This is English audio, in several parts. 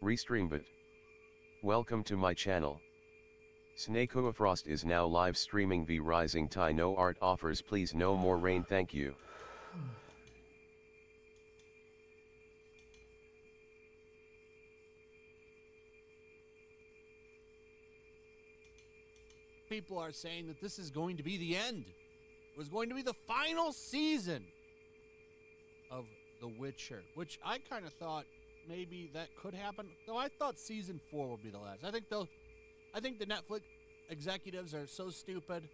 Restream bit. Welcome to my channel. S.W.Frost is now live streaming the Rising Tide no art offers, please no more rain, thank you. People are saying that this is going to be the end. It was going to be the final season of The Witcher, which I kind of thought maybe that could happen. Though I thought season 4 would be the last. I think the Netflix executives are so stupid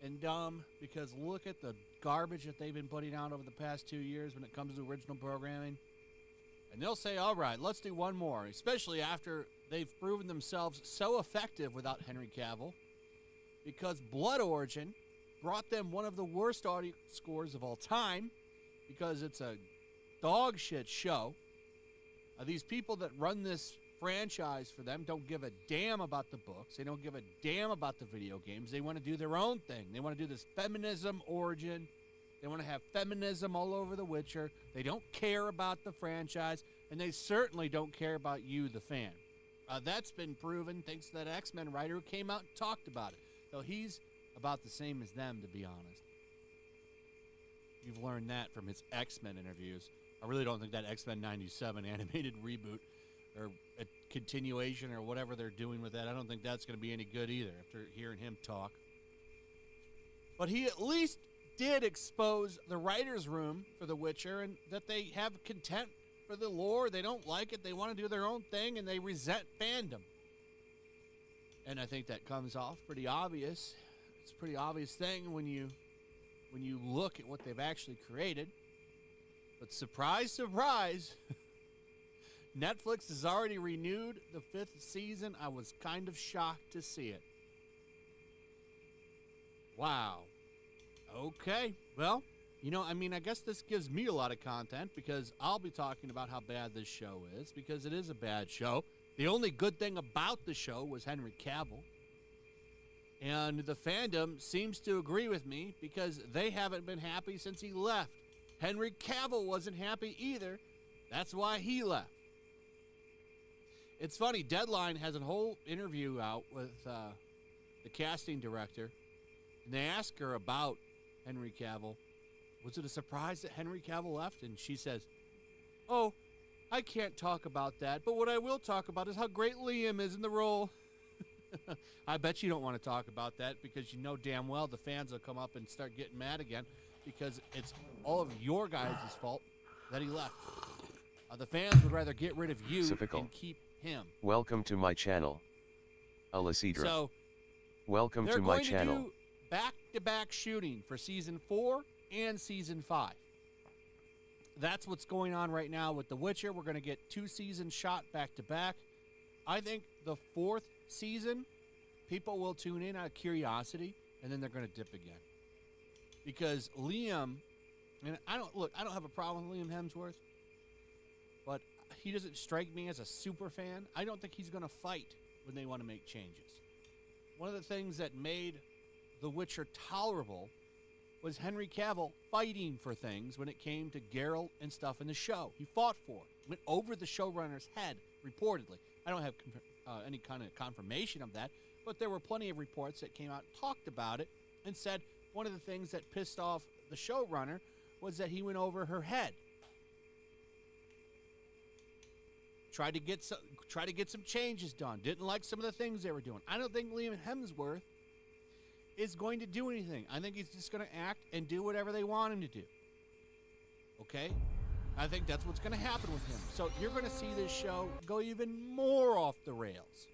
and dumb because look at the garbage that they've been putting out over the past 2 years when it comes to original programming. And they'll say, all right, let's do one more, especially after they've proven themselves so effective without Henry Cavill, because Blood Origin brought them one of the worst audience scores of all time because it's a dog shit show. These people that run this franchise for them don't give a damn about the books. They don't give a damn about the video games. They want to do their own thing. They want to do this feminism origin. They want to have feminism all over The Witcher. They don't care about the franchise, and they certainly don't care about you, the fan. That's been proven thanks to that X-Men writer who came out and talked about it. So he's about the same as them, to be honest. You've learned that from his X-Men interviews. I really don't think that X-Men 97 animated reboot or a continuation or whatever they're doing with that, I don't think that's going to be any good either after hearing him talk. But he at least did expose the writer's room for The Witcher and that they have contempt for the lore. They don't like it. They want to do their own thing, and they resent fandom. And I think that comes off pretty obvious. It's a pretty obvious thing when you look at what they've actually created. But surprise, surprise, Netflix has already renewed the 5th season. I was kind of shocked to see it. Wow. Okay. Well, I guess this gives me a lot of content because I'll be talking about how bad this show is because it is a bad show. The only good thing about the show was Henry Cavill. And the fandom seems to agree with me because they haven't been happy since he left. Henry Cavill wasn't happy either. That's why he left. It's funny, Deadline has a whole interview out with the casting director. And they ask her about Henry Cavill. Was it a surprise that Henry Cavill left? And she says, oh, I can't talk about that, but what I will talk about is how great Liam is in the role. I bet you don't want to talk about that because you know damn well the fans will come up and start getting mad again because it's all of your guys' fault that he left. The fans would rather get rid of you and keep him. Welcome to my channel. Alicidra. So, welcome to my channel. They're going to do back-to-back shooting for Season 4 and Season 5. That's what's going on right now with The Witcher. We're going to get 2 seasons shot back-to-back. I think the 4th season, people will tune in out of curiosity, and then they're going to dip again. Because Liam, and I don't have a problem with Liam Hemsworth, but he doesn't strike me as a super fan. I don't think he's going to fight when they want to make changes. One of the things that made The Witcher tolerable was Henry Cavill fighting for things when it came to Geralt and stuff in the show. He fought for it. Went over the showrunner's head, reportedly. I don't have any kind of confirmation of that, but there were plenty of reports that came out and talked about it and said one of the things that pissed off the showrunner was that he went over her head. Tried to get some changes done. Didn't like some of the things they were doing. I don't think Liam Hemsworth is going to do anything. I think he's just going to act and do whatever they want him to do. Okay? I think that's what's going to happen with him. So you're going to see this show go even more off the rails.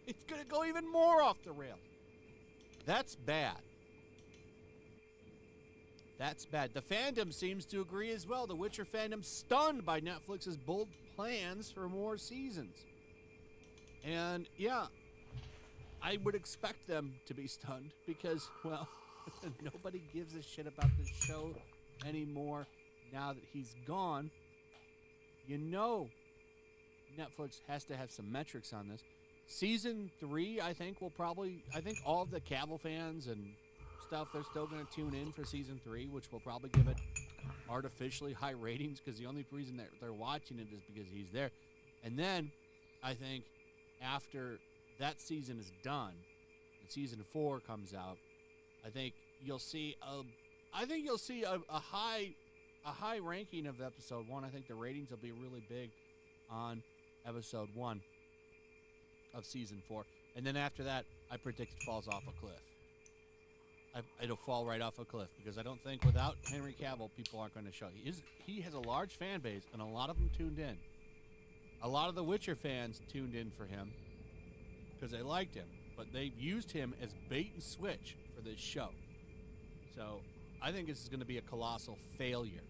It's going to go even more off the rails. That's bad. That's bad. The fandom seems to agree as well. The Witcher fandom stunned by Netflix's bold plans for more seasons. And yeah, I would expect them to be stunned because, well, nobody gives a shit about this show anymore now that he's gone. You know Netflix has to have some metrics on this. Season 3, I think all of the Cavill fans and stuff, they're still going to tune in for season 3, which will probably give it artificially high ratings because the only reason that they're watching it is because he's there. And then I think after that season is done and season 4 comes out, I think you'll see a high ranking of episode 1. I think the ratings will be really big on episode 1 of season 4. And then after that, I predict it falls off a cliff. It'll fall right off a cliff because I don't think without Henry Cavill, people aren't going to show. He has a large fan base, and a lot of them tuned in. A lot of the Witcher fans tuned in for him because they liked him, but they've used him as bait and switch for this show. So I think this is going to be a colossal failure.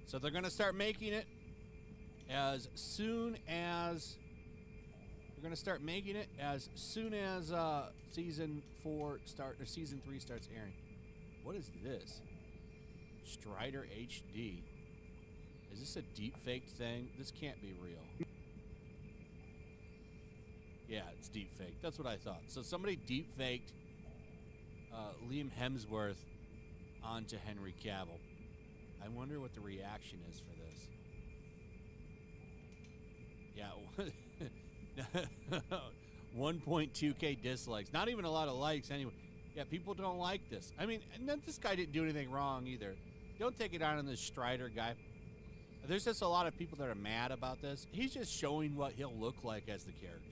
So they're going to start making it as soon as season 3 starts airing. What is this? Strider HD. Is this a deep faked thing? This can't be real. Yeah, it's deep faked. That's what I thought. So somebody deep faked Liam Hemsworth onto Henry Cavill. I wonder what the reaction is for this. Yeah, 1.2k dislikes. Not even a lot of likes anyway. Yeah, people don't like this. I mean, and then this guy didn't do anything wrong either. Don't take it out on this Strider guy. There's just a lot of people that are mad about this. He's just showing what he'll look like as the character.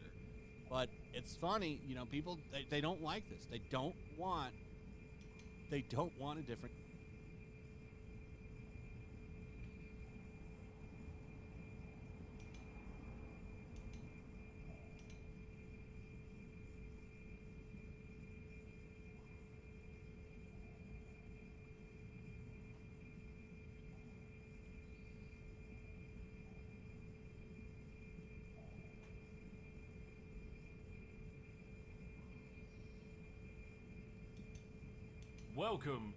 But it's funny, you know, people, they don't like this. They don't want a different... Welcome.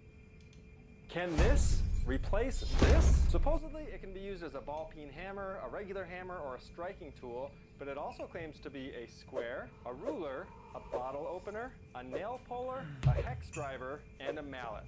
Can this replace this? Supposedly it can be used as a ball-peen hammer, a regular hammer, or a striking tool, but it also claims to be a square, a ruler, a bottle opener, a nail puller, a hex driver, and a mallet.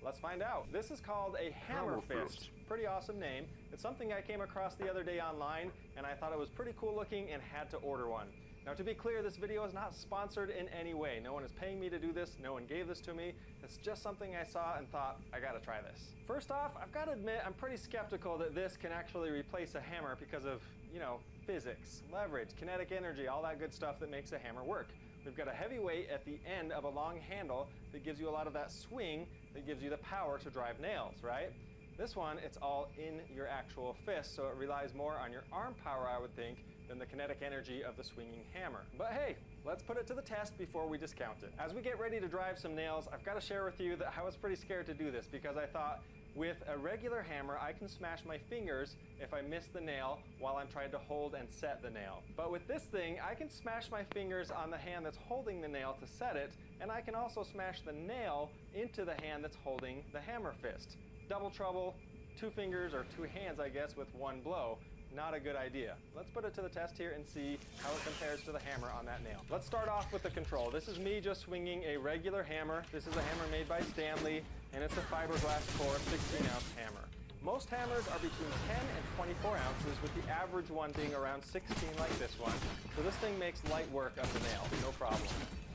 Let's find out. This is called a hammer fist. Pretty awesome name. It's something I came across the other day online, and I thought it was pretty cool looking and had to order one. Now, to be clear, this video is not sponsored in any way. No one is paying me to do this. No one gave this to me. It's just something I saw and thought, I gotta try this. First off, I've got to admit, I'm pretty skeptical that this can actually replace a hammer because of, you know, physics, leverage, kinetic energy, all that good stuff that makes a hammer work. We've got a heavy weight at the end of a long handle that gives you a lot of that swing that gives you the power to drive nails, right? This one, it's all in your actual fist, so it relies more on your arm power, I would think, than the kinetic energy of the swinging hammer. But hey, let's put it to the test before we discount it. As we get ready to drive some nails, I've got to share with you that I was pretty scared to do this because I thought with a regular hammer, I can smash my fingers if I miss the nail while I'm trying to hold and set the nail. But with this thing, I can smash my fingers on the hand that's holding the nail to set it, and I can also smash the nail into the hand that's holding the hammer fist. Double trouble, 2 fingers or 2 hands, I guess, with 1 blow. Not a good idea. Let's put it to the test here and see how it compares to the hammer on that nail. Let's start off with the control. This is me just swinging a regular hammer. This is a hammer made by Stanley, and it's a fiberglass core 16-ounce hammer. Most hammers are between 10 and 24 ounces, with the average one being around 16 like this one. So this thing makes light work of the nail, no problem.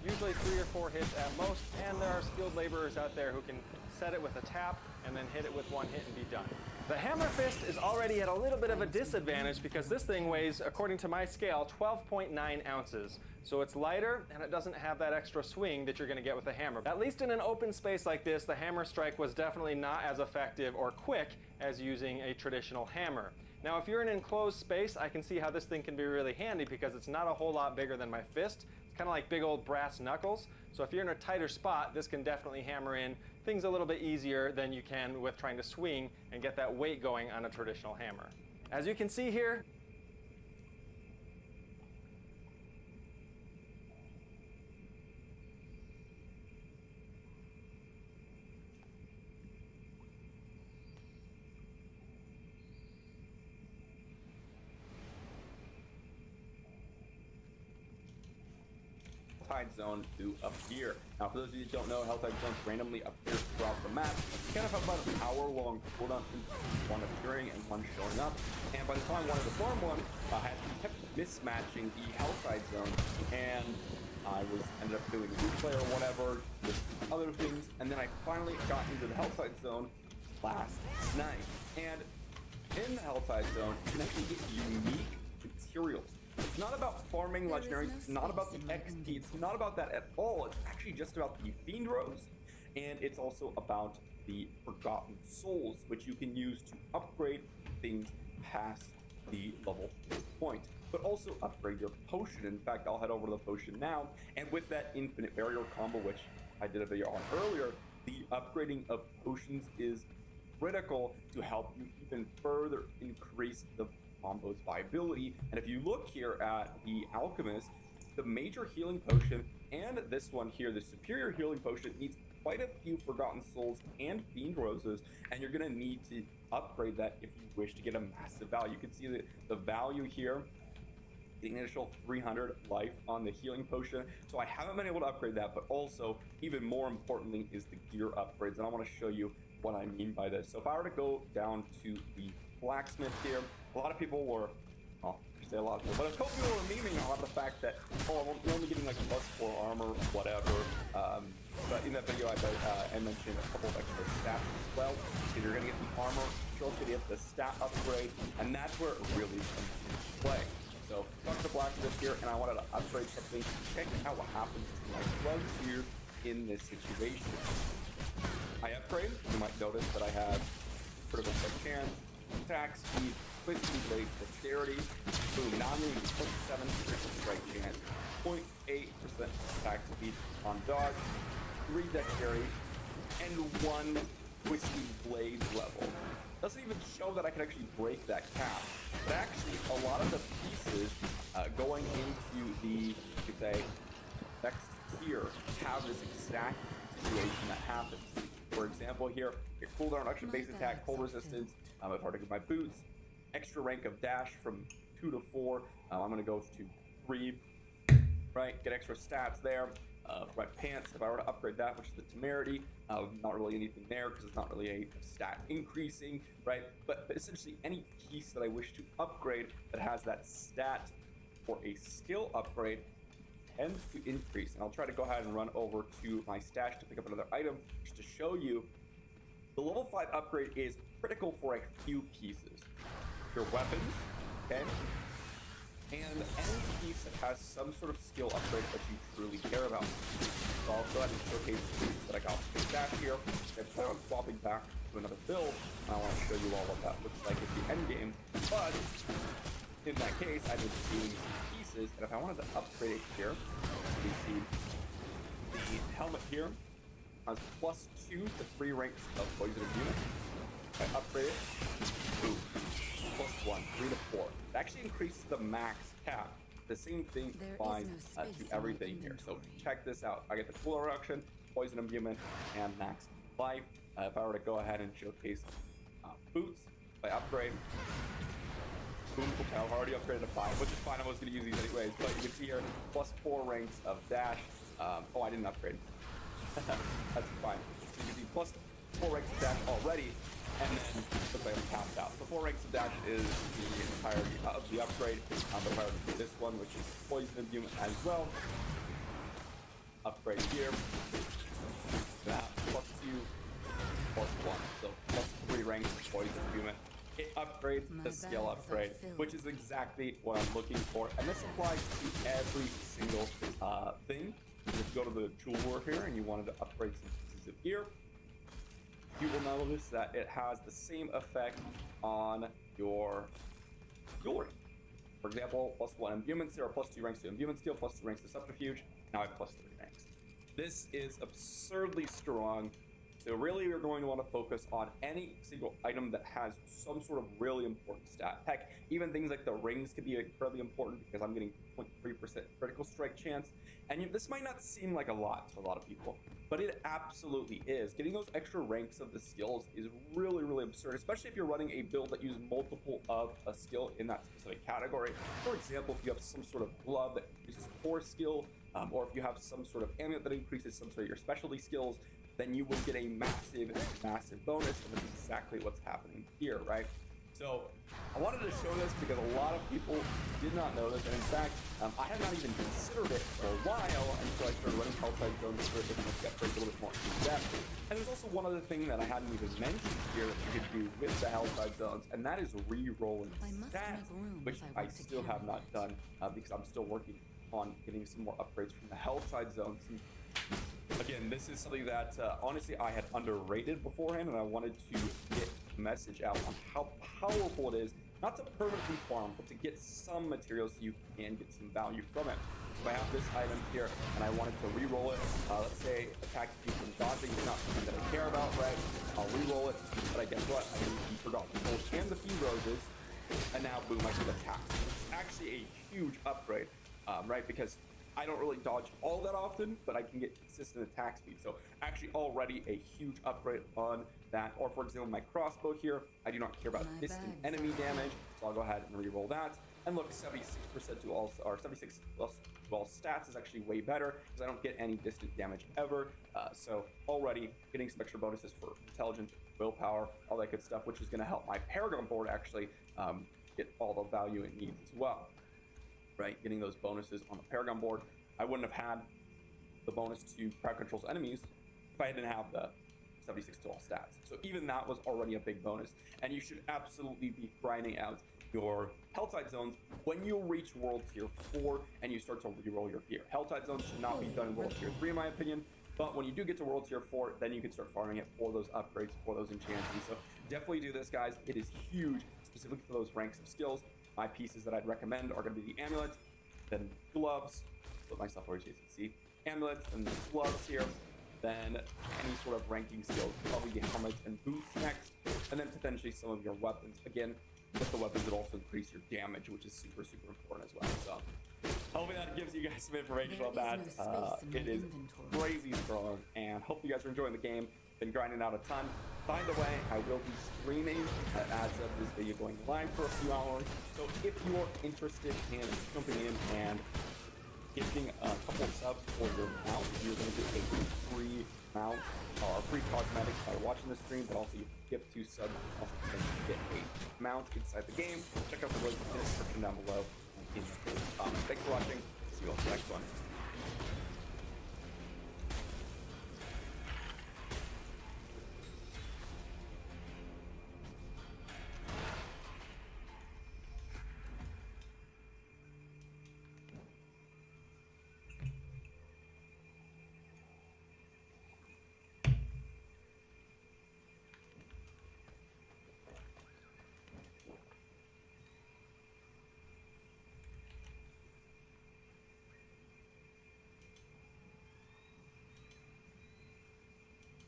Usually 3 or 4 hits at most, and there are skilled laborers out there who can set it with a tap and then hit it with 1 hit and be done. The hammer fist is already at a little bit of a disadvantage because this thing weighs, according to my scale, 12.9 ounces. So it's lighter and it doesn't have that extra swing that you're going to get with a hammer. At least in an open space like this, the hammer strike was definitely not as effective or quick as using a traditional hammer. Now, if you're in an enclosed space, I can see how this thing can be really handy because it's not a whole lot bigger than my fist. It's kind of like big old brass knuckles. So if you're in a tighter spot, this can definitely hammer in things a little bit easier than you can with trying to swing and get that weight going on a traditional hammer. As you can see here, Helltide Zone to appear. Now, for those of you who don't know, Helltide Zones randomly appear throughout the map. You kind of have about an hour-long cooldown, one appearing and one showing up. And by the time I wanted to farm one, I kept mismatching the Helltide Zone, and I ended up doing replay or whatever, with other things, and then I finally got into the Helltide Zone last night. And in the Helltide Zone, you can actually get unique materials. It's not about farming legendaries, it's not about the XP, it's not about that at all. It's actually just about the Fiend Rose, and it's also about the Forgotten Souls, which you can use to upgrade things past the level 4 point, but also upgrade your potion. In fact, I'll head over to the potion now, and with that Infinite Barrier combo, which I did a video on earlier, the upgrading of potions is critical to help you even further increase the combo's viability. And if you look here at the Alchemist, the major healing potion and this one here, the superior healing potion, needs quite a few Forgotten Souls and Fiend Roses, and you're going to need to upgrade that if you wish to get a massive value. You can see the value here, the initial 300 life on the healing potion. So I haven't been able to upgrade that, but also, even more importantly, is the gear upgrades. And I want to show you what I mean by this. So if I were to go down to the blacksmith here, a lot of people were, well, I say a lot of people, but a couple people were memeing about the fact that, oh, I'm only getting like +4 armor, whatever. But in that video, I mentioned a couple of extra stats as well. So you're going to get the armor, you're also going to get the stat upgrade, and that's where it really comes into play. So, talk to blacksmith here, and I wanted to upgrade something. Check out what happens to my slugs here in this situation. I upgrade. You might notice that I have critical strike chance, attack speed, twisty blade dexterity. Boom, now I'm going to 0.7 critical strike chance, 0.8% attack speed on dodge, 3 dexterity, and 1 twisty blade level. Doesn't even show that I can actually break that cap. But actually, a lot of the pieces going into the, you could say, next tier have this exact situation that happens. For example, here, your cooldown reduction, base attack, cold resistance. If I were to get my boots, extra rank of dash from 2 to 4. I'm going to go to 3, right? Get extra stats there. For my pants, if I were to upgrade that, which is the temerity, not really anything there because it's not really a stat increasing, right? But essentially any piece that I wish to upgrade that has that stat or a skill upgrade tends to increase. And I'll try to go ahead and run over to my stash to pick up another item just to show you. The level 5 upgrade is critical for a few pieces. Your weapons, okay? And any piece that has some sort of skill upgrade that you truly care about. So I'll go ahead and showcase the pieces that I got from the stash here. I plan on swapping back to another build, and I want to show you all what that looks like at the end game. But in that case, I need to see pieces, and if I wanted to upgrade it here, you see the helmet here has +2 to 3 ranks of poison immunity. If I upgrade it, boom. +1, 3 to 4. It actually increases the max cap. The same thing applies to everything here. So check this out. I get the cooldown reduction, poison imbuement, and max life. If I were to go ahead and showcase boots, if I upgrade, boom, I've already upgraded to 5, which is fine. I was going to use these anyways. But you can see here, +4 ranks of dash. Oh, I didn't upgrade. That's fine. So you can see +4 ranks of dash already. And then looks like I'm tapped out. So 4 ranks of dash is the entirety of the upgrade. If I were to do this one, which is poison imbuement as well. Upgrade here. That +2, +1. So +3 ranks of poison imbuement. It upgrades the skill upgrade, which is exactly what I'm looking for. And this applies to every single thing. If you go to the jewel work here and you wanted to upgrade some pieces of gear, you will notice that it has the same effect on your jewelry. For example, +1 imbuement skill, or +2 ranks to imbuement skill, +2 ranks to subterfuge. Now I have +3 ranks. This is absurdly strong. So really, you're going to want to focus on any single item that has some sort of really important stat. Heck, even things like the rings could be incredibly important because I'm getting 0.3% critical strike chance. And this might not seem like a lot to a lot of people, but it absolutely is. Getting those extra ranks of the skills is really, really absurd, especially if you're running a build that uses multiple of a skill in that specific category. For example, if you have some sort of glove that uses core skill, or if you have some sort of amulet that increases some sort of your specialty skills, then you will get a massive, massive bonus, and this is exactly what's happening here, right? So I wanted to show this because a lot of people did not know this, and in fact, I had not even considered it for a while until I started running Hellside Zones for a different upgrade a little bit more in depth. And there's also one other thing that I hadn't even mentioned here that you could do with the Hellside Zones, and that is re-rolling stats, which I still have not done because I'm still working on getting some more upgrades from the Hellside Zones. And again, this is something that honestly I had underrated beforehand, and I wanted to get the message out on how powerful it is, not to permanently farm, but to get some materials so you can get some value from it. So I have this item here, and I wanted to re-roll it. Let's say attack speed from dodging is not something that I care about, right? I'll re-roll it, but I guess what? I can use Forgotten Souls and the Few Roses, and now boom, I can attack. It's actually a huge upgrade, right? Because I don't really dodge all that often, but I can get consistent attack speed. So actually already a huge upgrade on that. Or for example, my crossbow here, I do not care about distant enemy damage, so I'll go ahead and re-roll that. And look, 76% to all, or 76 plus to all stats is actually way better because I don't get any distant damage ever. So already getting some extra bonuses for intelligence, willpower, all that good stuff, which is going to help my Paragon board actually get all the value it needs as well. Right, getting those bonuses on the Paragon board. I wouldn't have had the bonus to crowd controls enemies if I didn't have the 76 to all stats. So even that was already a big bonus. And you should absolutely be grinding out your Helltide Zones when you reach World Tier 4 and you start to reroll your gear. Helltide Zones should not be done in World Tier 3 in my opinion, but when you do get to World Tier 4, then you can start farming it for those upgrades, for those enchantments. So definitely do this, guys. It is huge, specifically for those ranks of skills. My pieces that I'd recommend are going to be the amulet, then gloves, put myself over here so you can see, amulets, and the gloves here, then any sort of ranking skills, probably the helmet and boots next, and then potentially some of your weapons. Again, with the weapons, it also increase your damage, which is super, super important as well. So hopefully that gives you guys some information on that. It is crazy strong, and hope you guys are enjoying the game. Been grinding out a ton. By the way, I will be streaming as of this video going live for a few hours. So if you're interested in jumping in and gifting a couple of subs for your mount, you're going to get a free mount or free cosmetics by watching the stream, but also you gift 2 subs, also get a mount inside the game. Check out the link in the description down below and in the comments. Thanks for watching. See you all in the next one.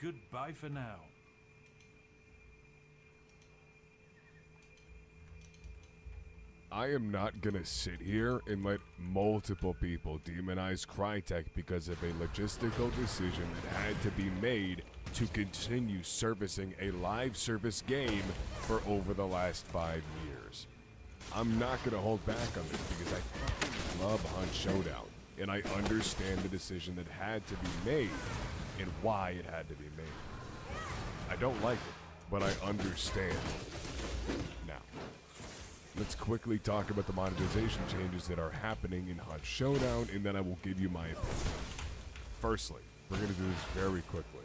Goodbye for now. I am not gonna sit here and let multiple people demonize Crytek because of a logistical decision that had to be made to continue servicing a live service game for over the last 5 years. I'm not gonna hold back on this because I fucking love Hunt Showdown, and I understand the decision that had to be made and why it had to be made. I don't like it, but I understand. Now, let's quickly talk about the monetization changes that are happening in Hunt Showdown, and then I will give you my opinion. Firstly, we're going to do this very quickly.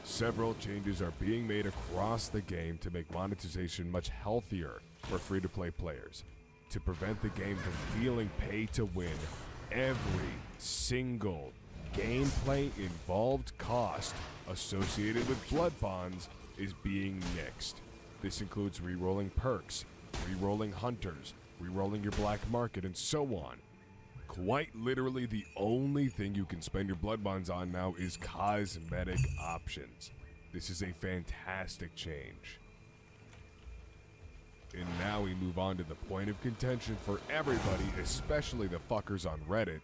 Several changes are being made across the game to make monetization much healthier for free-to-play players, to prevent the game from feeling pay to win. Every single gameplay involved cost associated with blood bonds is being nixed. This includes re-rolling perks, re-rolling hunters, re-rolling your black market, and so on. Quite literally, the only thing you can spend your blood bonds on now is cosmetic options. This is a fantastic change. And now we move on to the point of contention for everybody, especially the fuckers on Reddit.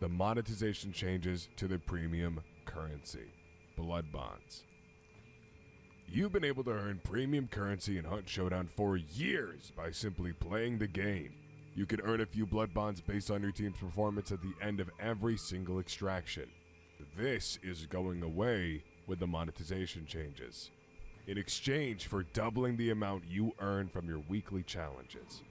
The monetization changes to the premium currency, blood bonds. You've been able to earn premium currency in Hunt Showdown for years by simply playing the game. You can earn a few blood bonds based on your team's performance at the end of every single extraction. This is going away with the monetization changes, in exchange for doubling the amount you earn from your weekly challenges.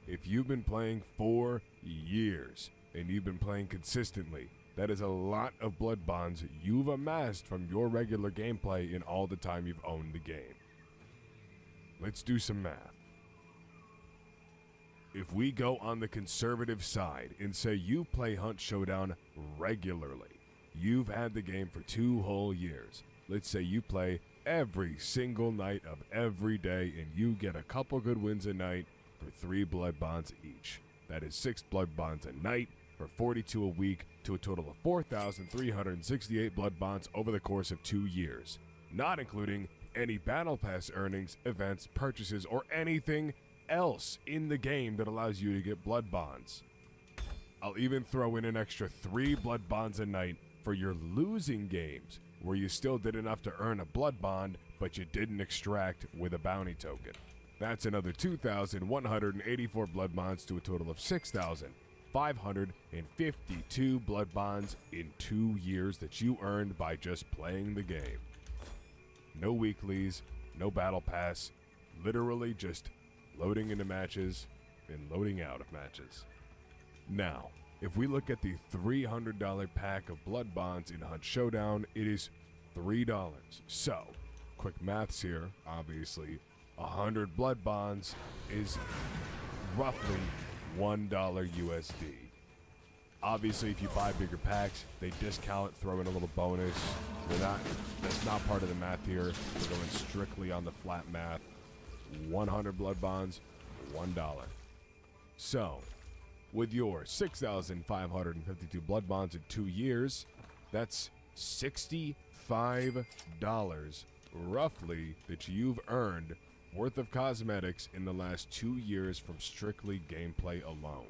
If you've been playing for years and you've been playing consistently, that is a lot of blood bonds you've amassed from your regular gameplay in all the time you've owned the game. Let's do some math. If we go on the conservative side and say you play Hunt Showdown regularly, you've had the game for 2 whole years. Let's say you play every single night of every day and you get a couple good wins a night for 3 blood bonds each. That is 6 blood bonds a night for 42 a week, to a total of 4,368 blood bonds over the course of 2 years, not including any battle pass earnings, events, purchases, or anything else in the game that allows you to get blood bonds. I'll even throw in an extra 3 blood bonds a night for your losing games, where you still did enough to earn a blood bond, but you didn't extract with a bounty token. That's another 2,184 blood bonds, to a total of 6,552 blood bonds in 2 years that you earned by just playing the game. No weeklies, no battle pass, literally just loading into matches and loading out of matches. Now, if we look at the $300 pack of blood bonds in Hunt Showdown, it is $3. So, quick maths here, obviously, 100 blood bonds is roughly $1 USD. Obviously, if you buy bigger packs, they discount, throw in a little bonus. That's not part of the math here. We're going strictly on the flat math. 100 blood bonds, $1. So, with your 6,552 blood bonds in 2 years, that's $65 roughly that you've earned worth of cosmetics in the last 2 years from strictly gameplay alone.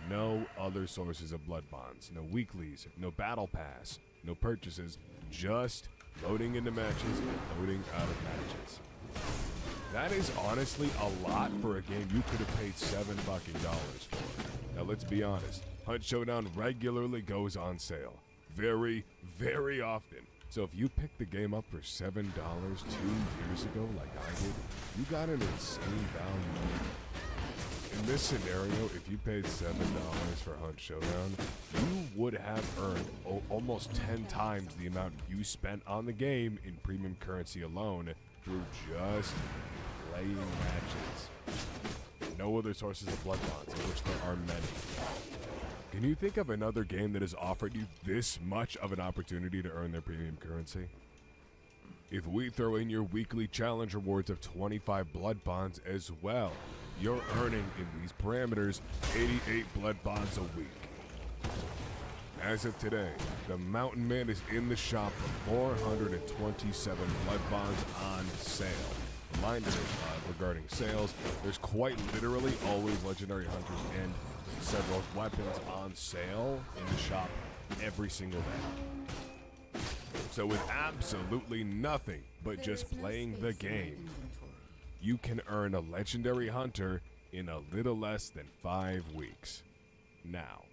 No other sources of blood bonds, no weeklies, no battle pass, no purchases, just loading into matches and loading out of matches. That is honestly a lot for a game you could have paid $7 for. Now let's be honest, Hunt Showdown regularly goes on sale. Very, very often. So if you picked the game up for $7 2 years ago like I did, you got an insane value. In this scenario, if you paid $7 for Hunt Showdown, you would have earned almost 10 times the amount you spent on the game in premium currency alone through just playing matches. No other sources of blood bonds, of which there are many. Can you think of another game that has offered you this much of an opportunity to earn their premium currency? If we throw in your weekly challenge rewards of 25 blood bonds as well, you're earning in these parameters 88 blood bonds a week. As of today, the Mountain Man is in the shop for 427 blood bonds on sale. Reminder regarding sales, there's quite literally always legendary hunters and several weapons on sale in the shop every single day. So with absolutely nothing but just playing the game, you can earn a legendary hunter in a little less than 5 weeks. Now,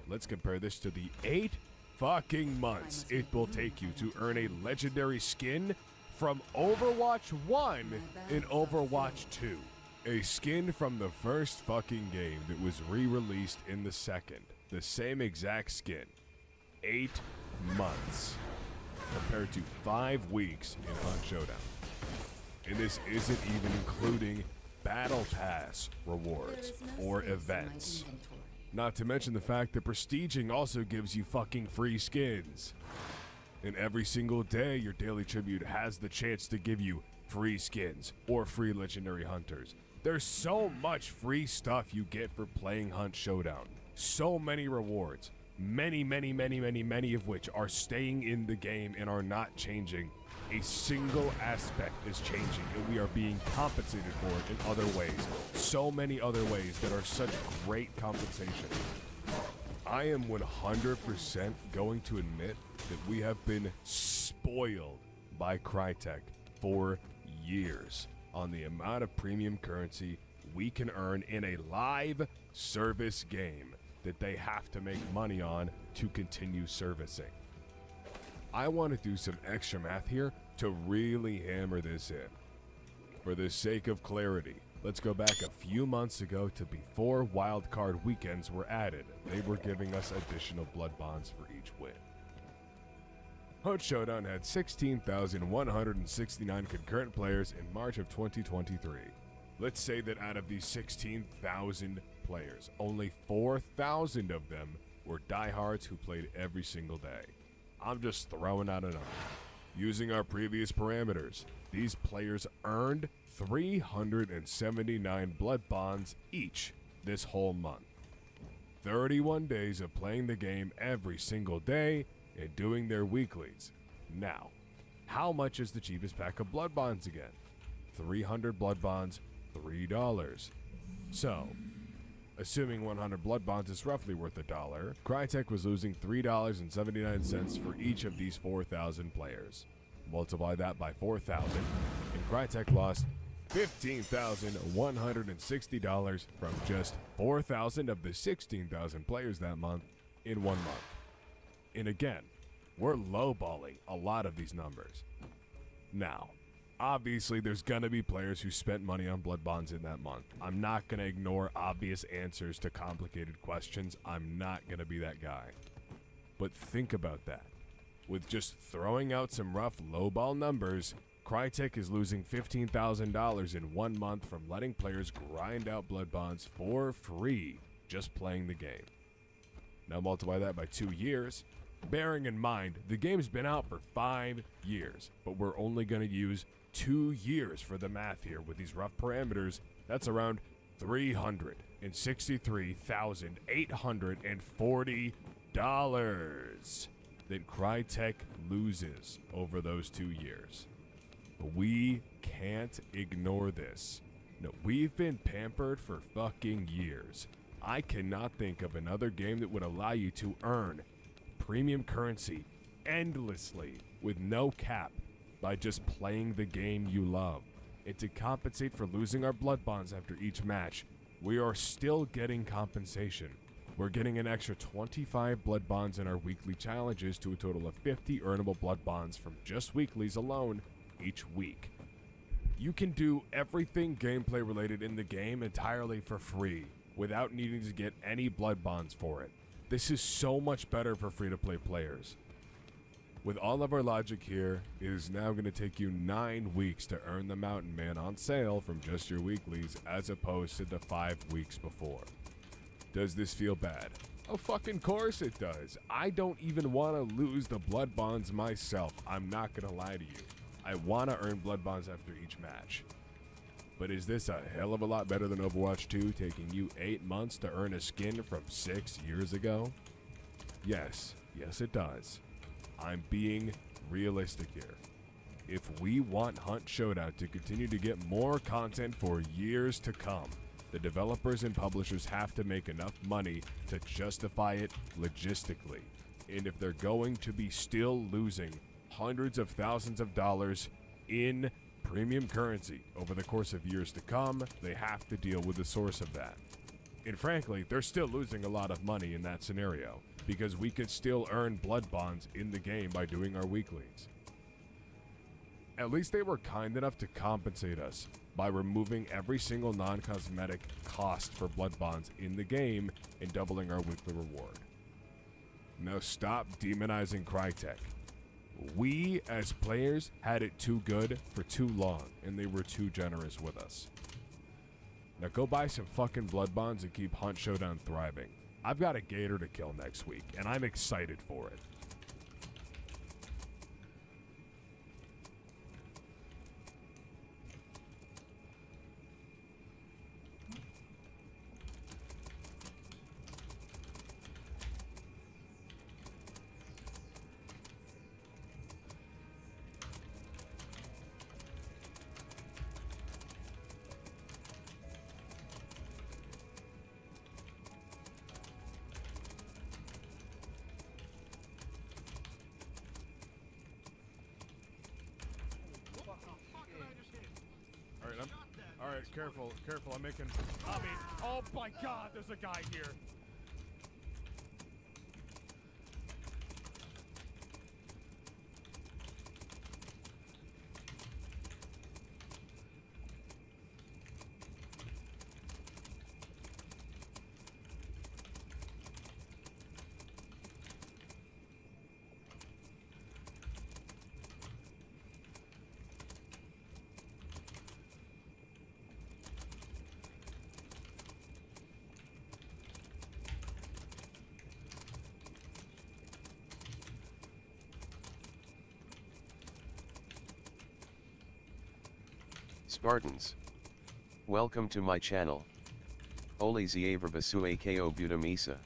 let's compare this to the 8 fucking months it will take you to earn a legendary skin from Overwatch 1 and Overwatch 2. A skin from the first fucking game that was re-released in the second. The same exact skin. 8 months. Compared to 5 weeks in Hunt Showdown. And this isn't even including Battle Pass rewards or events. Not to mention the fact that prestiging also gives you fucking free skins. And every single day, your daily tribute has the chance to give you free skins or free legendary hunters. There's so much free stuff you get for playing Hunt Showdown. So many rewards. Many of which are staying in the game and are not changing. A single aspect is changing, and we are being compensated for it in other ways. So many other ways that are such great compensation. I am 100% going to admit that we have been spoiled by Crytek for years on the amount of premium currency we can earn in a live service game that they have to make money on to continue servicing. I want to do some extra math here to really hammer this in. For the sake of clarity, let's go back a few months ago to before wildcard weekends were added. They were giving us additional blood bonds for each win. Hunt Showdown had 16,169 concurrent players in March of 2023. Let's say that out of these 16,000 players, only 4,000 of them were diehards who played every single day. I'm just throwing out a number. Using our previous parameters, these players earned 379 blood bonds each this whole month. 31 days of playing the game every single day and doing their weeklies. Now, how much is the cheapest pack of blood bonds again? 300 blood bonds, $3. So, assuming 100 blood bonds is roughly worth $1, Crytek was losing $3.79 for each of these 4,000 players. Multiply that by 4,000, and Crytek lost $15,160 from just 4,000 of the 16,000 players that month in 1 month. And again, we're lowballing a lot of these numbers. Now, obviously there's gonna be players who spent money on blood bonds in that month. I'm not gonna ignore obvious answers to complicated questions. I'm not gonna be that guy. But think about that. With just throwing out some rough lowball numbers, Crytek is losing $15,000 in 1 month from letting players grind out blood bonds for free just playing the game. Now multiply that by 2 years. Bearing in mind, the game's been out for 5 years, but we're only going to use 2 years for the math here with these rough parameters. That's around $363,840 that Crytek loses over those 2 years. We can't ignore this. No, we've been pampered for fucking years. I cannot think of another game that would allow you to earn premium currency endlessly with no cap by just playing the game you love. And to compensate for losing our blood bonds after each match, we are still getting compensation. We're getting an extra 25 blood bonds in our weekly challenges to a total of 50 earnable blood bonds from just weeklies alone each week. You can do everything gameplay related in the game entirely for free without needing to get any blood bonds for it. This is so much better for free-to-play players. With all of our logic here, it is now going to take you 9 weeks to earn the Mountain Man on sale from just your weeklies as opposed to the 5 weeks before. Does this feel bad? Oh, fucking course it does. I don't even want to lose the blood bonds myself. I'm not going to lie to you. I want to earn blood bonds after each match. But is this a hell of a lot better than Overwatch 2 taking you 8 months to earn a skin from 6 years ago? Yes, it does. I'm being realistic here. If we want Hunt Showdown to continue to get more content for years to come, the developers and publishers have to make enough money to justify it logistically. And if they're going to be still losing hundreds of thousands of dollars in premium currency over the course of years to come, they have to deal with the source of that. And frankly, they're still losing a lot of money in that scenario, because we could still earn blood bonds in the game by doing our weeklies. At least they were kind enough to compensate us by removing every single non-cosmetic cost for blood bonds in the game and doubling our weekly reward. Now stop demonizing Crytek. We, as players, had it too good for too long, and they were too generous with us. Now go buy some fucking blood bonds and keep Hunt Showdown thriving. I've got a gator to kill next week, and I'm excited for it. careful, careful. I'm making. I mean, oh my God, there's a guy here. Spartans. Welcome to my channel. Oli Ziavrabasu Ako Budamisa.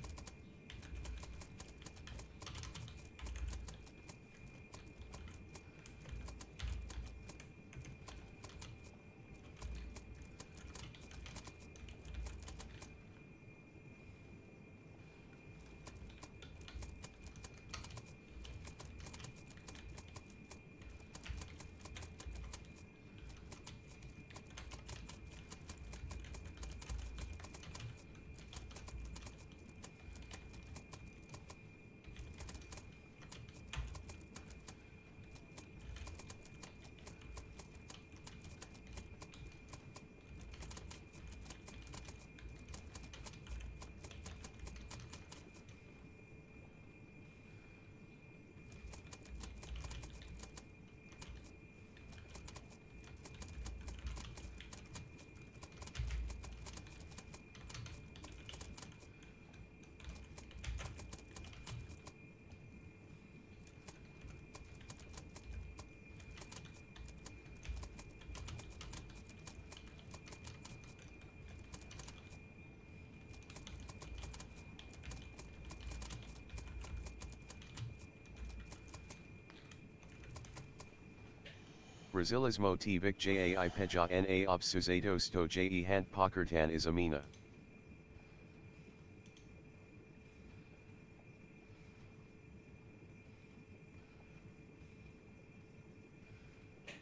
Brazilas motivik jai peja na obsuzados to je hand pokertan is amina.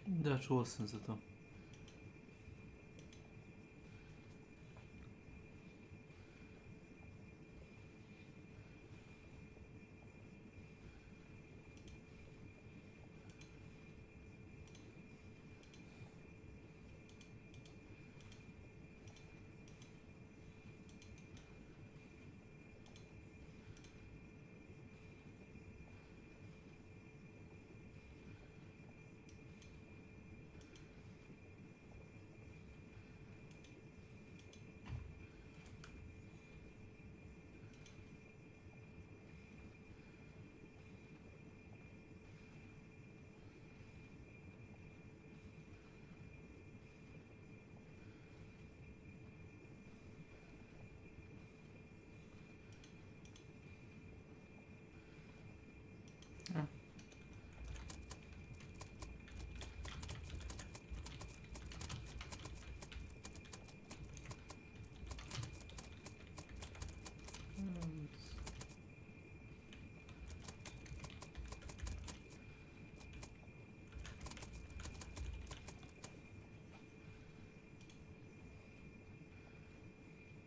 Да, чувал съм за това.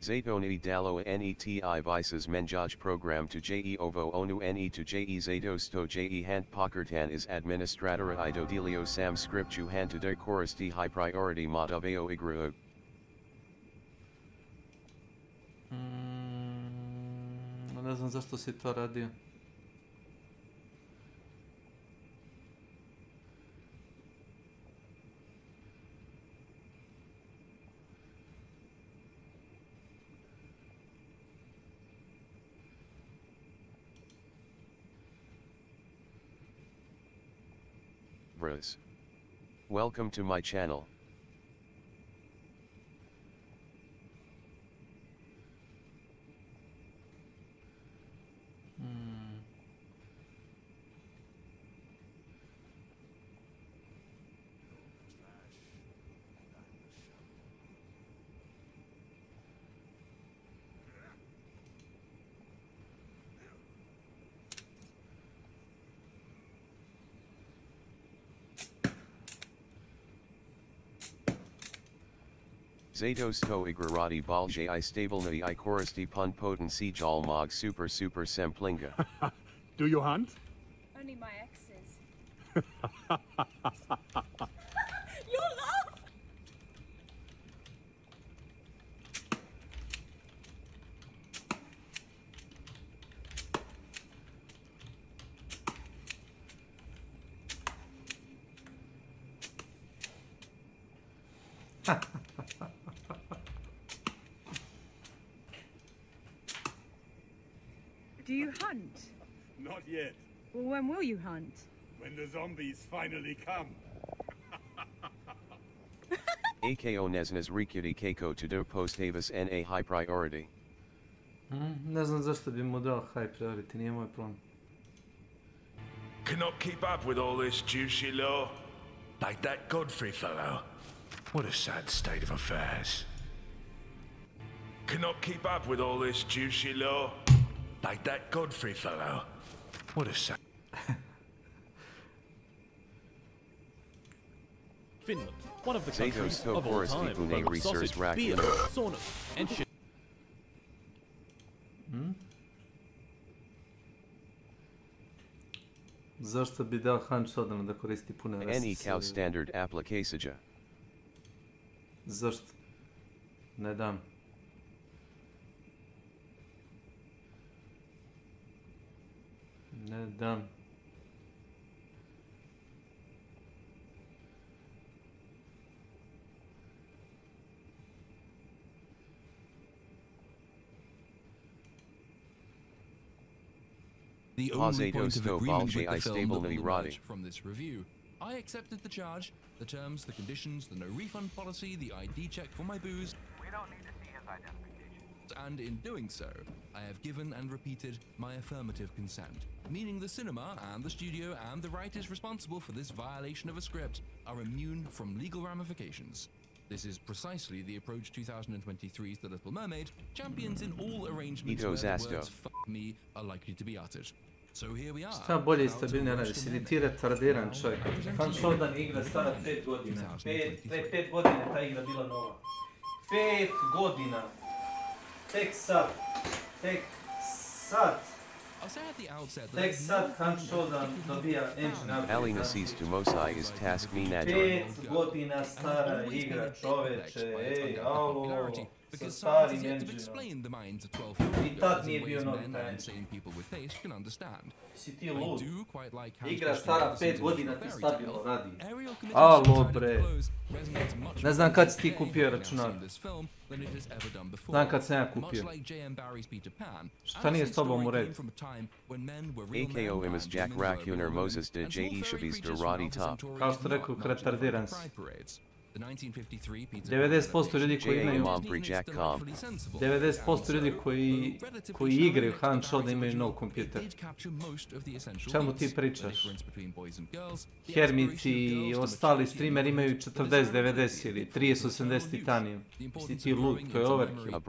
Zatoni dalo neti vices menjaj program to je ovo onu ne to je zatos to je hand pokertan is administratora idodelio sam scriptu hand to de koristi high priority modaveo igru. Ne znam zašto si to radio. Bros. Welcome to my channel. Zados to igrarati balje I stabilnati I koristi pun potency jalmog super semplinga. Do you hunt? Only my exes. Your laugh! Do you hunt? Not yet. Well, when will you hunt? When the zombies finally come. AKO Nesnes Rikiti Keiko to do post Avis NA high priority. Ne znam zašto bi mu dao high priority, nije moj problem. Cannot keep up with all this juicy law. Like that Godfrey fellow. What a sad state of affairs. Cannot keep up with all this juicy law. Like that Godfrey fellow. What a sad... Finland, one of the Zados countries to of all forest time, ipune home of research sausage, beer, raccoon. saunas, and shit. Zašto bi dao Hanč odano da koristi pune Any cow standard applicacija. Zašto? Ne dam. Ne dam. The only Zados point of to agreement with balje the I film that will stabilnati radi. emerge from this review. I accepted the charge, the terms, the conditions, the no refund policy, the ID check for my booze. We don't need to see his identification. And in doing so, I have given and repeated my affirmative consent, meaning the cinema and the studio and the writers responsible for this violation of a script are immune from legal ramifications. This is precisely the approach 2023's The Little Mermaid champions in all arrangements where the words "fuck me" are likely to be uttered. So here we are. Šta bolje i stabilnije radi, si li ti retardiran čovjek? Hanč odan igra stara 5 godina. 5 godina ta igra bila nova. 5 godina. Tek sad. Tek sad Hanč odan dobija engine update. Ali Nasis to Mosai is task me 5 godina stara igra čoveče, ej, alo, sa starim engine-om. I tad nije bio novi taj engine. Si ti lud. Igra stara 5 godina ti stabilno radi. Alo bre. Ne znam kad si ti kupio računar. Znam kad sam ja kupio. Šta nije s tobom u redu? AKO imas Jack Rackuner Moses de J.E. Shabis de Roddy Top. Kao što rekao, retardiran si. 90% ljudi koji imaju 90% ljudi koji igraju Hanč da imaju nov kompjuter. Čemu ti pričaš? Hermit i ostali streameri imaju 40-90 ili 30-80 Titanium. Si ti lud, to je overkill.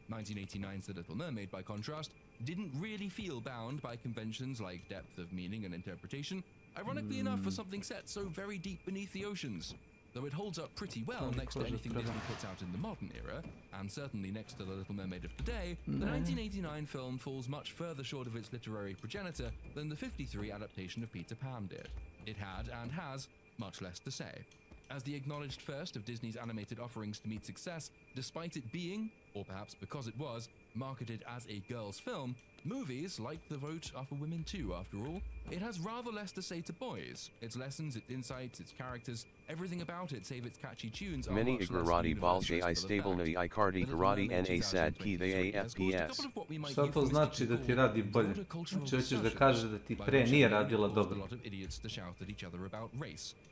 1989's The Little Mermaid, by contrast, didn't really feel bound by conventions like depth of meaning and interpretation, ironically enough for something set so very deep beneath the oceans. Though it holds up pretty well next to anything Disney puts out in the modern era, and certainly next to The Little Mermaid of today, the 1989 film falls much further short of its literary progenitor than the 53 adaptation of Peter Pan did. It had, and has, much less to say. As the acknowledged first of Disney's animated offerings to meet success, despite it being, or perhaps because it was, marketed as a girls' film, movies, like The Vote, are for women too, after all. It has rather less to say to boys. Its lessons, its insights, its characters, everything about it, save its catchy tunes, are Many much less igrarati balje universal I to the stabilnati I kardi garati na sad ki they FPS. Šta to znači da ti radi bolje? Znači hoćeš da kažeš da ti pre nije radila dobro.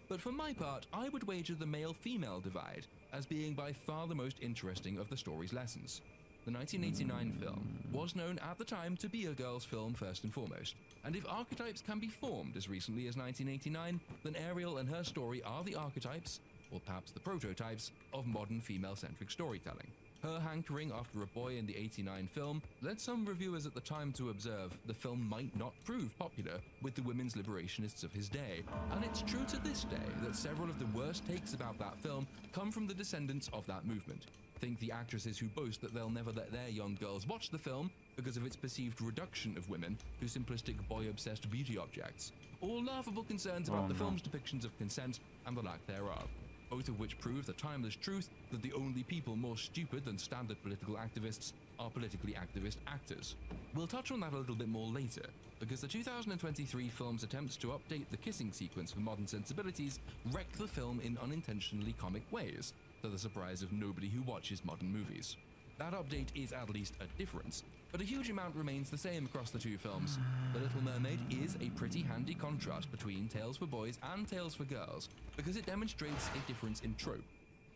But for my part, I would wager the male-female divide as being by far the most interesting of the story's lessons. The 1989 film was known at the time to be a girls' film first and foremost, and if archetypes can be formed as recently as 1989, then Ariel and her story are the archetypes, or perhaps the prototypes, of modern female-centric storytelling. Her hankering after a boy in the '89 film led some reviewers at the time to observe the film might not prove popular with the women's liberationists of his day, and it's true to this day that several of the worst takes about that film come from the descendants of that movement. Think the actresses who boast that they'll never let their young girls watch the film because of its perceived reduction of women to simplistic boy-obsessed beauty objects, or laughable concerns about the film's depictions of consent and the lack thereof, both of which prove the timeless truth that the only people more stupid than standard political activists are politically activist actors. We'll touch on that a little bit more later, because the 2023 film's attempts to update the kissing sequence for modern sensibilities wreck the film in unintentionally comic ways, to the surprise of nobody who watches modern movies. That update is at least a difference, but a huge amount remains the same across the two films. The Little Mermaid is a pretty handy contrast between Tales for Boys and Tales for Girls, because it demonstrates a difference in trope.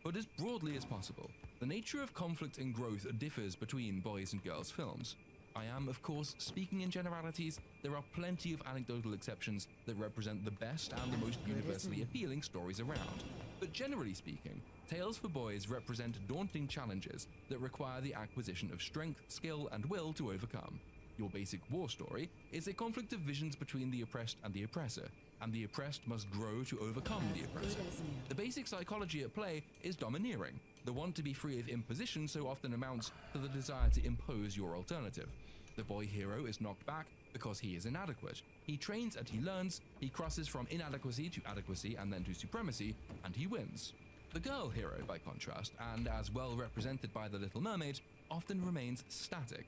But as broadly as possible, the nature of conflict and growth differs between boys and girls films. I am, of course, speaking in generalities. There are plenty of anecdotal exceptions that represent the best and the most universally appealing stories around. But generally speaking, Tales for Boys represent daunting challenges that require the acquisition of strength, skill, and will to overcome. Your basic war story is a conflict of visions between the oppressed and the oppressor, and the oppressed must grow to overcome the oppressor. The basic psychology at play is domineering. The want to be free of imposition so often amounts to the desire to impose your alternative. The boy hero is knocked back because he is inadequate. He trains and he learns, he crosses from inadequacy to adequacy and then to supremacy, and he wins. The girl hero, by contrast, and as well represented by The Little Mermaid, often remains static.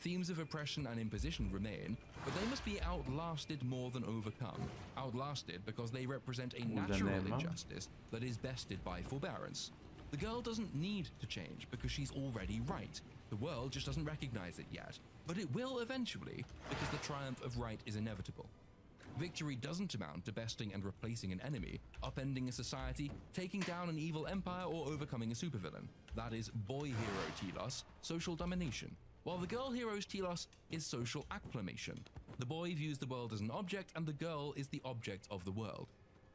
Themes of oppression and imposition remain, but they must be outlasted more than overcome. Outlasted because they represent a natural injustice that is bested by forbearance. The girl doesn't need to change because she's already right. The world just doesn't recognize it yet, but it will eventually because the triumph of right is inevitable. Victory doesn't amount to besting and replacing an enemy, upending a society, taking down an evil empire, or overcoming a supervillain. That is boy hero telos, social domination, while the girl hero's telos is social acclamation. The boy views the world as an object, and the girl is the object of the world.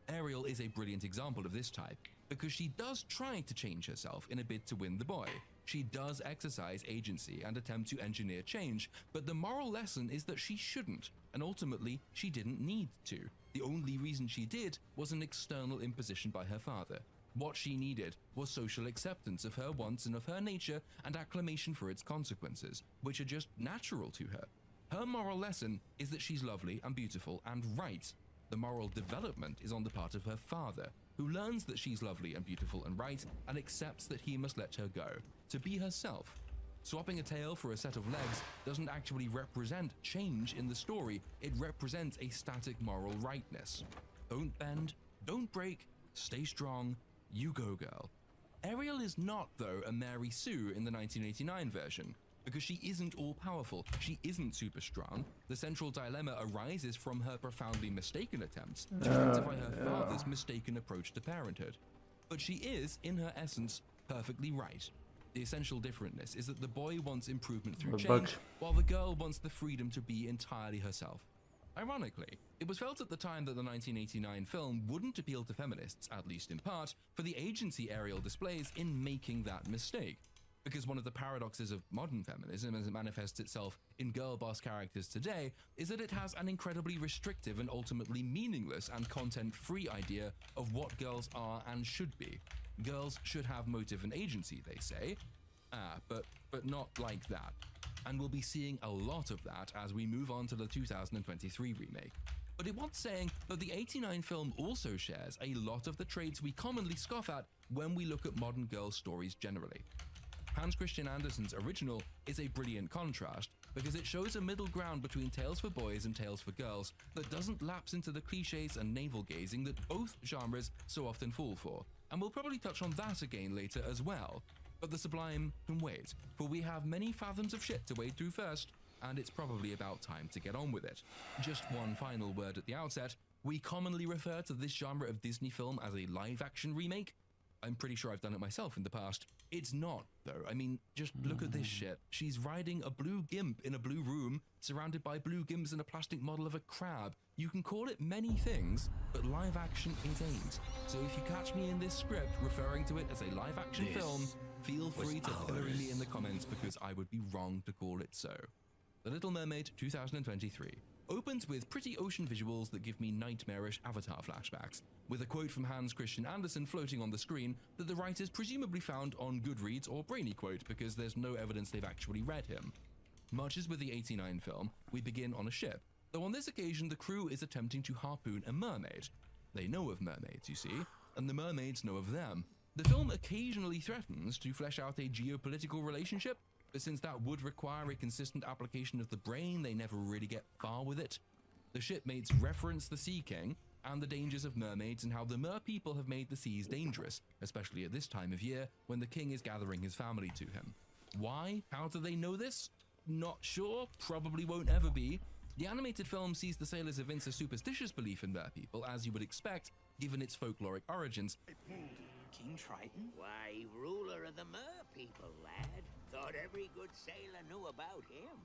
Ariel is a brilliant example of this type, because she does try to change herself in a bid to win the boy. She does exercise agency and attempt to engineer change, but the moral lesson is that she shouldn't, and ultimately she didn't need to. The only reason she did was an external imposition by her father. What she needed was social acceptance of her wants and of her nature, and acclamation for its consequences, which are just natural to her. Her moral lesson is that she's lovely and beautiful and right. The moral development is on the part of her father, who learns that she's lovely and beautiful and right, and accepts that he must let her go, to be herself. Swapping a tail for a set of legs doesn't actually represent change in the story, it represents a static moral rightness. Don't bend, don't break, stay strong, you go girl. Ariel is not, though, a Mary Sue in the 1989 version, because she isn't all-powerful, she isn't super strong. The central dilemma arises from her profoundly mistaken attempts to rectify her father's mistaken approach to parenthood. But she is, in her essence, perfectly right. The essential differentness is that the boy wants improvement through change, while the girl wants the freedom to be entirely herself. Ironically, it was felt at the time that the 1989 film wouldn't appeal to feminists, at least in part, for the agency Ariel displays in making that mistake. Because one of the paradoxes of modern feminism as it manifests itself in girl boss characters today is that it has an incredibly restrictive and ultimately meaningless and content-free idea of what girls are and should be. Girls should have motive and agency, they say. But not like that. And we'll be seeing a lot of that as we move on to the 2023 remake. But it wants saying that the '89 film also shares a lot of the traits we commonly scoff at when we look at modern girl stories generally. Hans Christian Andersen's original is a brilliant contrast because it shows a middle ground between Tales for Boys and Tales for Girls that doesn't lapse into the cliches and navel-gazing that both genres so often fall for, and we'll probably touch on that again later as well. But the sublime can wait, for we have many fathoms of shit to wade through first, and it's probably about time to get on with it. Just one final word at the outset, we commonly refer to this genre of Disney film as a live-action remake, I'm pretty sure I've done it myself in the past. It's not, though. I mean, just look at this shit. She's riding a blue gimp in a blue room, surrounded by blue gimps and a plastic model of a crab. You can call it many things, but live action it ain't. So if you catch me in this script referring to it as a live action film, feel free to pillory me in the comments because I would be wrong to call it so. The Little Mermaid 2023 opens with pretty ocean visuals that give me nightmarish Avatar flashbacks, with a quote from Hans Christian Andersen floating on the screen that the writers presumably found on Goodreads or Brainy Quote because there's no evidence they've actually read him. Much as with the '89 film, we begin on a ship, though on this occasion the crew is attempting to harpoon a mermaid. They know of mermaids, you see, and the mermaids know of them. The film occasionally threatens to flesh out a geopolitical relationship, but since that would require a consistent application of the brain, they never really get far with it. The shipmates reference the Sea King and the dangers of mermaids and how the mer people have made the seas dangerous, especially at this time of year when the king is gathering his family to him. Why? How do they know this? Not sure, probably won't ever be. The animated film sees the sailors evince a superstitious belief in mer people, as you would expect, given its folkloric origins. King Triton? Why, ruler of the mer people, lad. Thought every good sailor knew about him.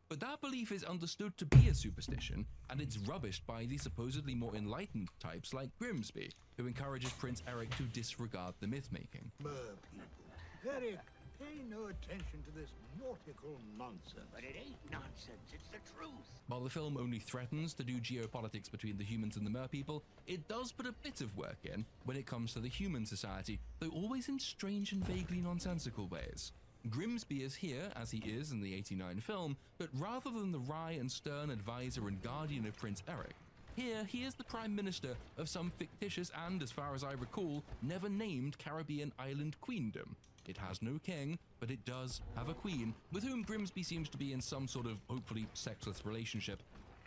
But that belief is understood to be a superstition, and it's rubbished by the supposedly more enlightened types like Grimsby, who encourages Prince Eric to disregard the myth-making. Mer people. Eric, pay no attention to this nautical nonsense. But it ain't nonsense, it's the truth. While the film only threatens to do geopolitics between the humans and the mer people, it does put a bit of work in when it comes to the human society, though always in strange and vaguely nonsensical ways. Grimsby is here, as he is in the '89 film, but rather than the wry and stern advisor and guardian of Prince Eric, here he is the Prime Minister of some fictitious and, as far as I recall, never named Caribbean island queendom. It has no king, but it does have a queen, with whom Grimsby seems to be in some sort of, hopefully, sexless relationship.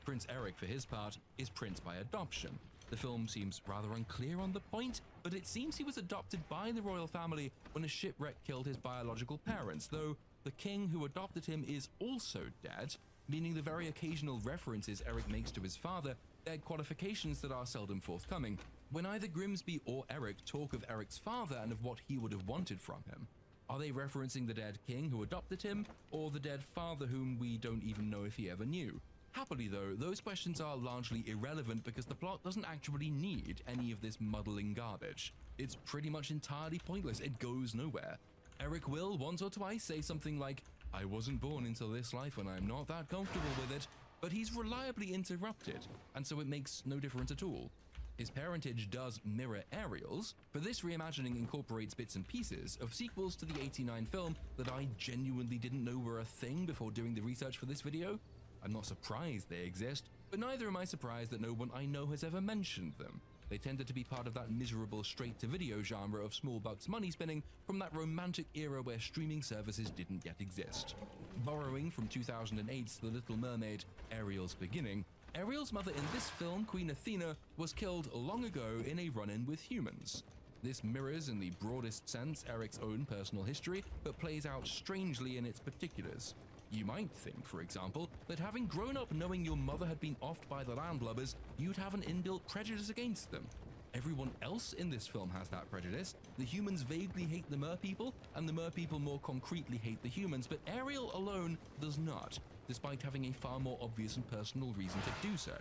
Prince Eric, for his part, is prince by adoption. The film seems rather unclear on the point, but it seems he was adopted by the royal family when a shipwreck killed his biological parents, though the king who adopted him is also dead, meaning the very occasional references Eric makes to his father beg qualifications that are seldom forthcoming. When either Grimsby or Eric talk of Eric's father and of what he would have wanted from him, are they referencing the dead king who adopted him, or the dead father whom we don't even know if he ever knew? Happily though, those questions are largely irrelevant because the plot doesn't actually need any of this muddling garbage. It's pretty much entirely pointless, it goes nowhere. Eric will once or twice say something like, "I wasn't born into this life and I'm not that comfortable with it," but he's reliably interrupted, and so it makes no difference at all. His parentage does mirror Ariel's, but this reimagining incorporates bits and pieces of sequels to the '89 film that I genuinely didn't know were a thing before doing the research for this video. I'm not surprised they exist, but neither am I surprised that no one I know has ever mentioned them. They tended to be part of that miserable straight-to-video genre of small bucks money spinning from that romantic era where streaming services didn't yet exist. Borrowing from 2008's The Little Mermaid, Ariel's Beginning, Ariel's mother in this film, Queen Athena, was killed long ago in a run-in with humans. This mirrors in the broadest sense Eric's own personal history, but plays out strangely in its particulars. You might think, for example, that having grown up knowing your mother had been offed by the landlubbers, you'd have an inbuilt prejudice against them. Everyone else in this film has that prejudice. The humans vaguely hate the mer people, and the mer people more concretely hate the humans, but Ariel alone does not, despite having a far more obvious and personal reason to do so.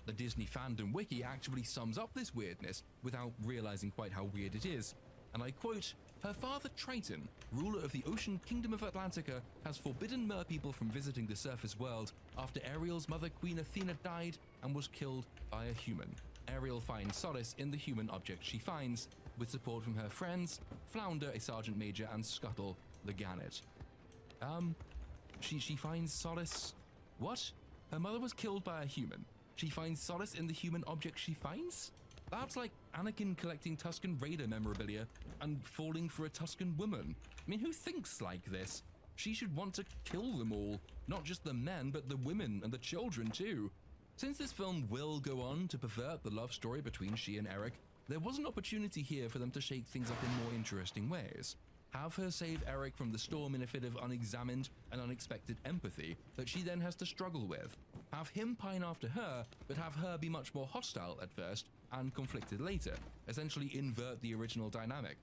The Disney fandom wiki actually sums up this weirdness without realizing quite how weird it is, and I quote, "Her father Triton, ruler of the ocean kingdom of Atlantica, has forbidden mer people from visiting the surface world after Ariel's mother Queen Athena died and was killed by a human. Ariel finds solace in the human object she finds, with support from her friends, Flounder, a sergeant major, and Scuttle, the gannet." She finds solace... What? Her mother was killed by a human. She finds solace in the human object she finds? That's like Anakin collecting Tusken Raider memorabilia and falling for a Tusken woman. I mean, who thinks like this? She should want to kill them all, not just the men, but the women and the children too. Since this film will go on to pervert the love story between she and Eric, there was an opportunity here for them to shake things up in more interesting ways. Have her save Eric from the storm in a fit of unexamined and unexpected empathy that she then has to struggle with. Have him pine after her, but have her be much more hostile at first and conflicted later, essentially invert the original dynamic.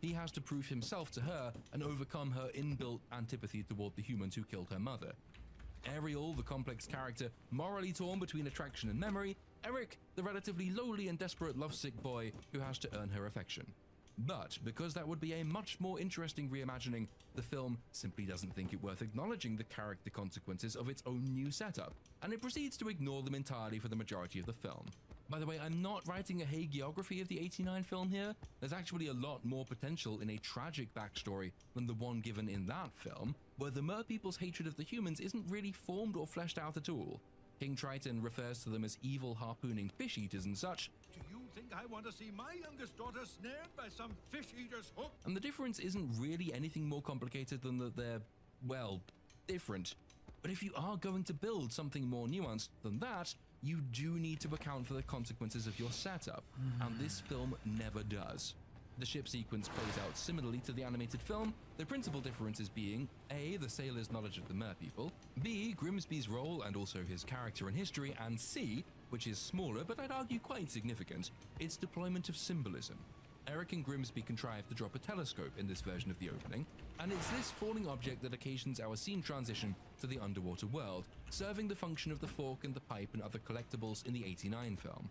he has to prove himself to her and overcome her inbuilt antipathy toward the humans who killed her mother. Ariel, the complex character, morally torn between attraction and memory. Eric, the relatively lowly and desperate lovesick boy who has to earn her affection. But because that would be a much more interesting reimagining, the film simply doesn't think it worth acknowledging the character consequences of its own new setup, and it proceeds to ignore them entirely for the majority of the film. By the way, I'm not writing a hagiography of the '89 film here. There's actually a lot more potential in a tragic backstory than the one given in that film, where the merpeople's hatred of the humans isn't really formed or fleshed out at all. King Triton refers to them as evil harpooning fish eaters and such. Do you think I want to see my youngest daughter snared by some fish eater's hook? And the difference isn't really anything more complicated than that they're, well, different. But if you are going to build something more nuanced than that, you do need to account for the consequences of your setup, and this film never does. The ship sequence plays out similarly to the animated film, the principal differences being A, the sailor's knowledge of the merpeople, B, Grimsby's role and also his character and history, and C, which is smaller but I'd argue quite significant, its deployment of symbolism. Eric and Grimsby contrive to drop a telescope in this version of the opening, and it's this falling object that occasions our scene transition to the underwater world, serving the function of the fork and the pipe and other collectibles in the '89 film.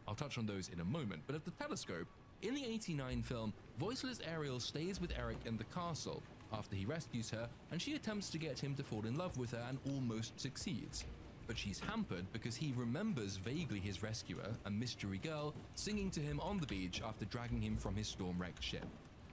I'll touch on those in a moment, but of the telescope, in the '89 film, voiceless Ariel stays with Eric in the castle after he rescues her, and she attempts to get him to fall in love with her and almost succeeds. But she's hampered because he remembers vaguely his rescuer, a mystery girl, singing to him on the beach after dragging him from his storm-wrecked ship.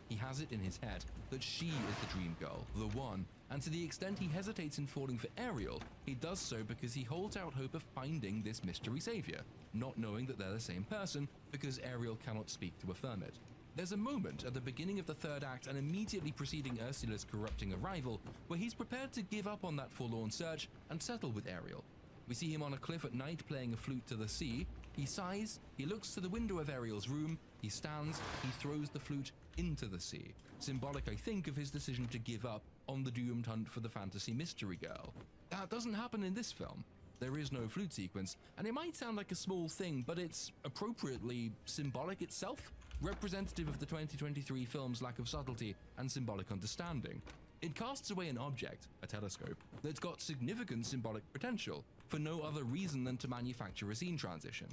He has it in his head that she is the dream girl, the one, and to the extent he hesitates in falling for Ariel, he does so because he holds out hope of finding this mystery savior, not knowing that they're the same person because Ariel cannot speak to affirm it. There's a moment at the beginning of the third act and immediately preceding Ursula's corrupting arrival where he's prepared to give up on that forlorn search and settle with Ariel. We see him on a cliff at night playing a flute to the sea. He sighs, he looks to the window of Ariel's room, he stands, he throws the flute into the sea. Symbolic, I think, of his decision to give up on the doomed hunt for the fantasy mystery girl. That doesn't happen in this film. There is no flute sequence, and it might sound like a small thing, but it's appropriately symbolic itself, representative of the 2023 film's lack of subtlety and symbolic understanding. It casts away an object, a telescope, that's got significant symbolic potential, for no other reason than to manufacture a scene transition.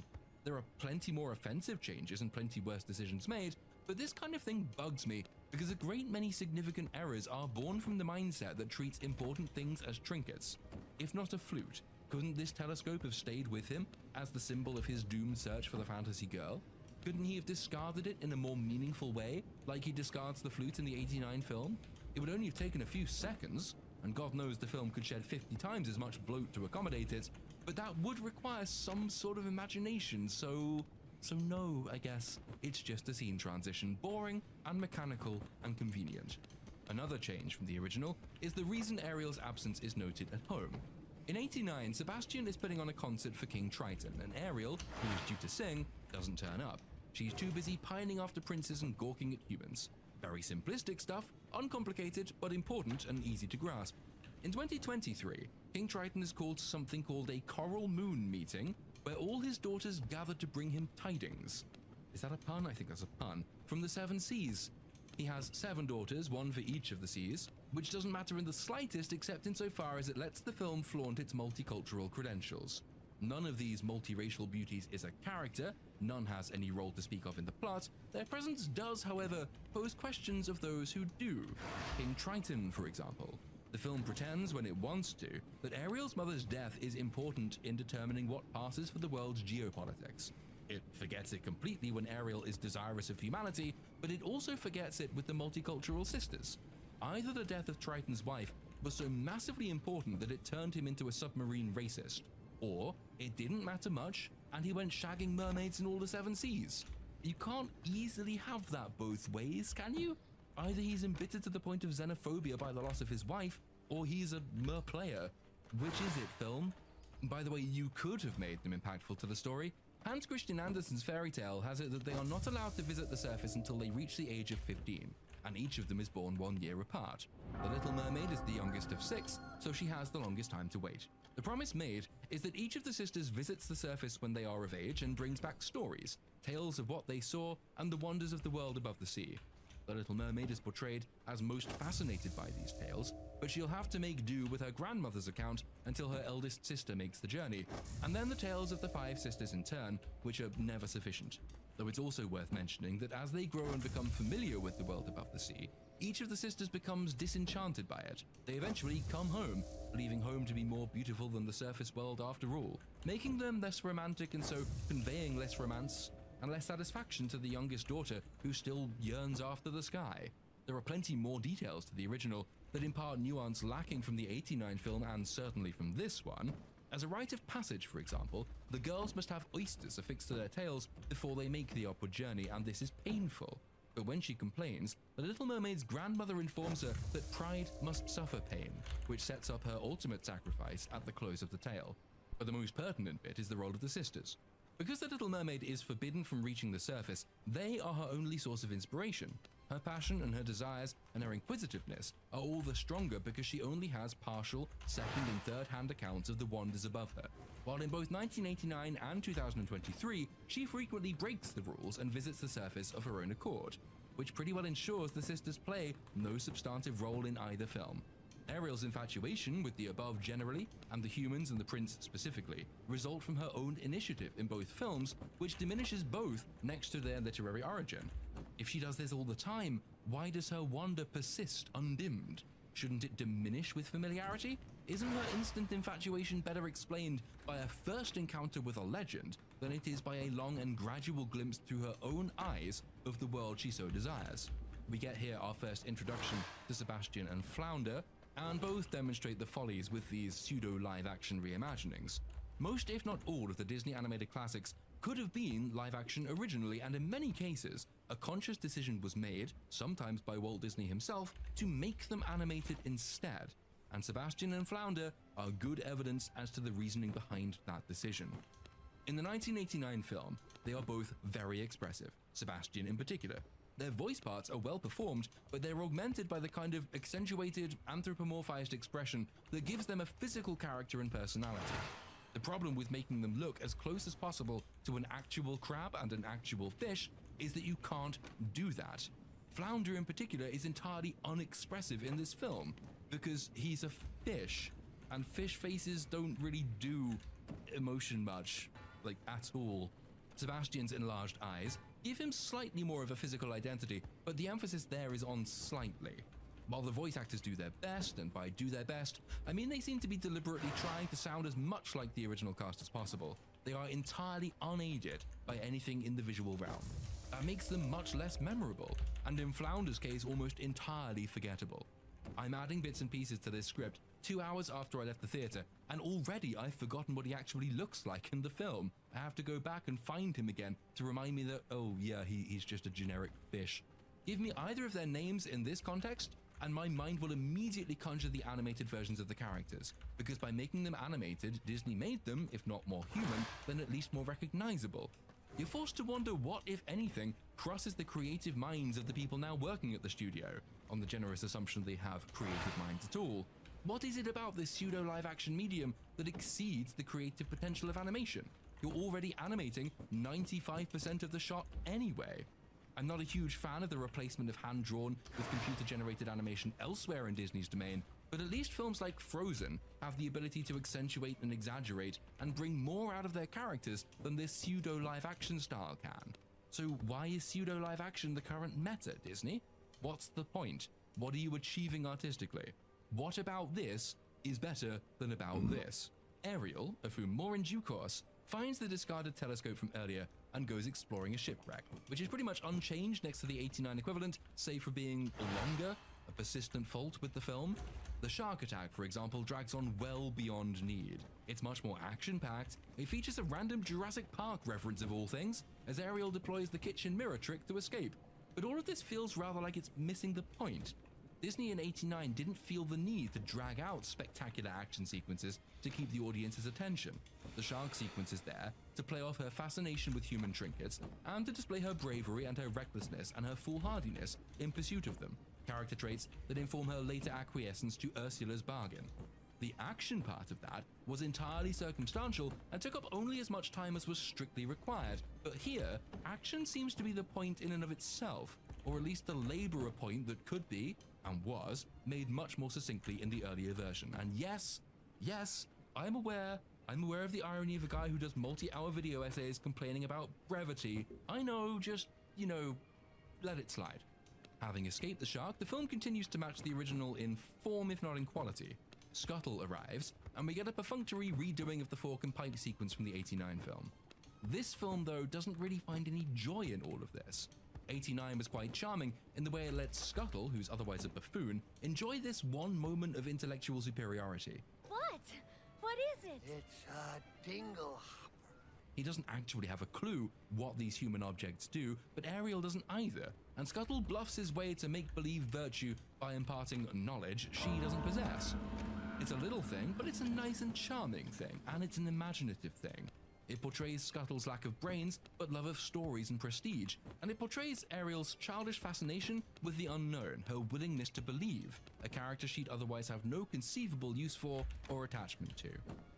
There are plenty more offensive changes and plenty worse decisions made, but this kind of thing bugs me because a great many significant errors are born from the mindset that treats important things as trinkets. If not a flute, couldn't this telescope have stayed with him as the symbol of his doomed search for the fantasy girl? Couldn't he have discarded it in a more meaningful way, like he discards the flute in the '89 film? It would only have taken a few seconds, and God knows the film could shed 50 times as much bloat to accommodate it, but that would require some sort of imagination, so no, I guess. It's just a scene transition, boring and mechanical and convenient. Another change from the original is the reason Ariel's absence is noted at home. In '89, Sebastian is putting on a concert for King Triton, and Ariel, who is due to sing, doesn't turn up. She's too busy pining after princes and gawking at humans. Very simplistic stuff, uncomplicated, but important and easy to grasp. In 2023, King Triton is called to something called a Coral Moon meeting, where all his daughters gather to bring him tidings. Is that a pun? I think that's a pun. From the 7 seas. He has 7 daughters, one for each of the seas, which doesn't matter in the slightest except insofar as it lets the film flaunt its multicultural credentials. None of these multiracial beauties is a character, none has any role to speak of in the plot. Their presence does, however, pose questions of those who do. King Triton, for example. The film pretends, when it wants to, that Ariel's mother's death is important in determining what passes for the world's geopolitics. It forgets it completely when Ariel is desirous of humanity, but it also forgets it with the multicultural sisters. Either the death of Triton's wife was so massively important that it turned him into a submarine racist, or it didn't matter much and he went shagging mermaids in all the 7 seas. You can't easily have that both ways, can you? Either he's embittered to the point of xenophobia by the loss of his wife, or he's a mer player. Which is it, film? By the way, you could have made them impactful to the story. Hans Christian Andersen's fairy tale has it that they are not allowed to visit the surface until they reach the age of 15, and each of them is born 1 year apart. The Little Mermaid is the youngest of 6, so she has the longest time to wait. The promise made is that each of the sisters visits the surface when they are of age and brings back stories, tales of what they saw and the wonders of the world above the sea. The Little Mermaid is portrayed as most fascinated by these tales, but she'll have to make do with her grandmother's account until her eldest sister makes the journey, and then the tales of the 5 sisters in turn, which are never sufficient. Though it's also worth mentioning that as they grow and become familiar with the world above the sea, each of the sisters becomes disenchanted by it. They eventually come home, believing home to be more beautiful than the surface world after all, making them less romantic and so conveying less romance and less satisfaction to the youngest daughter who still yearns after the sky. There are plenty more details to the original that impart nuance lacking from the '89 film and certainly from this one. As a rite of passage, for example, the girls must have oysters affixed to their tails before they make the upward journey, and this is painful. But when she complains, the Little Mermaid's grandmother informs her that pride must suffer pain, which sets up her ultimate sacrifice at the close of the tale. But the most pertinent bit is the role of the sisters. Because the Little Mermaid is forbidden from reaching the surface, they are her only source of inspiration. Her passion and her desires and her inquisitiveness are all the stronger because she only has partial, second and third-hand accounts of the wonders above her. While in both 1989 and 2023, she frequently breaks the rules and visits the surface of her own accord, which pretty well ensures the sisters play no substantive role in either film. Ariel's infatuation with the above generally, and the humans and the prince specifically, result from her own initiative in both films, which diminishes both next to their literary origin. If she does this all the time, why does her wonder persist undimmed? Shouldn't it diminish with familiarity? Isn't her instant infatuation better explained by a first encounter with a legend than it is by a long and gradual glimpse through her own eyes of the world she so desires? We get here our first introduction to Sebastian and Flounder, and both demonstrate the follies with these pseudo-live-action reimaginings. Most, if not all, of the Disney animated classics could have been live-action originally, and in many cases, a conscious decision was made, sometimes by Walt Disney himself, to make them animated instead. And Sebastian and Flounder are good evidence as to the reasoning behind that decision. In the 1989 film, they are both very expressive, Sebastian in particular. Their voice parts are well performed, but they're augmented by the kind of accentuated, anthropomorphized expression that gives them a physical character and personality. The problem with making them look as close as possible to an actual crab and an actual fish is that you can't do that. Flounder in particular is entirely unexpressive in this film, because he's a fish, and fish faces don't really do emotion much, like at all. Sebastian's enlarged eyes give him slightly more of a physical identity, but the emphasis there is on slightly. While the voice actors do their best, and by do their best, I mean they seem to be deliberately trying to sound as much like the original cast as possible, they are entirely unaided by anything in the visual realm. That makes them much less memorable, and in Flounder's case almost entirely forgettable. I'm adding bits and pieces to this script 2 hours after I left the theater, and already I've forgotten what he actually looks like in the film. I have to go back and find him again to remind me that, oh yeah, he's just a generic fish. Give me either of their names in this context, and my mind will immediately conjure the animated versions of the characters, because by making them animated, Disney made them, if not more human, then at least more recognizable. You're forced to wonder what, if anything, crosses the creative minds of the people now working at the studio, on the generous assumption they have creative minds at all. What is it about this pseudo-live-action medium that exceeds the creative potential of animation? You're already animating 95% of the shot anyway. I'm not a huge fan of the replacement of hand-drawn with computer-generated animation elsewhere in Disney's domain, but at least films like Frozen have the ability to accentuate and exaggerate and bring more out of their characters than this pseudo-live-action style can. So why is pseudo-live-action the current meta, Disney? What's the point? What are you achieving artistically? What about this is better than about this? Ariel, of whom more in due course, finds the discarded telescope from earlier and goes exploring a shipwreck, which is pretty much unchanged next to the '89 equivalent, save for being longer, a persistent fault with the film. The shark attack, for example, drags on well beyond need. It's much more action-packed. It features a random Jurassic Park reference of all things, as Ariel deploys the kitchen mirror trick to escape. But all of this feels rather like it's missing the point. Disney in '89 didn't feel the need to drag out spectacular action sequences to keep the audience's attention. The shark sequence is there to play off her fascination with human trinkets and to display her bravery and her recklessness and her foolhardiness in pursuit of them, character traits that inform her later acquiescence to Ursula's bargain. The action part of that was entirely circumstantial and took up only as much time as was strictly required, but here, action seems to be the point in and of itself, or at least to labor a point that could be, and was, made much more succinctly in the earlier version. And yes, I'm aware of the irony of a guy who does multi-hour video essays complaining about brevity. I know, just, let it slide. Having escaped the shark, the film continues to match the original in form, if not in quality. Scuttle arrives, and we get a perfunctory redoing of the fork and pipe sequence from the 89 film. This film, though, doesn't really find any joy in all of this. 89 was quite charming in the way it lets Scuttle, who's otherwise a buffoon, enjoy this one moment of intellectual superiority. What? What is it? It's a dingle. He doesn't actually have a clue what these human objects do, but Ariel doesn't either, and Scuttle bluffs his way to make-believe virtue by imparting knowledge she doesn't possess. It's a little thing, but it's a nice and charming thing, and it's an imaginative thing. It portrays Scuttle's lack of brains, but love of stories and prestige, and it portrays Ariel's childish fascination with the unknown, her willingness to believe, a character she'd otherwise have no conceivable use for or attachment to.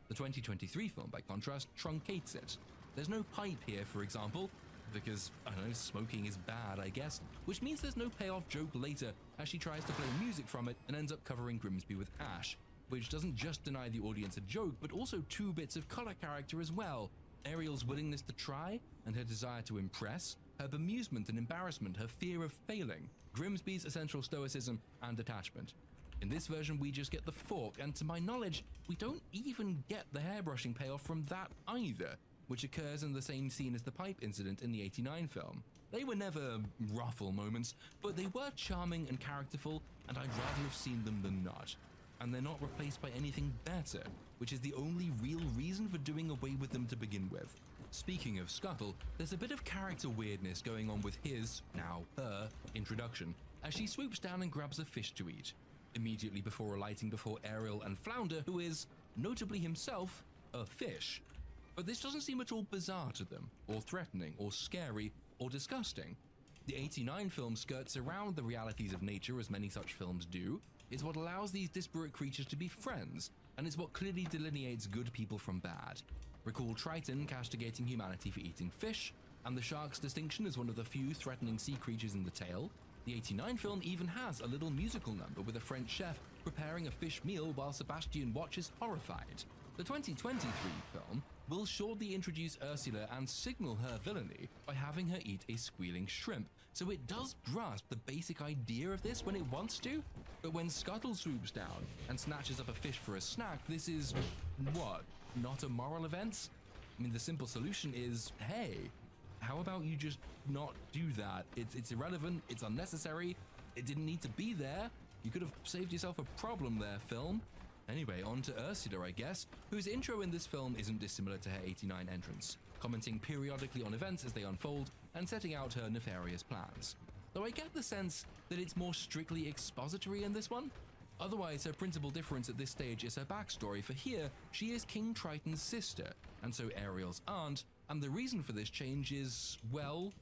The 2023 film, by contrast, truncates it. There's no pipe here, for example, because, I don't know, smoking is bad, I guess, which means there's no payoff joke later as she tries to play music from it and ends up covering Grimsby with ash, which doesn't just deny the audience a joke, but also 2 bits of color character as well. Ariel's willingness to try and her desire to impress, her bemusement and embarrassment, her fear of failing, Grimsby's essential stoicism and detachment. In this version, we just get the fork, and to my knowledge, we don't even get the hairbrushing payoff from that either, which occurs in the same scene as the pipe incident in the 89 film. They were never ruffle moments, but they were charming and characterful, and I'd rather have seen them than not. And they're not replaced by anything better, which is the only real reason for doing away with them to begin with. Speaking of Scuttle, there's a bit of character weirdness going on with his, now her, introduction, as she swoops down and grabs a fish to eat, immediately before alighting before Ariel and Flounder, who is, notably himself, a fish. But this doesn't seem at all bizarre to them, or threatening, or scary, or disgusting. The 89 film skirts around the realities of nature as many such films do. It's what allows these disparate creatures to be friends, and it's what clearly delineates good people from bad. Recall Triton castigating humanity for eating fish, and the shark's distinction as one of the few threatening sea creatures in the tale. The 89 film even has a little musical number with a French chef preparing a fish meal while Sebastian watches horrified. The 2023 film will shortly introduce Ursula and signal her villainy by having her eat a squealing shrimp, so it does grasp the basic idea of this when it wants to, but when Scuttle swoops down and snatches up a fish for a snack, this is, what, not a moral event? I mean, the simple solution is, hey, how about you just not do that? It's irrelevant, it's unnecessary, it didn't need to be there, you could have saved yourself a problem there, film. Anyway, on to Ursula, I guess, whose intro in this film isn't dissimilar to her 89 entrance, commenting periodically on events as they unfold and setting out her nefarious plans. Though I get the sense that it's more strictly expository in this one. Otherwise, her principal difference at this stage is her backstory, for here, she is King Triton's sister, and so Ariel's aunt, and the reason for this change is, well,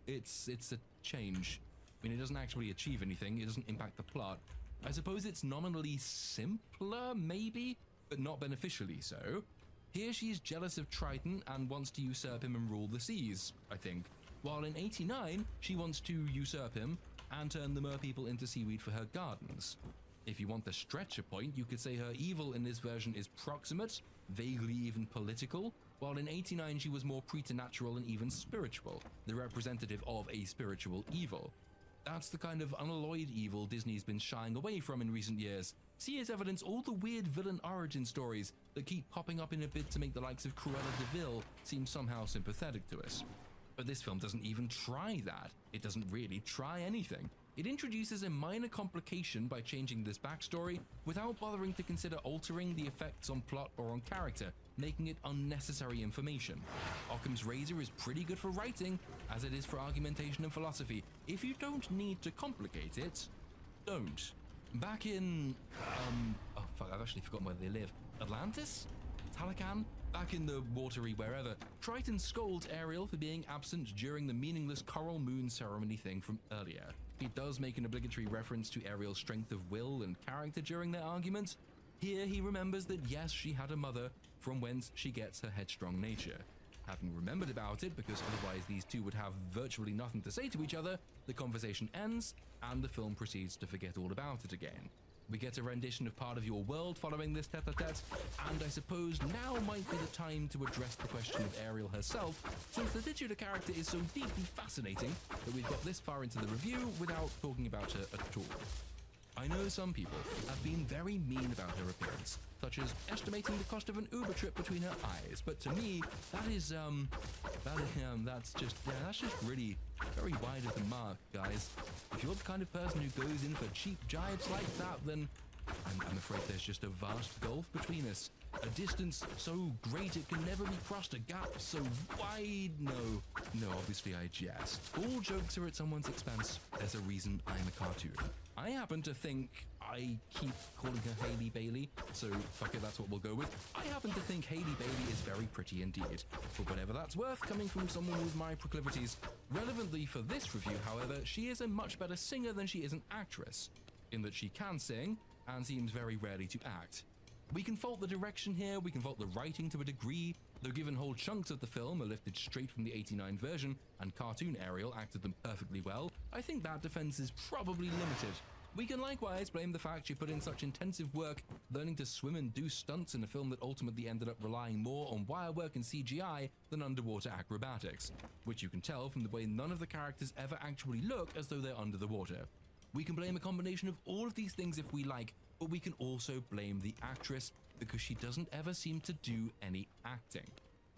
it's a change. I mean, it doesn't actually achieve anything, it doesn't impact the plot. I suppose it's nominally simpler, maybe, but not beneficially so. Here she's jealous of Triton and wants to usurp him and rule the seas, I think. While in 89, she wants to usurp him and turn the merpeople into seaweed for her gardens. If you want the stretcher point, you could say her evil in this version is proximate, vaguely even political, while in 89 she was more preternatural and even spiritual, the representative of a spiritual evil. That's the kind of unalloyed evil Disney's been shying away from in recent years. See as evidence all the weird villain origin stories that keep popping up in a bid to make the likes of Cruella de Vil seem somehow sympathetic to us. But this film doesn't even try that. It doesn't really try anything. It introduces a minor complication by changing this backstory without bothering to consider altering the effects on plot or on character, making it unnecessary information. Occam's razor is pretty good for writing, as it is for argumentation and philosophy. If you don't need to complicate it, don't. Back in, oh fuck, I've actually forgotten where they live. Atlantis? Talakan? Back in the watery wherever, Triton scolds Ariel for being absent during the meaningless coral moon ceremony thing from earlier. He does make an obligatory reference to Ariel's strength of will and character during their argument. Here he remembers that yes, she had a mother, from whence she gets her headstrong nature. Having remembered about it, because otherwise these two would have virtually nothing to say to each other, the conversation ends, and the film proceeds to forget all about it again. We get a rendition of part of your world following this tete-a-tete, and I suppose now might be the time to address the question of Ariel herself, since the titular character is so deeply fascinating that we've got this far into the review without talking about her at all. I know some people have been very mean about her appearance, such as estimating the cost of an Uber trip between her eyes, but to me, that's just really very wide of the mark, guys. If you're the kind of person who goes in for cheap jibes like that, then I'm afraid there's just a vast gulf between us. A distance so great it can never be crossed, a gap so wide. No, obviously I jest. All jokes are at someone's expense. There's a reason I'm a cartoon. I happen to think, I keep calling her Hailey Bailey, so fuck it, that's what we'll go with. I happen to think Hailey Bailey is very pretty indeed, for whatever that's worth coming from someone with my proclivities. Relevantly for this review, however, she is a much better singer than she is an actress, in that she can sing, and seems very rarely to act. We can fault the direction here, we can fault the writing to a degree, though given whole chunks of the film are lifted straight from the '89 version and cartoon Ariel acted them perfectly well, I think that defense is probably limited. We can likewise blame the fact she put in such intensive work learning to swim and do stunts in a film that ultimately ended up relying more on wire work and CGI than underwater acrobatics, which you can tell from the way none of the characters ever actually look as though they're under the water. We can blame a combination of all of these things if we like, but we can also blame the actress because she doesn't ever seem to do any acting.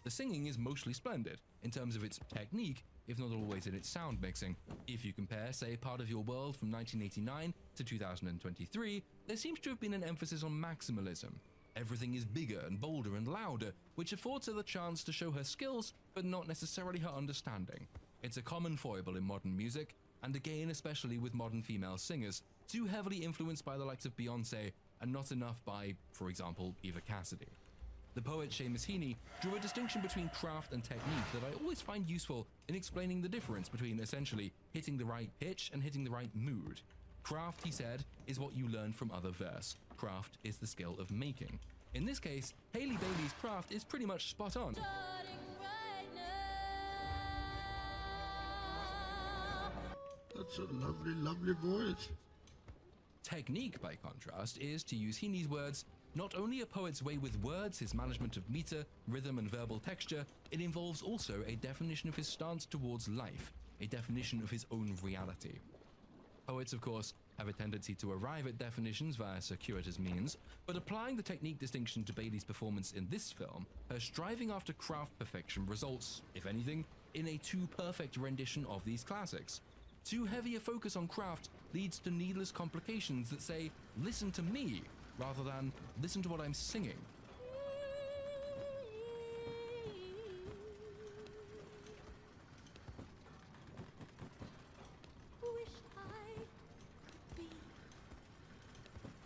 The singing is mostly splendid in terms of its technique, if not always in its sound mixing. If you compare, say, Part of Your World from 1989 to 2023, there seems to have been an emphasis on maximalism. Everything is bigger and bolder and louder, which affords her the chance to show her skills, but not necessarily her understanding. It's a common foible in modern music, and again especially with modern female singers, too heavily influenced by the likes of Beyoncé and not enough by, for example, Eva Cassidy. The poet Seamus Heaney drew a distinction between craft and technique that I always find useful in explaining the difference between essentially hitting the right pitch and hitting the right mood. Craft, he said, is what you learn from other verse. Craft is the skill of making. In this case, Hailey Bailey's craft is pretty much spot on. That's a lovely, lovely voice. Technique, by contrast, is, to use Heaney's words, not only a poet's way with words, his management of meter, rhythm, and verbal texture, it involves also a definition of his stance towards life, a definition of his own reality. Poets, of course, have a tendency to arrive at definitions via circuitous means, but applying the technique distinction to Bailey's performance in this film, her striving after craft perfection results, if anything, in a too perfect rendition of these classics. Too heavy a focus on craft leads to needless complications that say, listen to me, rather than listen to what I'm singing.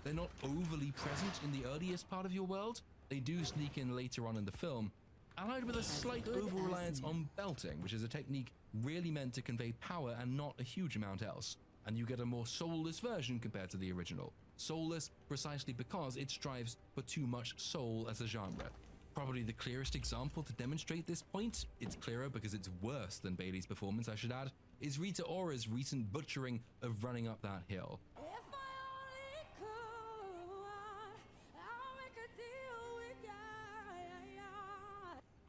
They're not overly present in the earliest part of your world. They do sneak in later on in the film, allied with a slight over-reliance on belting, which is a technique really meant to convey power and not a huge amount else. And you get a more soulless version compared to the original. Soulless precisely because it strives for too much soul as a genre. Probably the clearest example to demonstrate this point, it's clearer because it's worse than Bailey's performance, I should add, is Rita Ora's recent butchering of Running Up That Hill.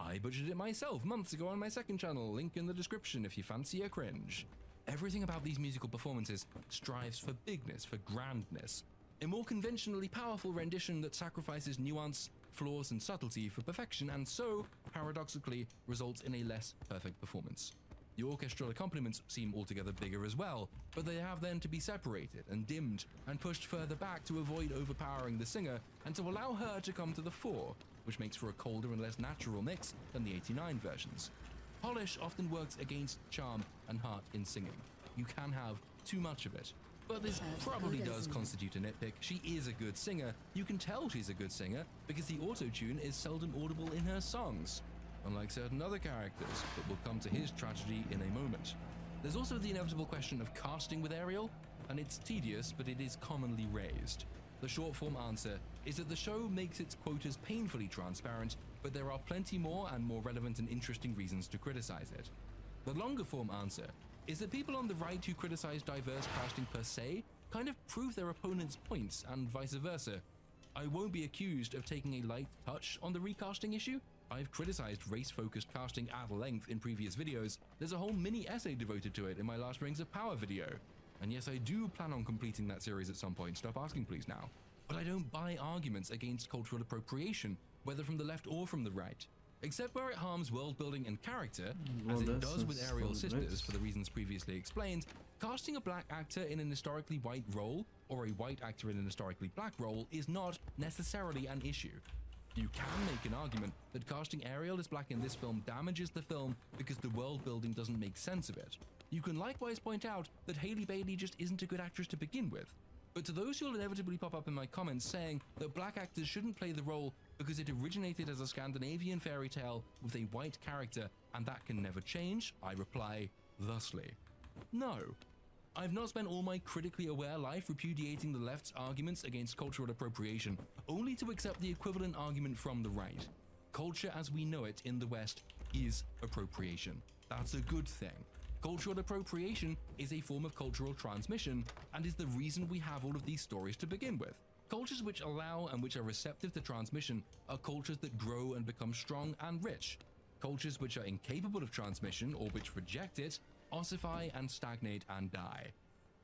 I butchered it myself months ago on my second channel, link in the description if you fancy a cringe. Everything about these musical performances strives for bigness, for grandness. A more conventionally powerful rendition that sacrifices nuance, flaws, and subtlety for perfection, and so, paradoxically, results in a less perfect performance. The orchestral accompaniments seem altogether bigger as well, but they have then to be separated and dimmed and pushed further back to avoid overpowering the singer and to allow her to come to the fore, which makes for a colder and less natural mix than the '89 versions. Polish often works against charm and heart in singing. You can have too much of it. But this probably does constitute a nitpick. She is a good singer. You can tell she's a good singer because the auto-tune is seldom audible in her songs, unlike certain other characters, but we'll come to his tragedy in a moment. There's also the inevitable question of casting with Ariel, and it's tedious, but it is commonly raised. The short-form answer is that the show makes its quotas painfully transparent, but there are plenty more and more relevant and interesting reasons to criticize it. The longer form answer is that people on the right who criticize diverse casting per se kind of prove their opponent's points and vice versa. I won't be accused of taking a light touch on the recasting issue. I've criticized race-focused casting at length in previous videos. There's a whole mini essay devoted to it in my last Rings of Power video. And yes, I do plan on completing that series at some point. Stop asking please now. But I don't buy arguments against cultural appropriation, whether from the left or from the right. Except where it harms world building and character, as it does with Ariel's sisters for the reasons previously explained, casting a black actor in an historically white role or a white actor in an historically black role is not necessarily an issue. You can make an argument that casting Ariel as black in this film damages the film because the world building doesn't make sense of it. You can likewise point out that Hailey Bailey just isn't a good actress to begin with. But to those who will inevitably pop up in my comments saying that black actors shouldn't play the role because it originated as a Scandinavian fairy tale with a white character and that can never change, I reply thusly. No. I've not spent all my critically aware life repudiating the left's arguments against cultural appropriation, only to accept the equivalent argument from the right. Culture as we know it in the West is appropriation. That's a good thing. Cultural appropriation is a form of cultural transmission and is the reason we have all of these stories to begin with. Cultures which allow and which are receptive to transmission are cultures that grow and become strong and rich. Cultures which are incapable of transmission or which reject it ossify and stagnate and die.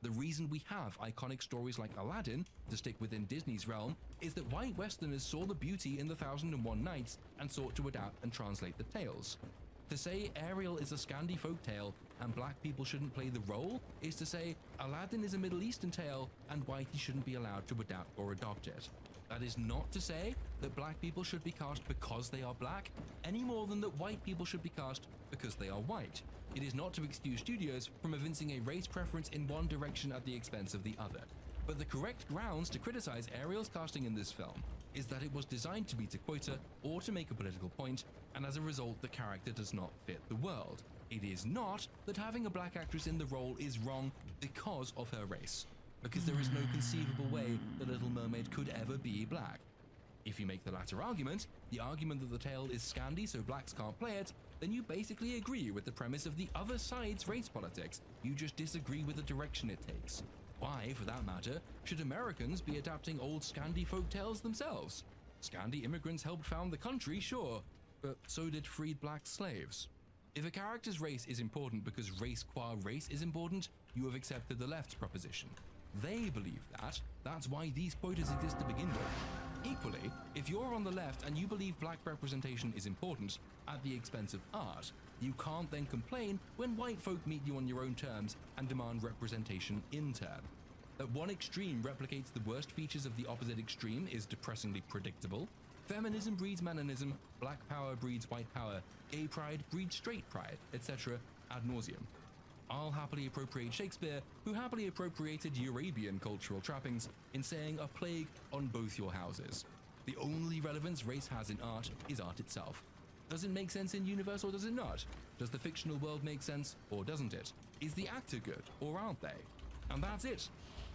The reason we have iconic stories like Aladdin, to stick within Disney's realm, is that white Westerners saw the beauty in the 1001 Nights and sought to adapt and translate the tales. To say Ariel is a Scandi folk tale and black people shouldn't play the role is to say Aladdin is a Middle Eastern tale and whitey shouldn't be allowed to adapt or adopt it. That is not to say that black people should be cast because they are black, any more than that white people should be cast because they are white. It is not to excuse studios from evincing a race preference in one direction at the expense of the other. But the correct grounds to criticize Ariel's casting in this film is that it was designed to beat a quota or to make a political point, and as a result the character does not fit the world. It is not that having a black actress in the role is wrong because of her race, because there is no conceivable way the Little Mermaid could ever be black. If you make the latter argument, the argument that the tale is Scandi so blacks can't play it, then you basically agree with the premise of the other side's race politics. You just disagree with the direction it takes. Why, for that matter, should Americans be adapting old Scandi folk tales themselves? Scandi immigrants helped found the country, sure, but so did freed black slaves. If a character's race is important because race qua race is important, you have accepted the left's proposition. They believe that. That's why these quotas exist to begin with. Equally, if you're on the left and you believe black representation is important at the expense of art, you can't then complain when white folk meet you on your own terms and demand representation in turn. That one extreme replicates the worst features of the opposite extreme is depressingly predictable. Feminism breeds melanism, black power breeds white power, gay pride breeds straight pride, etc. ad nauseum. I'll happily appropriate Shakespeare, who happily appropriated Eurabian cultural trappings in saying a plague on both your houses. The only relevance race has in art is art itself. Does it make sense in universe or does it not? Does the fictional world make sense or doesn't it? Is the actor good or aren't they? And that's it.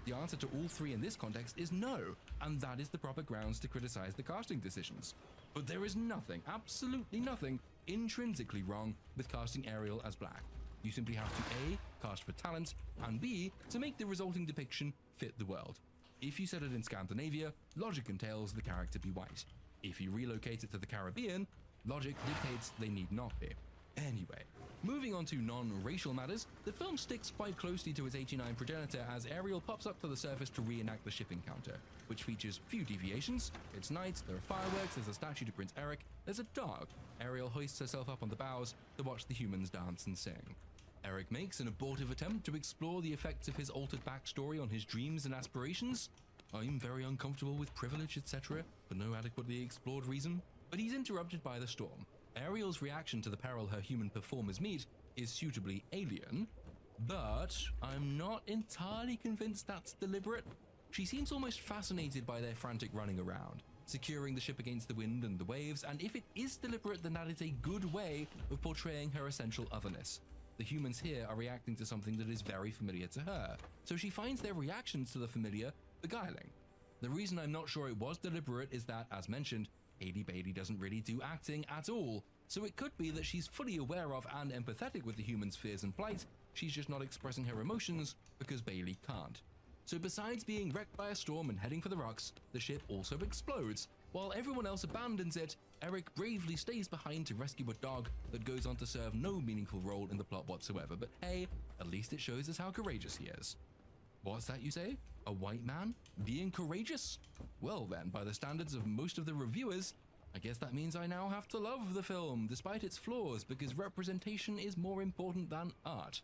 The answer to all three in this context is no, and that is the proper grounds to criticize the casting decisions. But there is nothing, absolutely nothing, intrinsically wrong with casting Ariel as black. You simply have to A, cast for talent, and B, to make the resulting depiction fit the world. If you set it in Scandinavia, logic entails the character be white. If you relocate it to the Caribbean, logic dictates they need not be. Anyway, moving on to non-racial matters, the film sticks quite closely to its 89 progenitor as Ariel pops up to the surface to reenact the ship encounter, which features few deviations. It's night, there are fireworks, there's a statue to Prince Eric, there's a dog. Ariel hoists herself up on the bows to watch the humans dance and sing. Eric makes an abortive attempt to explore the effects of his altered backstory on his dreams and aspirations. I'm very uncomfortable with privilege, etc., for no adequately explored reason. But he's interrupted by the storm. Ariel's reaction to the peril her human performers meet is suitably alien, but I'm not entirely convinced that's deliberate. She seems almost fascinated by their frantic running around, securing the ship against the wind and the waves, and if it is deliberate, then that is a good way of portraying her essential otherness. The humans here are reacting to something that is very familiar to her, so she finds their reactions to the familiar beguiling. The reason I'm not sure it was deliberate is that, as mentioned, Hailey Bailey doesn't really do acting at all, so it could be that she's fully aware of and empathetic with the humans' fears and plight, she's just not expressing her emotions because Bailey can't. So besides being wrecked by a storm and heading for the rocks, the ship also explodes. While everyone else abandons it, Eric bravely stays behind to rescue a dog that goes on to serve no meaningful role in the plot whatsoever, but hey, at least it shows us how courageous he is. What's that you say? A white man? Being courageous? Well then, by the standards of most of the reviewers, I guess that means I now have to love the film, despite its flaws, because representation is more important than art.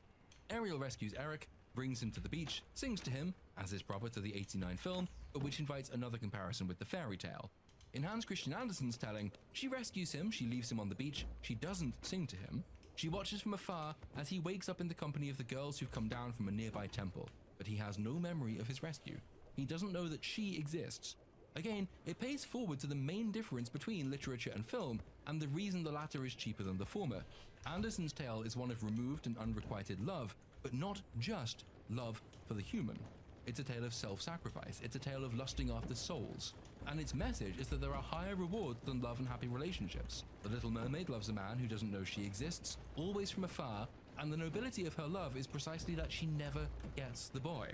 Ariel rescues Eric, brings him to the beach, sings to him, as is proper to the '89 film, but which invites another comparison with the fairy tale. In Hans Christian Andersen's telling, she rescues him, she leaves him on the beach, she doesn't sing to him. She watches from afar as he wakes up in the company of the girls who've come down from a nearby temple, but he has no memory of his rescue. He doesn't know that she exists. Again, it pays forward to the main difference between literature and film, and the reason the latter is cheaper than the former. Andersen's tale is one of removed and unrequited love, but not just love for the human. It's a tale of self-sacrifice, it's a tale of lusting after souls. And its message is that there are higher rewards than love and happy relationships. The Little Mermaid loves a man who doesn't know she exists, always from afar, and the nobility of her love is precisely that she never gets the boy.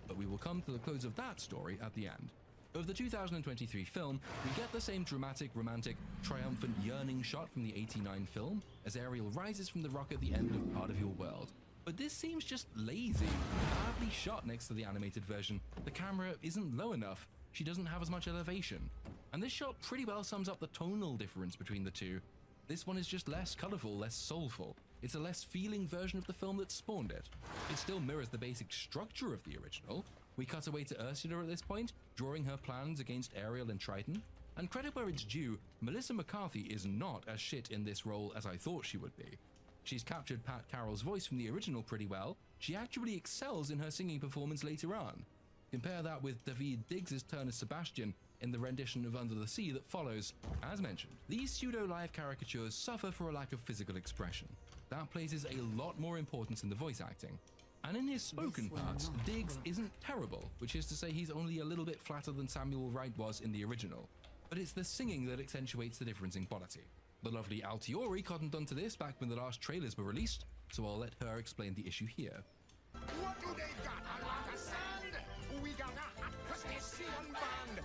But we will come to the close of that story at the end. Of the 2023 film, we get the same dramatic, romantic, triumphant, yearning shot from the '89 film as Ariel rises from the rock at the end of Part of Your World. But this seems just lazy, badly shot next to the animated version. The camera isn't low enough, she doesn't have as much elevation. And this shot pretty well sums up the tonal difference between the two. This one is just less colorful, less soulful. It's a less feeling version of the film that spawned it. It still mirrors the basic structure of the original. We cut away to Ursula at this point, drawing her plans against Ariel and Triton. And credit where it's due, Melissa McCarthy is not as shit in this role as I thought she would be. She's captured Pat Carroll's voice from the original pretty well. She actually excels in her singing performance later on. Compare that with David Diggs' turn as Sebastian in the rendition of Under the Sea that follows. As mentioned, these pseudo-live caricatures suffer for a lack of physical expression. That places a lot more importance in the voice acting. And in his spoken parts, Diggs isn't terrible, which is to say he's only a little bit flatter than Samuel Wright was in the original. But it's the singing that accentuates the difference in quality. The lovely Altiori cottoned onto this back when the last trailers were released, so I'll let her explain the issue here. What do they got? A lot of sand? We got a hot crustacean band.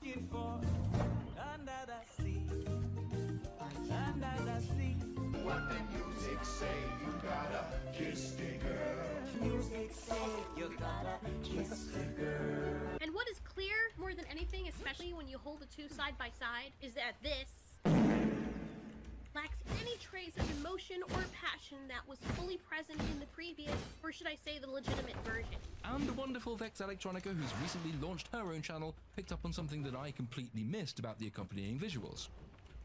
Under the sea. Under the sea. What the music say? You gotta kiss the girl. Music say you gotta kiss the girl. And what is clear more than anything, especially when you hold the two side by side, is that this lacks any trace of emotion or passion that was fully present in the previous, or should I say the legitimate version. And the wonderful Vex Electronica, who's recently launched her own channel, picked up on something that I completely missed about the accompanying visuals.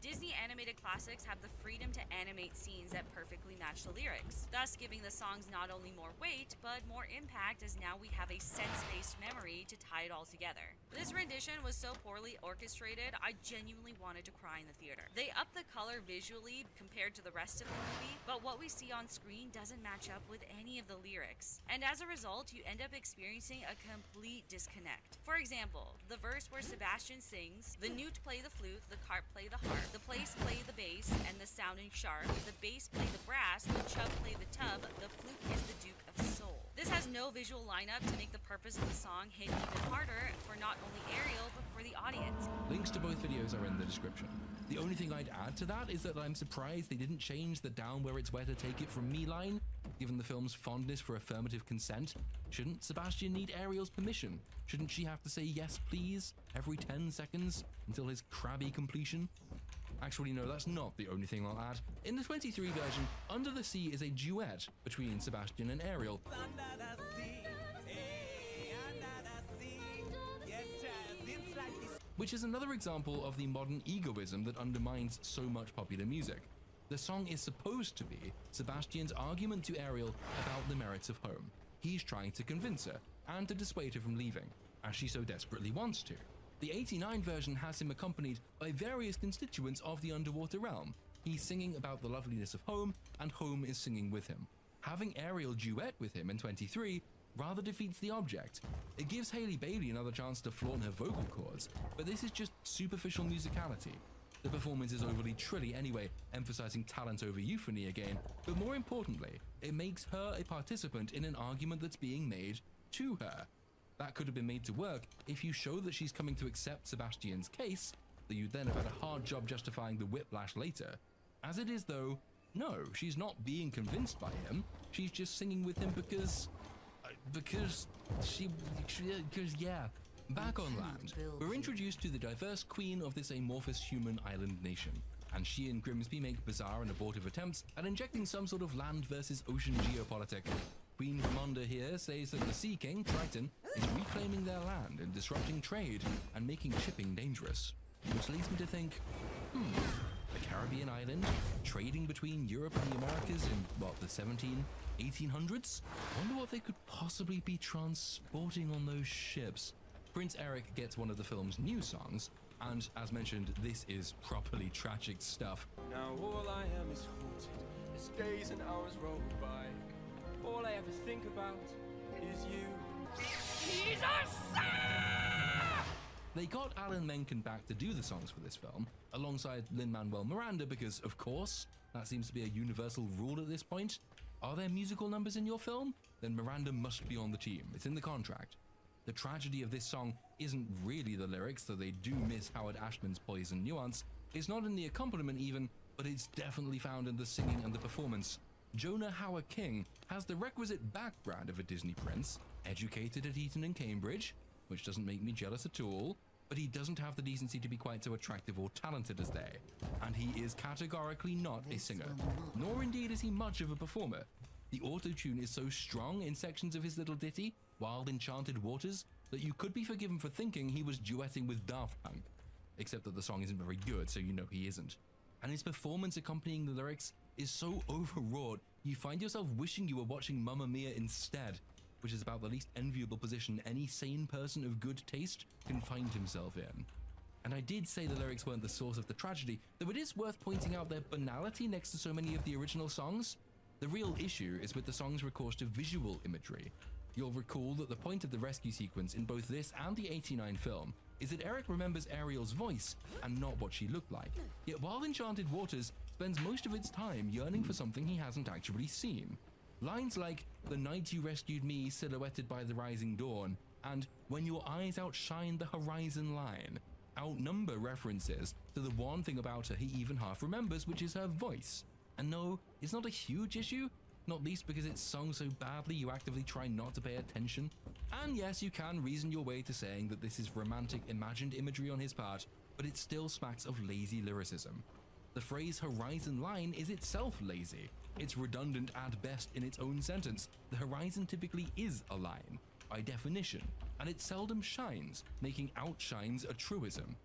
Disney animated classics have the freedom to animate scenes that perfectly match the lyrics, thus giving the songs not only more weight, but more impact, as now we have a sense-based memory to tie it all together. This rendition was so poorly orchestrated, I genuinely wanted to cry in the theater. They upped the color visually compared to the rest of the movie, but what we see on screen doesn't match up with any of the lyrics. And as a result, you end up experiencing a complete disconnect. For example, the verse where Sebastian sings, the newt play the flute, the carp play the harp, the place play the bass and the sounding sharp, the bass play the brass, the chub play the tub, the flute is the Duke of Soul. This has no visual lineup to make the purpose of the song hit even harder for not only Ariel, but for the audience. Links to both videos are in the description. The only thing I'd add to that is that I'm surprised they didn't change the down where it's where to take it from me line, given the film's fondness for affirmative consent. Shouldn't Sebastian need Ariel's permission? Shouldn't she have to say yes please every 10 seconds until his crabby completion? Actually, no, that's not the only thing I'll add. In the 23 version, Under the Sea is a duet between Sebastian and Ariel, which is another example of the modern egoism that undermines so much popular music. The song is supposed to be Sebastian's argument to Ariel about the merits of home. He's trying to convince her and to dissuade her from leaving, as she so desperately wants to. The '89 version has him accompanied by various constituents of the underwater realm. He's singing about the loveliness of home, and home is singing with him. Having Ariel duet with him in 23 rather defeats the object. It gives Hailey Bailey another chance to flaunt her vocal cords, but this is just superficial musicality. The performance is overly trilly anyway, emphasizing talent over euphony again, but more importantly, it makes her a participant in an argument that's being made to her. That could have been made to work if you show that she's coming to accept Sebastian's case, that you then have had a hard job justifying the whiplash later. As it is though, no, she's not being convinced by him, she's just singing with him because yeah. Back on land, we're introduced to the diverse queen of this amorphous human island nation, and she and Grimsby make bizarre and abortive attempts at injecting some sort of land versus ocean geopolitic. Queen Ramonda here says that the Sea King, Triton, is reclaiming their land and disrupting trade and making shipping dangerous, which leads me to think, a Caribbean island, trading between Europe and the Americas in, what, the 1800s? Wonder what they could possibly be transporting on those ships. Prince Eric gets one of the film's new songs, and as mentioned, this is properly tragic stuff. Now all I am is haunted as days and hours roll by. All I ever think about is you. He's a They got Alan Menken back to do the songs for this film, alongside Lin-Manuel Miranda because, of course, that seems to be a universal rule at this point. Are there musical numbers in your film? Then Miranda must be on the team. It's in the contract. The tragedy of this song isn't really the lyrics, though they do miss Howard Ashman's poise and nuance. It's not in the accompaniment even, but it's definitely found in the singing and the performance. Jonah Hauer-King has the requisite background of a Disney prince, educated at Eton and Cambridge, which doesn't make me jealous at all, but he doesn't have the decency to be quite so attractive or talented as they. And he is categorically not a singer, nor indeed is he much of a performer. The auto-tune is so strong in sections of his little ditty, Wild Enchanted Waters, that you could be forgiven for thinking he was duetting with Daft Punk. Except that the song isn't very good, so you know he isn't. And his performance accompanying the lyrics is so overwrought, you find yourself wishing you were watching Mamma Mia instead, which is about the least enviable position any sane person of good taste can find himself in. And I did say the lyrics weren't the source of the tragedy, though it is worth pointing out their banality next to so many of the original songs. The real issue is with the song's recourse to visual imagery. You'll recall that the point of the rescue sequence in both this and the '89 film is that Eric remembers Ariel's voice and not what she looked like. Yet Wild Enchanted Waters spends most of its time yearning for something he hasn't actually seen. Lines like, "The night you rescued me silhouetted by the rising dawn," and "When your eyes outshine the horizon line," outnumber references to the one thing about her he even half remembers, which is her voice. And no, it's not a huge issue, not least because it's sung so badly you actively try not to pay attention. And yes, you can reason your way to saying that this is romantic imagined imagery on his part, but it still smacks of lazy lyricism. The phrase horizon line is itself lazy. It's redundant at best in its own sentence. The horizon typically is a line, by definition, and it seldom shines, making outshines a truism.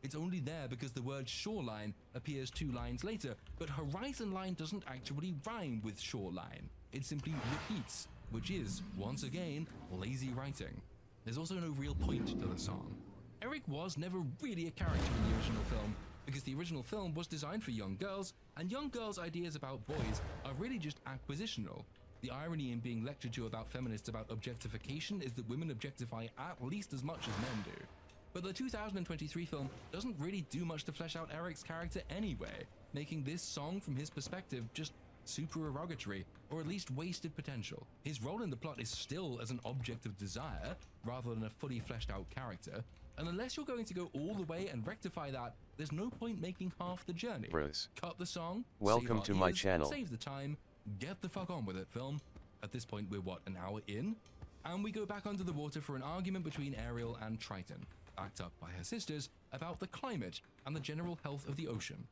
It's only there because the word shoreline appears 2 lines later, but horizon line doesn't actually rhyme with shoreline. It simply repeats, which is, once again, lazy writing. There's also no real point to the song. Eric was never really a character in the original film, because the original film was designed for young girls, and young girls' ideas about boys are really just acquisitional. The irony in being lectured to about feminists about objectification is that women objectify at least as much as men do. But the 2023 film doesn't really do much to flesh out Eric's character anyway, making this song from his perspective just super erogatory, or at least wasted potential. His role in the plot is still as an object of desire, rather than a fully fleshed out character, and unless you're going to go all the way and rectify that, there's no point making half the journey. Bruce. Cut the song, Welcome to my channel. Save the time, get the fuck on with it, film. At this point, we're what, an hour in? And we go back under the water for an argument between Ariel and Triton, backed up by her sisters, about the climate and the general health of the ocean.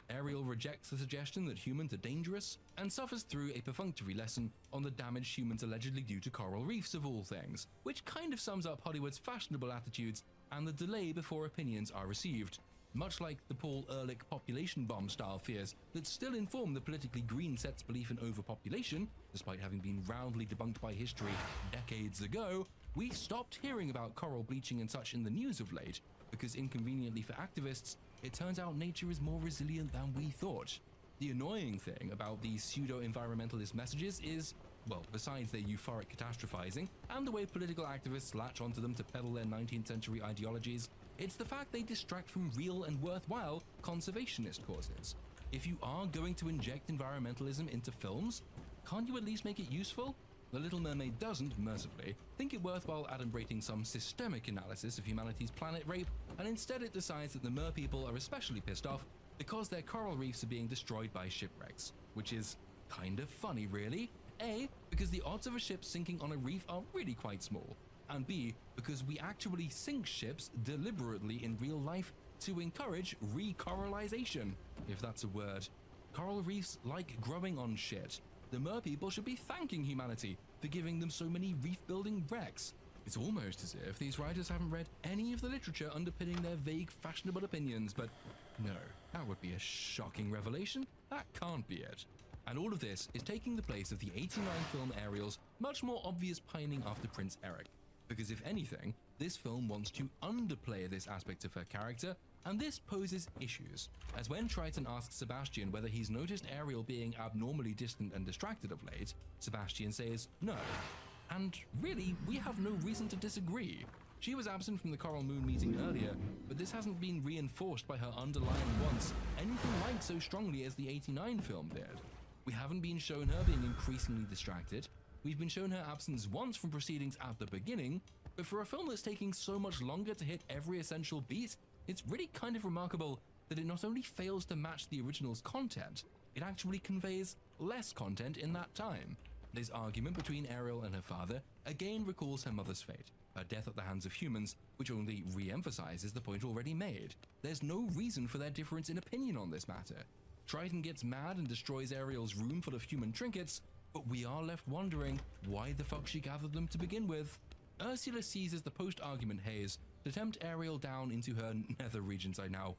Ariel rejects the suggestion that humans are dangerous and suffers through a perfunctory lesson on the damage humans allegedly do to coral reefs of all things, which kind of sums up Hollywood's fashionable attitudes and the delay before opinions are received, much like the Paul Ehrlich population bomb style fears that still inform the politically green set's belief in overpopulation, despite having been roundly debunked by history decades ago. We stopped hearing about coral bleaching and such in the news of late, because inconveniently for activists, it turns out nature is more resilient than we thought. The annoying thing about these pseudo-environmentalist messages is Well, besides their euphoric catastrophizing and the way political activists latch onto them to peddle their 19th century ideologies, it's the fact they distract from real and worthwhile conservationist causes. If you are going to inject environmentalism into films, can't you at least make it useful? The Little Mermaid doesn't, mercifully, think it worthwhile adumbrating some systemic analysis of humanity's planet rape, and instead it decides that the merpeople are especially pissed off because their coral reefs are being destroyed by shipwrecks, which is kind of funny, really. A, because the odds of a ship sinking on a reef are really quite small, and B, because we actually sink ships deliberately in real life to encourage recoralization, if that's a word. Coral reefs like growing on shit. The merpeople should be thanking humanity for giving them so many reef-building wrecks. It's almost as if these writers haven't read any of the literature underpinning their vague, fashionable opinions, but no, that would be a shocking revelation. That can't be it. And all of this is taking the place of the 89 film Ariel's much more obvious pining after Prince Eric. Because if anything, this film wants to underplay this aspect of her character, and this poses issues, as when Triton asks Sebastian whether he's noticed Ariel being abnormally distant and distracted of late, Sebastian says no. And really, we have no reason to disagree. She was absent from the Coral Moon meeting earlier, but this hasn't been reinforced by her underlying wants anything like so strongly as the 89 film did. We haven't been shown her being increasingly distracted. We've been shown her absence once from proceedings at the beginning, but for a film that's taking so much longer to hit every essential beat, it's really kind of remarkable that it not only fails to match the original's content, it actually conveys less content in that time. This argument between Ariel and her father again recalls her mother's fate, her death at the hands of humans, which only re-emphasizes the point already made. There's no reason for their difference in opinion on this matter. Triton gets mad and destroys Ariel's room full of human trinkets, but we are left wondering why the fuck she gathered them to begin with. Ursula seizes the post-argument haze to tempt Ariel down into her nether regions. I now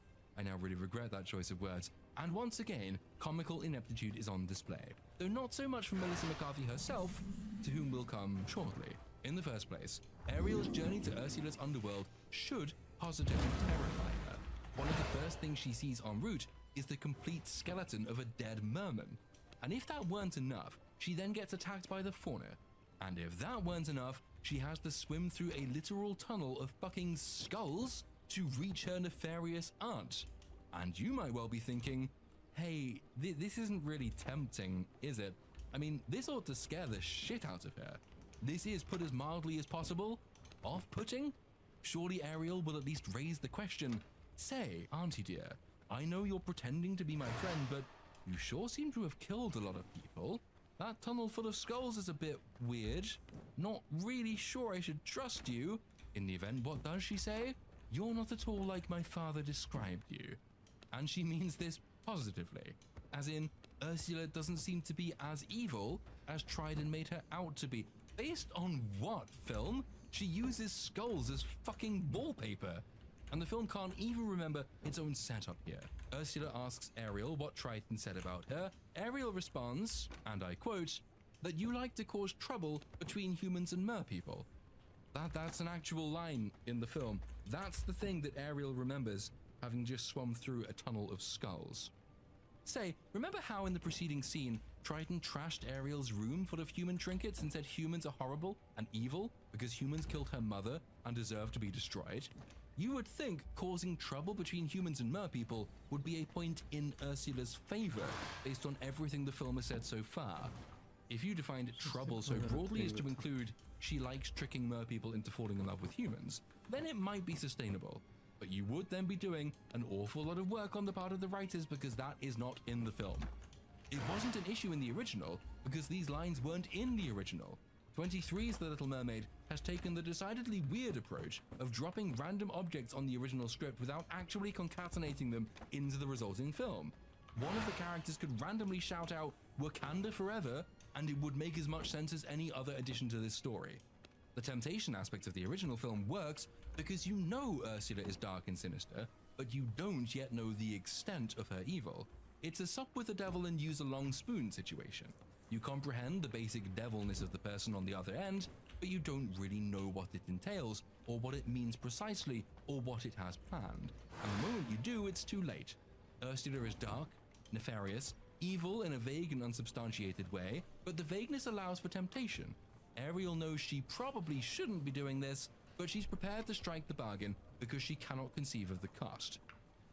really regret that choice of words. And once again, comical ineptitude is on display, though not so much from Melissa McCarthy herself, to whom we'll come shortly. In the first place, Ariel's journey to Ursula's underworld should positively terrify her. One of the first things she sees en route is the complete skeleton of a dead merman. And if that weren't enough, she then gets attacked by the fauna. And if that weren't enough, she has to swim through a literal tunnel of fucking skulls to reach her nefarious aunt. And you might well be thinking, hey, this isn't really tempting, is it? I mean, this ought to scare the shit out of her. This is, put as mildly as possible, off-putting? Surely Ariel will at least raise the question, say, auntie dear, I know you're pretending to be my friend, but you sure seem to have killed a lot of people. That tunnel full of skulls is a bit weird. Not really sure I should trust you. In the event, what does she say? You're not at all like my father described you. And she means this positively. As in, Ursula doesn't seem to be as evil as Triton made her out to be. Based on what film? She uses skulls as fucking wallpaper. And the film can't even remember its own setup here. Ursula asks Ariel what Triton said about her. Ariel responds, and I quote, that you like to cause trouble between humans and merpeople. That's an actual line in the film. That's the thing that Ariel remembers, having just swum through a tunnel of skulls. Say, remember how in the preceding scene, Triton trashed Ariel's room full of human trinkets and said humans are horrible and evil because humans killed her mother and deserve to be destroyed? You would think causing trouble between humans and merpeople would be a point in Ursula's favor, based on everything the film has said so far. If you defined trouble so broadly as to include she likes tricking merpeople into falling in love with humans, then it might be sustainable. But you would then be doing an awful lot of work on the part of the writers because that is not in the film. It wasn't an issue in the original because these lines weren't in the original. 23's The Little Mermaid has taken the decidedly weird approach of dropping random objects on the original script without actually concatenating them into the resulting film. One of the characters could randomly shout out Wakanda forever, and it would make as much sense as any other addition to this story. The temptation aspect of the original film works because you know Ursula is dark and sinister, but you don't yet know the extent of her evil. It's a sup with the devil and use a long spoon situation. You comprehend the basic devilness of the person on the other end, but you don't really know what it entails, or what it means precisely, or what it has planned. And the moment you do, it's too late. Ursula is dark, nefarious, Evil in a vague and unsubstantiated way, but the vagueness allows for temptation. Ariel knows she probably shouldn't be doing this, but she's prepared to strike the bargain because she cannot conceive of the cost.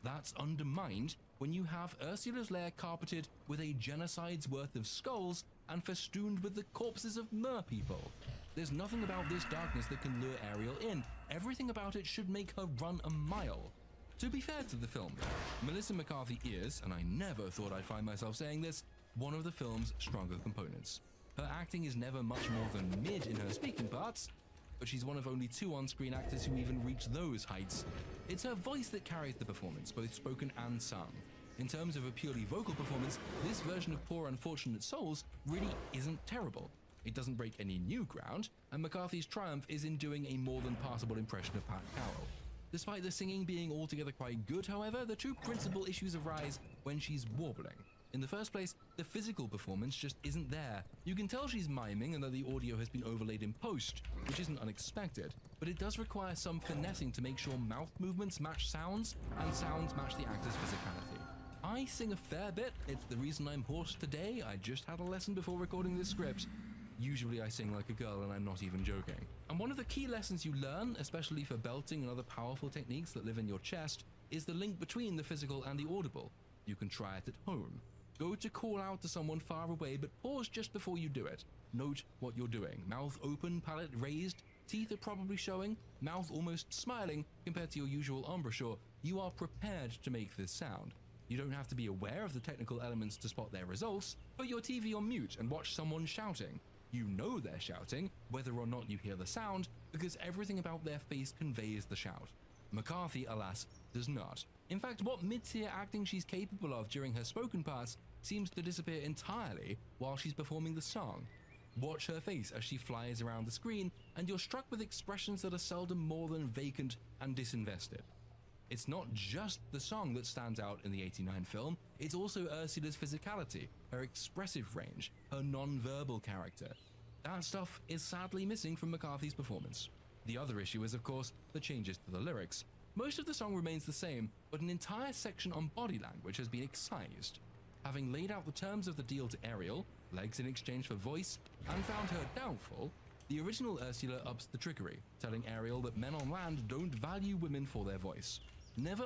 That's undermined when you have Ursula's lair carpeted with a genocide's worth of skulls and festooned with the corpses of merpeople. There's nothing about this darkness that can lure Ariel in. Everything about it should make her run a mile. To be fair to the film, Melissa McCarthy is, and I never thought I'd find myself saying this, one of the film's stronger components. Her acting is never much more than mid in her speaking parts, but she's one of only 2 on-screen actors who even reach those heights. It's her voice that carries the performance, both spoken and sung. In terms of a purely vocal performance, this version of Poor Unfortunate Souls really isn't terrible. It doesn't break any new ground, and McCarthy's triumph is in doing a more than passable impression of Pat Carroll. Despite the singing being altogether quite good, however, the 2 principal issues arise when she's warbling. In the first place, the physical performance just isn't there. You can tell she's miming and that the audio has been overlaid in post, which isn't unexpected, but it does require some finessing to make sure mouth movements match sounds, and sounds match the actor's physicality. I sing a fair bit. It's the reason I'm hoarse today. I just had a lesson before recording this script. Usually I sing like a girl, and I'm not even joking. And one of the key lessons you learn, especially for belting and other powerful techniques that live in your chest, is the link between the physical and the audible. You can try it at home. Go to call out to someone far away, but pause just before you do it. Note what you're doing. Mouth open, palate raised, teeth are probably showing, mouth almost smiling compared to your usual embouchure. You are prepared to make this sound. You don't have to be aware of the technical elements to spot their results. Put your TV on mute and watch someone shouting. You know they're shouting, whether or not you hear the sound, because everything about their face conveys the shout. McCarthy, alas, does not. In fact, what mid-tier acting she's capable of during her spoken parts seems to disappear entirely while she's performing the song. Watch her face as she flies around the screen, and you're struck with expressions that are seldom more than vacant and disinvested. It's not just the song that stands out in the '89 film, it's also Ursula's physicality, her expressive range, her non-verbal character. That stuff is sadly missing from McCarthy's performance. The other issue is, of course, the changes to the lyrics. Most of the song remains the same, but an entire section on body language has been excised. Having laid out the terms of the deal to Ariel, legs in exchange for voice, and found her doubtful, the original Ursula ups the trickery, telling Ariel that men on land don't value women for their voice. Never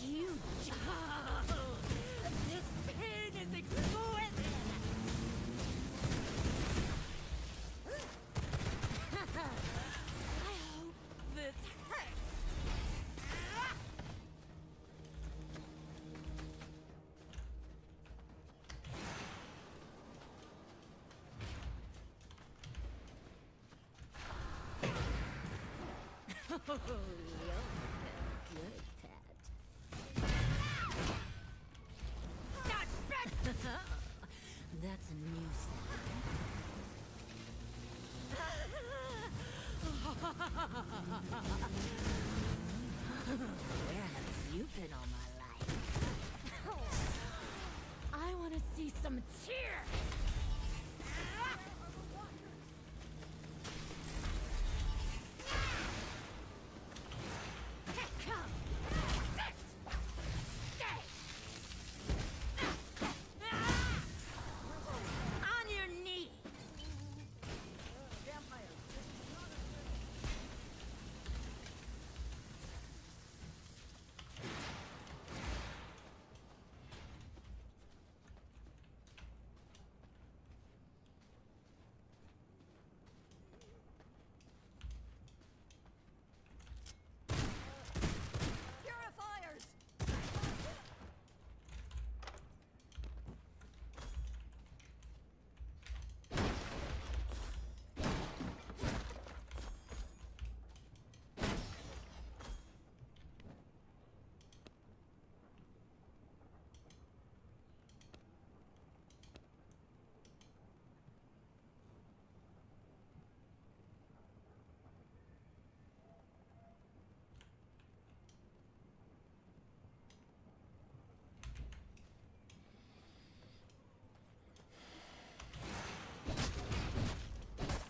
you do? This pain is exquisite! I hope this hurts! Oh, you're good, pet. Not bad! That's a new sound. Where have you been all my life? I want to see some tears! On your knees! Purifiers!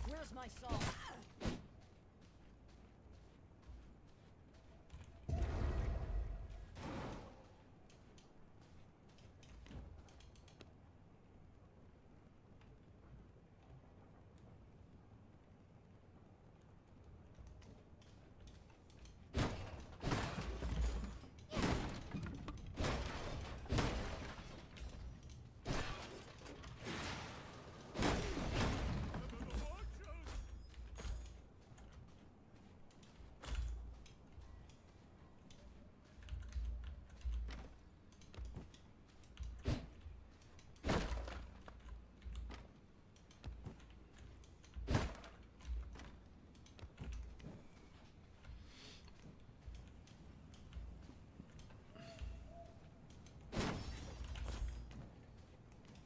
Where's my soul?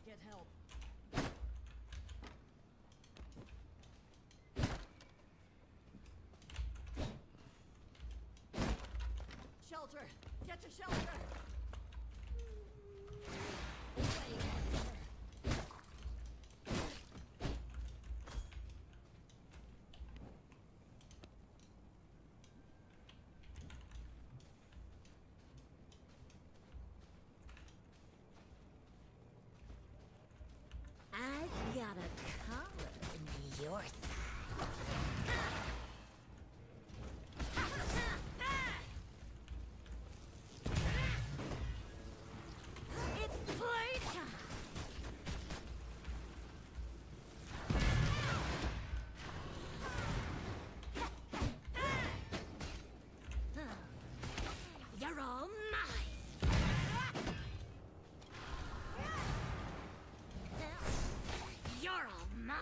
Get help. Shelter! Get to shelter! I've got a collar in your It's playtime! You're all mine! You're all mine!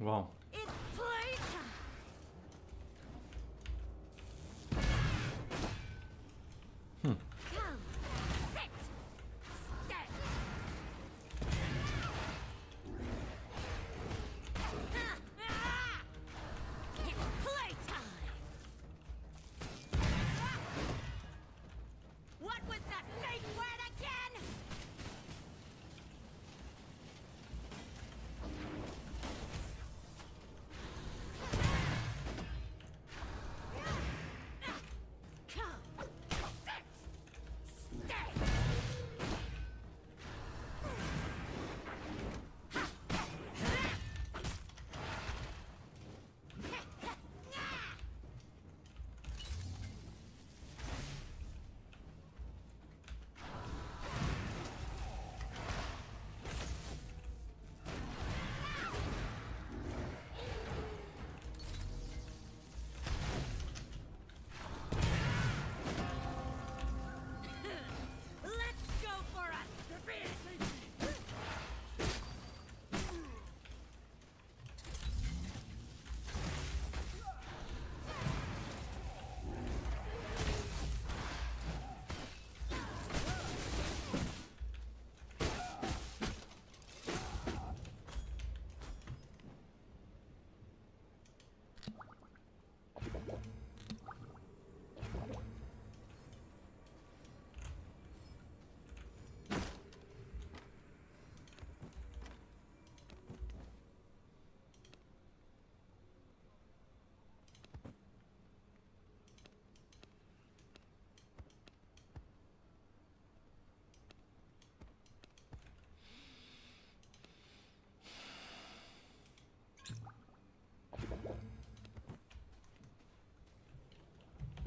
Wow.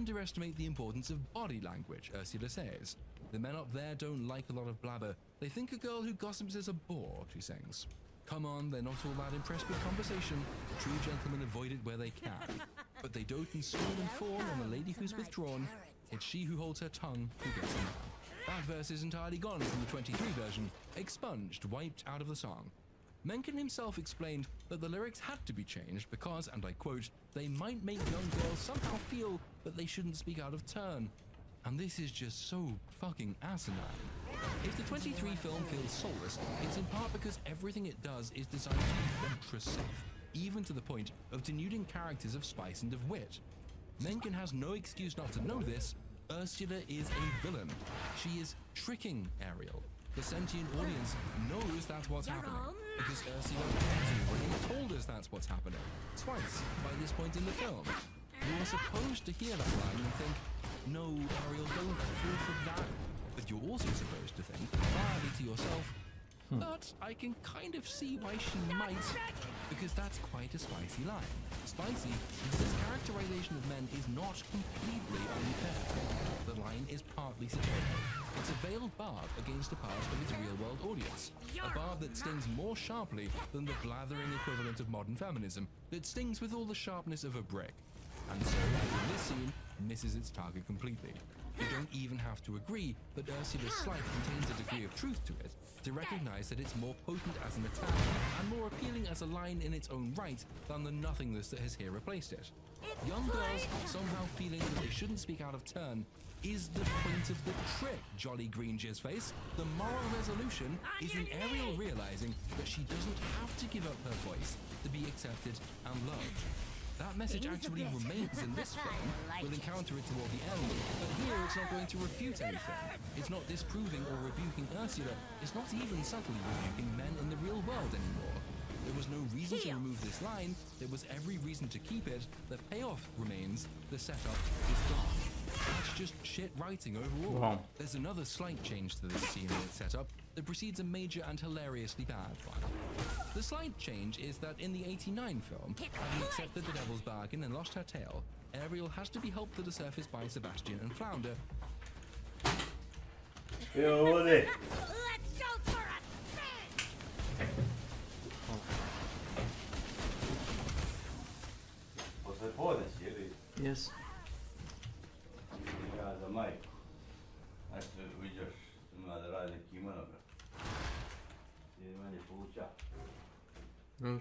underestimate the importance of body language, Ursula says. The men up there don't like a lot of blabber. They think a girl who gossips is a bore, she sings. Come on, they're not all that impressed with conversation. True gentlemen avoid it where they can. But they dote and swoon and fawn on a lady who's withdrawn. It's she who holds her tongue who gets a man. That verse is entirely gone from the 23 version, expunged, wiped out of the song. Mencken himself explained that the lyrics had to be changed because, and I quote, they might make young girls somehow feel that they shouldn't speak out of turn. And this is just so fucking asinine. If the 23 film feels soulless, it's in part because everything it does is designed to be ultra-safe, even to the point of denuding characters of spice and of wit. Mencken has no excuse not to know this. Ursula is a villain. She is tricking Ariel. The sentient audience knows that's what's happening, because Ursula has already told us that's what's happening, twice by this point in the film. You are supposed to hear that line and think, no, Ariel, don't fall for that. But you're also supposed to think, quietly to yourself, but I can kind of see why she might, because that's quite a spicy line. Spicy because this characterization of men is not completely unfair. The line is partly satirical. It's a veiled barb against a part of its real-world audience. A barb that stings more sharply than the blathering equivalent of modern feminism, that stings with all the sharpness of a brick. And so, in this scene, misses its target completely. You don't even have to agree that Ursula's slight contains a degree of truth to it to recognize that it's more potent as an attack and more appealing as a line in its own right than the nothingness that has here replaced it. Young girls somehow feeling that they shouldn't speak out of turn is the point of the trick, Jolly Green Jizzface. The moral resolution is in Ariel realizing that she doesn't have to give up her voice to be accepted and loved. That message actually remains in this film. We'll encounter it toward the end, but here it's not going to refute anything. It's not disproving or rebuking Ursula. It's not even subtly rebuking men in the real world anymore. There was no reason to remove this line. There was every reason to keep it. The payoff remains. The setup is gone. That's just shit writing overall. Wow. There's another slight change to this scene and its setup that precedes a major and hilariously bad one. The slight change is that in the 89 film, having accepted the devil's bargain and lost her tail, Ariel has to be helped to the surface by Sebastian and Flounder. Yo, what is it? Let's go for a spin! Posle podnes, ili? Yes. Ja za majku. Znači, vidiš, ima da radi neki imanobrat. Ti manje pouča. Dobro.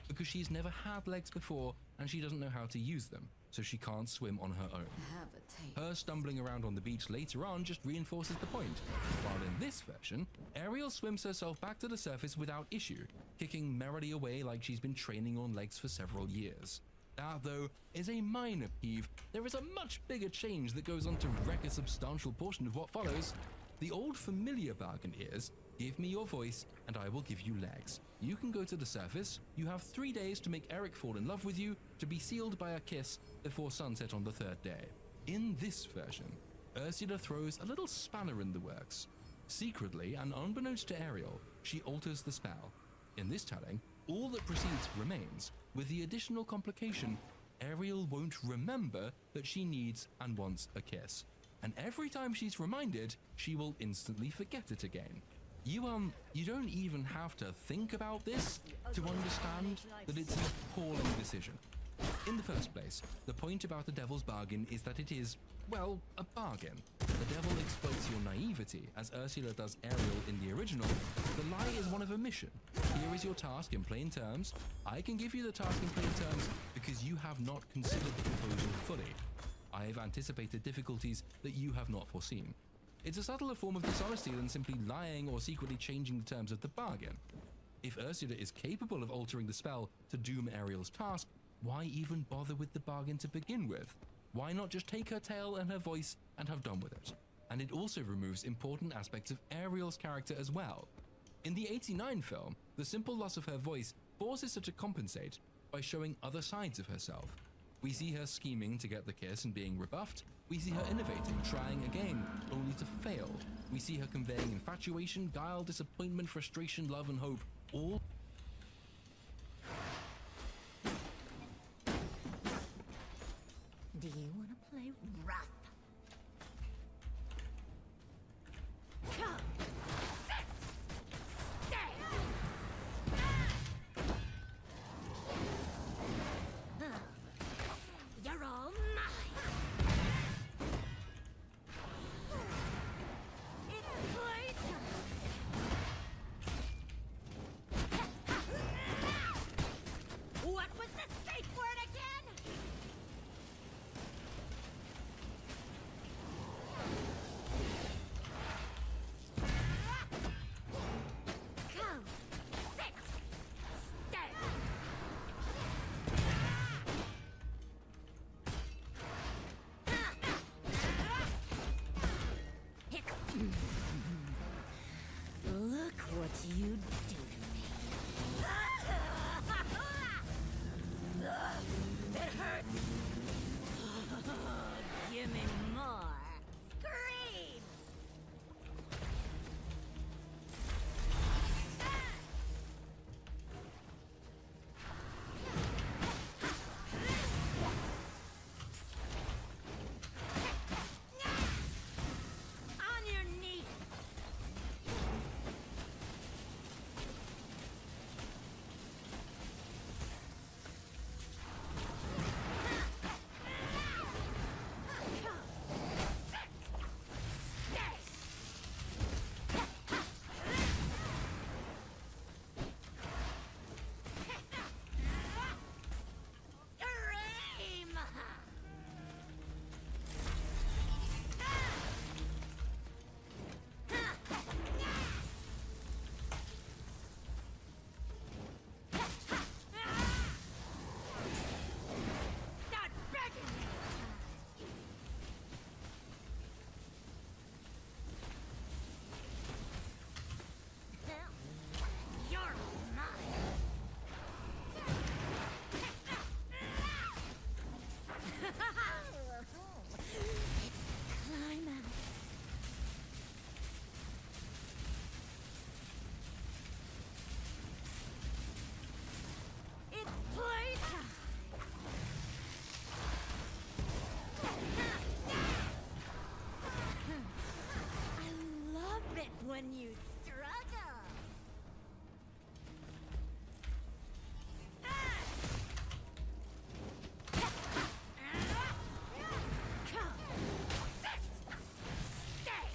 Because she's never had legs before and she doesn't know how to use them, so she can't swim on her own. Her stumbling around on the beach later on just reinforces the point, while in this version, Ariel swims herself back to the surface without issue, kicking merrily away like she's been training on legs for several years. That, though, is a minor peeve. There is a much bigger change that goes on to wreck a substantial portion of what follows. The old familiar bargain is, give me your voice and I will give you legs. You can go to the surface, you have 3 days to make Eric fall in love with you, to be sealed by a kiss before sunset on the 3rd day. In this version, Ursula throws a little spanner in the works. Secretly and unbeknownst to Ariel, she alters the spell. In this telling, all that precedes remains, with the additional complication, Ariel won't remember that she needs and wants a kiss. And every time she's reminded, she will instantly forget it again. You don't even have to think about this to understand that it's an appalling decision. In the first place, the point about the devil's bargain is that it is, well, a bargain. The devil exploits your naivety, as Ursula does Ariel in the original. The lie is one of omission. Here is your task in plain terms. I can give you the task in plain terms because you have not considered the proposal fully. I have anticipated difficulties that you have not foreseen. It's a subtler form of dishonesty than simply lying or secretly changing the terms of the bargain. If Ursula is capable of altering the spell to doom Ariel's task, why even bother with the bargain to begin with? Why not just take her tail and her voice and have done with it? And it also removes important aspects of Ariel's character as well. In the 89 film, the simple loss of her voice forces her to compensate by showing other sides of herself. We see her scheming to get the kiss and being rebuffed. We see her innovating, trying again, only to fail. We see her conveying infatuation, guile, disappointment, frustration, love, and hope, all. Do you want to play rough? Come! Sit! Stay! You're all mine! It's playtime! What was the safe word again? Come, sit, stay. Look what you do to me. It hurts. Give me more. Scream! On your knees. Scream! Start begging me. You're mine. Climax. It's playtime. I love it when you struggle. Come, sit, stay.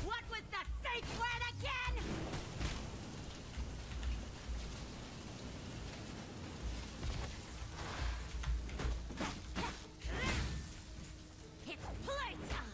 What was the safe word again? It's playtime.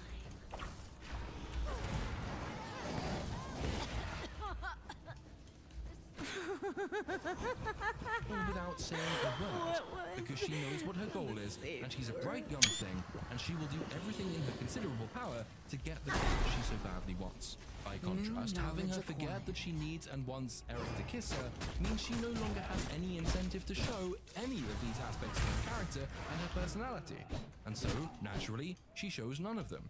All without saying a word, because she knows what her goal is, and she's a bright young thing, and she will do everything in her considerable power to get the kiss that she so badly wants. By contrast, having her forget that she needs and wants Eric to kiss her means she no longer has any incentive to show any of these aspects of her character and her personality, and so, naturally, she shows none of them.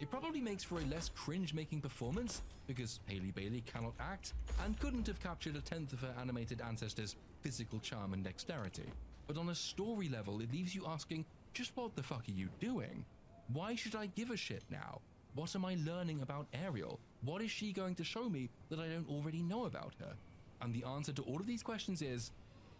It probably makes for a less cringe-making performance, because Hailey Bailey cannot act and couldn't have captured a tenth of her animated ancestors' physical charm and dexterity. But on a story level, it leaves you asking, just what the fuck are you doing? Why should I give a shit now? What am I learning about Ariel? What is she going to show me that I don't already know about her? And the answer to all of these questions is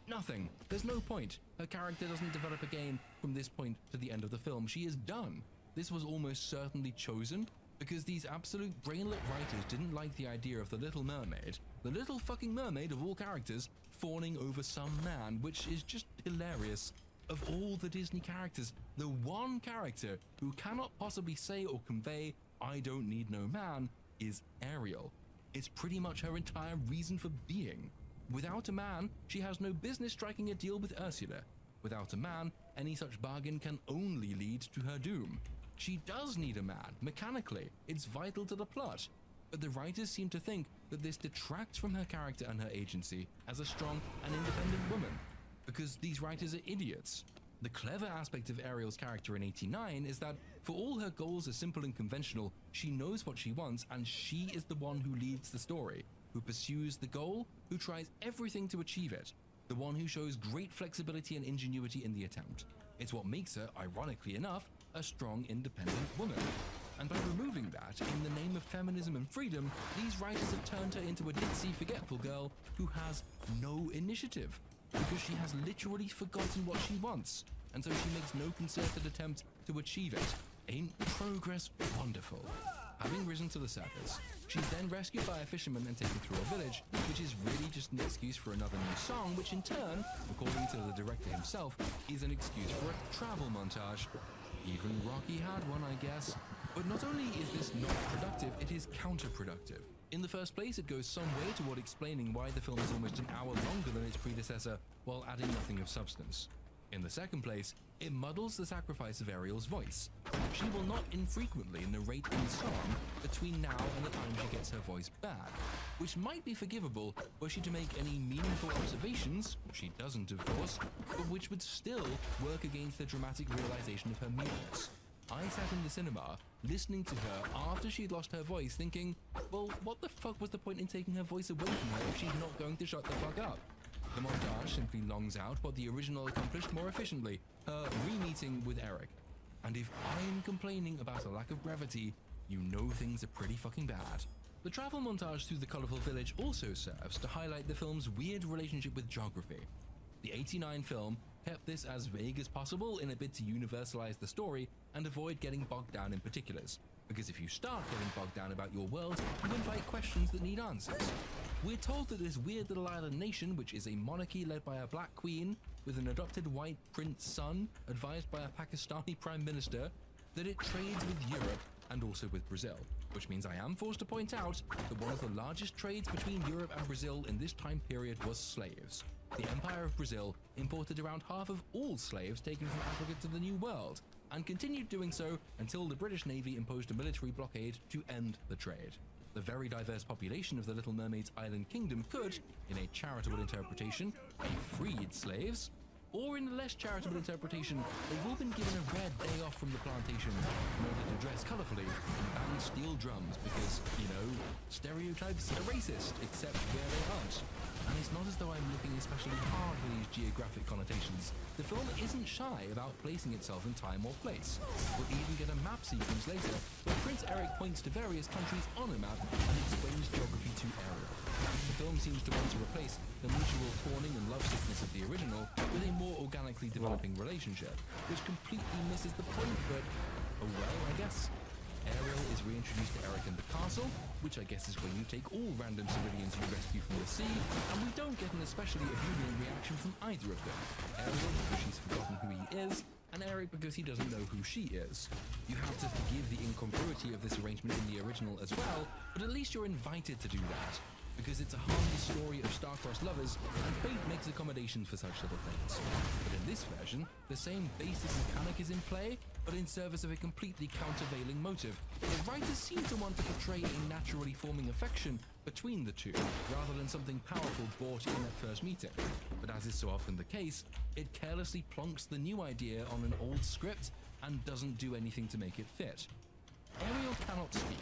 nothing. There's no point. Her character doesn't develop again from this point to the end of the film. She is done. This was almost certainly chosen because these absolute brainlet writers didn't like the idea of the Little Mermaid, the little fucking mermaid of all characters, fawning over some man, which is just hilarious. Of all the Disney characters, the one character who cannot possibly say or convey, "I don't need no man," is Ariel. It's pretty much her entire reason for being. Without a man, she has no business striking a deal with Ursula. Without a man, any such bargain can only lead to her doom. She does need a man, mechanically. It's vital to the plot. But the writers seem to think that this detracts from her character and her agency as a strong and independent woman. Because these writers are idiots. The clever aspect of Ariel's character in 89 is that, for all her goals are simple and conventional, she knows what she wants, and she is the one who leads the story, who pursues the goal, who tries everything to achieve it, the one who shows great flexibility and ingenuity in the attempt. It's what makes her, ironically enough, a strong, independent woman. And by removing that, in the name of feminism and freedom, these writers have turned her into a ditzy, forgetful girl who has no initiative, because she has literally forgotten what she wants, and so she makes no concerted attempt to achieve it. Ain't progress wonderful? Having risen to the surface, she's then rescued by a fisherman and taken through a village, which is really just an excuse for another new song, which in turn, according to the director himself, is an excuse for a travel montage. Even Rocky had one, I guess. But not only is this not productive, it is counterproductive. In the first place, it goes some way toward explaining why the film is almost an hour longer than its predecessor, while adding nothing of substance. In the second place, it muddles the sacrifice of Ariel's voice. She will not infrequently narrate in song between now and the time she gets her voice back, which might be forgivable were she to make any meaningful observations, she doesn't of course, but which would still work against the dramatic realization of her mutants. I sat in the cinema, listening to her after she'd lost her voice, thinking, well, what the fuck was the point in taking her voice away from her if she's not going to shut the fuck up? The montage simply longs out what the original accomplished more efficiently, her re-meeting with Eric. And if I'm complaining about a lack of brevity, you know things are pretty fucking bad. The travel montage through the colourful village also serves to highlight the film's weird relationship with geography. The 89 film kept this as vague as possible in a bid to universalize the story and avoid getting bogged down in particulars, because if you start getting bogged down about your world, you invite questions that need answers. We're told that this weird little island nation, which is a monarchy led by a black queen with an adopted white prince son advised by a Pakistani prime minister, that it trades with Europe and also with Brazil, which means I am forced to point out that one of the largest trades between Europe and Brazil in this time period was slaves. The Empire of Brazil imported around half of all slaves taken from Africa to the New World, and continued doing so until the British Navy imposed a military blockade to end the trade. The very diverse population of the Little Mermaid's island kingdom could, in a charitable interpretation, be freed slaves, or in a less charitable interpretation, they've all been given a red day off from the plantation in order to dress colourfully and bang steel drums because, you know, stereotypes are racist, except where they aren't. And it's not as though I'm looking especially hard for these geographic connotations. The film isn't shy about placing itself in time or place. We'll even get a map sequence later where Prince Eric points to various countries on a map and explains geography to Ariel. The film seems to want to replace the mutual fawning and lovesickness of the original with a more organically developing relationship, which completely misses the point, but oh well, I guess. Ariel is reintroduced to Eric in the castle, which I guess is where you take all random civilians you rescue from the sea, and we don't get an especially ebullient reaction from either of them. Ariel because she's forgotten who he is, and Eric because he doesn't know who she is. You have to forgive the incongruity of this arrangement in the original as well, but at least you're invited to do that, because it's a harmless story of star-crossed lovers, and fate makes accommodations for such little things. But in this version, the same basic mechanic is in play, but in service of a completely countervailing motive. The writers seem to want to portray a naturally forming affection between the two, rather than something powerful brought in at first meeting. But as is so often the case, it carelessly plonks the new idea on an old script and doesn't do anything to make it fit. Ariel cannot speak,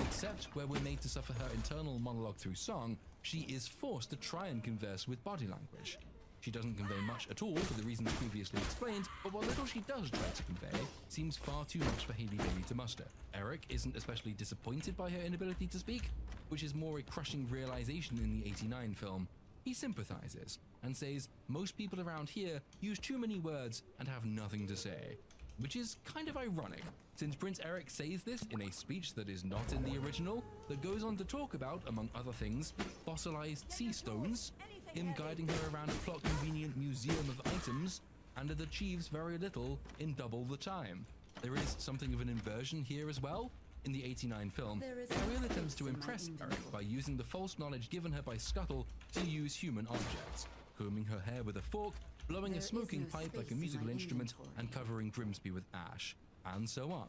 except where we're made to suffer her internal monologue through song. She is forced to try and converse with body language. She doesn't convey much at all for the reasons previously explained, but what little she does try to convey seems far too much for Hailey Bailey to muster. Eric isn't especially disappointed by her inability to speak, which is more a crushing realization in the 89 film. He sympathizes and says most people around here use too many words and have nothing to say, which is kind of ironic, since Prince Eric says this in a speech that is not in the original, that goes on to talk about, among other things, fossilized sea stones, him guiding her around a plot-convenient museum of items, and it achieves very little in double the time. There is something of an inversion here as well. In the 89 film, Ariel attempts to impress Eric by using the false knowledge given her by Scuttle to use human objects, combing her hair with a fork, blowing a smoking pipe like a musical instrument, and covering Grimsby with ash, and so on.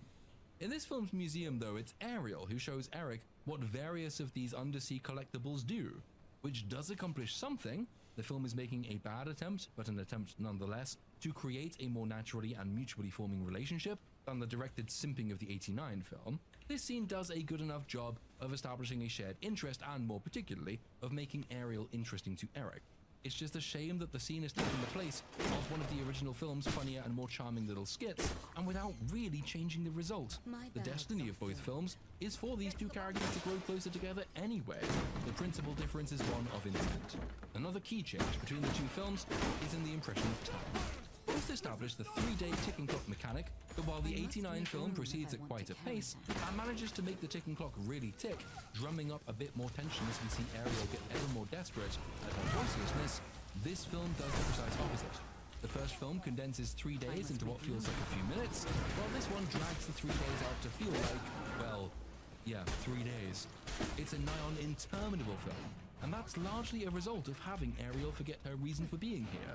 In this film's museum, though, it's Ariel who shows Eric what various of these undersea collectibles do, which does accomplish something. The film is making a bad attempt, but an attempt nonetheless, to create a more naturally and mutually forming relationship than the directed simping of the 89 film, this scene does a good enough job of establishing a shared interest and, more particularly, of making Ariel interesting to Eric. It's just a shame that the scene is taking the place of one of the original film's funnier and more charming little skits, and without really changing the result. The destiny of both films is for these two characters to grow closer together anyway. The principal difference is one of intent. Another key change between the two films is in the impression of time. Both establish the 3-day ticking clock mechanic, but while the 89 film proceeds at quite a pace and manages to make the ticking clock really tick, drumming up a bit more tension as we see Ariel get ever more desperate at her voicelessness, this film does the precise opposite. The first film condenses 3 days into what feels like a few minutes, while this one drags the 3 days out to feel like, well, yeah, 3 days. It's a nigh on interminable film, and that's largely a result of having Ariel forget her reason for being here.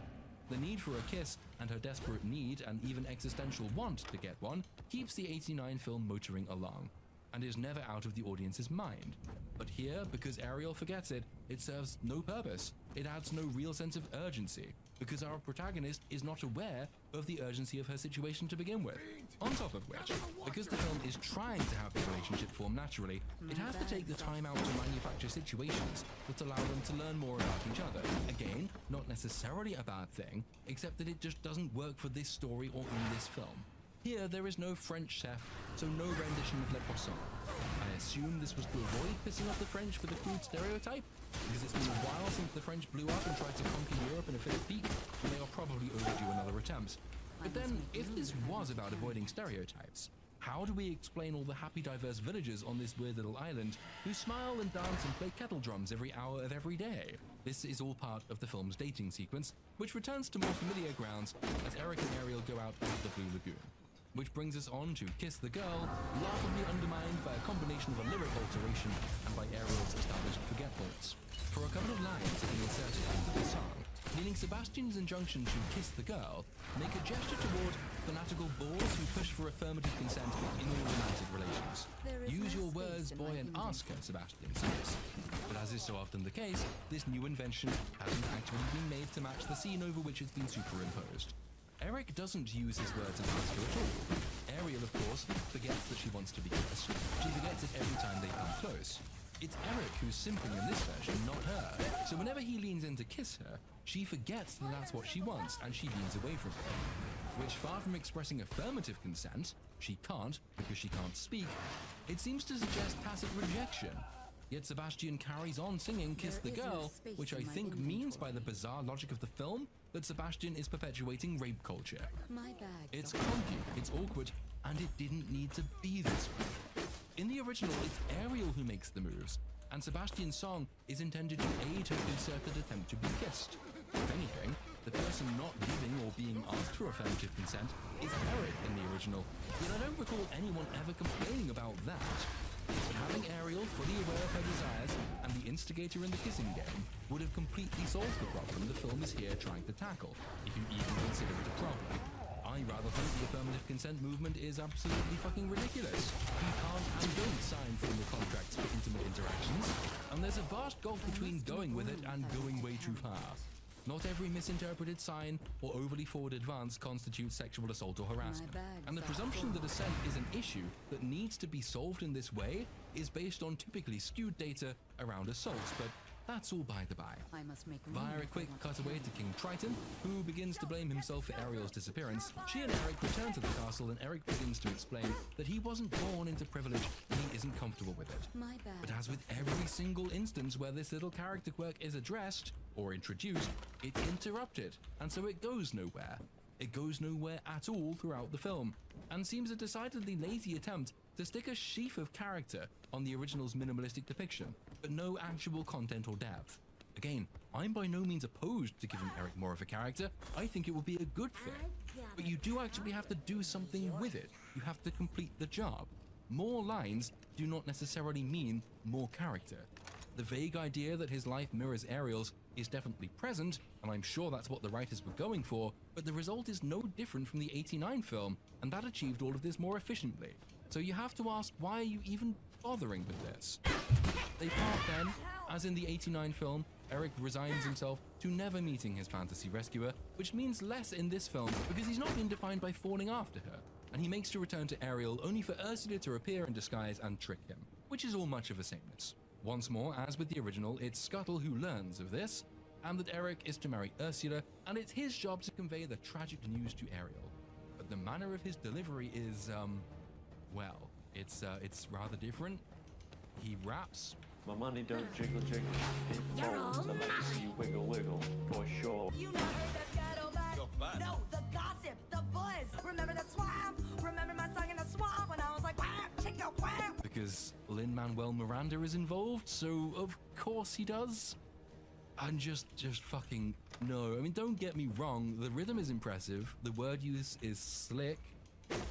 The need for a kiss and her desperate need and even existential want to get one keeps the 89 film motoring along, and is never out of the audience's mind. But here, because Ariel forgets it, it serves no purpose. It adds no real sense of urgency, because our protagonist is not aware of the urgency of her situation to begin with. On top of which, because the film is trying to have the relationship form naturally, it has to take the time out to manufacture situations that allow them to learn more about each other. Again, not necessarily a bad thing, except that it just doesn't work for this story or in this film. Here, there is no French chef, so no rendition of Le Poisson. I assume this was to avoid pissing off the French for the crude stereotype, because it's been a while since the French blew up and tried to conquer Europe in a fit of pique, and they are probably overdue another attempt. But then, if this was about avoiding stereotypes, how do we explain all the happy diverse villagers on this weird little island who smile and dance and play kettle drums every hour of every day? This is all part of the film's dating sequence, which returns to more familiar grounds as Eric and Ariel go out into the Blue Lagoon. Which brings us on to Kiss the Girl, laughably undermined by a combination of a lyric alteration and by Ariel's established forgetfulness. For a couple of lines being inserted into the song, meaning Sebastian's injunction to kiss the girl, make a gesture toward fanatical bores who push for affirmative consent in all romantic relations. Use your words, boy, and ask her, Sebastian says. But as is so often the case, this new invention hasn't actually been made to match the scene over which it's been superimposed. Eric doesn't use his words and ask her at all. Ariel, of course, forgets that she wants to be kissed. She forgets it every time they come close. It's Eric who's simping in this version, not her. So whenever he leans in to kiss her, she forgets that that's what she wants, and she leans away from him. Which, far from expressing affirmative consent, she can't because she can't speak, it seems to suggest tacit rejection. Yet Sebastian carries on singing Kiss the Girl, which I think means by the bizarre logic of the film that Sebastian is perpetuating rape culture. It's clunky, it's awkward, and it didn't need to be this way. In the original, it's Ariel who makes the moves, and Sebastian's song is intended to aid her concerted attempt to be kissed. If anything, the person not giving or being asked for affirmative consent is Eric in the original, yet I don't recall anyone ever complaining about that. But having Ariel fully aware of her desires and the instigator in the kissing game would have completely solved the problem the film is here trying to tackle, if you even consider it a problem. I rather think the affirmative consent movement is absolutely fucking ridiculous. You can't and don't sign formal contracts for intimate interactions, and there's a vast gulf between going with it and going way too far. Not every misinterpreted sign or overly forward advance constitutes sexual assault or harassment, and the presumption that assent is an issue that needs to be solved in this way is based on typically skewed data around assaults, but that's all by the by. Via a quick cutaway to King Triton, who begins to blame himself for Ariel's disappearance, she and Eric return to the castle and Eric begins to explain that he wasn't born into privilege and he isn't comfortable with it. But as with every single instance where this little character quirk is addressed or introduced, it's interrupted, and so it goes nowhere. It goes nowhere at all throughout the film, and seems a decidedly lazy attempt to stick a sheaf of character on the original's minimalistic depiction, but no actual content or depth. Again, I'm by no means opposed to giving Eric more of a character. I think it would be a good thing. But you do actually have to do something with it. You have to complete the job. More lines do not necessarily mean more character. The vague idea that his life mirrors Ariel's is definitely present, and I'm sure that's what the writers were going for, but the result is no different from the 89 film, and that achieved all of this more efficiently. So you have to ask, why are you even bothering with this? They part then, as in the 89 film, Eric resigns himself to never meeting his fantasy rescuer, which means less in this film because he's not been defined by falling after her, and he makes to return to Ariel only for Ursula to appear in disguise and trick him, which is all much of a sameness. Once more, as with the original, it's Scuttle who learns of this, and that Eric is to marry Ursula, and it's his job to convey the tragic news to Ariel. But the manner of his delivery is, well, it's rather different. He raps. My money don't jiggle jiggle, it falls unless you wiggle wiggle, for sure. You never heard that scuttlebug? No, the gossip, the buzz. Remember the swamp? Remember my song in the swamp when I was like, wham, chicka, wham. Because Lin-Manuel Miranda is involved, so of course he does. And just fucking no. I mean, don't get me wrong, the rhythm is impressive, the word use is slick,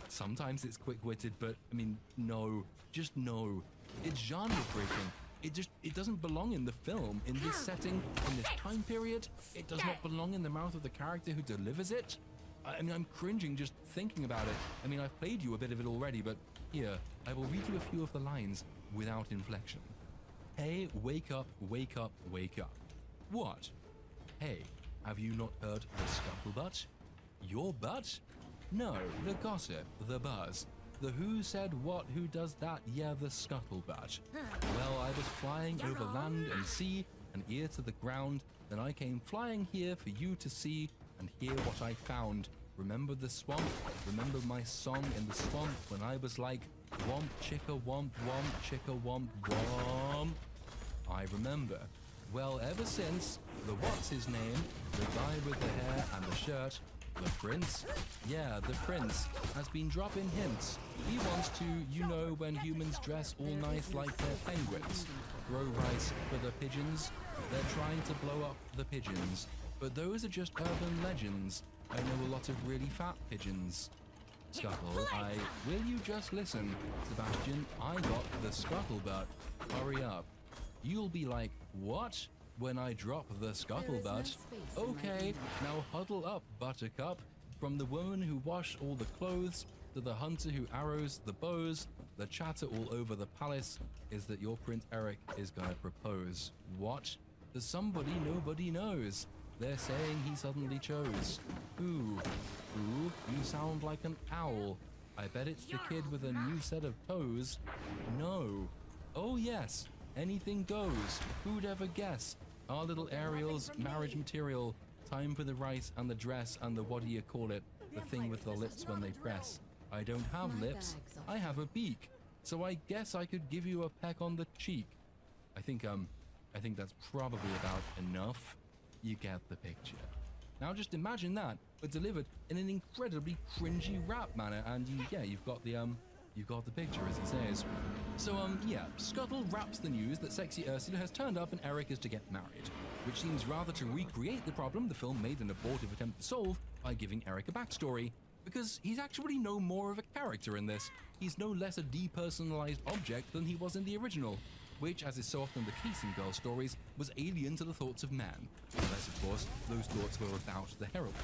sometimes it's quick-witted, but I mean, no, just no. It's genre breaking. It doesn't belong in the film, in this setting, in this time period. It does not belong in the mouth of the character who delivers it. I mean, I'm cringing just thinking about it. I mean, I've played you a bit of it already, but here, I will read you a few of the lines without inflection. Hey, wake up, wake up, wake up. What? Hey, have you not heard the scuttlebutt? Your butt? No, the gossip, the buzz. The who said what, who does that, yeah, the scuttlebutt. Well, I was flying over land and sea, an ear to the ground, then I came flying here for you to see and hear what I found. Remember the swamp? Remember my song in the swamp when I was like, womp chicka womp womp chicka womp womp? I remember. Well, ever since, the what's his name, the guy with the hair and the shirt, the prince? Yeah, the prince has been dropping hints. He wants to, you know, when humans dress all nice like they're penguins. Grow rice for the pigeons. They're trying to blow up the pigeons. But those are just urban legends. I know a lot of really fat pigeons. Scuttle, will you just listen? Sebastian, I got the scuttlebutt. Hurry up. You'll be like, what? When I drop the scuttlebutt? Okay, now huddle up, buttercup. From the woman who washed all the clothes, to the hunter who arrows the bows, the chatter all over the palace is that your Prince Eric is gonna propose. What? To somebody nobody knows. They're saying he suddenly chose. Ooh, you sound like an owl. I bet it's the kid with a new set of toes. No. Oh yes, anything goes. Who'd ever guess? Our little Ariel's marriage material. Time for the rice and the dress and the what do you call it? The thing with the lips when they press. I don't have lips. I have a beak. So I guess I could give you a peck on the cheek. I think that's probably about enough. You get the picture. Now just imagine that, but delivered in an incredibly cringy rap manner, and you've got the picture, as he says. So Scuttle raps the news that sexy Ursula has turned up and Eric is to get married, which seems rather to recreate the problem the film made an abortive attempt to solve by giving Eric a backstory, because he's actually no more of a character in this. He's no less a depersonalized object than he was in the original, which, as is so often the case in girl stories, was alien to the thoughts of man, unless, of course, those thoughts were about the heroine.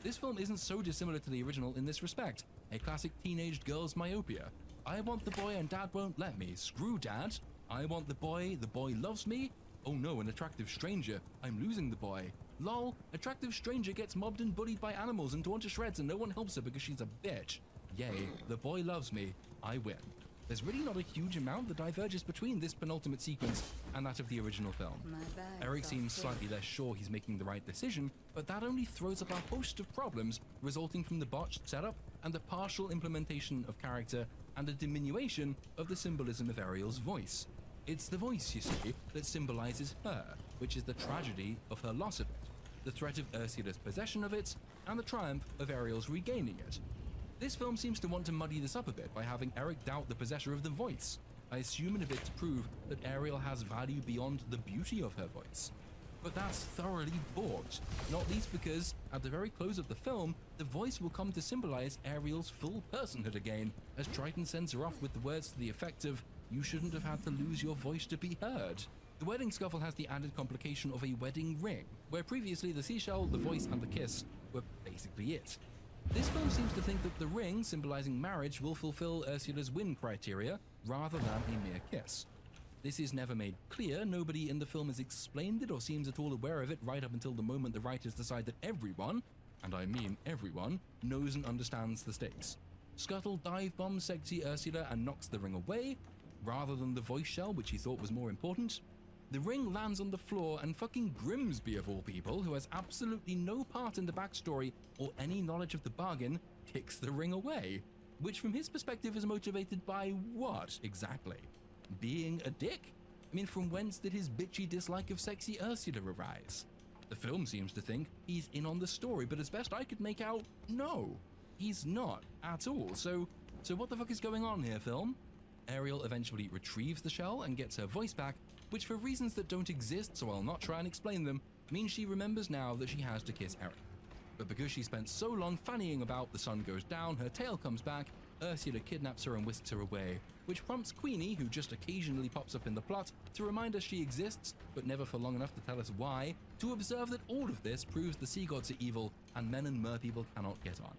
This film isn't so dissimilar to the original in this respect, a classic teenage girl's myopia. I want the boy and dad won't let me. Screw dad. I want the boy loves me. Oh no, an attractive stranger. I'm losing the boy. Lol, attractive stranger gets mobbed and bullied by animals and torn to shreds and no one helps her because she's a bitch. Yay, the boy loves me. I win. There's really not a huge amount that diverges between this penultimate sequence and that of the original film. Eric seems slightly less sure he's making the right decision, but that only throws up a host of problems resulting from the botched setup and the partial implementation of character and a diminution of the symbolism of Ariel's voice. It's the voice, you see, that symbolizes her, which is the tragedy of her loss of it, the threat of Ursula's possession of it, and the triumph of Ariel's regaining it. This film seems to want to muddy this up a bit by having Eric doubt the possessor of the voice. I assume in a bit to prove that Ariel has value beyond the beauty of her voice. But that's thoroughly balked, not least because, at the very close of the film, the voice will come to symbolize Ariel's full personhood again, as Triton sends her off with the words to the effect of, "You shouldn't have had to lose your voice to be heard." The wedding scuffle has the added complication of a wedding ring, where previously the seashell, the voice, and the kiss were basically it. This film seems to think that the ring, symbolizing marriage, will fulfill Ursula's win criteria rather than a mere kiss. This is never made clear, nobody in the film has explained it or seems at all aware of it right up until the moment the writers decide that everyone, and I mean everyone, knows and understands the stakes. Scuttle dive bombs sexy Ursula and knocks the ring away, rather than the voice shell, which he thought was more important. The ring lands on the floor and fucking Grimsby, of all people, who has absolutely no part in the backstory or any knowledge of the bargain, kicks the ring away. Which from his perspective is motivated by what, exactly? Being a dick? I mean, from whence did his bitchy dislike of sexy Ursula arise? The film seems to think he's in on the story, but as best I could make out, no. He's not at all. So what the fuck is going on here, film? Ariel eventually retrieves the shell and gets her voice back, which for reasons that don't exist, so I'll not try and explain them, means she remembers now that she has to kiss Eric. But because she spent so long fannying about, the sun goes down, her tail comes back, Ursula kidnaps her and whisks her away, which prompts Queenie, who just occasionally pops up in the plot, to remind us she exists, but never for long enough to tell us why, to observe that all of this proves the sea gods are evil and men and merpeople cannot get on.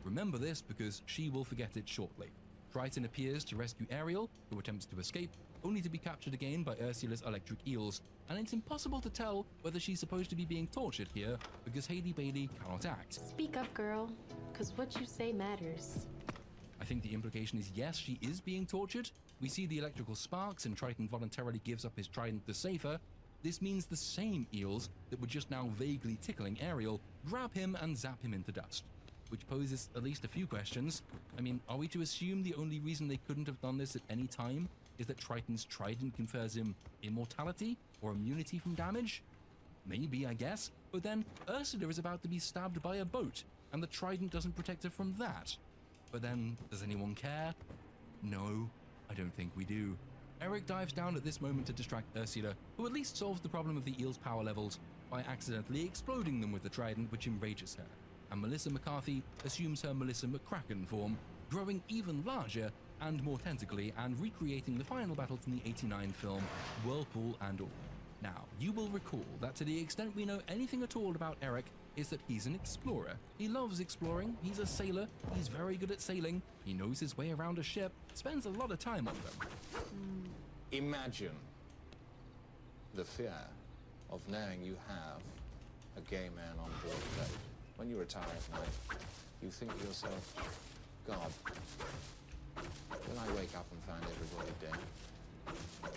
Remember this because she will forget it shortly. Triton appears to rescue Ariel, who attempts to escape, only to be captured again by Ursula's electric eels, and it's impossible to tell whether she's supposed to be being tortured here because Hailey Bailey cannot act. Speak up, girl, because what you say matters. I think the implication is yes, she is being tortured. We see the electrical sparks and Triton voluntarily gives up his trident to save her. This means the same eels that were just now vaguely tickling Ariel grab him and zap him into dust, which poses at least a few questions. I mean, are we to assume the only reason they couldn't have done this at any time is that Triton's trident confers him immortality or immunity from damage? Maybe, I guess, but then Ursula is about to be stabbed by a boat, and the trident doesn't protect her from that. But then, does anyone care? No, I don't think we do. Eric dives down at this moment to distract Ursula, who at least solves the problem of the eel's power levels by accidentally exploding them with the trident, which enrages her. And Melissa McCarthy assumes her Melissa McCracken form, growing even larger and more tentacly and recreating the final battle from the '89 film, Whirlpool and all. Now, you will recall that to the extent we know anything at all about Eric is that he's an explorer. He loves exploring, he's a sailor, he's very good at sailing, he knows his way around a ship, spends a lot of time on them. Imagine the fear of knowing you have a gay man on board a boat. When you retire at night, you think to yourself, God, will I wake up and find everybody dead?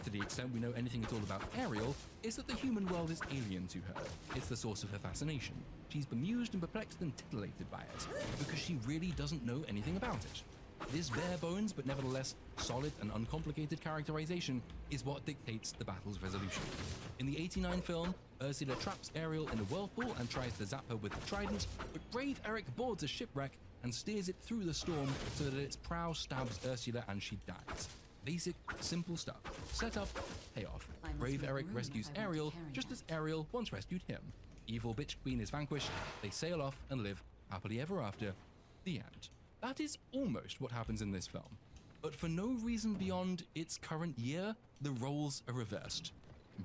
To the extent we know anything at all about Ariel, is that the human world is alien to her. It's the source of her fascination. She's bemused and perplexed and titillated by it, because she really doesn't know anything about it. This bare bones, but nevertheless solid and uncomplicated characterization is what dictates the battle's resolution. In the '89 film, Ursula traps Ariel in a whirlpool and tries to zap her with the trident, but brave Eric boards a shipwreck and steers it through the storm so that its prow stabs Ursula and she dies. Basic, simple stuff. Set up, payoff. Brave Eric rescues Ariel just as Ariel once rescued him. Evil bitch queen is vanquished, they sail off and live happily ever after. The end. That is almost what happens in this film. But for no reason beyond its current year, the roles are reversed.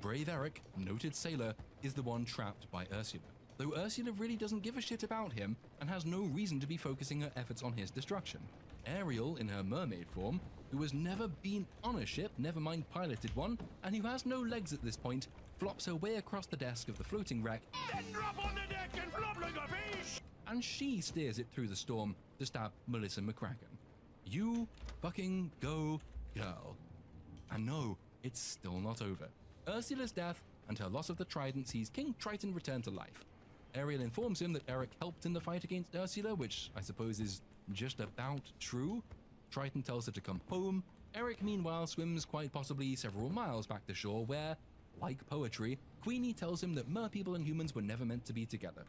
Brave Eric, noted sailor, is the one trapped by Ursula, though Ursula really doesn't give a shit about him and has no reason to be focusing her efforts on his destruction. Ariel, in her mermaid form, who has never been on a ship, never mind piloted one, and who has no legs at this point, flops her way across the desk of the floating wreck, Then drop on the deck and flop like a fish! and she steers it through the storm to stab Melissa McCracken. You fucking go, girl. And no, it's still not over. Ursula's death and her loss of the trident sees King Triton return to life. Ariel informs him that Eric helped in the fight against Ursula, which I suppose is just about true. Triton tells her to come home. Eric, meanwhile, swims quite possibly several miles back to shore where, like poetry, Queenie tells him that merpeople and humans were never meant to be together.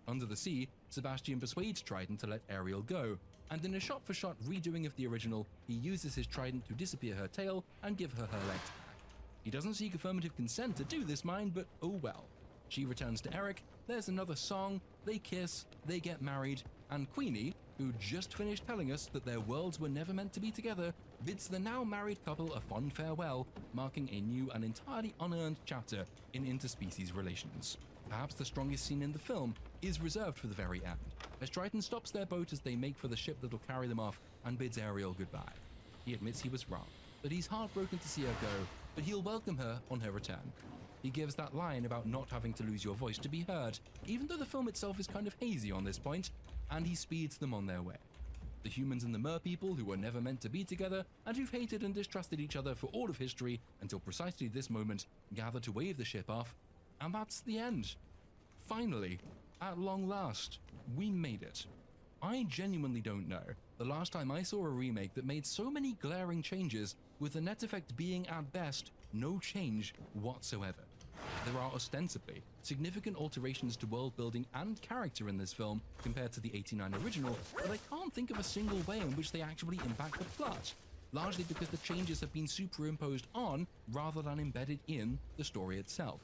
Under the sea, Sebastian persuades Triton to let Ariel go, and in a shot-for-shot redoing of the original, he uses his trident to disappear her tail and give her her legs back. He doesn't seek affirmative consent to do this, mind, but oh well. She returns to Eric, there's another song, they kiss, they get married, and Queenie, who just finished telling us that their worlds were never meant to be together, bids the now married couple a fond farewell, marking a new and entirely unearned chapter in interspecies relations. Perhaps the strongest scene in the film is reserved for the very end, as Triton stops their boat as they make for the ship that'll carry them off and bids Ariel goodbye. He admits he was wrong, but he's heartbroken to see her go, but he'll welcome her on her return. He gives that line about not having to lose your voice to be heard, even though the film itself is kind of hazy on this point, and he speeds them on their way. The humans and the merpeople, who were never meant to be together and who've hated and distrusted each other for all of history until precisely this moment, gather to wave the ship off, and that's the end. Finally, at long last, we made it. I genuinely don't know the last time I saw a remake that made so many glaring changes, with the net effect being at best no change whatsoever. There are ostensibly significant alterations to world building and character in this film compared to the '89 original, but I can't think of a single way in which they actually impact the plot, largely because the changes have been superimposed on rather than embedded in the story itself.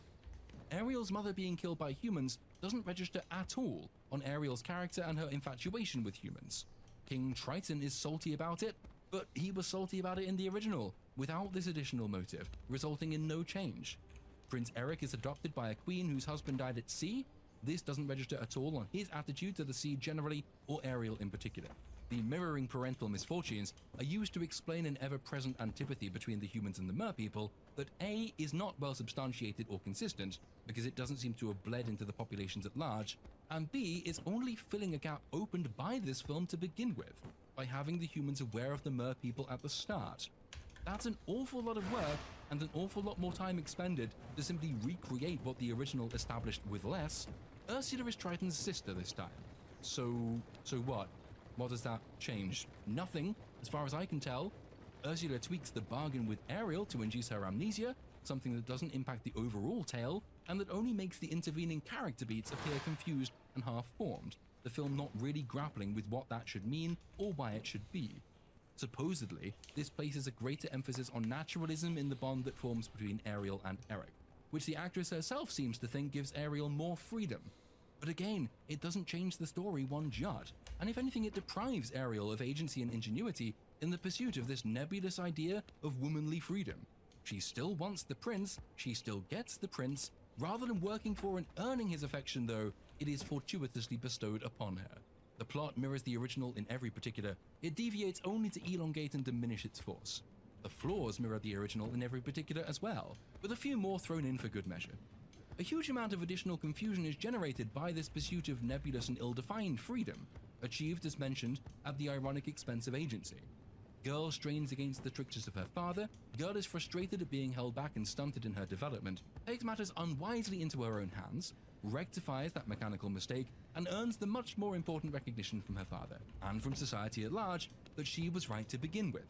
Ariel's mother being killed by humans doesn't register at all on Ariel's character and her infatuation with humans. King Triton is salty about it, but he was salty about it in the original, without this additional motive, resulting in no change. Prince Eric is adopted by a queen whose husband died at sea. This doesn't register at all on his attitude to the sea generally, or Ariel in particular. The mirroring parental misfortunes are used to explain an ever-present antipathy between the humans and the merpeople that A, is not well substantiated or consistent, because it doesn't seem to have bled into the populations at large, and B, is only filling a gap opened by this film to begin with, by having the humans aware of the merpeople at the start. That's an awful lot of work, and an awful lot more time expended to simply recreate what the original established with less. Ursula is Triton's sister this time. So what? What does that change? Nothing, as far as I can tell. Ursula tweaks the bargain with Ariel to induce her amnesia, something that doesn't impact the overall tale, and that only makes the intervening character beats appear confused and half-formed, the film not really grappling with what that should mean or why it should be. Supposedly, this places a greater emphasis on naturalism in the bond that forms between Ariel and Eric, which the actress herself seems to think gives Ariel more freedom. But again, it doesn't change the story one jot, and if anything it deprives Ariel of agency and ingenuity in the pursuit of this nebulous idea of womanly freedom. She still wants the prince, she still gets the prince. Rather than working for and earning his affection though, it is fortuitously bestowed upon her. The plot mirrors the original in every particular, it deviates only to elongate and diminish its force. The flaws mirror the original in every particular as well, with a few more thrown in for good measure. A huge amount of additional confusion is generated by this pursuit of nebulous and ill-defined freedom, achieved as mentioned at the ironic expense of agency. Girl strains against the strictures of her father, girl is frustrated at being held back and stunted in her development, takes matters unwisely into her own hands, rectifies that mechanical mistake, and earns the much more important recognition from her father, and from society at large, that she was right to begin with.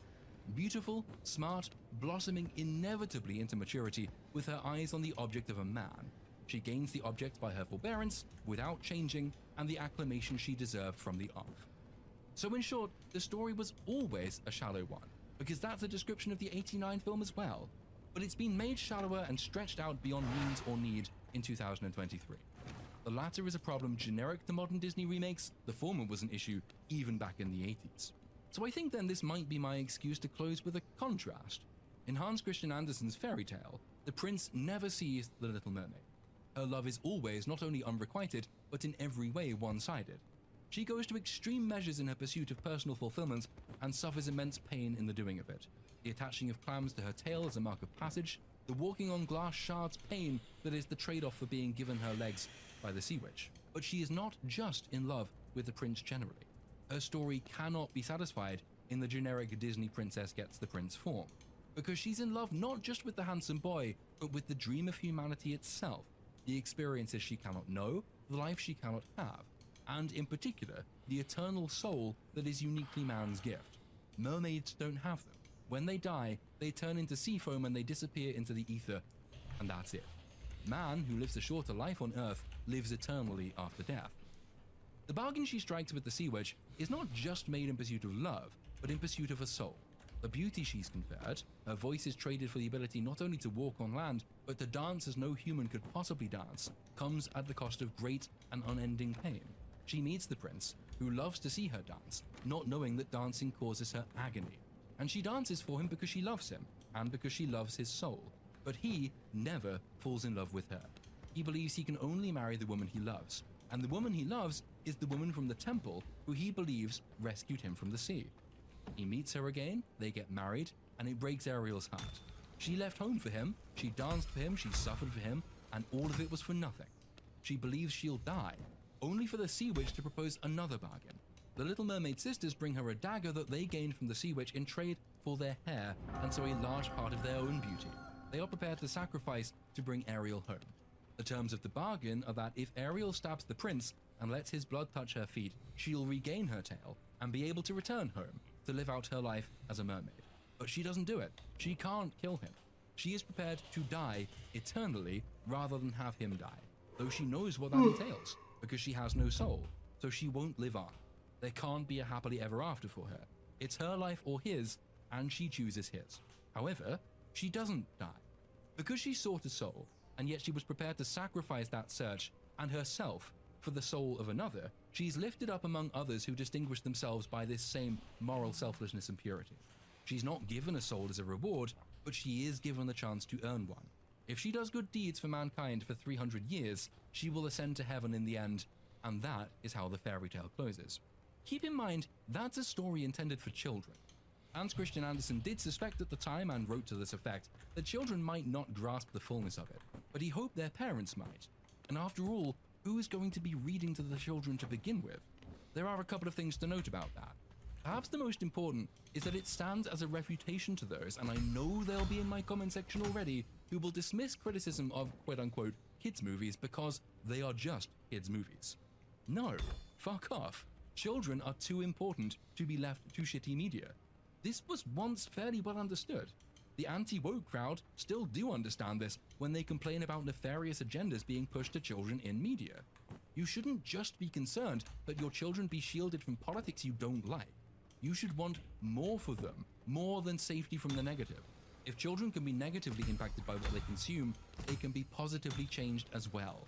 Beautiful, smart, blossoming inevitably into maturity with her eyes on the object of a man. She gains the object by her forbearance, without changing, and the acclamation she deserved from the off. So in short, the story was always a shallow one, because that's a description of the '89 film as well, but it's been made shallower and stretched out beyond means or need in 2023. The latter is a problem generic to modern Disney remakes, the former was an issue even back in the 80s. So I think then this might be my excuse to close with a contrast. In Hans Christian Andersen's fairy tale, the prince never sees the Little Mermaid. Her love is always not only unrequited, but in every way one-sided. She goes to extreme measures in her pursuit of personal fulfillment and suffers immense pain in the doing of it. The attaching of clams to her tail as a mark of passage, the walking on glass shards pain that is the trade-off for being given her legs by the sea witch. But she is not just in love with the prince generally. Her story cannot be satisfied in the generic Disney princess gets the prince form, because she's in love not just with the handsome boy, but with the dream of humanity itself, the experiences she cannot know, the life she cannot have, and in particular, the eternal soul that is uniquely man's gift. Mermaids don't have them. When they die, they turn into sea foam and they disappear into the ether, and that's it. Man, who lives a shorter life on Earth, lives eternally after death. The bargain she strikes with the sea witch is not just made in pursuit of love, but in pursuit of a soul. The beauty she's conferred, her voice is traded for the ability not only to walk on land, but to dance as no human could possibly dance, comes at the cost of great and unending pain. She meets the prince, who loves to see her dance, not knowing that dancing causes her agony. And she dances for him because she loves him, and because she loves his soul. But he never falls in love with her. He believes he can only marry the woman he loves, and the woman he loves is the woman from the temple who he believes rescued him from the sea. He meets her again, they get married, and it breaks Ariel's heart. She left home for him, she danced for him, she suffered for him, and all of it was for nothing. She believes she'll die, only for the Sea Witch to propose another bargain. The Little Mermaid sisters bring her a dagger that they gained from the Sea Witch in trade for their hair, and so a large part of their own beauty. They are prepared to sacrifice to bring Ariel home. The terms of the bargain are that if Ariel stabs the prince and lets his blood touch her feet, she'll regain her tail and be able to return home to live out her life as a mermaid. But she doesn't do it. She can't kill him. She is prepared to die eternally rather than have him die, though she knows what that entails, because she has no soul, so she won't live on. There can't be a happily ever after for her. It's her life or his, and she chooses his. However, she doesn't die. Because she sought a soul, and yet she was prepared to sacrifice that search and herself for the soul of another, she's lifted up among others who distinguish themselves by this same moral selflessness and purity. She's not given a soul as a reward, but she is given the chance to earn one. If she does good deeds for mankind for 300 years, she will ascend to heaven in the end, and that is how the fairy tale closes. Keep in mind, that's a story intended for children. Hans Christian Andersen did suspect at the time, and wrote to this effect, that children might not grasp the fullness of it, but he hoped their parents might. And after all, who is going to be reading to the children to begin with? There are a couple of things to note about that. Perhaps the most important is that it stands as a refutation to those, and I know they'll be in my comment section already, who will dismiss criticism of quote-unquote kids movies because they are just kids movies. No, fuck off. Children are too important to be left to shitty media. This was once fairly well understood. The anti-woke crowd still do understand this when they complain about nefarious agendas being pushed to children in media. You shouldn't just be concerned that your children be shielded from politics you don't like. You should want more for them, more than safety from the negative. If children can be negatively impacted by what they consume, they can be positively changed as well.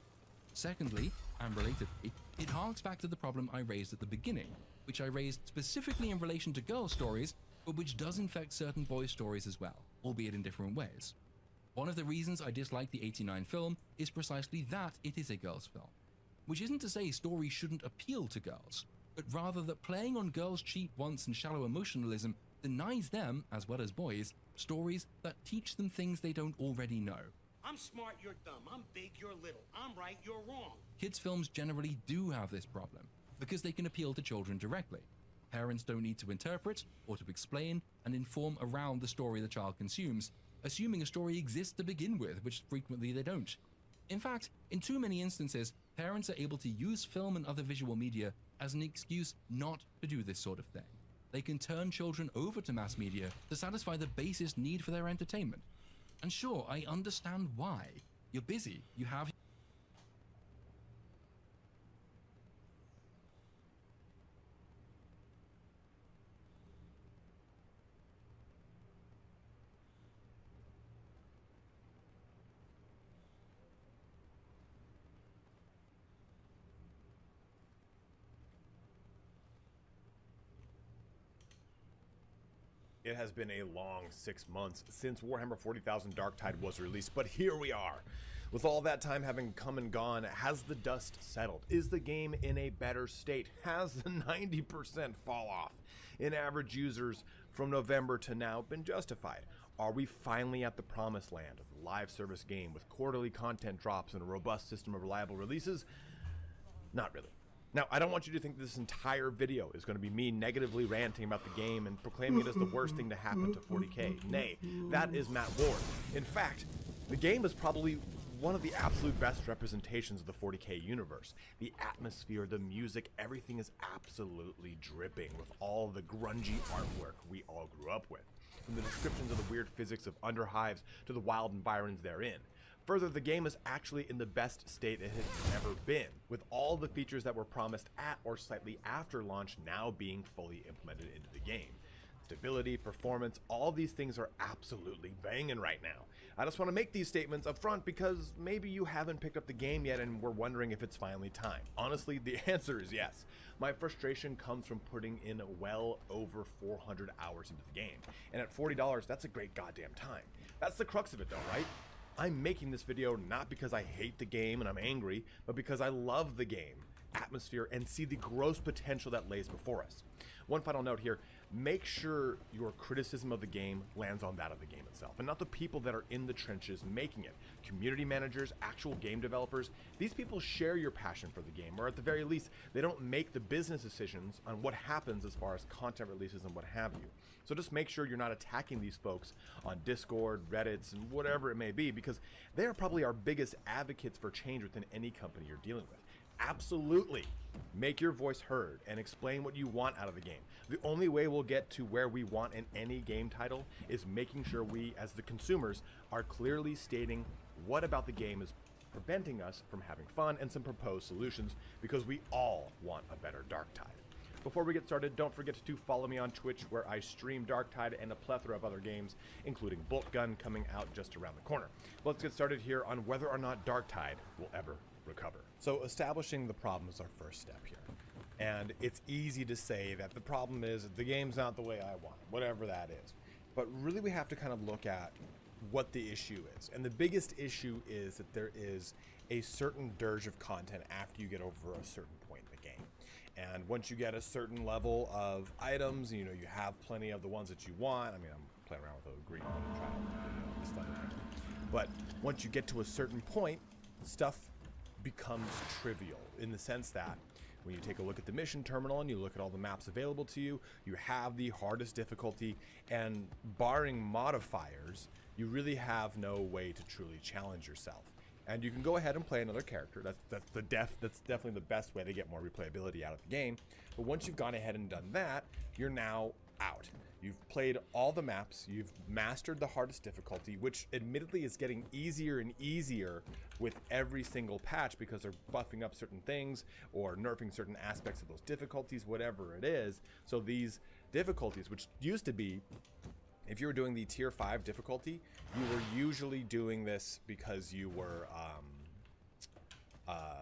Secondly, and relatedly, it harks back to the problem I raised at the beginning, which I raised specifically in relation to girl stories, but which does infect certain boy stories as well, albeit in different ways. One of the reasons I dislike the '89 film is precisely that it is a girls' film. Which isn't to say stories shouldn't appeal to girls, but rather that playing on girls' cheap wants and shallow emotionalism denies them, as well as boys, stories that teach them things they don't already know. I'm smart, you're dumb. I'm big, you're little. I'm right, you're wrong. Kids' films generally do have this problem, because they can appeal to children directly. Parents don't need to interpret, or to explain, and inform around the story the child consumes, assuming a story exists to begin with, which frequently they don't. In fact, in too many instances, parents are able to use film and other visual media as an excuse not to do this sort of thing. They can turn children over to mass media to satisfy the basest need for their entertainment. And sure, I understand why. You're busy, you have... It has been a long 6 months since Warhammer 40,000 Darktide was released, but here we are. With all that time having come and gone, has the dust settled? Is the game in a better state? Has the 90% fall off in average users from November to now been justified? Are we finally at the promised land of the live service game with quarterly content drops and a robust system of reliable releases? Not really. Now, I don't want you to think this entire video is going to be me negatively ranting about the game and proclaiming it as the worst thing to happen to 40k. Nay, that is Matt Ward. In fact, the game is probably one of the absolute best representations of the 40k universe. The atmosphere, the music, everything is absolutely dripping with all the grungy artwork we all grew up with. From the descriptions of the weird physics of underhives to the wild environs therein. Further, the game is actually in the best state it has ever been, with all the features that were promised at or slightly after launch now being fully implemented into the game. Stability, performance, all these things are absolutely banging right now. I just want to make these statements up front because maybe you haven't picked up the game yet and were wondering if it's finally time. Honestly, the answer is yes. My frustration comes from putting in well over 400 hours into the game, and at $40, that's a great goddamn time. That's the crux of it though, right? I'm making this video not because I hate the game and I'm angry, but because I love the game, atmosphere, and see the gross potential that lays before us. One final note here, make sure your criticism of the game lands on that of the game itself, and not the people that are in the trenches making it. Community managers, actual game developers, these people share your passion for the game, or at the very least, they don't make the business decisions on what happens as far as content releases and what have you. So just make sure you're not attacking these folks on Discord, Reddits, and whatever it may be, because they are probably our biggest advocates for change within any company you're dealing with. Absolutely make your voice heard and explain what you want out of the game. The only way we'll get to where we want in any game title is making sure we, as the consumers, are clearly stating what about the game is preventing us from having fun and some proposed solutions, because we all want a better Darktide. Before we get started, don't forget to follow me on Twitch, where I stream Darktide and a plethora of other games, including Bolt Gun coming out just around the corner. Let's get started here on whether or not Darktide will ever recover. So establishing the problem is our first step here. And it's easy to say that the problem is the game's not the way I want it, whatever that is. But really we have to kind of look at what the issue is. And the biggest issue is that there is a certain dirge of content after you get over a certain point in the game. And once you get a certain level of items, you know, you have plenty of the ones that you want. I mean, I'm playing around with a green one to try out this thunder thing. But once you get to a certain point, stuff becomes trivial, in the sense that when you take a look at the mission terminal and you look at all the maps available to you, you have the hardest difficulty, and barring modifiers, you really have no way to truly challenge yourself. And you can go ahead and play another character. That's definitely the best way to get more replayability out of the game. But once you've gone ahead and done that, you're now out. You've played all the maps, you've mastered the hardest difficulty, which admittedly is getting easier and easier with every single patch, because they're buffing up certain things or nerfing certain aspects of those difficulties, whatever it is. So these difficulties, which used to be, if you were doing the tier 5 difficulty, you were usually doing this because you were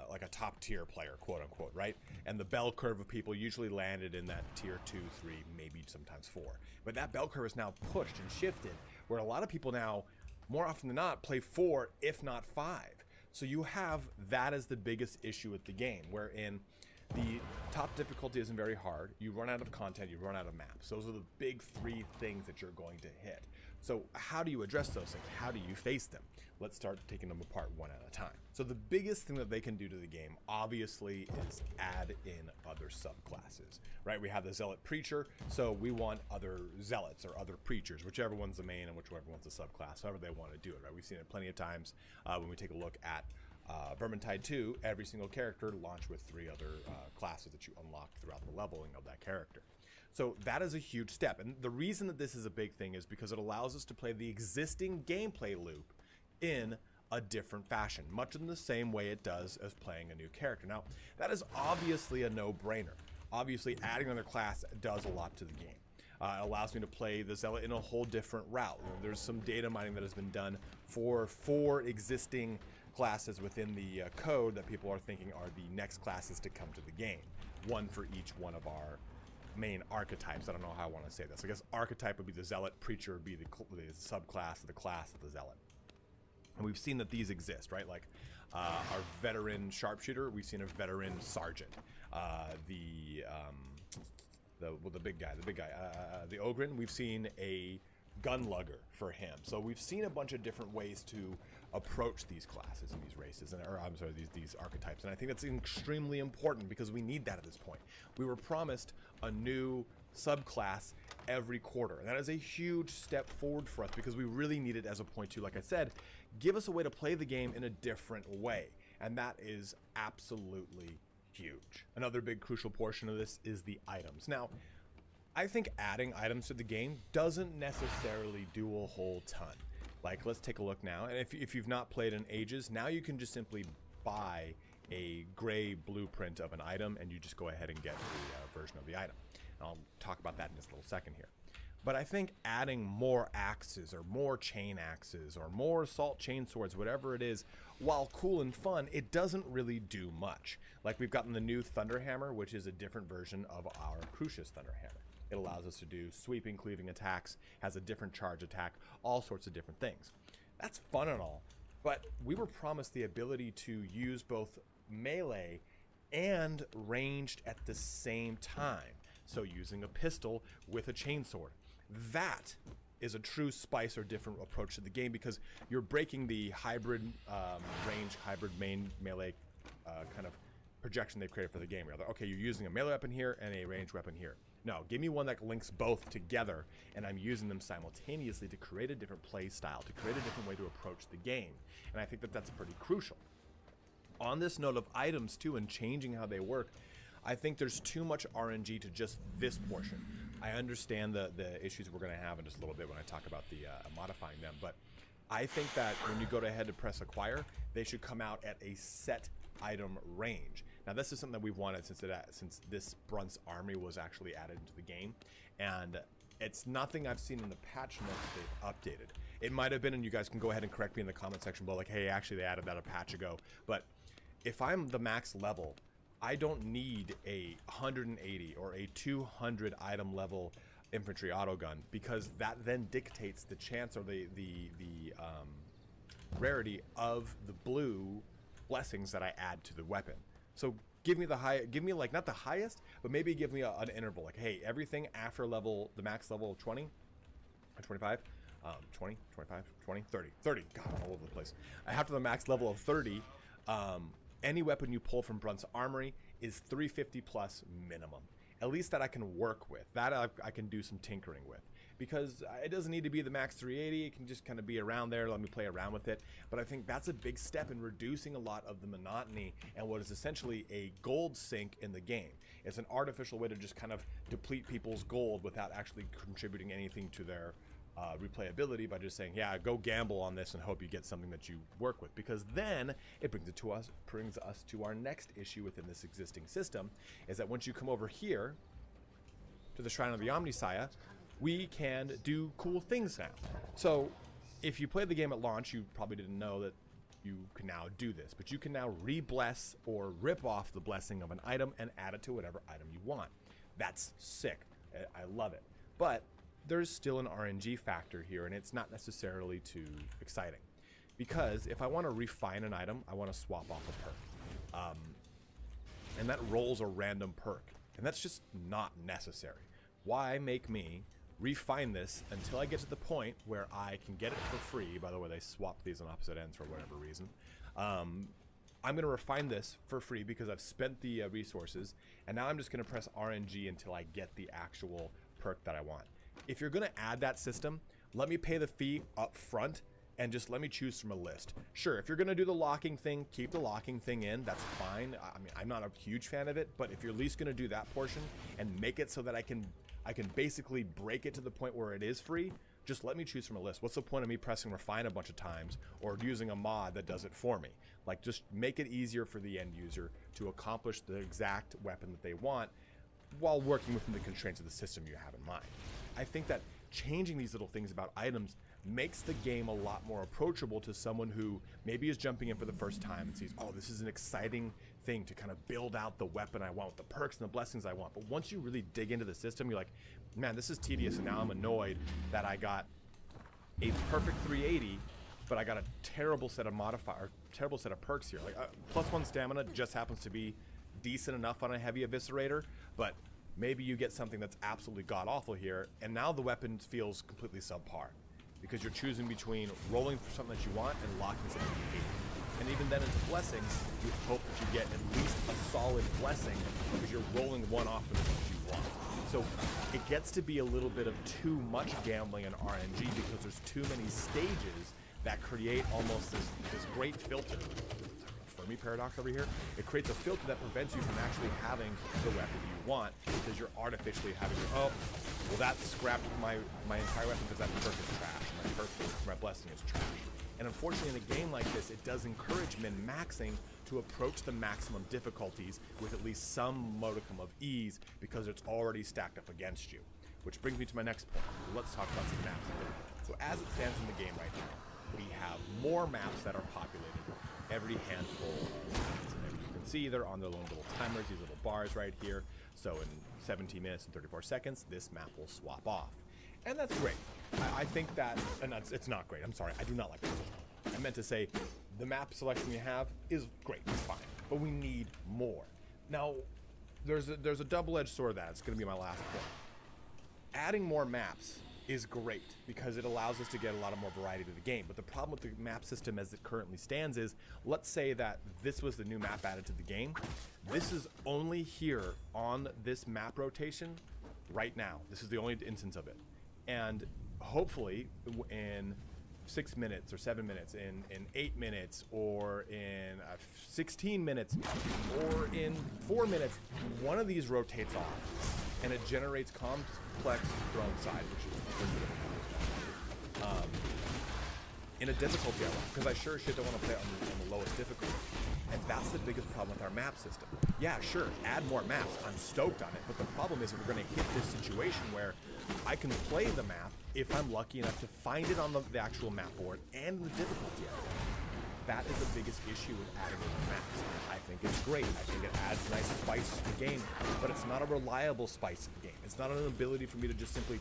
like a top tier player, quote unquote, right? And the bell curve of people usually landed in that tier 2, 3, maybe sometimes 4. But that bell curve is now pushed and shifted, where a lot of people now, more often than not, play 4, if not 5. So you have that as the biggest issue with the game, wherein the top difficulty isn't very hard, you run out of content, you run out of maps. Those are the big 3 things that you're going to hit. So how do you address those things? How do you face them? Let's start taking them apart one at a time. So the biggest thing that they can do to the game, obviously, is add in other subclasses, right? We have the Zealot Preacher, so we want other Zealots or other Preachers, whichever one's the main and whichever one's the subclass, however they want to do it, right? We've seen it plenty of times when we take a look at Vermintide 2, every single character launched with 3 other classes that you unlock throughout the leveling of that character. So that is a huge step, and the reason that this is a big thing is because it allows us to play the existing gameplay loop in a different fashion, much in the same way it does as playing a new character. Now, that is obviously a no-brainer. Obviously, adding another class does a lot to the game. It allows me to play the Zealot in a whole different route. There's some data mining that has been done for 4 existing classes within the code that people are thinking are the next classes to come to the game. 1 for each one of our main archetypes. I don't know how I want to say this. I guess archetype would be the Zealot, Preacher would be the subclass of the class of the Zealot. And we've seen that these exist, right? Like our veteran Sharpshooter, we've seen a veteran Sergeant. The big guy, the Ogren, we've seen a Gunlugger for him. So we've seen a bunch of different ways to approach these classes and these races, or I'm sorry, these archetypes. And I think that's extremely important because we need that at this point. We were promised a new subclass every quarter, and that is a huge step forward for us because we really need it as a point to, like I said, give us a way to play the game in a different way, and that is absolutely huge. Another big crucial portion of this is the items. Now, I think adding items to the game doesn't necessarily do a whole ton. Like, let's take a look now, and if you've not played in ages, now you can just simply buy a gray blueprint of an item and you just go ahead and get the version of the item. And I'll talk about that in just a little second here. But I think adding more axes or more chain axes or more assault chain swords, whatever it is, while cool and fun, it doesn't really do much. Like, we've gotten the new Thunderhammer, which is a different version of our Crucius Thunderhammer. It allows us to do sweeping, cleaving attacks, has a different charge attack, all sorts of different things. That's fun and all, but we were promised the ability to use both melee and ranged at the same time. So using a pistol with a chainsword. That is a true spice or different approach to the game, because you're breaking the hybrid range, hybrid main melee kind of projection they've created for the game. You're like, okay, you're using a melee weapon here and a ranged weapon here. No, give me one that links both together, and I'm using them simultaneously to create a different play style, to create a different way to approach the game. And I think that that's pretty crucial. On this note of items too, and changing how they work, I think there's too much RNG to just this portion. I understand the issues we're going to have in just a little bit when I talk about the modifying them, but I think that when you go ahead to press acquire, they should come out at a set item range. Now this is something that we've wanted since this Brunt's Armory was actually added into the game, and it's nothing I've seen in the patch notes that they've updated. It might have been, and you guys can go ahead and correct me in the comment section below, like, hey, actually they added that a patch ago. But if I'm the max level, I don't need a 180 or a 200 item level infantry autogun, because that then dictates the chance or the rarity of the blue blessings that I add to the weapon. So give me like not the highest, but maybe give me an interval. Like, hey, everything after level, the max level of 20 or 25, 20, 25, 20, 30, 30. God, I'm all over the place. After the max level of 30, any weapon you pull from Brunt's Armory is 350 plus minimum. At least that I can work with. That I can do some tinkering with. Because it doesn't need to be the max 380, it can just kind of be around there, let me play around with it. But I think that's a big step in reducing a lot of the monotony and what is essentially a gold sink in the game. It's an artificial way to just kind of deplete people's gold without actually contributing anything to their replayability by just saying, yeah, go gamble on this and hope you get something that you work with. Because then it brings us to our next issue within this existing system, is that once you come over here to the Shrine of the Omnissiah, we can do cool things now. So if you played the game at launch, you probably didn't know that you can now do this, but you can now re-bless or rip off the blessing of an item and add it to whatever item you want. That's sick. I love it. But there's still an RNG factor here, and it's not necessarily too exciting. Because if I want to refine an item, I want to swap off a perk. And that rolls a random perk. And that's just not necessary. Why make me refine this until I get to the point where I can get it for free? By the way, they swapped these on opposite ends for whatever reason. I'm going to refine this for free because I've spent the resources, and now I'm just going to press RNG until I get the actual perk that I want. If you're going to add that system, let me pay the fee up front and just let me choose from a list. Sure, if you're going to do the locking thing, keep the locking thing in, that's fine. I mean, I'm not a huge fan of it, but if you're at least going to do that portion and make it so that I can basically break it to the point where it is free, just let me choose from a list. What's the point of me pressing refine a bunch of times or using a mod that does it for me? Like, just make it easier for the end user to accomplish the exact weapon that they want while working within the constraints of the system you have in mind. I think that changing these little things about items makes the game a lot more approachable to someone who maybe is jumping in for the first time and sees, oh, this is an exciting thing to kind of build out the weapon I want with the perks and the blessings I want. But once you really dig into the system, you're like, man, this is tedious, and now I'm annoyed that I got a perfect 380, but I got a terrible set of terrible set of perks here. Like +1 stamina just happens to be decent enough on a heavy eviscerator, but maybe you get something that's absolutely god-awful here, and now the weapon feels completely subpar because you're choosing between rolling for something that you want and locking something you hate. And even then, into blessings, you hope that you get at least a solid blessing because you're rolling one off of the ones you want. So it gets to be a little bit of too much gambling in RNG because there's too many stages that create almost this great filter. Fermi paradox over here. It creates a filter that prevents you from actually having the weapon you want because you're artificially having your, oh, well, that scrapped my entire weapon because that perk is trash. My blessing is trash. And unfortunately, in a game like this, it does encourage min-maxing to approach the maximum difficulties with at least some modicum of ease because it's already stacked up against you. Which brings me to my next point. Let's talk about some maps. So as it stands in the game right now, we have more maps that are populated every handful of maps. And as you can see, they're on their own little timers, these little bars right here. So in 17 minutes and 34 seconds, this map will swap off. And that's great. I think that, and it's not great. I'm sorry, I do not like it. I meant to say the map selection we have is great, it's fine, but we need more. Now, there's a double-edged sword of that. It's going to be my last point. Adding more maps is great because it allows us to get a lot of more variety to the game. But the problem with the map system as it currently stands is, let's say that this was the new map added to the game. This is only here on this map rotation right now. This is the only instance of it. And hopefully in 6 minutes or 7 minutes, in 8 minutes, or in 16 minutes, or in 4 minutes, one of these rotates off and it generates complex throne side, which is in a difficulty I want, because I sure as shit don't want to play it on the lowest difficulty. And that's the biggest problem with our map system. Yeah, sure, add more maps. I'm stoked on it, but the problem is we're going to hit this situation where I can play the map if I'm lucky enough to find it on the actual map board and the difficulty area. That is the biggest issue with adding more maps. I think it's great. I think it adds nice spice to the game, but it's not a reliable spice to the game. It's not an ability for me to just simply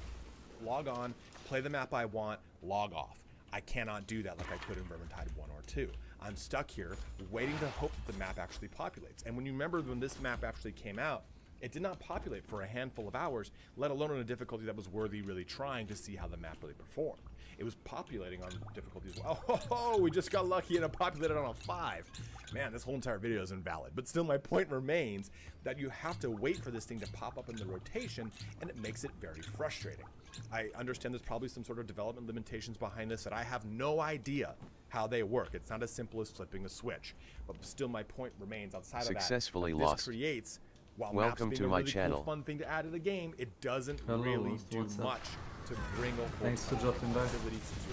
log on, play the map I want, log off. I cannot do that like I could in Vermintide 1 or 2. I'm stuck here waiting to hope that the map actually populates. And when you remember when this map actually came out, it did not populate for a handful of hours, let alone on a difficulty that was worthy really trying to see how the map really performed. It was populating on difficulties. Oh, we just got lucky and it populated on a 5. Man, this whole entire video is invalid. But still, my point remains that you have to wait for this thing to pop up in the rotation, and it makes it very frustrating. I understand there's probably some sort of development limitations behind this that I have no idea how they work. It's not as simple as flipping a switch. But still, my point remains outside Successfully of that. lost. This creates, while Welcome maps to being a my really channel. cool, fun thing to add to the game, it doesn't really do much to bring a whole Thanks for dropping by. ability since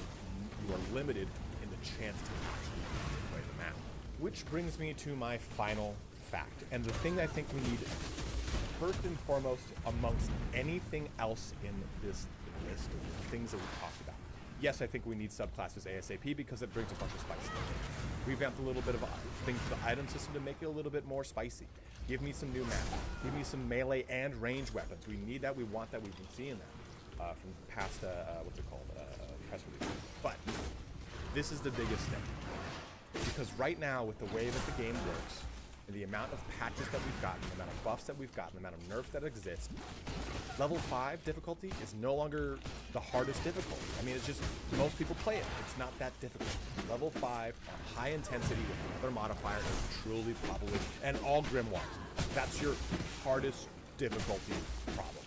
you are limited in the chance to actually play the map. Which brings me to my final fact, and the thing I think we need first and foremost amongst anything else in this list of things that we talked about. Yes, I think we need subclasses ASAP because it brings a bunch of spice to the game. Revamped a little bit of things to the item system to make it a little bit more spicy. Give me some new maps. Give me some melee and range weapons. We need that. We want that. We've been seeing that from past, what's it called, press releases. But this is the biggest thing. Because right now, with the way that the game works, and the amount of patches that we've gotten, the amount of buffs that we've gotten, the amount of nerfs that exist, level 5 difficulty is no longer the hardest difficulty. I mean, it's just, most people play it. It's not that difficult. Level 5 on high intensity with another modifier is truly probably, and all grimoires. That's your hardest difficulty, probably.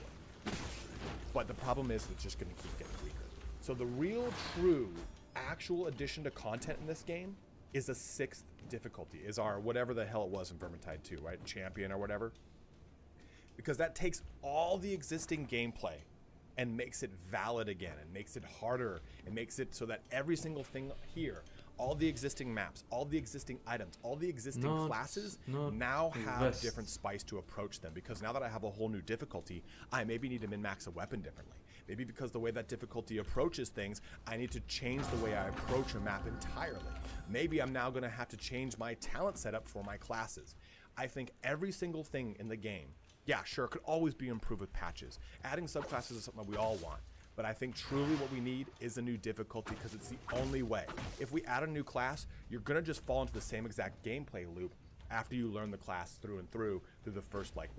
But the problem is it's just going to keep getting weaker. So the real, true, actual addition to content in this game is a 6th difficulty, is our whatever the hell it was in Vermintide 2, right? Champion or whatever. Because that takes all the existing gameplay and makes it valid again, and makes it harder, and makes it so that every single thing here, all the existing maps, all the existing items, all the existing classes now have different spice to approach them. Because now that I have a whole new difficulty, I maybe need to min-max a weapon differently. Maybe because the way that difficulty approaches things, I need to change the way I approach a map entirely. Maybe I'm now going to have to change my talent setup for my classes. I think every single thing in the game, yeah, sure, it could always be improved with patches. Adding subclasses is something that we all want. But I think truly what we need is a new difficulty, because it's the only way. If we add a new class, you're going to just fall into the same exact gameplay loop after you learn the class through and through the first, like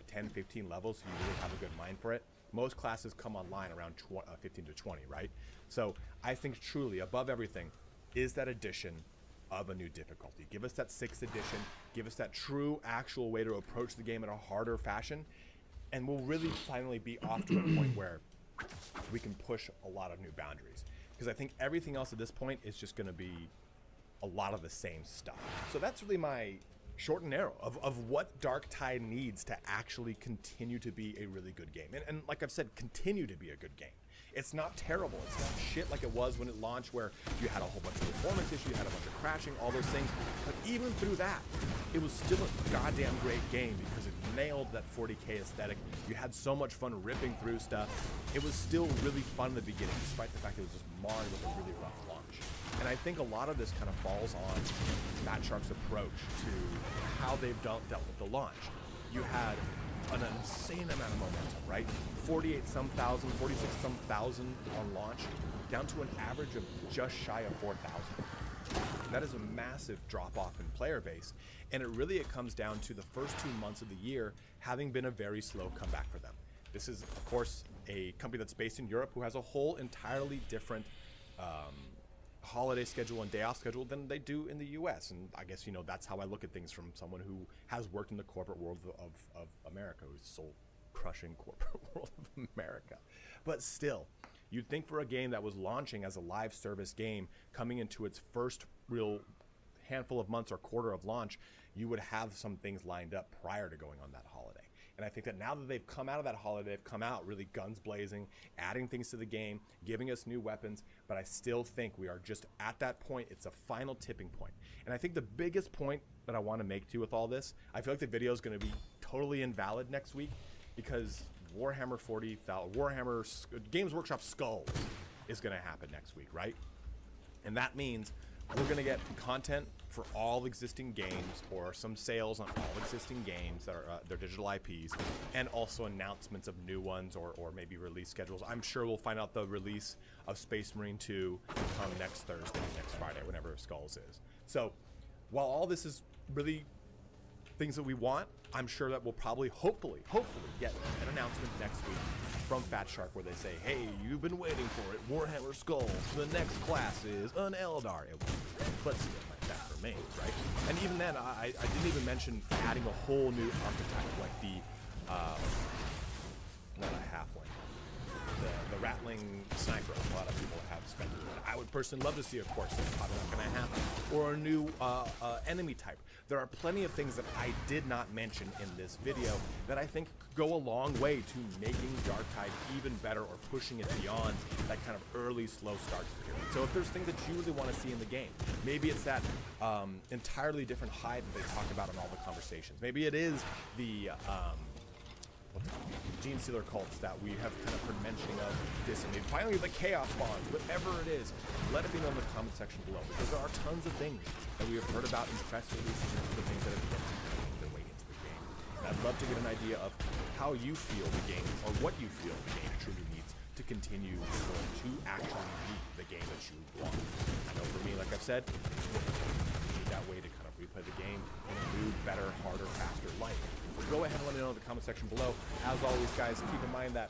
10, 15 levels, so you really have a good mind for it. Most classes come online around 15 to 20, right? So I think truly, above everything, is that addition of a new difficulty. Give us that 6th edition, give us that true, actual way to approach the game in a harder fashion, and we'll really finally be off to a point where we can push a lot of new boundaries. Because I think everything else at this point is just going to be a lot of the same stuff. So that's really my short and narrow of what Darktide needs to actually continue to be a really good game. And like I've said, continue to be a good game. It's not terrible. It's not shit like it was when it launched, where you had a whole bunch of performance issues, you had a bunch of crashing, all those things. But even through that, it was still a goddamn great game because it nailed that 40K aesthetic. You had so much fun ripping through stuff. It was still really fun in the beginning, despite the fact it was just marred with a really rough launch. And I think a lot of this kind of falls on Fat Shark's approach to how they've dealt with the launch. You had an insane amount of momentum, right? 46-some thousand on launch, down to an average of just shy of 4,000. That is a massive drop off in player base, and it comes down to the first 2 months of the year having been a very slow comeback for them. This is, of course, a company that's based in Europe who has a whole entirely different holiday schedule and day off schedule than they do in the US. And I guess, you know, that's how I look at things from someone who has worked in the corporate world of America, who's soul crushing corporate world of America. But still, you'd think for a game that was launching as a live service game, coming into its first real handful of months or quarter of launch, you would have some things lined up prior to going on that holiday. And I think that now that they've come out of that holiday, they've come out really guns blazing, adding things to the game, giving us new weapons, but I still think we are just at that point. It's a final tipping point. And I think the biggest point that I want to make too with all this, I feel like the video is going to be totally invalid next week because Warhammer 40,000, Games Workshop Skulls is going to happen next week, right? And that means we're going to get content for all existing games or some sales on all existing games that are their digital IPs, and also announcements of new ones or maybe release schedules. I'm sure we'll find out the release of Space Marine 2 next Thursday, next Friday, whenever Skulls is. So while all this is really things that we want, I'm sure that we'll probably, hopefully get an announcement next week from Fat Shark where they say, hey, you've been waiting for it, Warhammer Skulls, the next class is an Eldar. Let's see what my that remains, right? And even then, I didn't even mention adding a whole new archetype like the, not a halfling, the rattling sniper. A lot of people have speculated. I would personally love to see, of course, that's probably not going to happen. Or a new enemy type. There are plenty of things that I did not mention in this video that I think could go a long way to making Darktide even better or pushing it beyond that kind of early slow start period. So if there's things that you really want to see in the game, maybe it's that entirely different hide that they talk about in all the conversations. Maybe it is the Gene Stealer cults that we have kind of heard mentioning of this, and maybe finally the Chaos Bonds, whatever it is, let it be known in the comment section below, because there are tons of things that we have heard about in press releases and the things that have yet to make their way into the game. And I'd love to get an idea of how you feel the game, or what you feel the game truly needs to continue to actually be the game that you want. I know for me, like I've said, you need that way to kind of replay the game in a new, better, harder, faster light. Go ahead and let me know in the comment section below. As always, guys, keep in mind that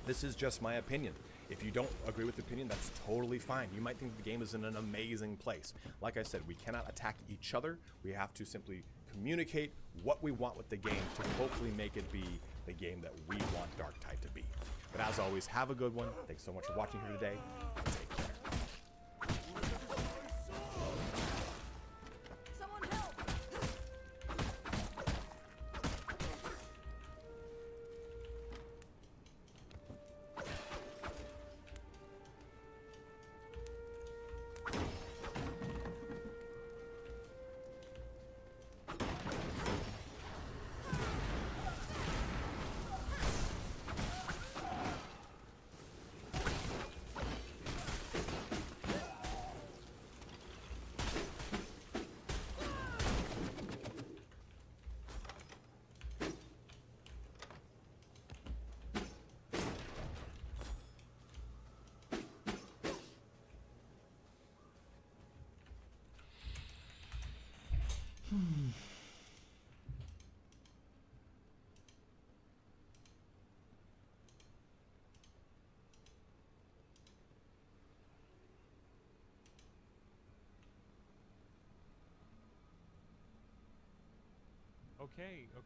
this is just my opinion. If you don't agree with the opinion, that's totally fine. You might think the game is in an amazing place. Like I said, we cannot attack each other. We have to simply communicate what we want with the game to hopefully make it be the game that we want Darktide to be. But as always, have a good one. Thanks so much for watching here today. Take care.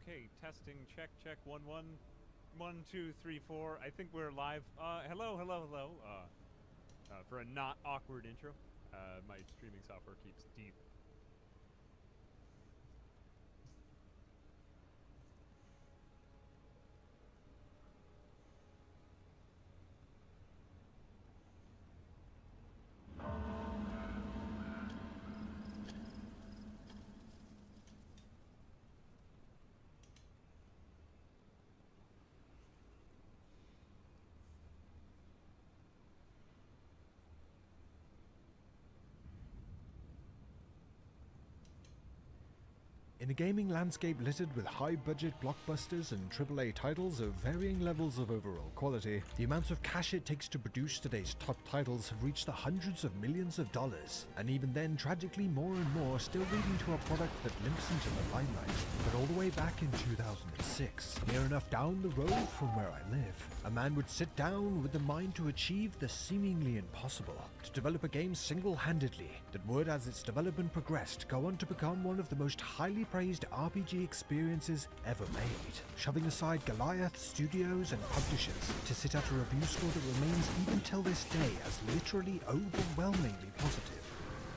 Okay, testing, check, 1 1 1 2 3 4. I think we're live. Hello. For a not awkward intro, my streaming software keeps deep. In a gaming landscape littered with high-budget blockbusters and AAA titles of varying levels of overall quality, the amount of cash it takes to produce today's top titles have reached the hundreds of millions of dollars, and even then, tragically, more and more still leading to a product that limps into the limelight. But all the way back in 2006, near enough down the road from where I live, a man would sit down with the mind to achieve the seemingly impossible, to develop a game single-handedly that would, as its development progressed, go on to become one of the most highly praised RPG experiences ever made, shoving aside Goliath Studios and publishers to sit at a review score that remains even till this day as literally overwhelmingly positive.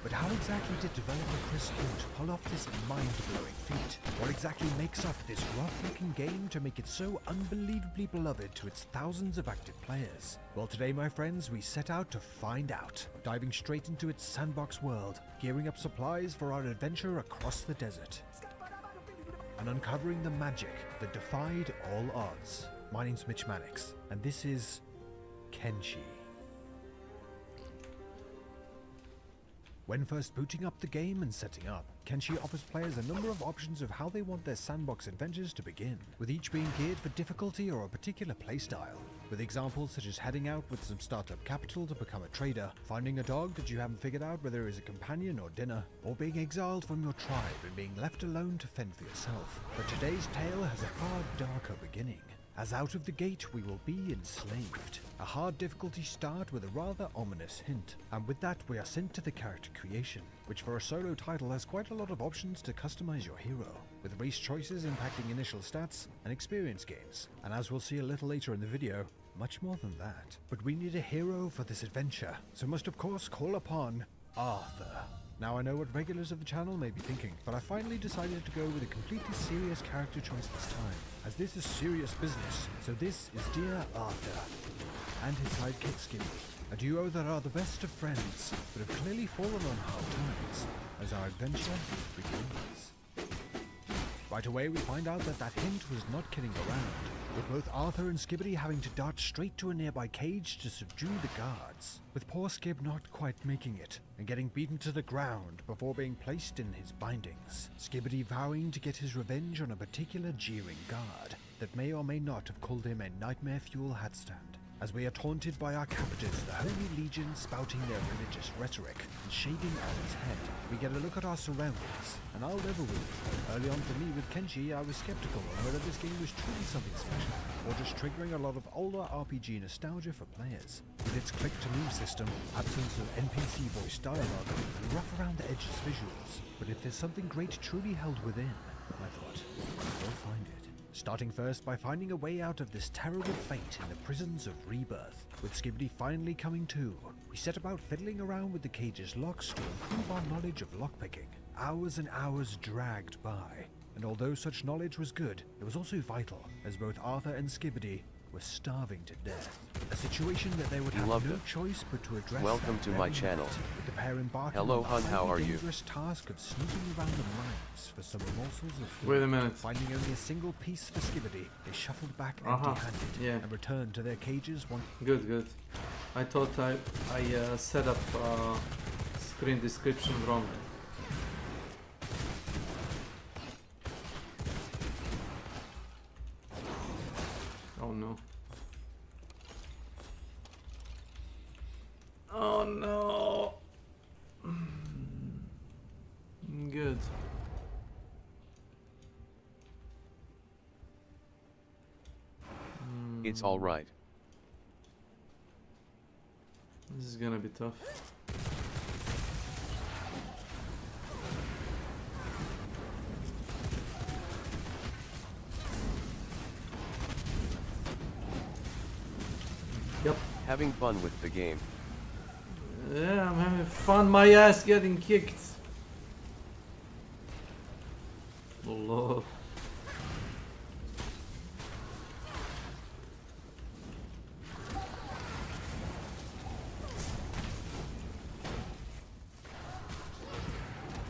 But how exactly did developer Chris Holt pull off this mind-blowing feat? What exactly makes up this rough-looking game to make it so unbelievably beloved to its thousands of active players? Well, today, my friends, we set out to find out, diving straight into its sandbox world, gearing up supplies for our adventure across the desert, and uncovering the magic that defied all odds. My name's Mitch Mannix, and this is Kenshi. When first booting up the game and setting up, Kenshi offers players a number of options of how they want their sandbox adventures to begin, with each being geared for difficulty or a particular playstyle, with examples such as heading out with some startup capital to become a trader, finding a dog that you haven't figured out whether it is a companion or dinner, or being exiled from your tribe and being left alone to fend for yourself. But today's tale has a far darker beginning, as out of the gate we will be enslaved. A hard difficulty start with a rather ominous hint, and with that we are sent to the character creation, which for a solo title has quite a lot of options to customize your hero, with race choices impacting initial stats and experience gains, and as we'll see a little later in the video, much more than that. But we need a hero for this adventure, so must of course call upon Arthur. Now, I know what regulars of the channel may be thinking, but I finally decided to go with a completely serious character choice this time, as this is serious business. So this is dear Arthur, and his sidekick Skippy, a duo that are the best of friends, but have clearly fallen on hard times, as our adventure begins. Right away we find out that that hint was not kidding around, with both Arthur and Skibbity having to dart straight to a nearby cage to subdue the guards, with poor Skib not quite making it, and getting beaten to the ground before being placed in his bindings, Skibbity vowing to get his revenge on a particular jeering guard that may or may not have called him a nightmare fuel hatstand. As we are taunted by our captors, the Holy Legion spouting their religious rhetoric and shaving Alan's head, we get a look at our surroundings, and I'll level with you. Early on for me with Kenshi, I was skeptical on whether this game was truly something special, or just triggering a lot of older RPG nostalgia for players. With its click-to-move system, absence of NPC voice dialogue, and rough around the edges visuals. But if there's something great truly held within, I thought, we'll find it. Starting first by finding a way out of this terrible fate in the prisons of Rebirth. With Skibbity finally coming to, we set about fiddling around with the cage's locks to improve our knowledge of lockpicking. Hours and hours dragged by, and although such knowledge was good, it was also vital, as both Arthur and Skibbity were starving to death. A situation that they would have no choice but to address. Welcome to my channel. With the pair embarking Hello, on Hun, how are the you? dangerous task of sneaking around the mines for some morsels of food. Wait a minute. Finding only a single piece for Skibbity, they shuffled back empty-handed and returned to their cages one. Good. I thought I set up screen description wrong. Oh no. Oh no. Good. It's all right. This is gonna be tough. Yep. Having fun with the game. Yeah, I'm having fun. My ass getting kicked. Lol.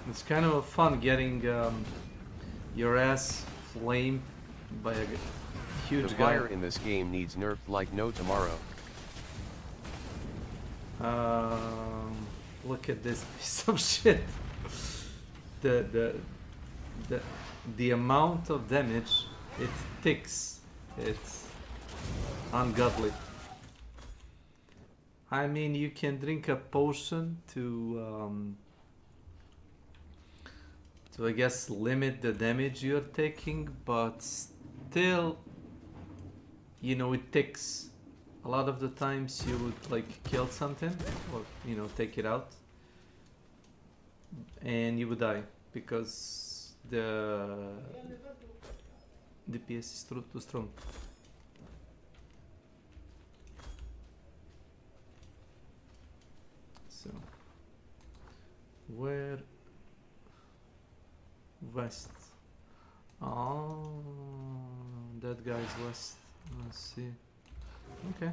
It's kind of fun getting your ass flamed by a huge The guy. fire in this game needs nerfed like no tomorrow. Look at this piece of shit. The the amount of damage it takes, it's ungodly. I mean, you can drink a potion to I guess limit the damage you're taking, but still, you know, it takes. A lot of the times you would like kill something or, you know, take it out and you would die because the DPS is too strong. So where west? Oh, that guy's west. Let's see. Okay.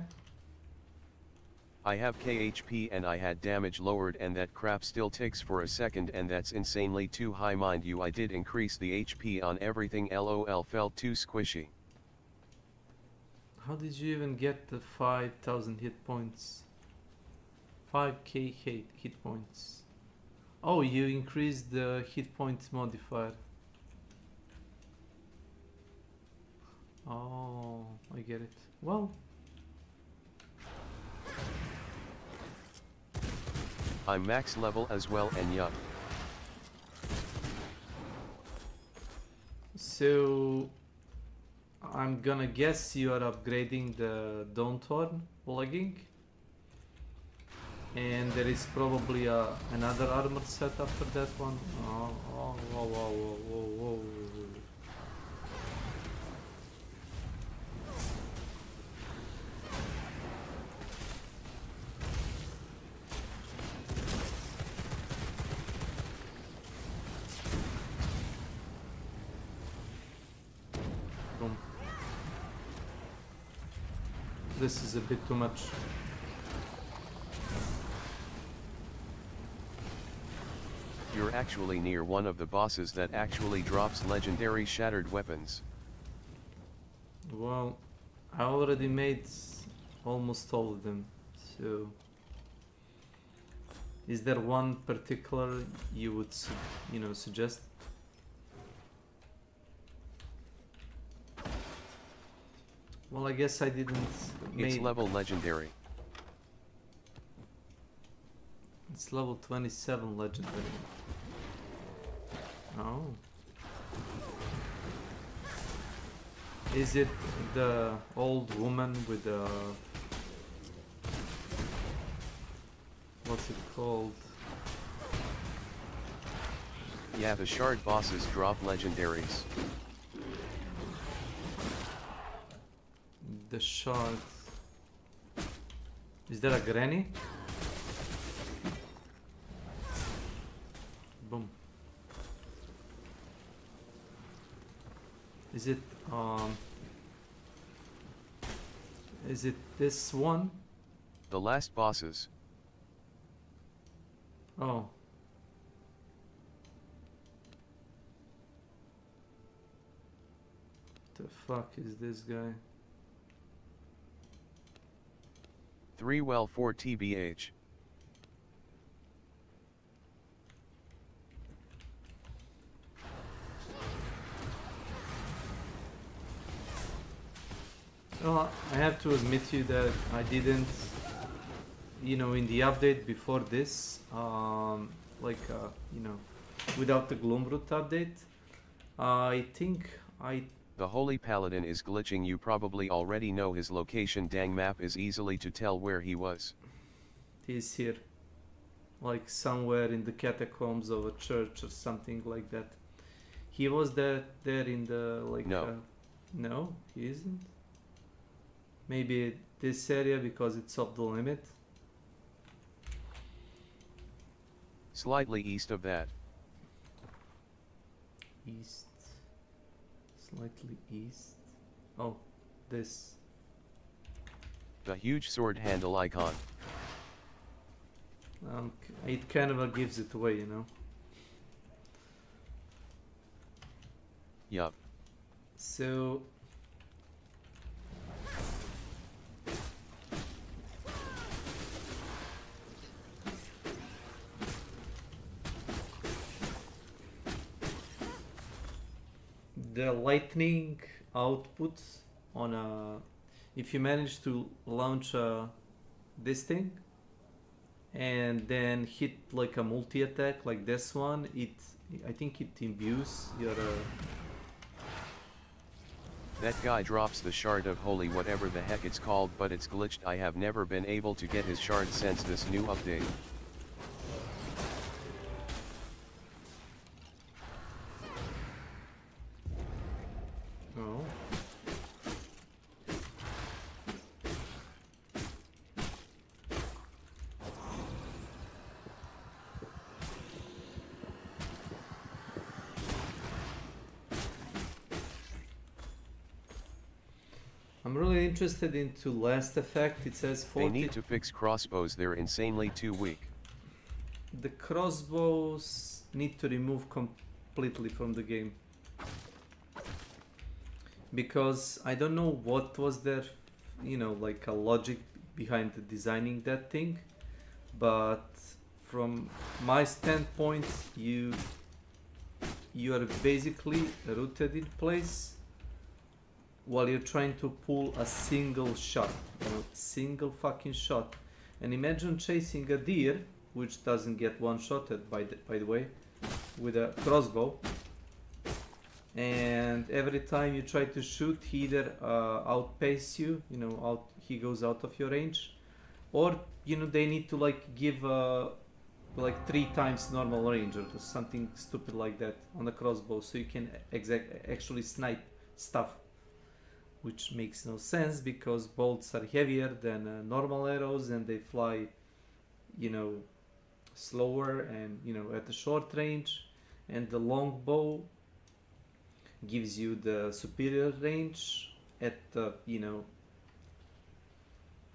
I have KHP and I had damage lowered and that crap still ticks for a second and that's insanely too high, mind you. I did increase the HP on everything, LOL, felt too squishy. How did you even get the 5,000 hit points? 5k hit points. Oh, you increased the hit points modifier. Oh, I get it. Well, I'm max level as well, and yup. So I'm gonna guess you are upgrading the Dawnthorn legging, and there is probably another armor set after that one. Oh, whoa, whoa, whoa, whoa, whoa. This is a bit too much. You're actually near one of the bosses that actually drops legendary shattered weapons. Well, I already made almost all of them, so is there one particular you would suggest? Well, I guess I didn't It's level legendary. It's level 27 legendary. Oh. Is it the old woman with the... what's it called? Yeah, the shard bosses drop legendaries. The shard. Is there a granny? Boom. Is it this one? The last bosses. Oh. The fuck is this guy? 3 well 4 TBH. Well, I have to admit to you that I didn't, in the update before this, without the Gloomroot update, I think The Holy Paladin is glitching. You probably already know his location. Dang, map is easily to tell where he was. He's here. Like somewhere in the catacombs of a church or something like that. He was there in the, No. No, he isn't. Maybe this area because it's off the limit. Slightly east of that. East. Slightly east. Oh, this. The huge sword handle icon. It kind of gives it away, you know. Yup. So the lightning output on a, if you manage to launch this thing and then hit like a multi-attack like this one, I think it imbues your That guy drops the shard of holy whatever the heck it's called, but it's glitched. I have never been able to get his shard since this new update. Oh. I'm really interested into last effect. It says 40. They need to fix crossbows, they're insanely too weak. The crossbows need to remove completely from the game. Because I don't know what was their, you know, like a logic behind the designing that thing. But from my standpoint, you are basically rooted in place while you're trying to pull a single shot, a single fucking shot. And imagine chasing a deer, which doesn't get one-shotted by the way, with a crossbow. And every time you try to shoot, he either outpace you, you know, he goes out of your range, or you know they need to like give like 3 times normal range or something stupid like that on the crossbow, so you can actually snipe stuff. Which makes no sense because bolts are heavier than normal arrows and they fly, you know, slower and, you know, at a short range. And the long bow gives you the superior range at the, you know,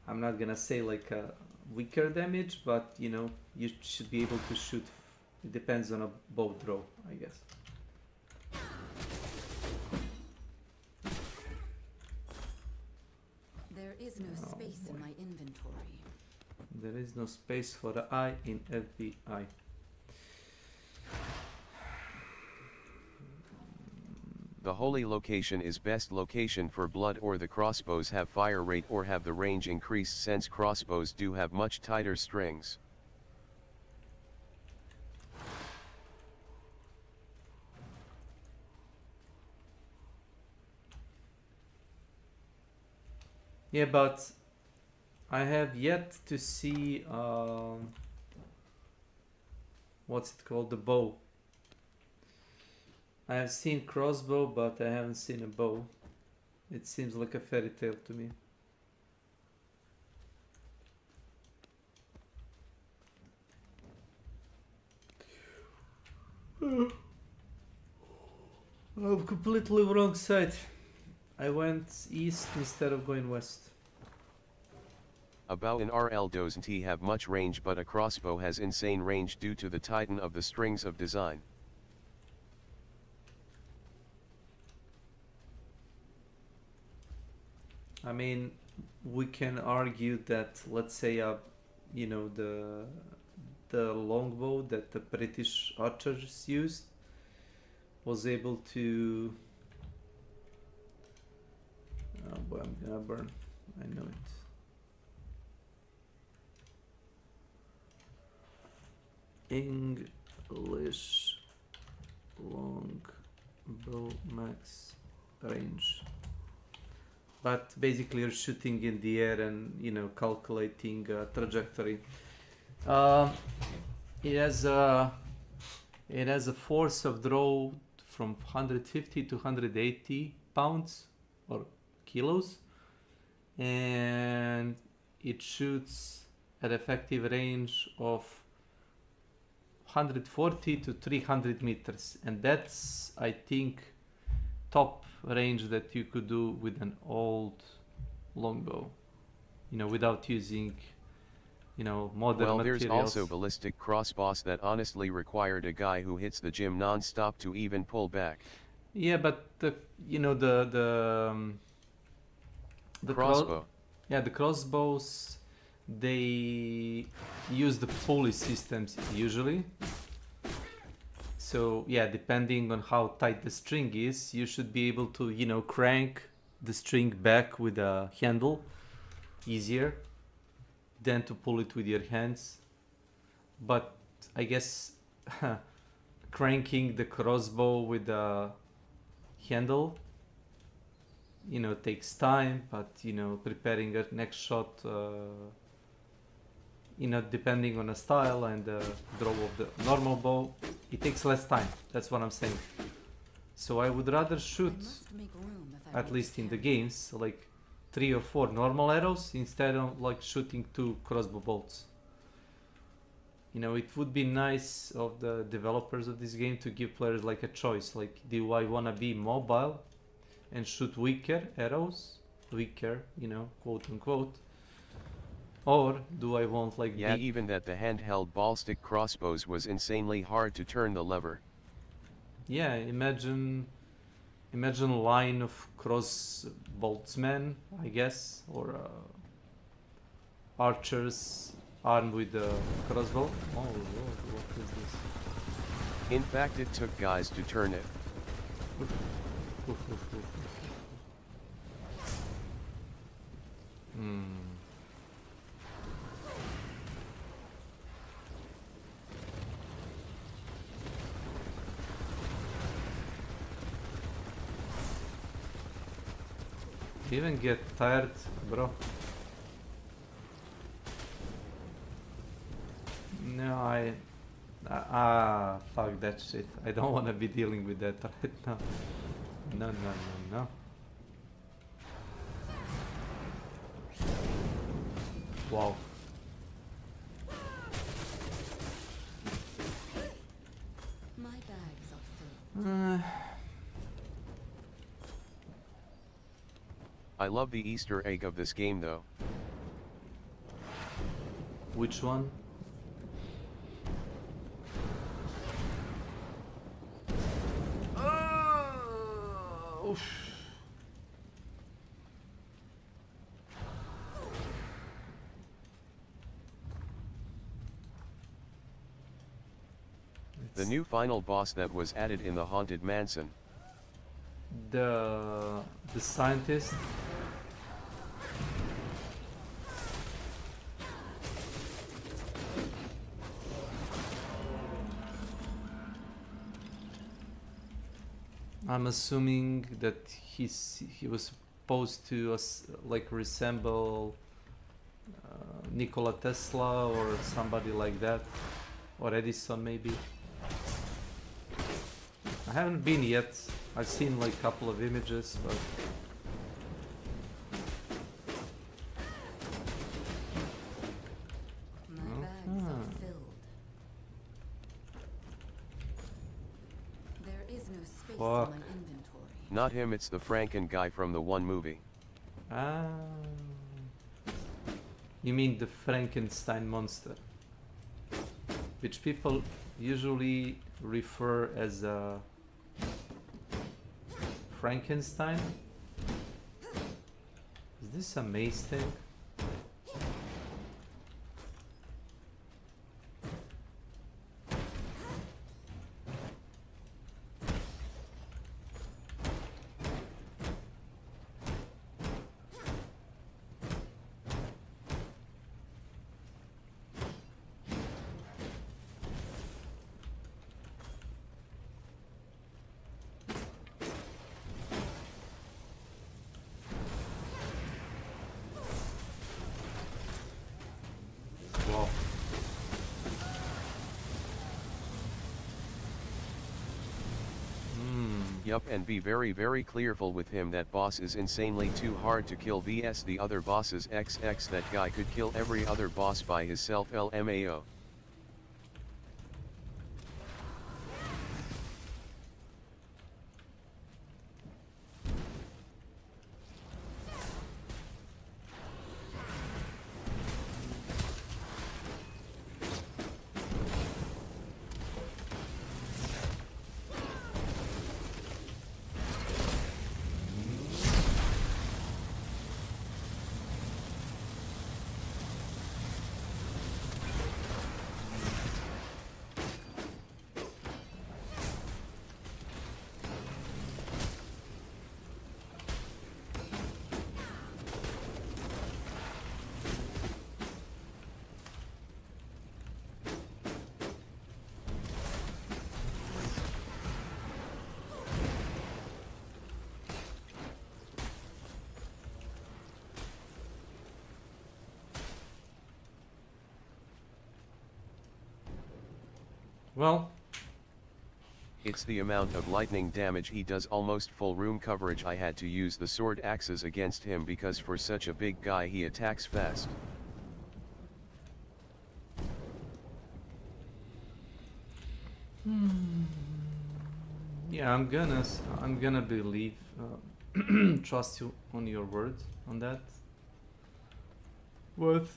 I'm not gonna say like a weaker damage, but you know, you should be able to shoot. It depends on a bow draw, I guess. There is no space in my inventory. There is no space for the I in FBI. The holy location is best location for blood, or the crossbows have fire rate or have the range increased, since crossbows do have much tighter strings. Yeah, but I have yet to see what's it called, the bow. I have seen crossbow, but I haven't seen a bow. It seems like a fairy tale to me. I'm completely wrong side. I went east instead of going west. A bow in RL doesn't have much range, but a crossbow has insane range due to the titan of the strings of design. I mean, we can argue that, let's say, you know, the longbow that the British archers used was able to. Oh boy, I'm gonna burn. I know it. English longbow max range. But basically you're shooting in the air and, you know, calculating trajectory. It has a force of draw from 150 to 180 pounds or kilos, and it shoots at effective range of 140 to 300 meters, and that's, I think, top range that you could do with an old longbow, you know, without using, you know, modern materials. There's also ballistic crossbows that honestly required a guy who hits the gym non-stop to even pull back. Yeah, but the, you know, the crossbow. The crossbows, they use the pulley systems usually. So yeah, depending on how tight the string is, you should be able to, you know, crank the string back with a handle easier than to pull it with your hands. But I guess cranking the crossbow with a handle, you know, takes time, but you know, preparing a next shot, you know, depending on the style and the draw of the normal bow, it takes less time. That's what I'm saying. So I would rather shoot, at least in the games, like 3 or 4 normal arrows instead of like shooting 2 crossbow bolts. You know, it would be nice of the developers of this game to give players like a choice. Like, do I want to be mobile and shoot weaker arrows? Weaker, you know, quote unquote. Or do I want like... Yeah, even that the handheld ballstick crossbows was insanely hard to turn the lever. Yeah, imagine a line of crossboltsmen, I guess, or archers armed with a crossbow. Oh lord, what is this? In fact, it took guys to turn it. Even get tired, bro. No, fuck that shit. I don't want to be dealing with that right now. No. Wow. My bags are filled. I love the Easter egg of this game though. Which one? The new final boss that was added in the Haunted Mansion. The scientist. I'm assuming that he was supposed to like resemble Nikola Tesla or somebody like that, or Edison maybe. I haven't been yet. I've seen like a couple of images, but my bags are filled. There is no space in my inventory. Not him, it's the Franken guy from the one movie. Ah, you mean the Frankenstein monster, which people usually refer as a Frankenstein? Is this a maze thing? Yup, and be very clearful with him. That boss is insanely too hard to kill vs the other bosses XX. That guy could kill every other boss by himself LMAO. Well, it's the amount of lightning damage he does. Almost full room coverage. I had to use the sword axes against him because for such a big guy he attacks fast. Yeah, I'm gonna believe, trust you on your word on that. But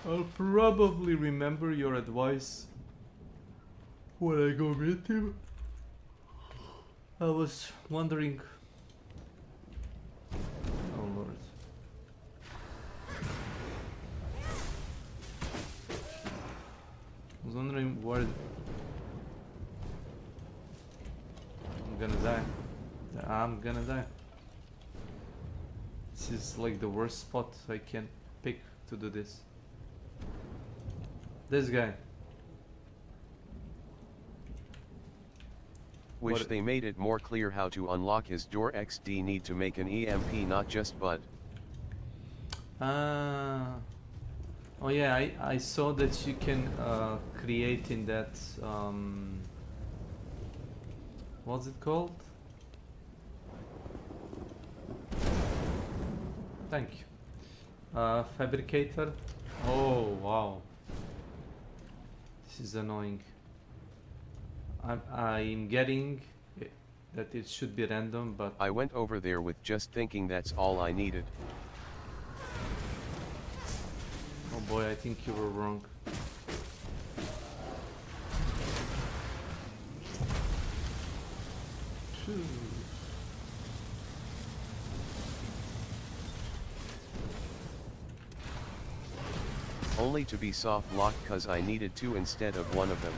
I'll probably remember your advice when I go meet him. I was wondering. Oh Lord. I was wondering where. I'm gonna die. I'm gonna die. This is like the worst spot I can pick to do this. This guy. Wish they made it more clear how to unlock his door XD. Need to make an EMP, not just bud. Oh yeah, I saw that you can create in that what's it called? Thank you. Fabricator. Oh wow. This is annoying. I'm getting that it should be random, but I went over there with just thinking that's all I needed. oh boy, I think you were wrong. Only to be soft locked cause I needed two instead of one of them.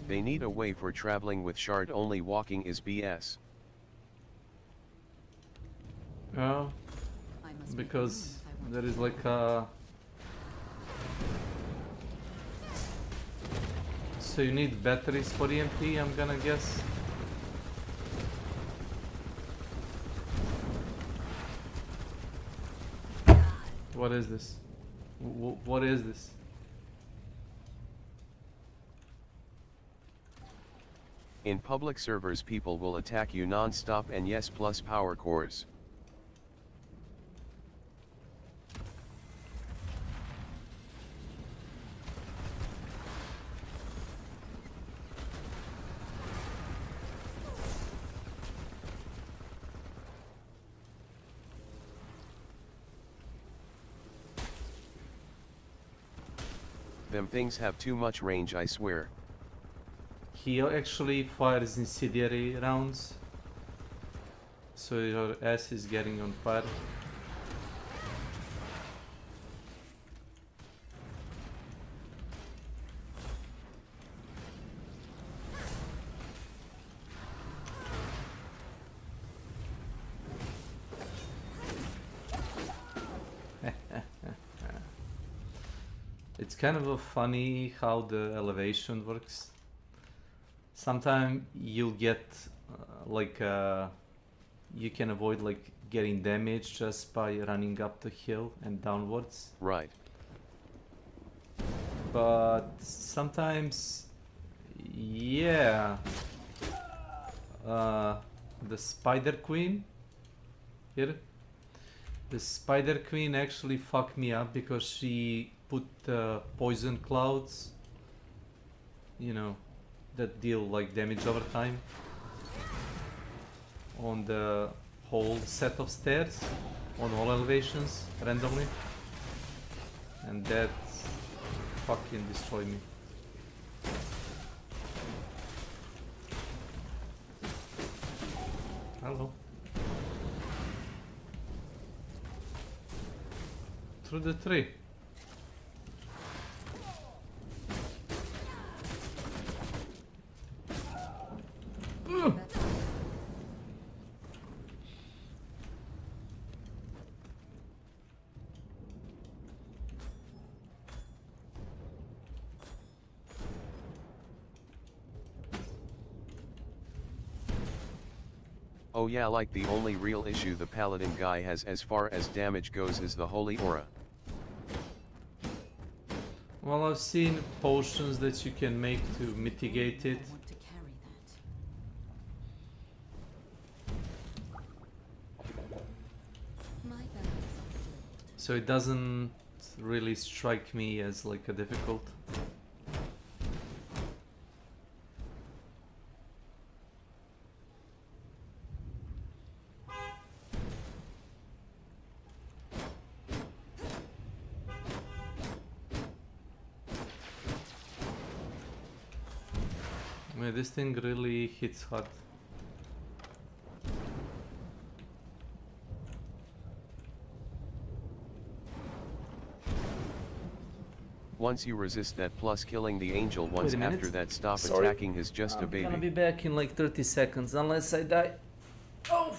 They need a way for traveling with shard only. Walking is BS. Oh, because there is like a... So you need batteries for EMP, I'm gonna guess. What is this? What is this? In public servers people will attack you non-stop, and yes, plus power cores. Them things have too much range, I swear. He actually fires incendiary rounds, so your ass is getting on fire. It's kind of a funny how the elevation works. Sometimes you'll get you can avoid like getting damaged just by running up the hill and downwards. Right. But sometimes, yeah, the Spider Queen here. The Spider Queen actually fucked me up because she put poison clouds, you know, that deal like damage over time on the whole set of stairs on all elevations randomly, and that fucking destroyed me. Hello. Through the tree. Oh yeah, like the only real issue the paladin guy has as far as damage goes is the holy aura. Well, I've seen potions that you can make to mitigate it. So it doesn't really strike me as like a difficult. Man, this thing really hits hard. Once you resist that plus killing the angel once after that stop Sorry. attacking is just a baby. I'm gonna be back in like 30 seconds unless I die. Oh!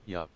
Yup.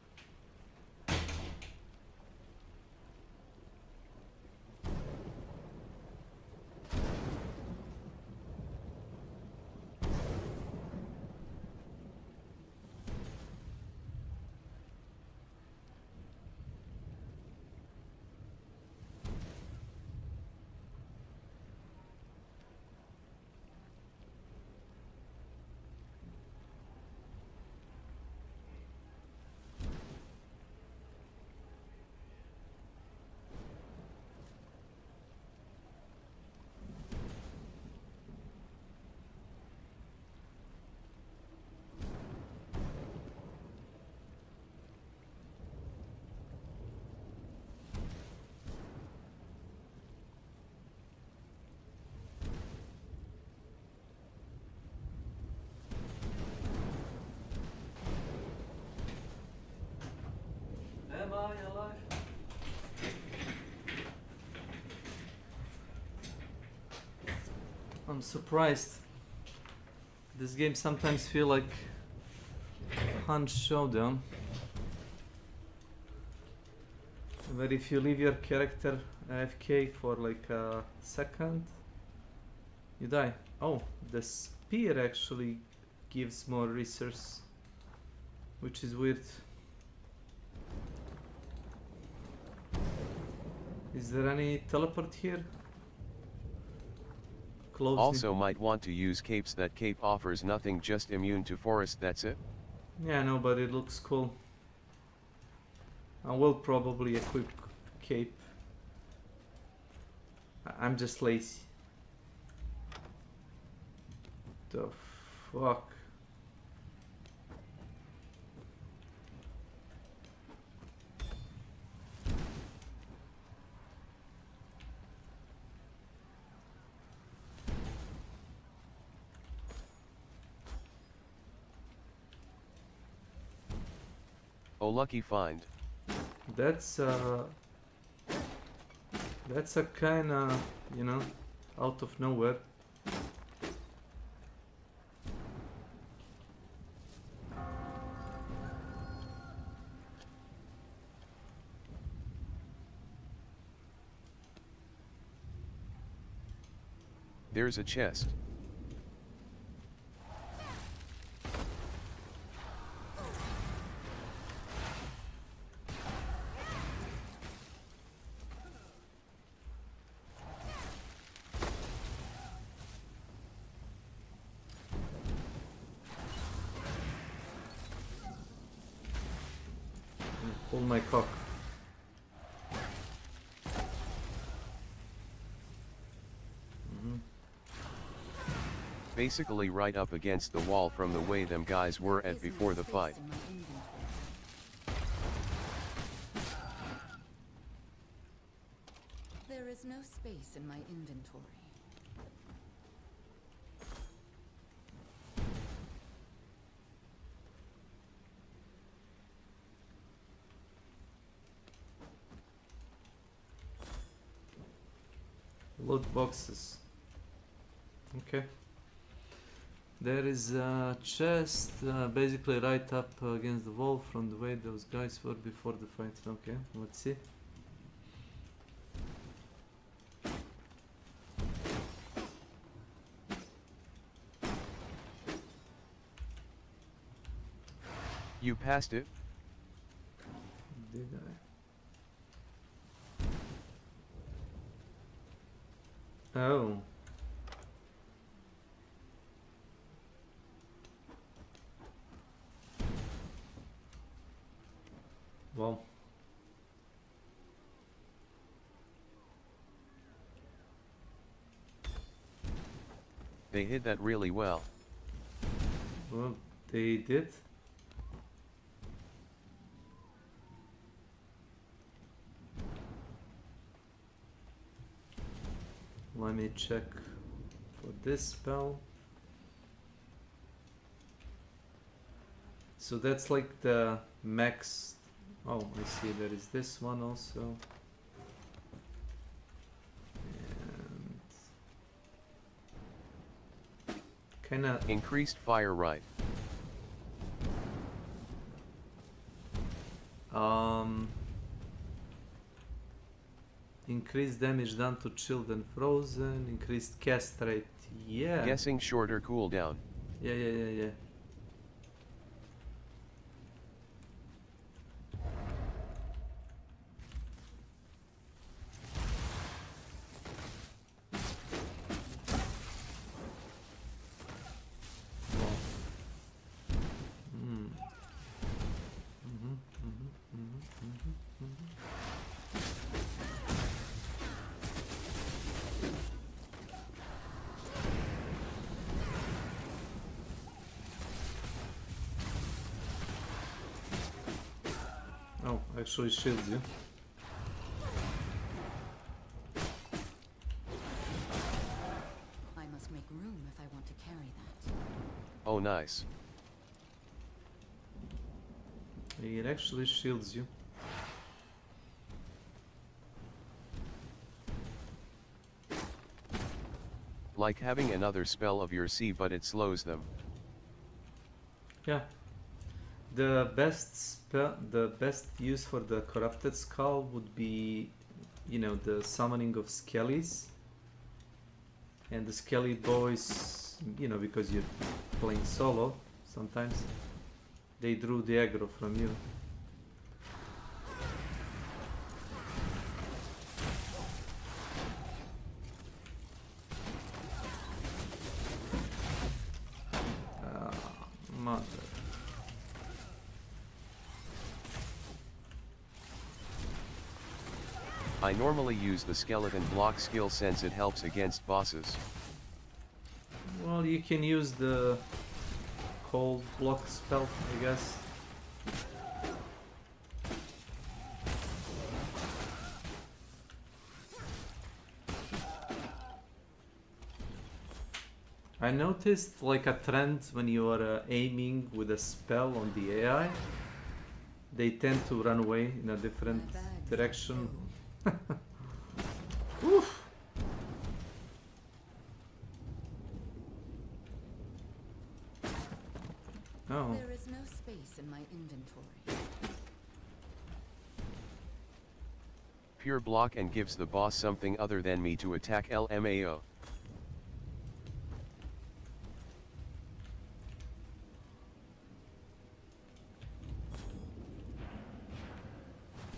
Am I alive? I'm surprised. This game sometimes feel like Hunt Showdown, where if you leave your character AFK for like a second, you die. Oh, the spear actually gives more resource, which is weird. Is there any teleport here? Close Also might want to use capes. That cape offers nothing, just immune to forest, that's it. Yeah, I know, but it looks cool. I will probably equip cape. I'm just lazy. The fuck? Oh, lucky find. That's a kinda, you know, out of nowhere. There's a chest. Pull my cock. basically right up against the wall from the way them guys were at before the fight. There is no space in my inventory. Loot boxes. Okay. There is a chest basically right up against the wall from the way those guys were before the fight. Okay, let's see. You passed it? Did I? Oh. Well. They hid that really well. Well, they did. Let me check for this spell. So that's like the max. Oh, I see, there is this one also. And kinda increased fire right. Increased damage done to chilled and frozen, increased cast rate, yeah. Guessing shorter cooldown. Yeah. Oh, actually shields you. I must make room if I want to carry that. Oh, nice. It actually shields you. Like having another spell of your C, but it slows them. Yeah. The best use for the corrupted skull would be, you know, the summoning of skellies. And the skelly boys, you know, because you're playing solo sometimes, they drew the aggro from you. Mother. I normally use the skeleton block skill since it helps against bosses. Well, you can use the cold block spell, I guess. I noticed like a trend when you are aiming with a spell on the AI. They tend to run away in a different direction. Oof. Oh. There is no space in my inventory. Pure block and gives the boss something other than me to attack LMAO.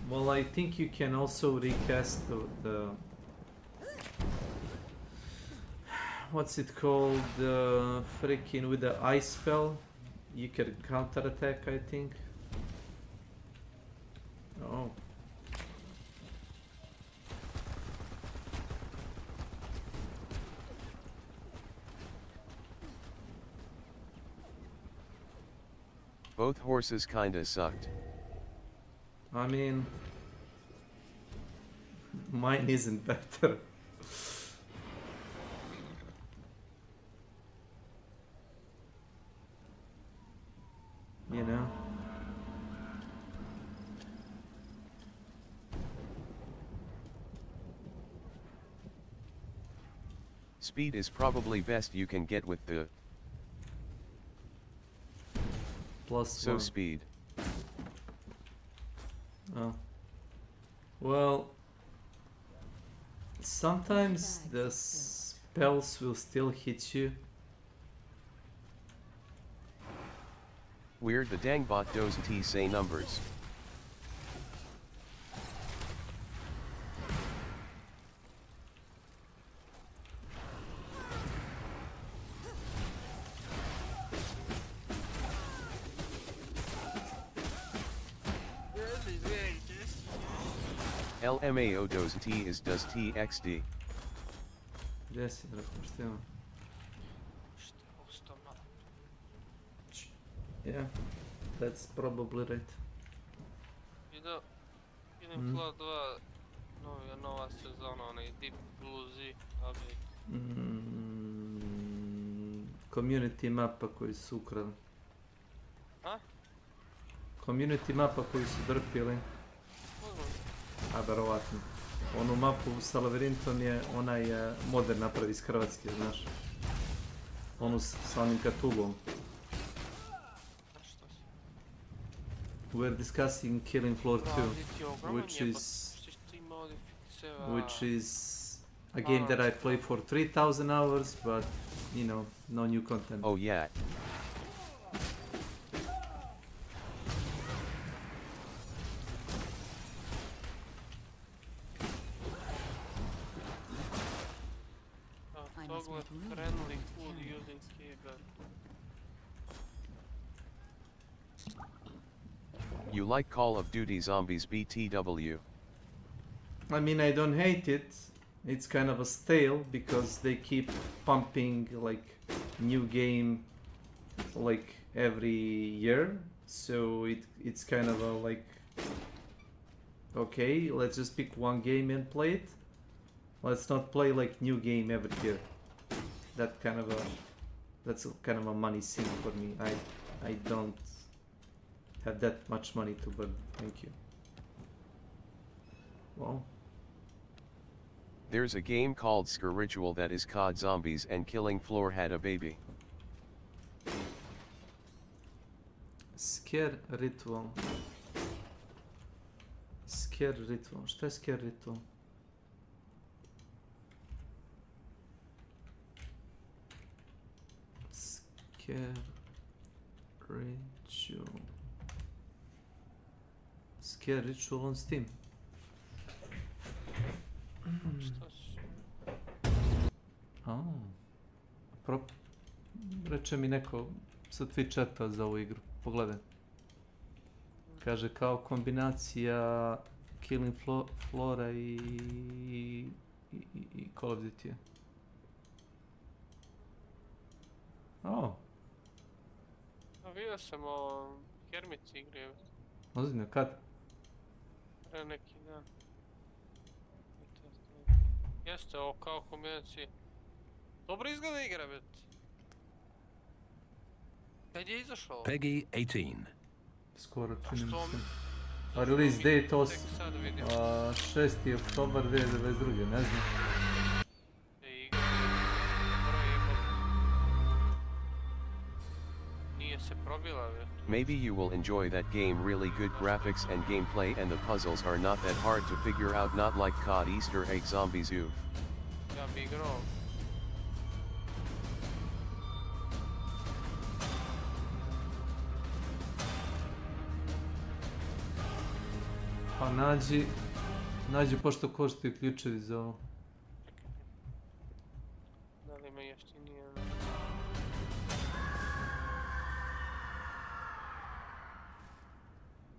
Well, I think you can also recast the what's it called? The freaking with the ice spell. You can counter attack, I think. Oh. Both horses kinda sucked. I mean, mine isn't better. You know? Speed is probably best you can get with the +1. speed. Oh. Well, sometimes the spells will still hit you. Weird the dang bot does T say numbers. LMAO does T is does TXD. Gdje si, prepoštimo? Yeah, that's probably right. Idem Fla 2, nova sezona, onaj Deep Blue Z, Community mapa koji su ukrali. A? Community mapa koji su drpili. A verovatno. Onu mapu sa labirintom je onaj modern napravi iz Hrvatske, znaš. Onu sa onim katugom. We're discussing Killing Floor 2, which is a game that I played for 3,000 hours, but you know, no new content. Oh yeah. Toggle friendly food using keyboard. You like Call of Duty Zombies BTW? I mean, I don't hate it. It's kind of a stale because they keep pumping like new game like every year. So it's kind of a like, okay, let's just pick one game and play it. Let's not play like new game every year. That's kind of a money sink for me. I don't have that much money to burn. Thank you. Well. There's a game called Scare Ritual that is COD Zombies and Killing Floor had a baby. Scare Ritual. Scare Ritual. Šta je Scare Ritual? Scare Ritual. Scare Ritual on Steam. Reče mi neko sa Twitchata za ovu igru. Pogledaj. Kaže kao kombinacija Killing Flora i Call of Duty. Vidio sam o Hermici igre. Ozbiljno, kad? Pre neki dan. Jeste, ovo kao kombinacije. Dobro izgleda igra, bet. Kad je izašao? Peggy 18. Skoro čini mi se. Release date 6. oktobar 2022, ne znam. Nije se probila, bet. Maybe you will enjoy that game. Really good graphics and gameplay, and the puzzles are not that hard to figure out, not like COD Easter egg zombies. Ja bi igrao. Pa nađi pošto koštaju ključevi za ovo. Da li ima jeftinije?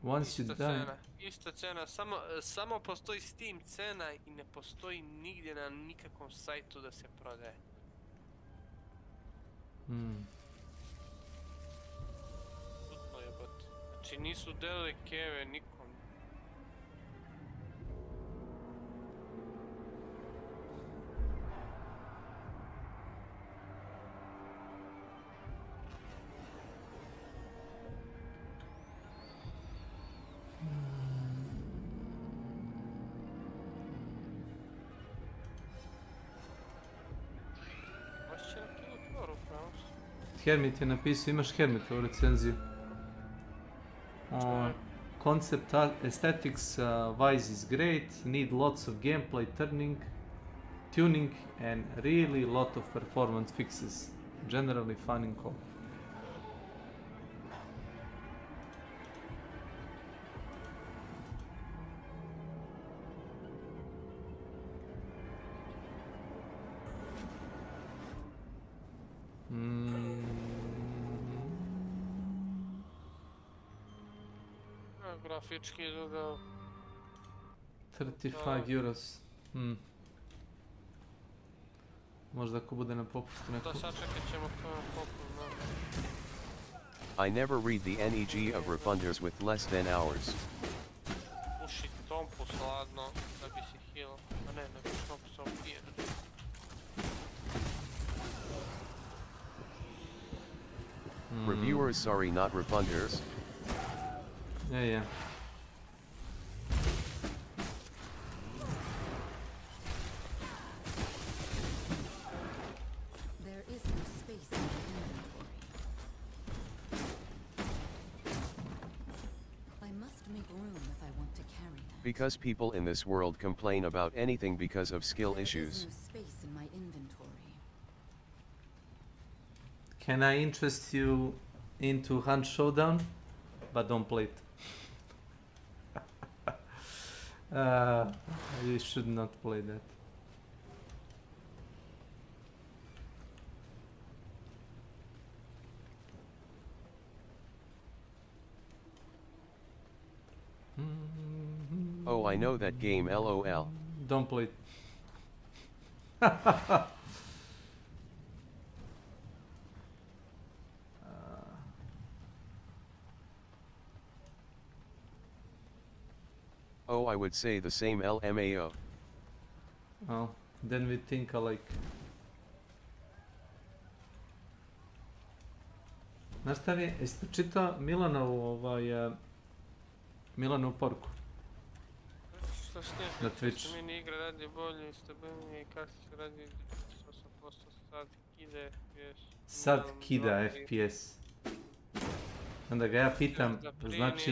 Once you die. Ista cena, samo postoji Steam cena i ne postoji nigdje na nikakvom sajtu da se prodaje. Čudno je, but... Znači nisu delili keve nikom. Hermit je napisao, imaš Hermitovu recenziju. Concept aesthetics wise is great, need lots of gameplay tuning and really lot of performance fixes. Generally fun and cool. Grafički izgleda... 35 euros. Možda ako bude na popustu neko... Da, sačekat ćemo to na popustu, I never read the NEG of refunders with less than hours. Puši tompu sladno da bi si heal. A ne, nego tompu sam pije. Reviewers sorry not refunders. Yeah. There is no space in my inventory. I must make room if I want to carry that. Because people in this world complain about anything because of skill issues. There is no space in my inventory. Can I interest you into Hunt Showdown? But don't play it. You should not play that. Oh, I know that game, LOL. Don't play it. Oh, I would say the same LMAO. Oh, then we think alike. Znaš šta je, jeste čitao Milanovu poruku? Što ste, na Twitch. mini igra radi bolje, stabilnije i kasnije radi 8% sad kida FPS. Sad kida FPS. Onda ga ja pitam, znači...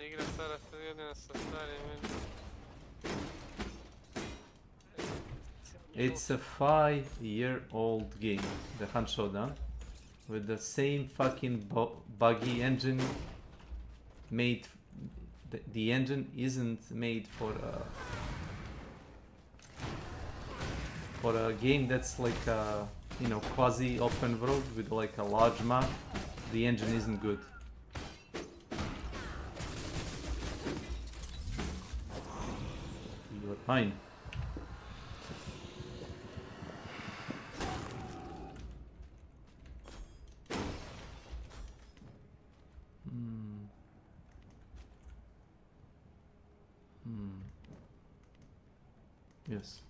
Igra stara 3 godina sa starim... It's a 5-year-old game, the Hunt Showdown, with the same fucking buggy engine made... The engine isn't made for a game that's like a, you know, quasi open world with like a large map. The engine isn't good. You're fine. Yes.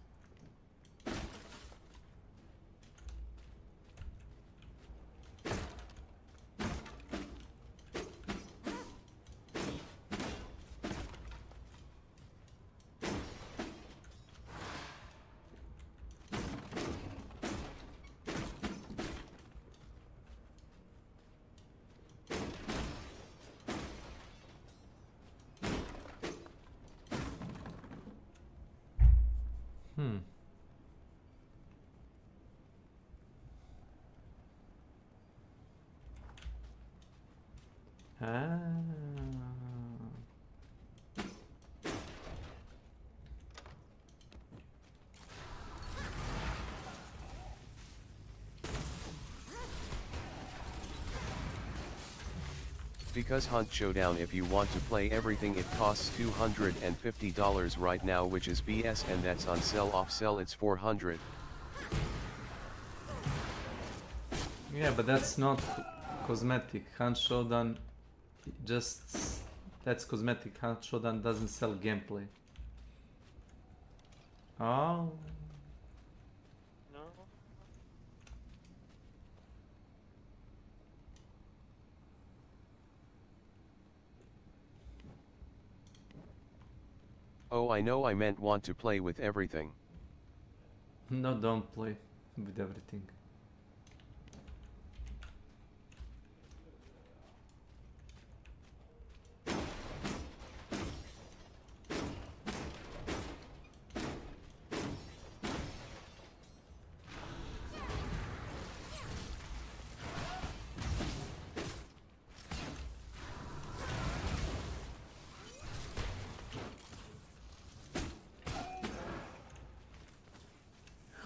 Because Hunt Showdown, if you want to play everything, it costs $250 right now, which is BS, and that's on sell. Off sell it's $400. Yeah, but that's not cosmetic. Hunt Showdown Just that's cosmetic. Hunt Shodan doesn't sell gameplay. Oh. No. Oh, I know I meant want to play with everything. No, don't play with everything.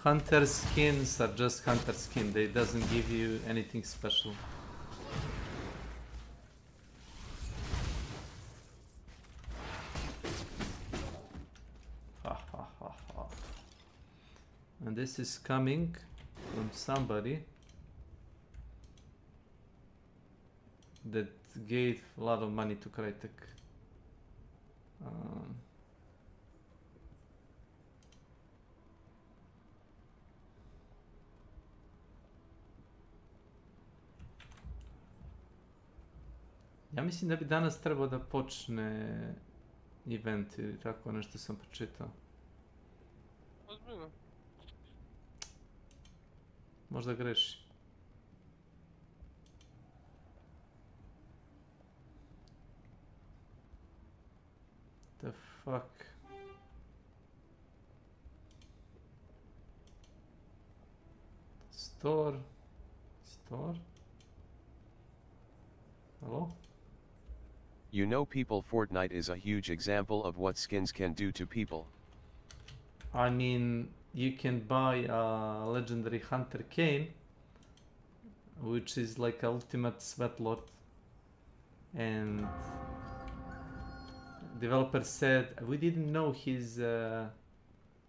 Hunter skins are just hunter skin. They doesn't give you anything special. Ha ha ha ha. And this is coming from somebody that gave a lot of money to Crytek. Ja mislim da bi danas trebao da počne event ili tako nešto sam pročitao. Ozbiljno. Možda grešim. The fuck? Store? Hello? You know people, Fortnite is a huge example of what skins can do to people. I mean, you can buy a legendary Hunter Kane, which is like ultimate sweatlord, and developer said we didn't know his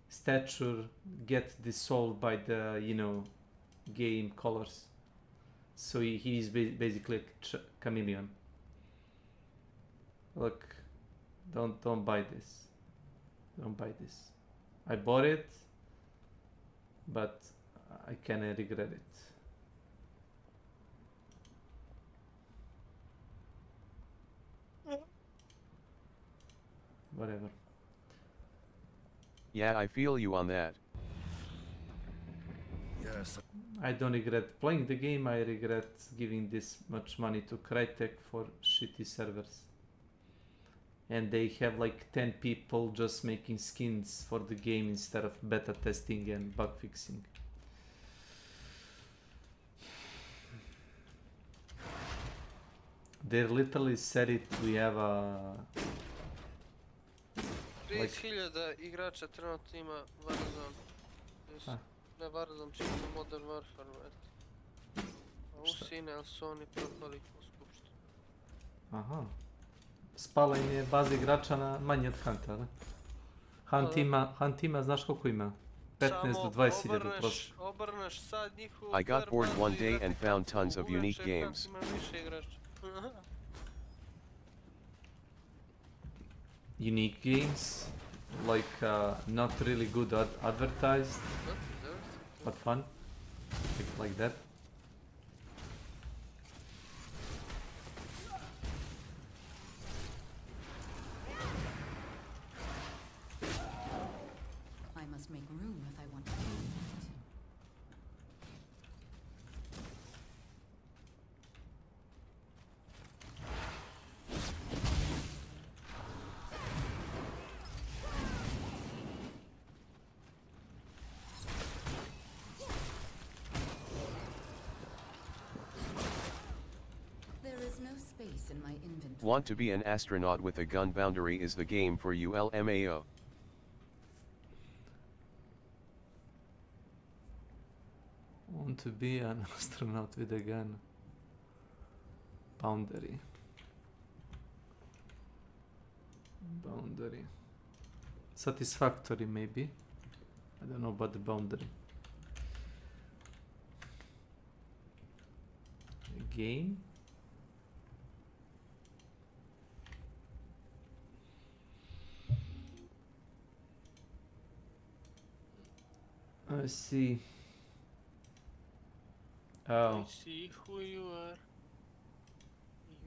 stature get dissolved by the, you know, game colors, so he is basically a chameleon. Look, don't buy this. Don't buy this. I bought it, but I kinda regret it. Whatever. Yeah, I feel you on that. Yes. I don't regret playing the game, I regret giving this much money to Crytek for shitty servers. And they have like 10 people just making skins for the game instead of beta testing and bug fixing. They literally said it, we have a... 30.000 igrača trenutno ima Warzone. Ne Warzone, čini Modern Warfare, eto. A usine, ali su oni propali u skupštini. Aha. Spala im je baza igrača na manje od Hunta, da? Hunt ima, znaš koliko ima? 15 do 20.000 prosjek. Obrneš sad njihovu... I got bored one day and found tons of unique games. Unique games, like not really good advertised, but fun, like that. I must make room if I want to do that. In my inventory. Want to be an astronaut with a gun? Boundary is the game for you, LMAO. Want to be an astronaut with a gun? Boundary. Satisfactory, maybe. I don't know about the boundary. A game? I see. Oh. I see who you are.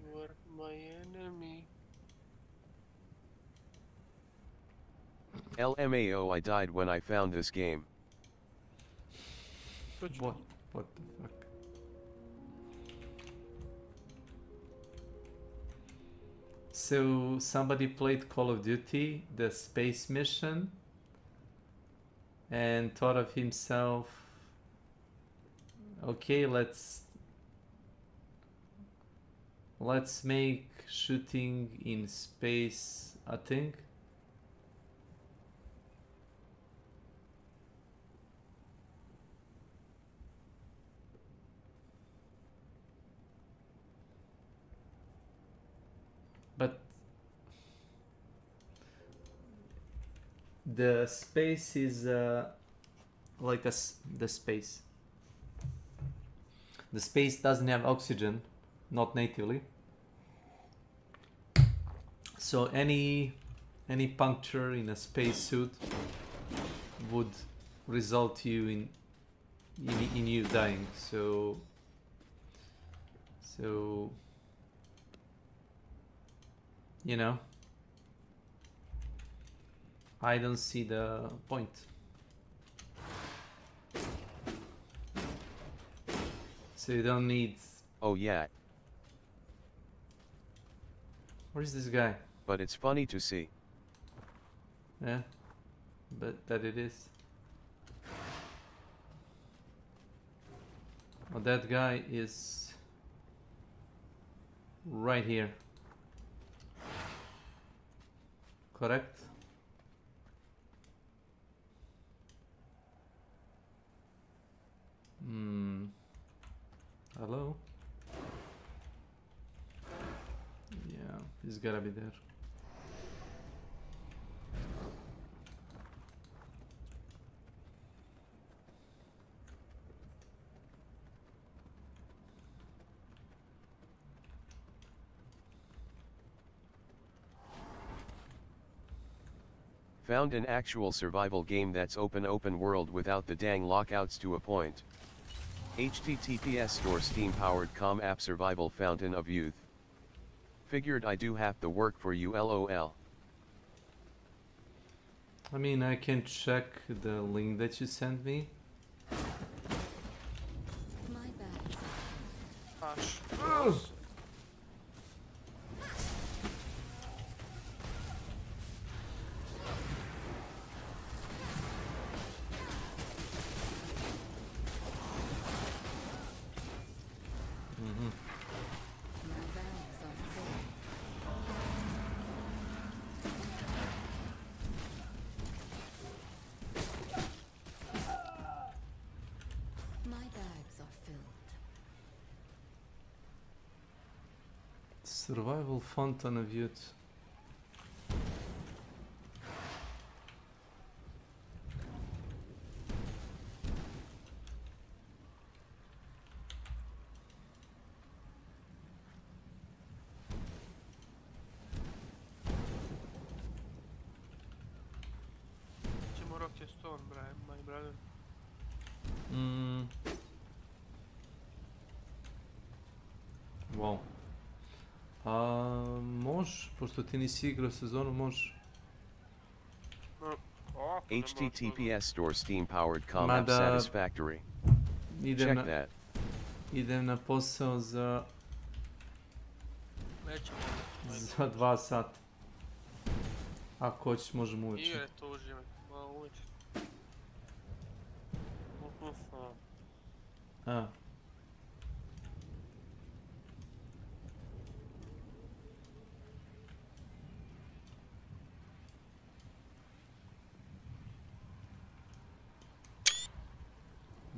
You are my enemy. LMAO, I died when I found this game. What? What the fuck? So somebody played Call of Duty, the space mission, and thought of himself, okay, let's make shooting in space a thing. But the space is like the space. The space doesn't have oxygen, not natively. So any puncture in a spacesuit would result you in you dying. So you know, I don't see the point. So you don't need... Oh yeah. Where is this guy? But it's funny to see. Yeah, but that it is. Oh, that guy is right here. Correct? Hello? Yeah, he's gotta be there. Found an actual survival game that's open world without the dang lockouts to a point. HTTPS store Steam powered com app survival fountain of youth. Figured I do half the work for you lol. I mean, I can check the link that you sent me. My bad. Gosh. Survival fountain of youth. Ćemo rock your stone, my brother. Wow. Možeš, pošto ti nisi igrao sezonu, možeš. HTTPS store Steam powered com app satisfactory. Check that. Idem na posao za 2 sata. Ako hoćeš, možemo uveče. Igre to uživaj, malo uveče.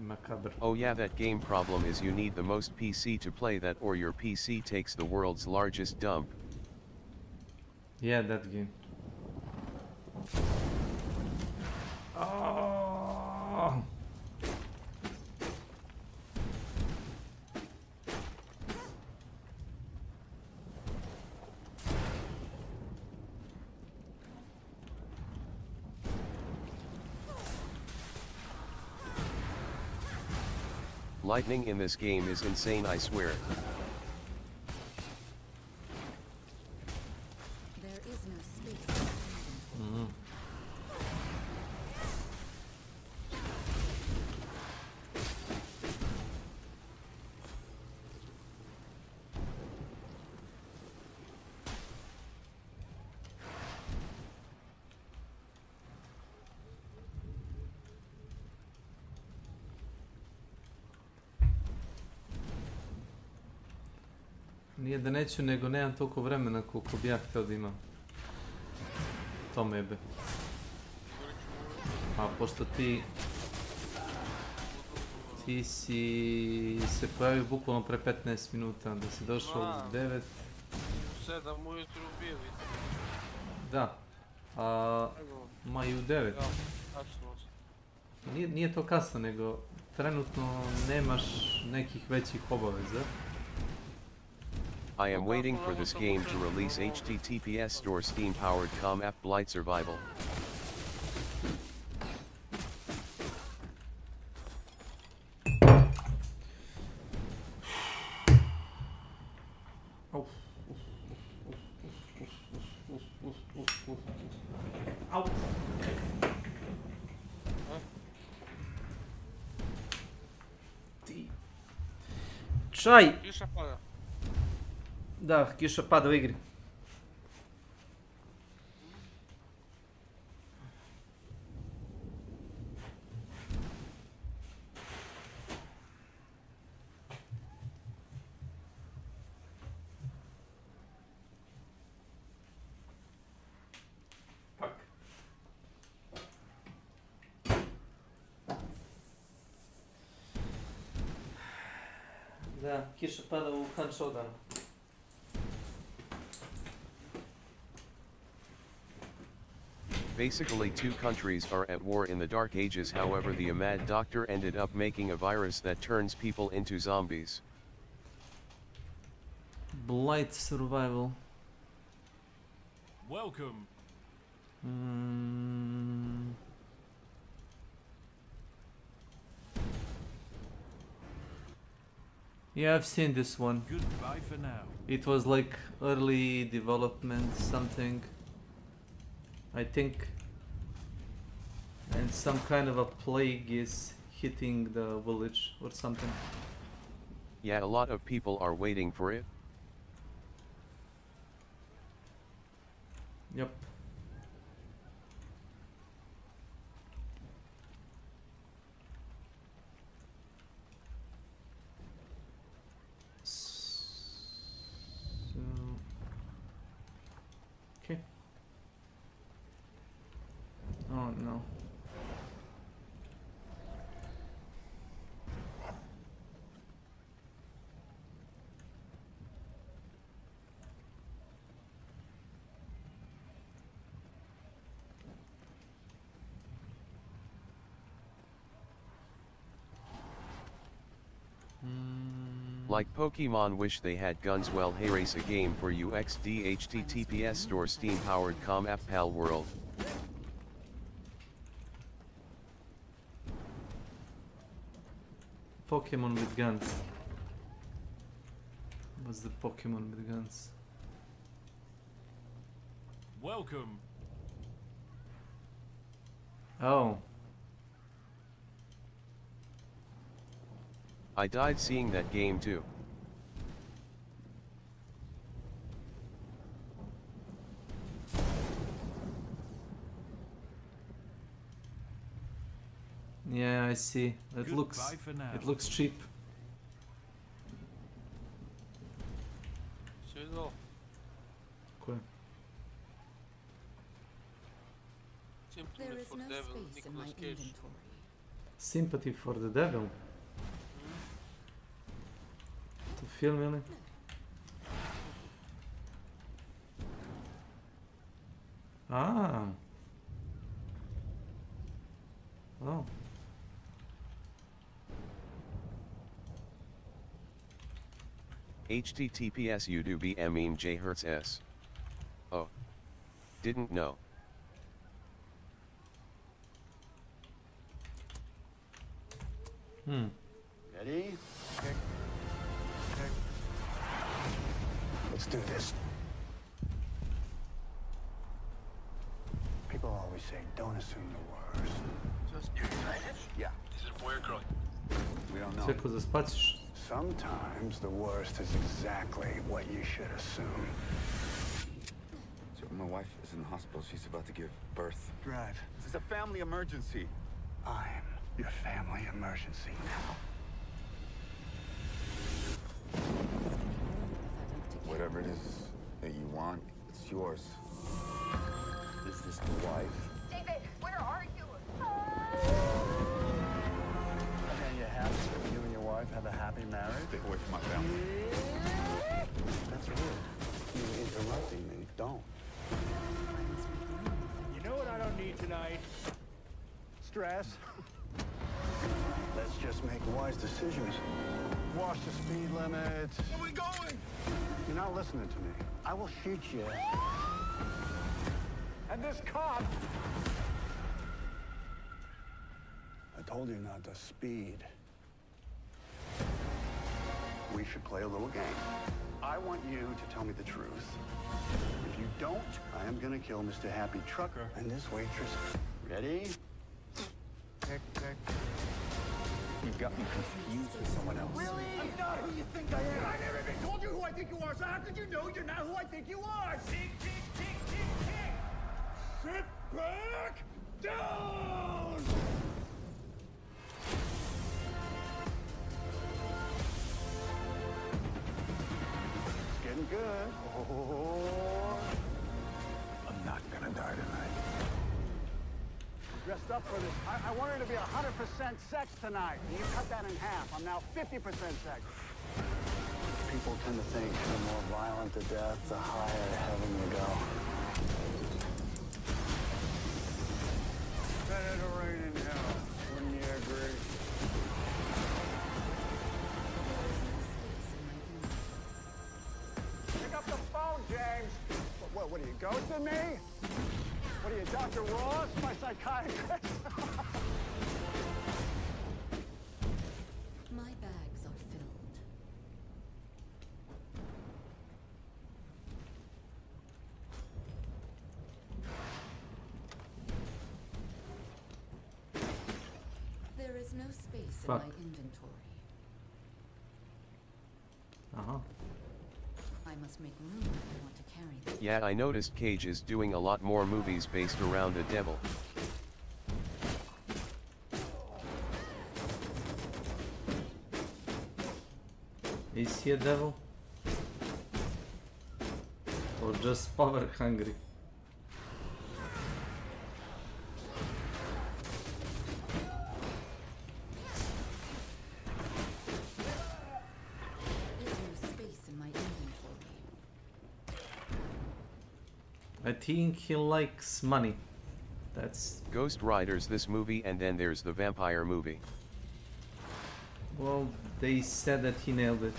Macabre. Oh yeah, that game problem is you need the most PC to play that, or your PC takes the world's largest dump. Yeah, that game. Oh. Lightning in this game is insane, I swear. There is no space. Nije da neću, nego nemam toliko vremena koliko bi ja htio da imam. To mebe. A pošto ti si se pojavio bukvalno pre 15 minuta, da si došao u 9. U 7 ujutru bio vidim. Da. Ma i u 9. Nije to kasno, nego trenutno nemaš nekih većih obaveza. I am waiting for this game to release HTTPS store Steam-powered com app Blight Survival. Čaj! Kiša pada. Da, kiša pada u igri. Da, kiša pada u Han Showdownu. Basically, two countries are at war in the Dark Ages. However, the Ahmad doctor ended up making a virus that turns people into zombies. Blight Survival. Welcome. Yeah, I've seen this one. Goodbye for now. It was like early development something, I think, and some kind of a plague is hitting the village or something. Yeah, a lot of people are waiting for it. Yep. Okay. Oh no. Like Pokemon wish they had guns. Well, hey, race a game for you. XD HTTPS store Steam powered com app pal world. Pokemon with guns. What's the Pokemon with guns? Welcome. Oh. I died seeing that game too. Yeah, I see. It looks cheap. Sviđalo? Koje? Sympathy for Devil, Nicolas Cage. Sympathy for the Devil? To film ili? Ah. Oh. HTTPS UDB mean J Hertz S. Oh. Didn't know. Ready? Kick. Kick. Let's do this. People always say, don't assume the worst. You're excited? Yeah. This is where girl. We don't know. Все, заспать. Sometimes the worst is exactly what you should assume. So my wife is in the hospital. She's about to give birth. Drive. This is a family emergency. I'm your family emergency now. Whatever it is that you want, it's yours. Is this the wife? David, where are you? And you have you and your wife have a happy marriage? Stay away from my family. That's weird. You're interrupting me. Don't. You know what I don't need tonight? Stress. Let's just make wise decisions. Watch the speed limit. Where are we going? You're not listening to me. I will shoot you. And this cop. I told you not to speed. We should play a little game. I want you to tell me the truth. If you don't, I am gonna kill Mr. Happy Trucker and this waitress. Ready? Tick, tick. You got me confused with someone else. Really? I'm not who you think I am. I never even told you who I think you are, so how could you know you're not who I think you are? Tick, tick, tick, tick, tick. Sit back down! It's getting good. Oh. I'm not gonna die tonight. Dressed up for this. I wanted to be 100% sex tonight. And you cut that in half. I'm now 50% sex. People tend to think the more violent the death, the higher to heaven you go. Better to rain in hell. Wouldn't you agree? Pick up the phone, James. What are you, ghosting me? What are you, Dr. Ross, my psychiatrist? My bags are filled. There is no space Fuck. in my inventory. Uh-huh. I must make room if I want to carry them. Yeah, I noticed Cage is doing a lot more movies based around the devil. Is he a devil? Or just power hungry? There is no space in my inventory. I think he likes money. That's... Ghost Riders this movie, and then there's the vampire movie. Well, they said that he nailed it.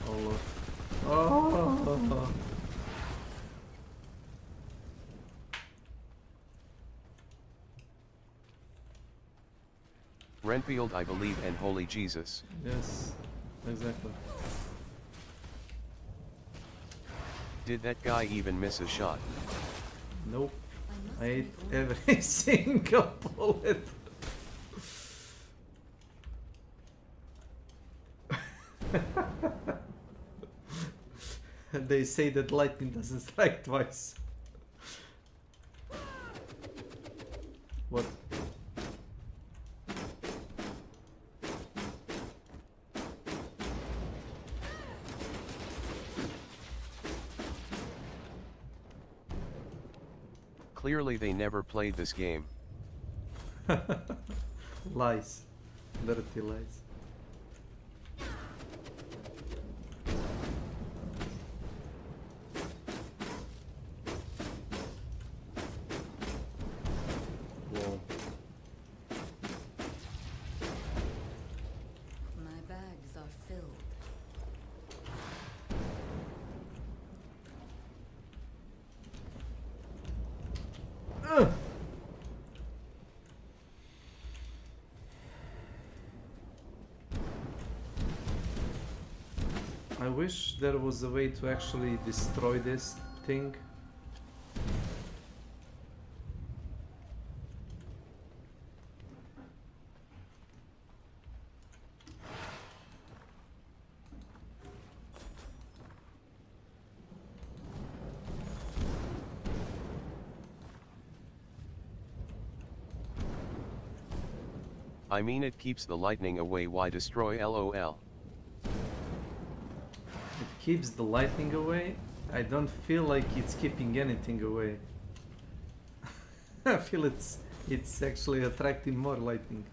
Oh look. Oh! Renfield, I believe, and Holy Jesus. Yes, exactly. Did that guy even miss a shot? Nope. I ate every single bullet. They say that lightning doesn't strike twice. What? Clearly they never played this game. Lies. Dirty lies. Whoa. My bags are filled. wish there was a way to actually destroy this thing. I mean it keeps the lightning away, why destroy LOL? It keeps the lightning away? I don't feel like it's keeping anything away. I feel it's actually attracting more lightning.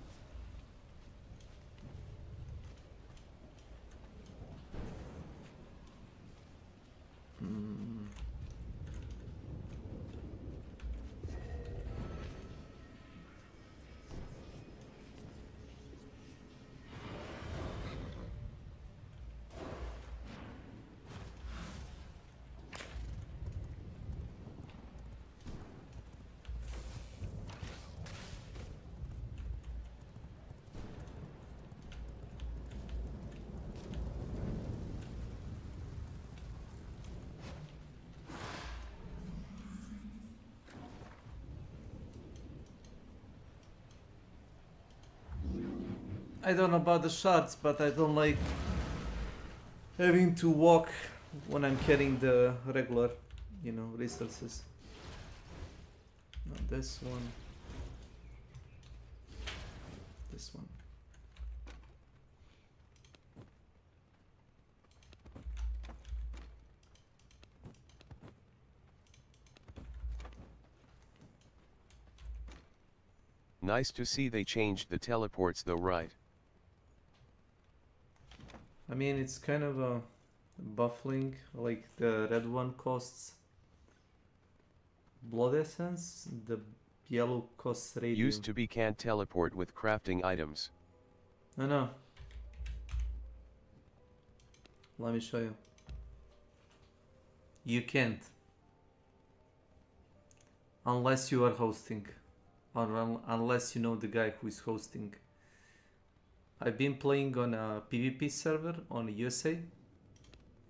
I don't know about the shards, but I don't like having to walk when I'm carrying the regular, you know, resources. Not this one. This one. Nice to see they changed the teleports though, right? I mean, it's kind of a buffling, like the red one costs blood essence, the yellow costs radium. Used to be can't teleport with crafting items. I know. Let me show you. You can't. Unless you are hosting. Or unless you know the guy who is hosting. I've been playing on a PvP server on USA,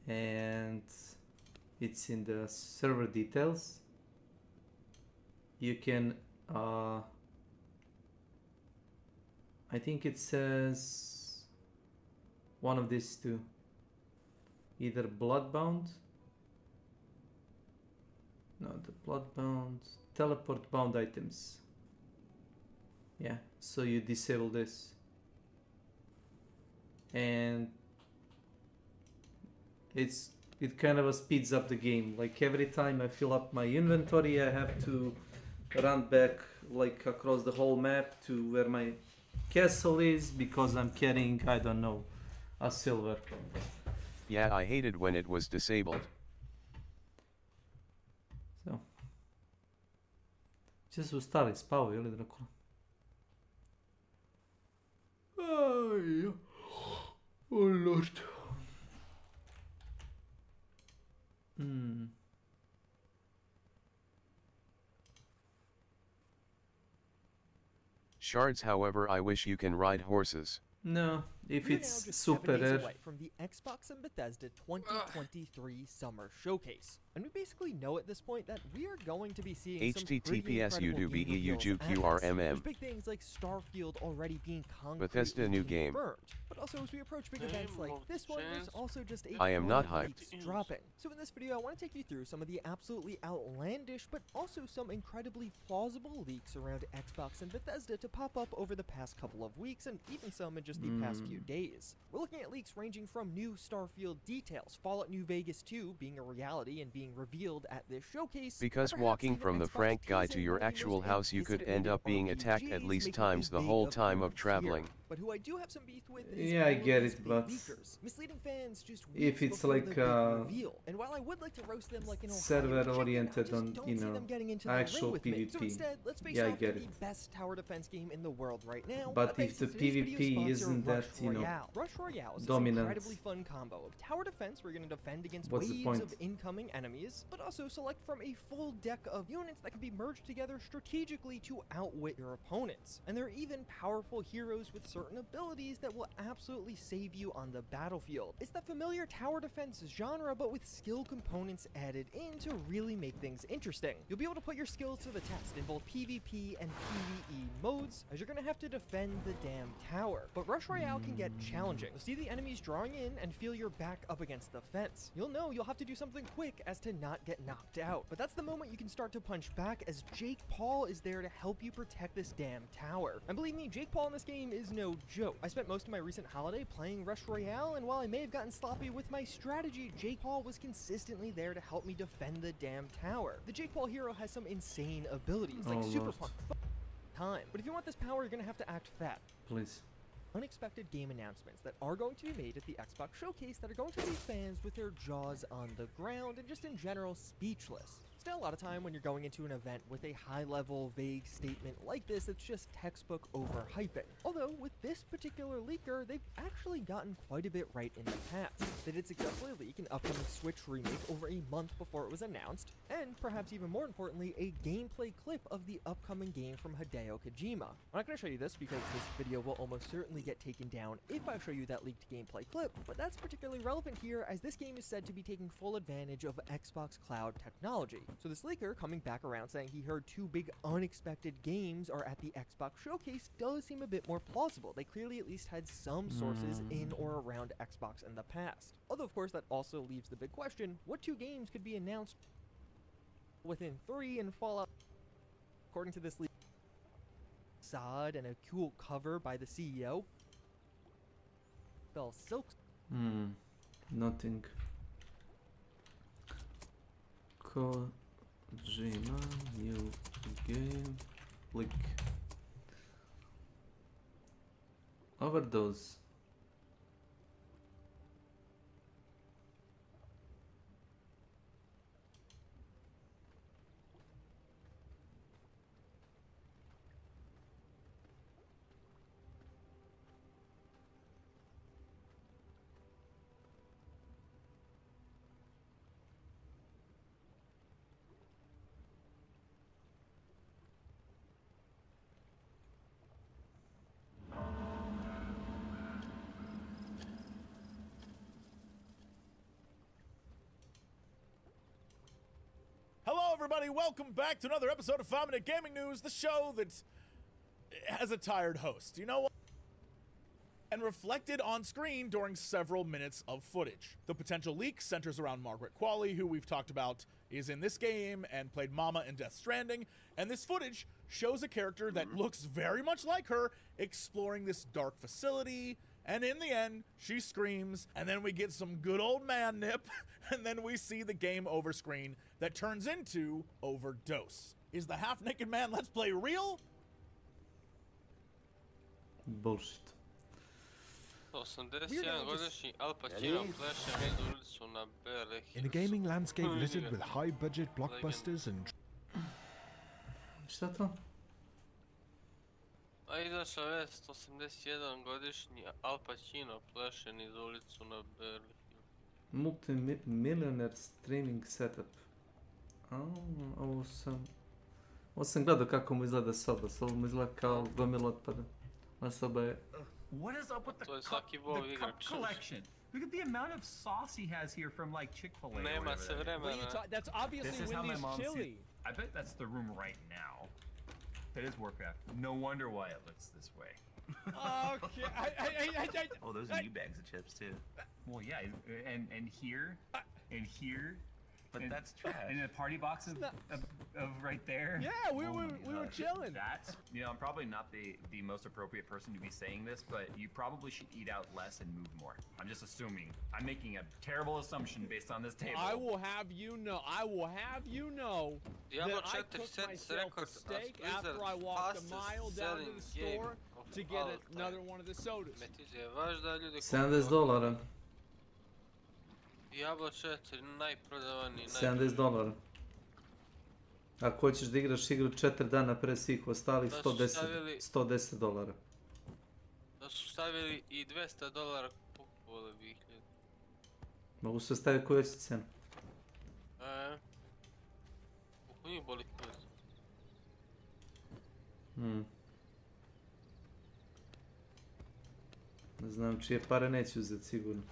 and it's in the server details. You can I think it says one of these two, either bloodbound, no, the bloodbound, teleport bound items. Yeah, so you disable this and it kind of speeds up the game. Like every time I fill up my inventory, I have to run back like across the whole map to where my castle is because I'm carrying, I don't know, a silver. Yeah, I hated when it was disabled. So, ce su stare, spavo, je li dracu? Ai, oh lord. Shards, however, I wish you can ride horses. No, if We're it's now just super 7 days rare. away from the Xbox and Bethesda 2023 Summer Showcase, and we basically know at this point that we are going to be seeing some pretty HTTPS incredible game reveals at this. UDBEUQRMM. There's big things like Starfield already being concretely Bethesda new game. confirmed, but also as we approach big events like this one, there's also just a I am not ton of hyped. leaks dropping. So in this video, I want to take you through some of the absolutely outlandish, but also some incredibly plausible leaks around Xbox and Bethesda to pop up over the past couple of weeks, and even some in just the past few days. We're looking at leaks ranging from new Starfield details, Fallout New Vegas 2 being a reality and being revealed at this showcase, Because or perhaps walking even from the Xbox Frank guy to teasing your one of the actual most house, you could end up being attacked at RPGs least making times a the big whole time of appearance traveling. here. But who I do have some beef with is Yeah, I all of get these it, big but leakers, misleading fans just if weeks it's before like the big reveal. And while I would like to roast them like an Ohio server chicken, I oriented just on, don't you see know, them getting into the ring actual with me. So PvP. instead, let's face Yeah, I off get to it. the best tower defense game in the world right now. But thanks if to the today's video PvP sponsor, isn't Rush that, you know, Royale. Rush Royale is dominant, this incredibly fun combo of tower defense where you're going to defend against what's the waves point? of incoming enemies, but also select from a full deck of units that can be merged together strategically to outwit your opponents. And there are even powerful heroes with certain abilities that will absolutely save you on the battlefield. It's that familiar tower defense genre, but with skill components added in to really make things interesting. You'll be able to put your skills to the test in both PvP and PvE modes, as you're gonna have to defend the damn tower. But Rush Royale can get challenging. You'll see the enemies drawing in and feel your back up against the fence. You'll know you'll have to do something quick as to not get knocked out. But that's the moment you can start to punch back, as Jake Paul is there to help you protect this damn tower. And believe me, Jake Paul in this game is no joke. I spent most of my recent holiday playing Rush Royale, and while I may have gotten sloppy with my strategy, Jake Paul was consistently there to help me defend the damn tower. The Jake Paul hero has some insane abilities, like super punk time. But if you want this power, you're gonna have to act fat. Please. Unexpected game announcements that are going to be made at the Xbox Showcase that are going to leave fans with their jaws on the ground and just in general speechless. Still, a lot of time when you're going into an event with a high-level, vague statement like this, it's just textbook overhyping. Although, with this particular leaker, they've actually gotten quite a bit right in the past. They did successfully leak an upcoming Switch remake over a month before it was announced, and perhaps even more importantly, a gameplay clip of the upcoming game from Hideo Kojima. I'm not going to show you this because this video will almost certainly get taken down if I show you that leaked gameplay clip, but that's particularly relevant here as this game is said to be taking full advantage of Xbox Cloud technology. So this leaker coming back around saying he heard two big unexpected games are at the Xbox Showcase does seem a bit more plausible. They clearly at least had some sources in or around Xbox in the past. Although of course that also leaves the big question, what two games could be announced within 3 and Fallout? According to this leak, facade and a cool cover by the CEO. Spell Silk. Nothing. Kojima new game leak. Overdose. Hello, everybody. Welcome back to another episode of 5 Minute Gaming News, the show that has a tired host. You know what? And reflected on screen during several minutes of footage. The potential leak centers around Margaret Qualley, who we've talked about is in this game and played Mama in Death Stranding. And this footage shows a character that looks very much like her exploring this dark facility. And in the end, she screams, and then we get some good old man nip, and then we see the game over screen that turns into Overdose. Is the half-naked man Let's Play real? Bullshit. 81-godišnji Al Pacino pleše niz ulicu na Bear Hill. In a gaming landscape littered with high-budget blockbusters and... Šta to? A izašla vest, 81-godišnji Al Pacino pleše niz ulicu na Bear Hill. Multimillionaire streaming setup. Ovo sam gledao kako mu izgleda soba. Soba mu izgleda kao gomila otpada. A soba je... What is up with the cup collection? Look at the amount of sauce he has here from like Chick-fil-A. Nema se vremena. That's obviously Wendy's chili. I bet that's the room right now. That is Warcraft. No wonder why it looks this way. Okay. Oh, those are new bags of chips too. Well, yeah, and here, and here. But that's trash. And a party box of right there. Yeah, we were chilling. That's, you know, I'm probably not the most appropriate person to be saying this, but you probably should eat out less and move more. I'm just assuming. I'm making a terrible assumption based on this table. I will have you know. Diablo that I 4 cooked set myself a record steak as after I Blizzard's walked a fastest mile down to selling the store game to of get all another time. one of the sodas. Metiz vaš da ljudi $70. Diablo 4 najprodavaniji, $70. Ako hoćeš da igraš igru 4 dana pre svih ostalih, $110. Da su stavili i $200 kupovali bi ih ljudi. Mogu se staviti koju hoće cenu. Koliko njih boli kurac. Znam čije pare neću uzeti sigurno.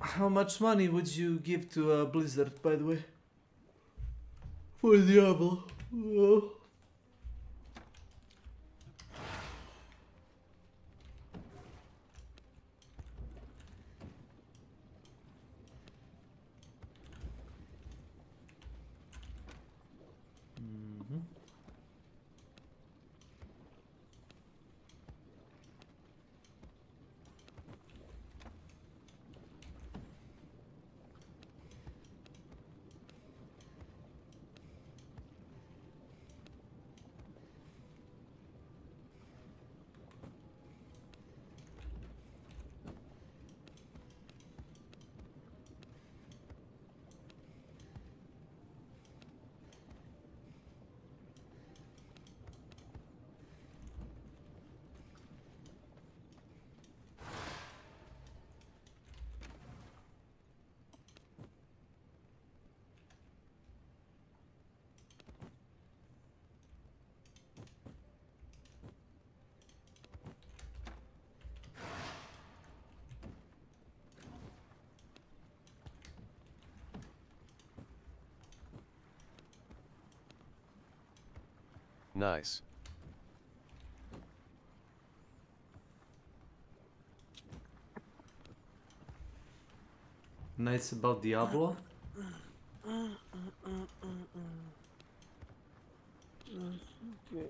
How much money would you give to Blizzard, by the way? For Diablo? Nice. Nice about Diablo? Okay.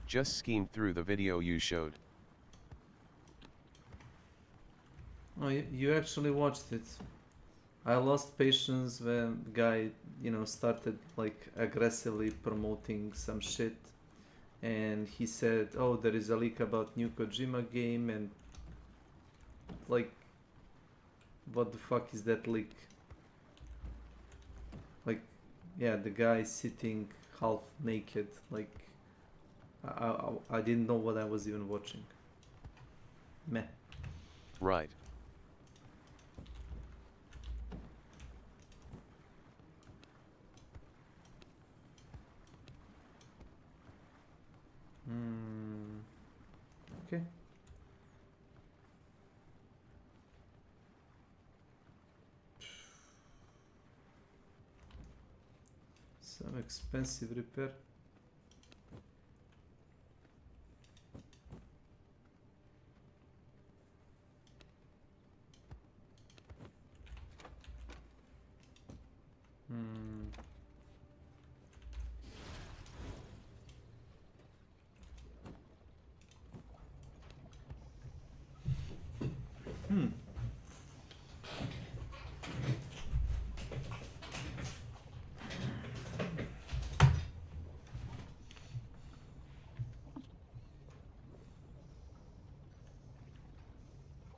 Just skimmed through the video you showed. Oh, you actually watched it. I lost patience when the guy, you know, started like aggressively promoting some shit. And he said, oh, there is a leak about new Kojima game, and like, what the fuck is that leak? Like, yeah, the guy sitting half naked, like, I didn't know what I was even watching. Meh. Right. Okay. Some expensive repair.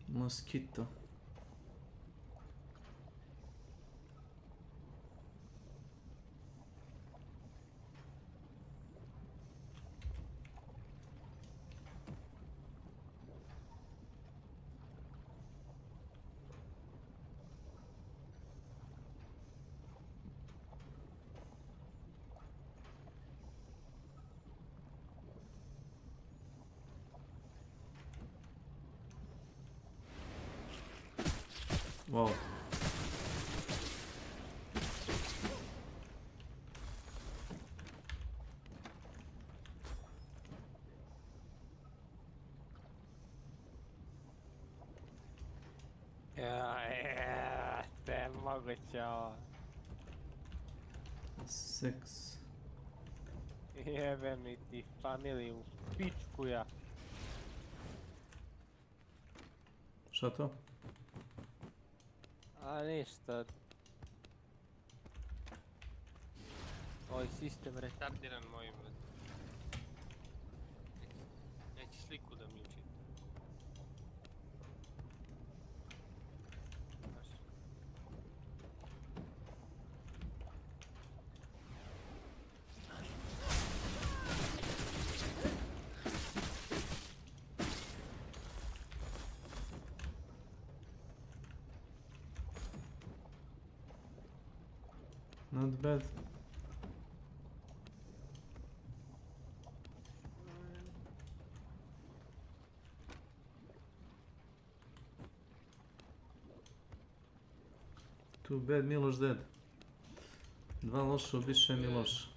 Mosquito. Wow. Te moguće ovo. 6. Jebe mi ti familiju, pičku ja. Šta to? A ništa. Ovaj sistem retardiran mojim. Neće sliku da mi učiti. Not bad. Too bad Miloš dead. Dva loša ubiše Miloš.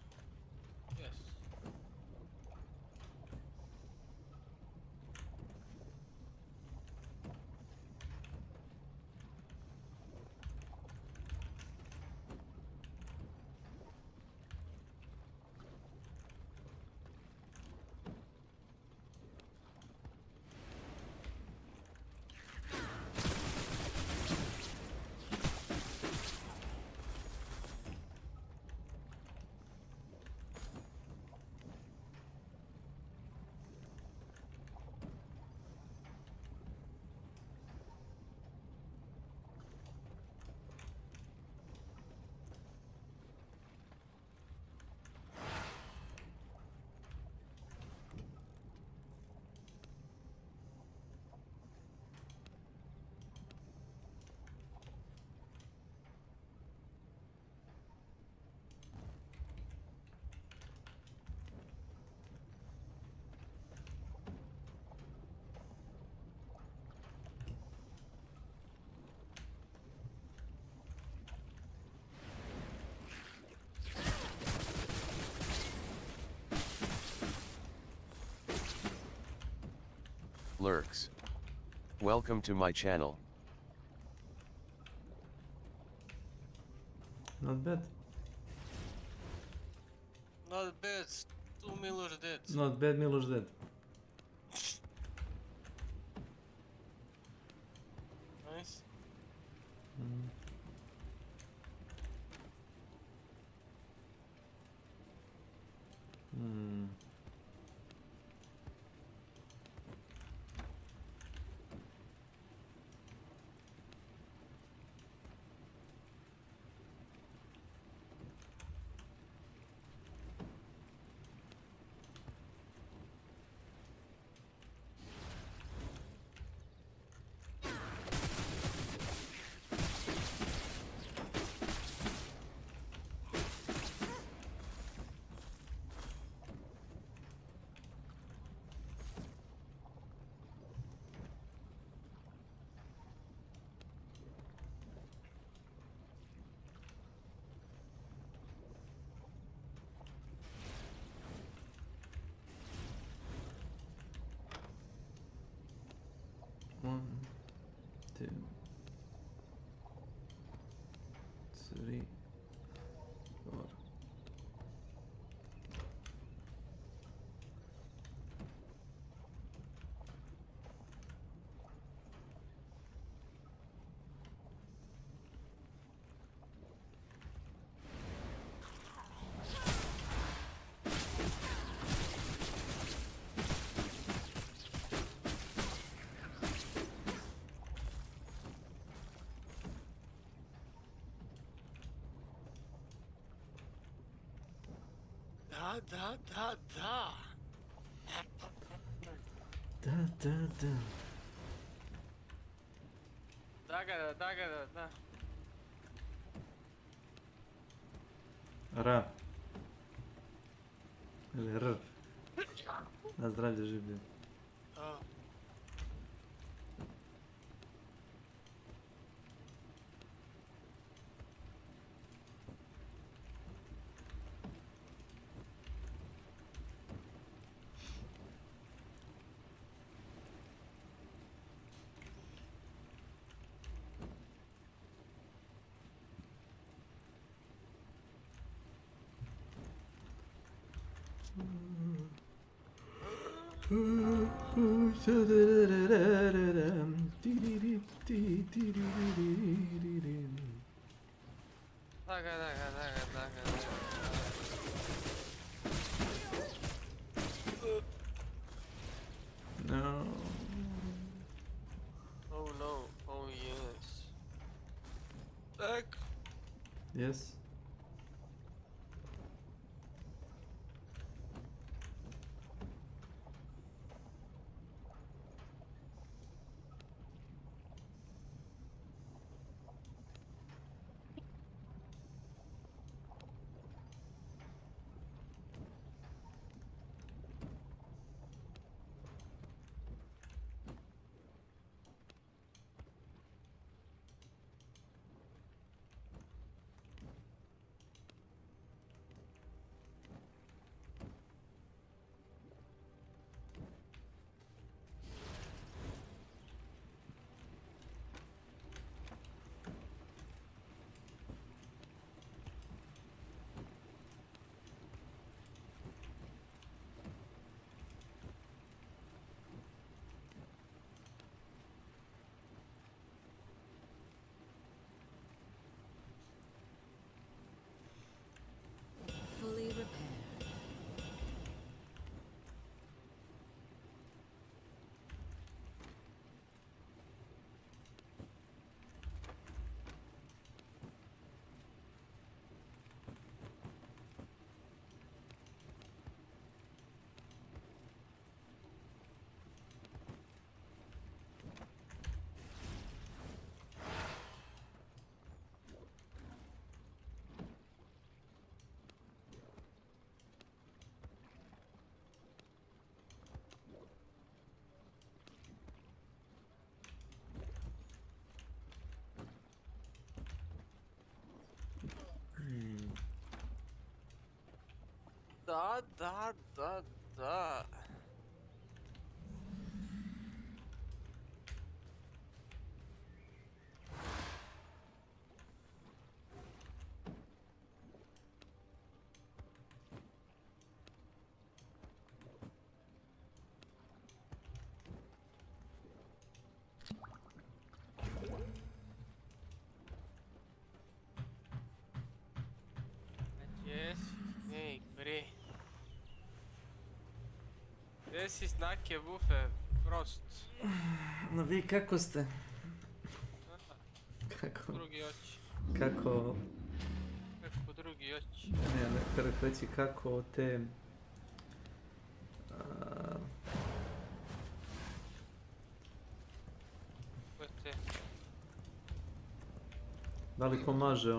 Lurks. Welcome to my channel. Not bad. Not bad. 2 Miller dead. Not bad Miloš dead. Nice. One, two, three, four. Da. Da. Da. Ra. Ili R. Na zdravlje življe. No. Oh no. Oh yes. Back. Yes. Da. Ej, bre. Gdje si snake, bufe, Frost? No vi kako ste? Kako? Drugi oči. Kako? Kako drugi oči. Ne, kada reći kako te... Ko je te? Da li pomaže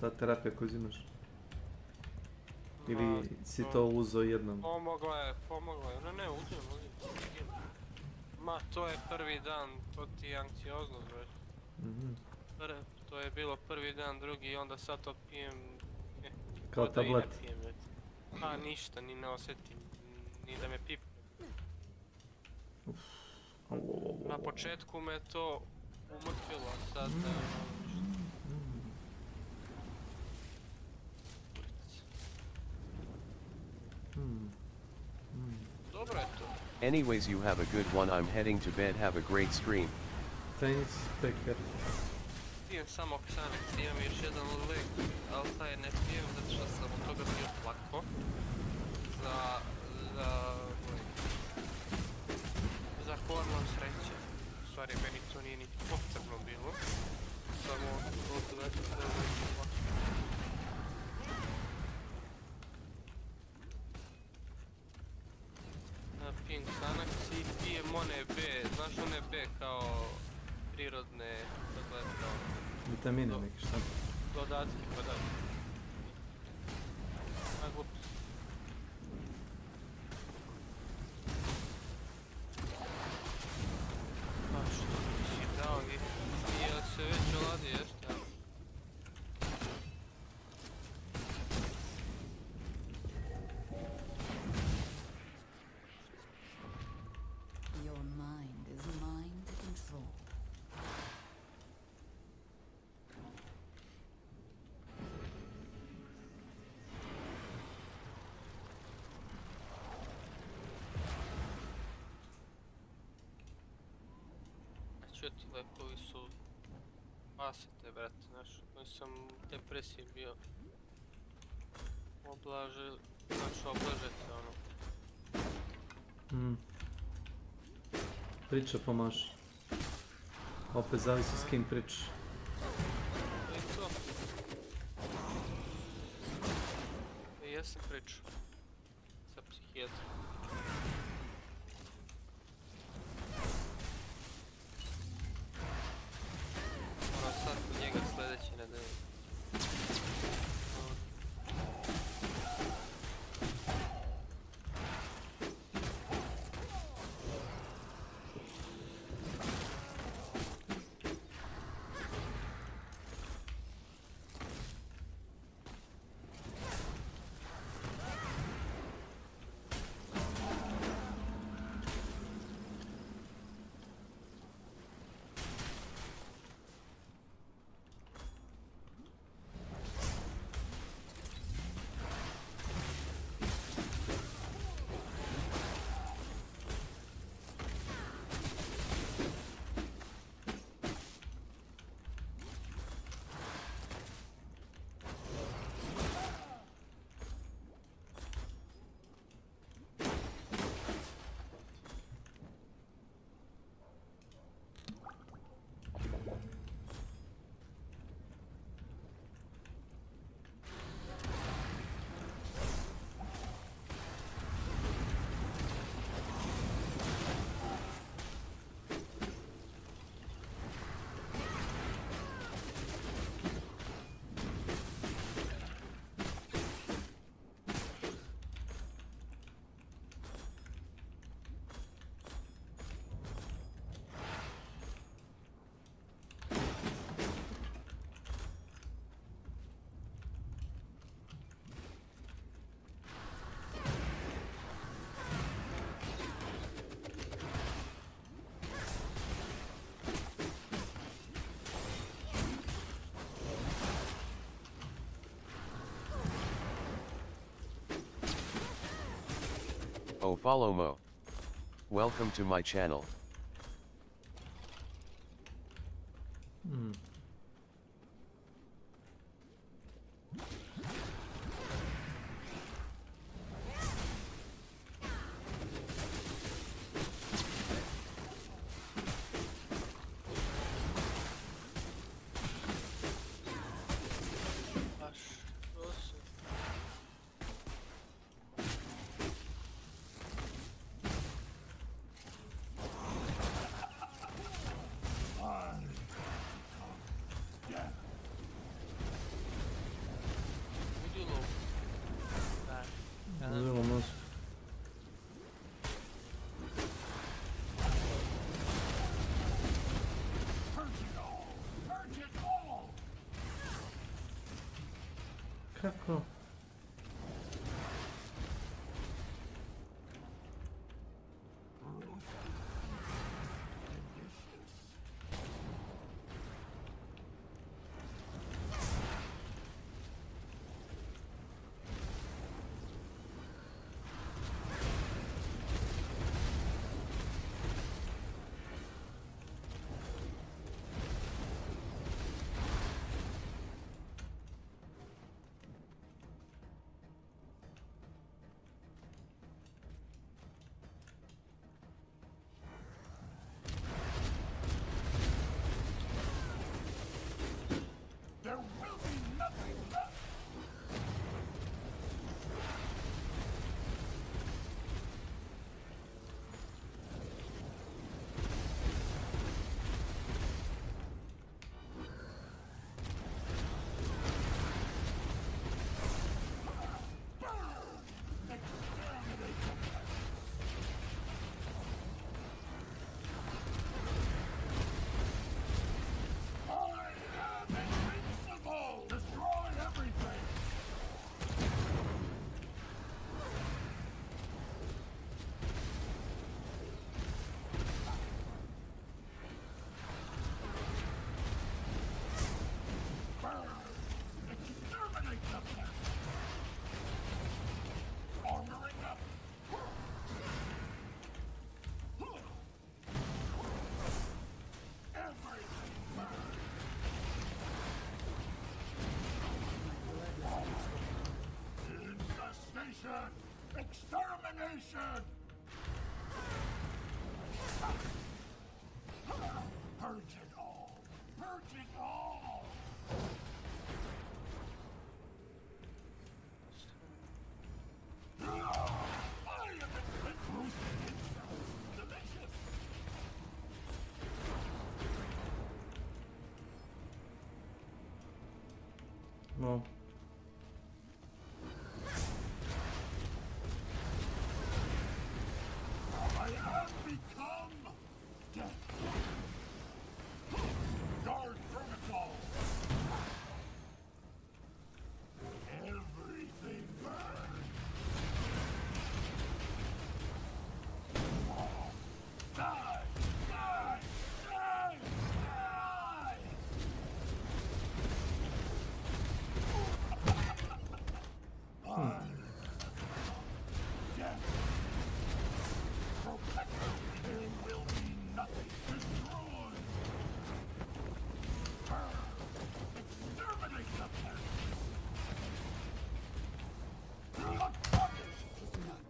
ta terapija koju uzimaš? Ili si to uzeo jednom? Pomogla je. Ne, uzim. Ma, to je prvi dan, to ti je anksioznost, već. To je bilo prvi dan, drugi, onda sad to pijem... Kao tablet? Pa ništa, ni ne osjetim, ni da me pipne. Na početku me to umrtvilo, sad... Dobro je to. Anyways, you have a good one. I'm heading to bed. Have a great stream. Thanks, take care. Pijem samo Xanax, imam još jedan lek, ali taj ne pijem zato što sam od toga bio plako. Za hormon sreće. U stvari, meni to nije ni potrebno bilo. Samo od veća plako. Pijem Xanax i pijem one B, znaš one B kao prirodne, kako je to? Vitamine neki, šta? Dodatke, pa da. A glupost. Pa što mi si dao i jel se već oladi, jeste? Your mind is mine to control. Čuo ti lekovi su pasete, brate, znaš, koji sam u depresiji bio. Oblažete, ono. Priča pomaže. Opet zavisi s kim pričaš. I to. I jesam pričao. Sa psihijatrom. Moram sad kod njega sljedeće nedelje. Oh, follow Mo. Welcome to my channel. Olmaz. Kako? There will be nothing left. Destroy everything! Exterminate the pest! Armoring up! Everything burns! Infestation! Extermination! Purge it all! Purge it all! I am in roasted insects! Delicious! No. I have become death. Guard protocol. Everything burns. Die! Die! Die! Die! Death. Protector, there will be nothing destroyed. Exterminate the pest.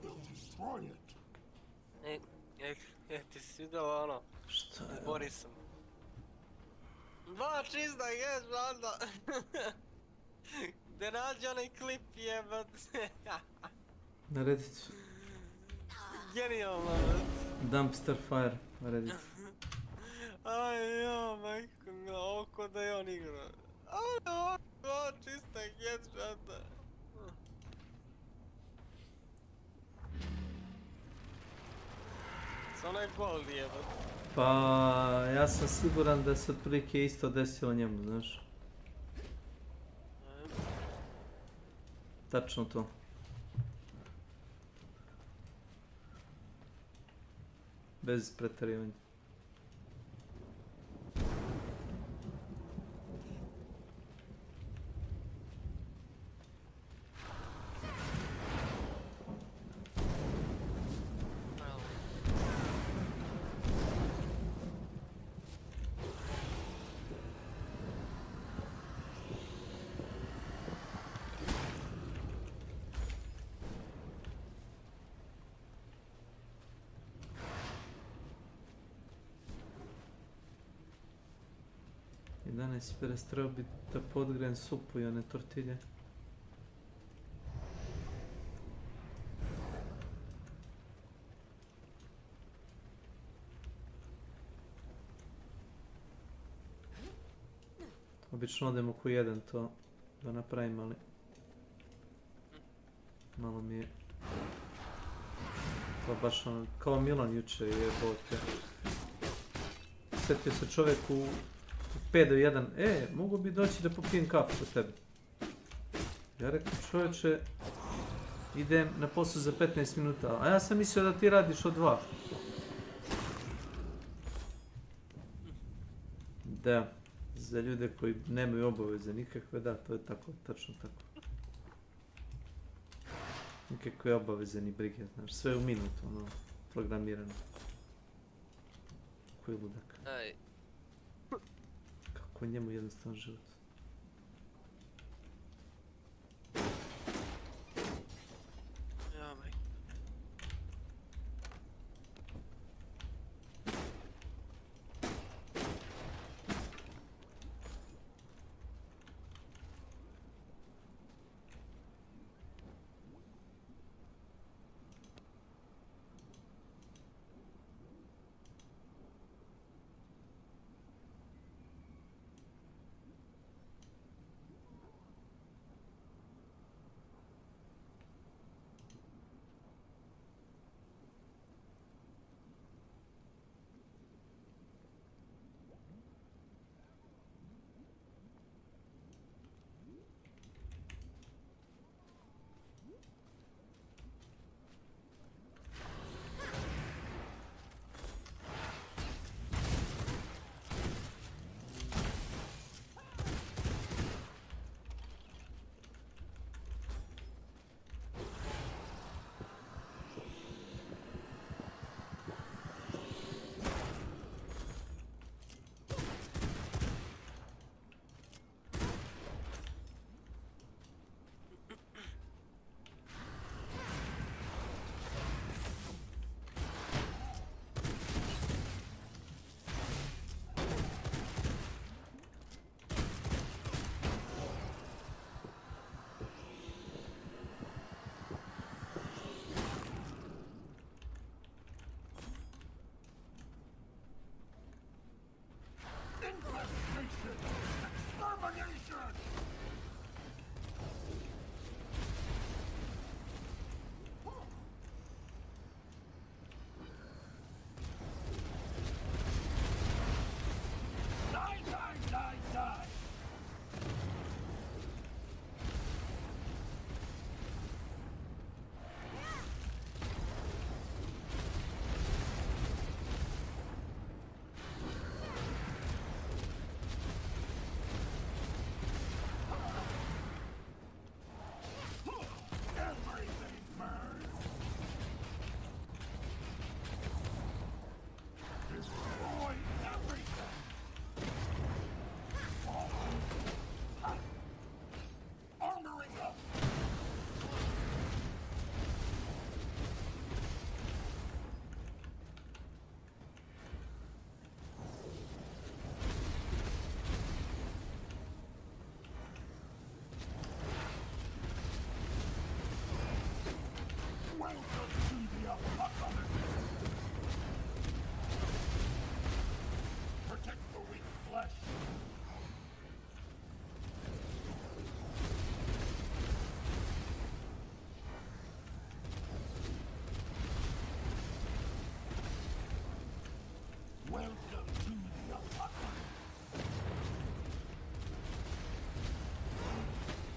We'll destroy it. Ti si vidjela ono? Šta je? Borisom. Dva čista geš, onda. Gde nađe onaj klip jebate. Na Redditu. Genijalno. Dumpster fire na Redditu. Aj ja, majko mila, ovo ko da je on igra. Aj, ovo dva čista headshota. Sa onaj gold jebate. Pa ja sam siguran da se otprilike isto desilo njemu, znaš. Tačno to. Bez preterivanja. 11:50 trebao bi da podgrejem supu i one tortilje. Obično odem oko 1 to da napravim, ali malo mi je to baš ono, kao Milan juče jebote. Sjetio se čovjek u 5 do 1, mogu bi doći da popijem kafu kod tebe. Ja rekao, čovječe, idem na posao za 15 minuta, a ja sam mislio da ti radiš od 2. Da, za ljude koji nemaju obaveze nikakve, da, to je tako, tačno tako. Nikakve obaveze ni brige, znaš, sve u minutu, ono, programirano. Koji ludak. Aj. Kako je njemu jednostavan život. Ja, maj.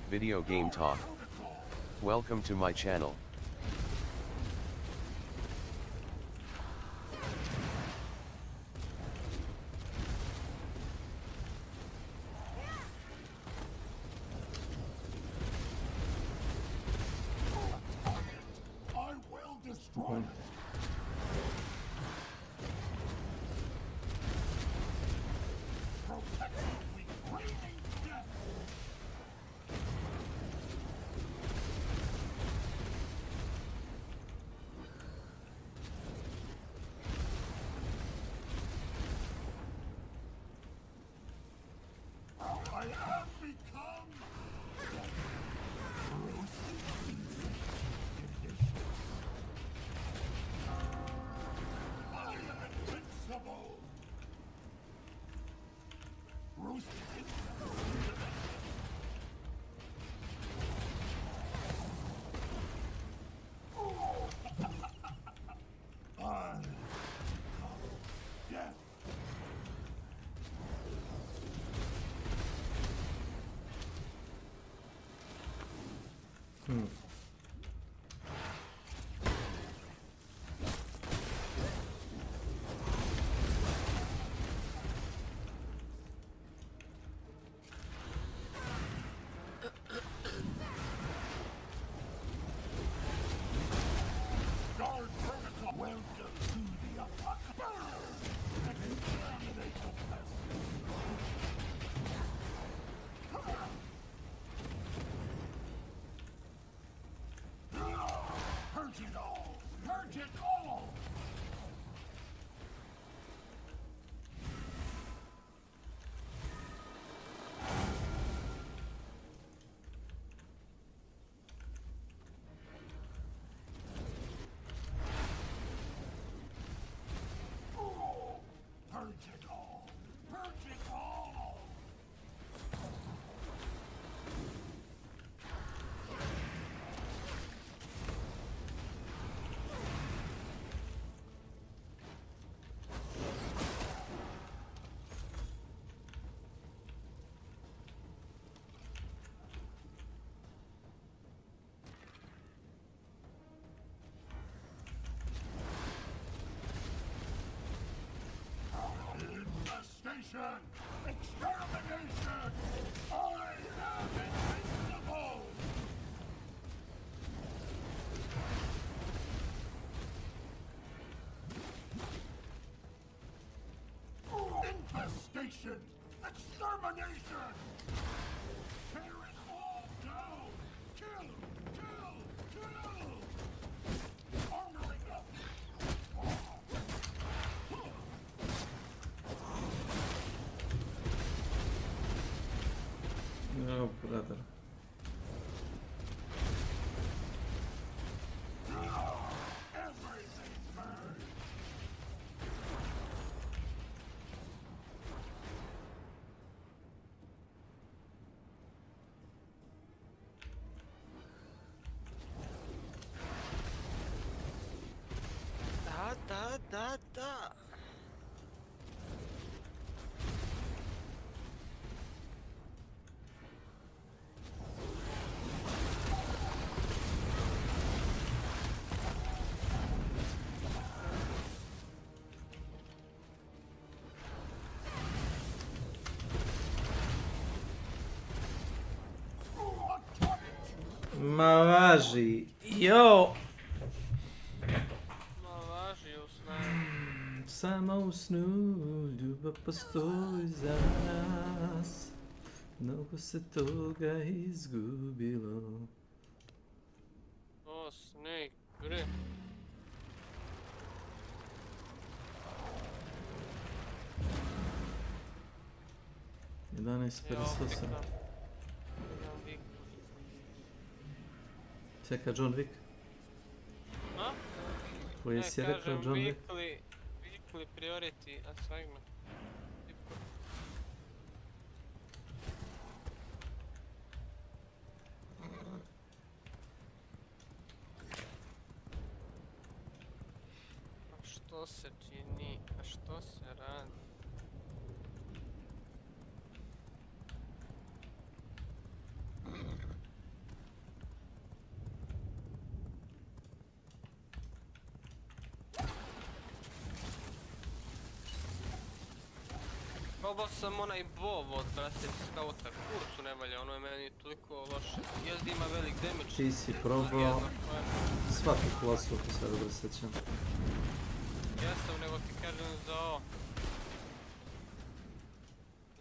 Video Game Talk. Welcome to my channel. I will destroy it. Protect the weak, raining death. Extermination! Extermination! I am invincible! Infestation! Extermination! Tear it all down! Kill! Kill! Kill! Armoring up! Oh, brother. Da. Ma važi, jo! Ma važi u snu. Samo u snu ljubav postoji za nas. Mnogo se toga izgubilo. O, Snake, bre. Čeka John Wick. A? Koji si rekao John Wick? Weekly priority assignment. A što se čini? A što se radi? Probao sam onaj Bov od brate skauta, kurcu ne valja, ono je meni toliko loše. Jezdi ima velik damage. Ti si probao svaku klasu, ako se dobro sjećam. Jesam, nego ti kažem za ovo.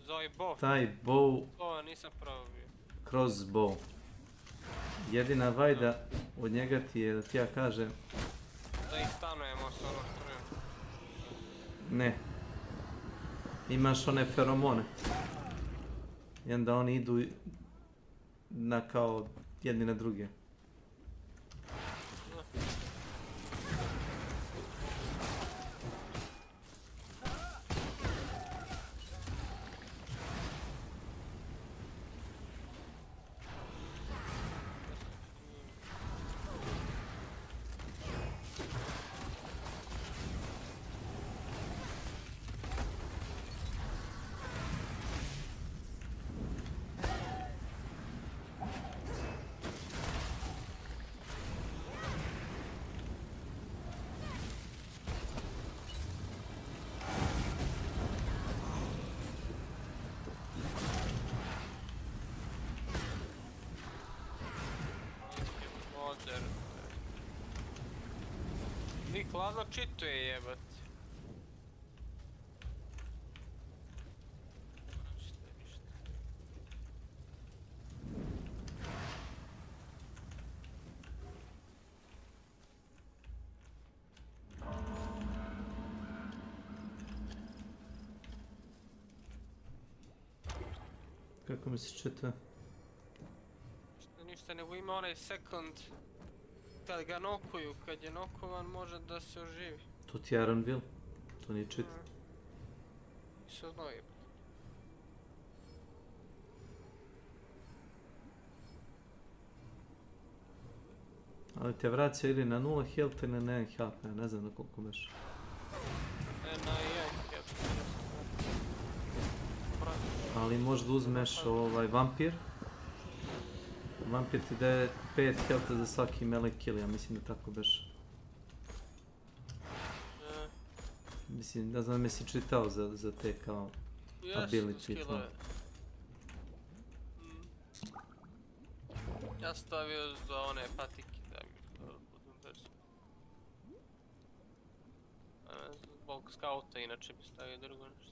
Za ovaj bow. Taj bow... To nisam probao. Crossbow. Jedina vajda od njega ti je da ti ja kažem... Da ih stanujemo s onom strujom. Ne. Imaš one feromone. I onda oni idu na kao jedni na druge. Lik hladno čituje jebat. Kako mi se čita? Ništa, nego ima onaj second. Kad ga nokuju, kad je nokovan može da se oživi. To ti je Ironville, to nije čit. Nisam znao jebati. Ali te vraća ili na 0 health ili na 1 HP, ja ne znam na koliko meš. Ne, na 1 health. Ali možda uzmeš ovaj vampir. Vampir ti daje 5 health za svaki melee kill, ja mislim da tako beš. Mislim, ne znam, jesi čitao za te kao ability i to. Ja stavio za one patike da mi budem brzo. Zbog skauta inače bi stavio drugo nešto.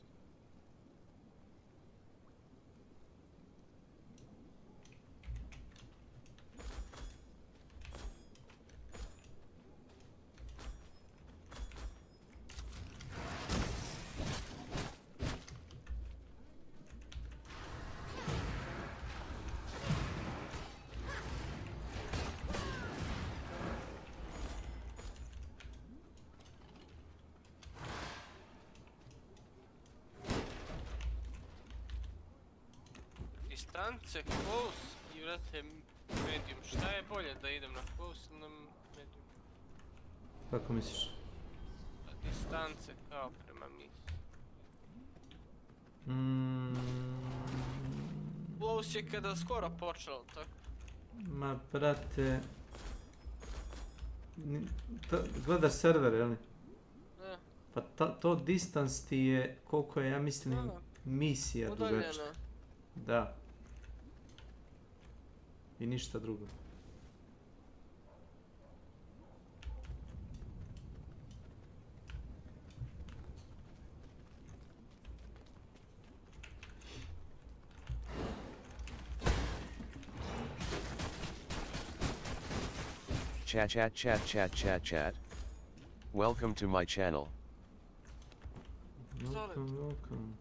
Distance, close i vrate medium. Šta je bolje da idem na close ili na medium? Kako misliš? Distance kao prema misli. Close je kada skoro počelo, tako? Ma brate... Gledaš server, jel? Da. Pa to distance ti je, koliko je, ja mislim, misija dugačka. Da. I ništa drugo. Chat. Welcome to my channel. Welcome.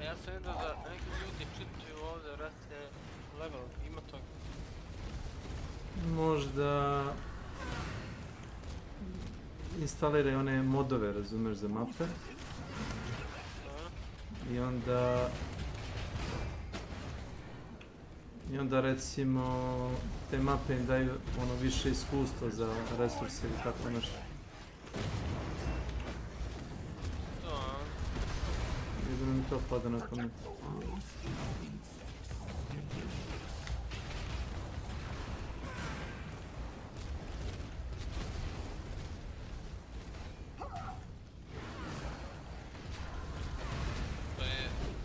Ja sam vidio da neki ljudi čitaju ovdje, vrate, level, ima toga. Možda... instaliraj one modove, razumeš, za mape. I onda recimo te mape im daju ono više iskustva za resurse ili tako nešto. Jedino mi to pada na pamet.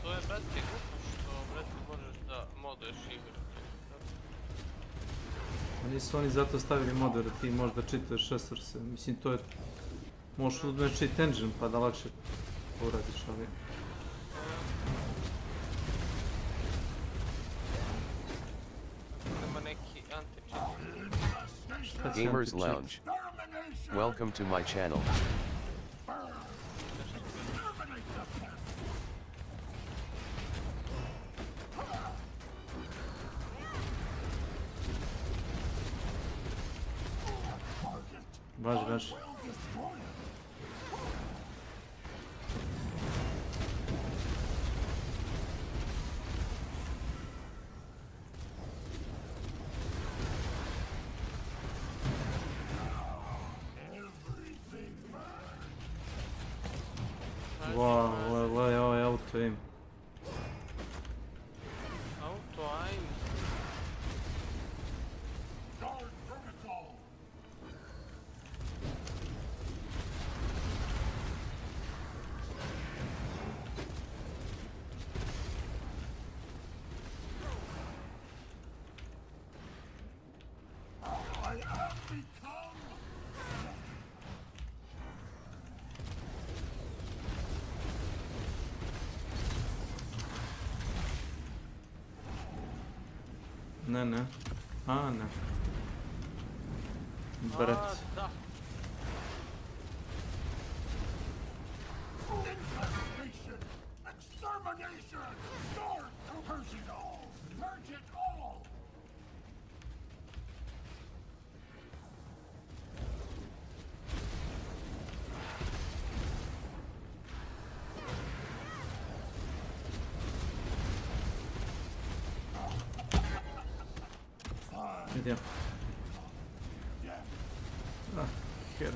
To je brate glupo što brate možeš da moduješ igru. Nisu oni zato stavili modere, ti možda čitaš resurse. Mislim to je... možeš uzmeš cheat engine pa da lakše uradiš, ali... Gamers Lounge. Welcome to my channel. Baš. Ovaj auto im. Auto aim. Ne. A, ne. Brat. Da. Infestation! Extermination! Start! Purge it all! Purge it all! Vediamo. Ah, che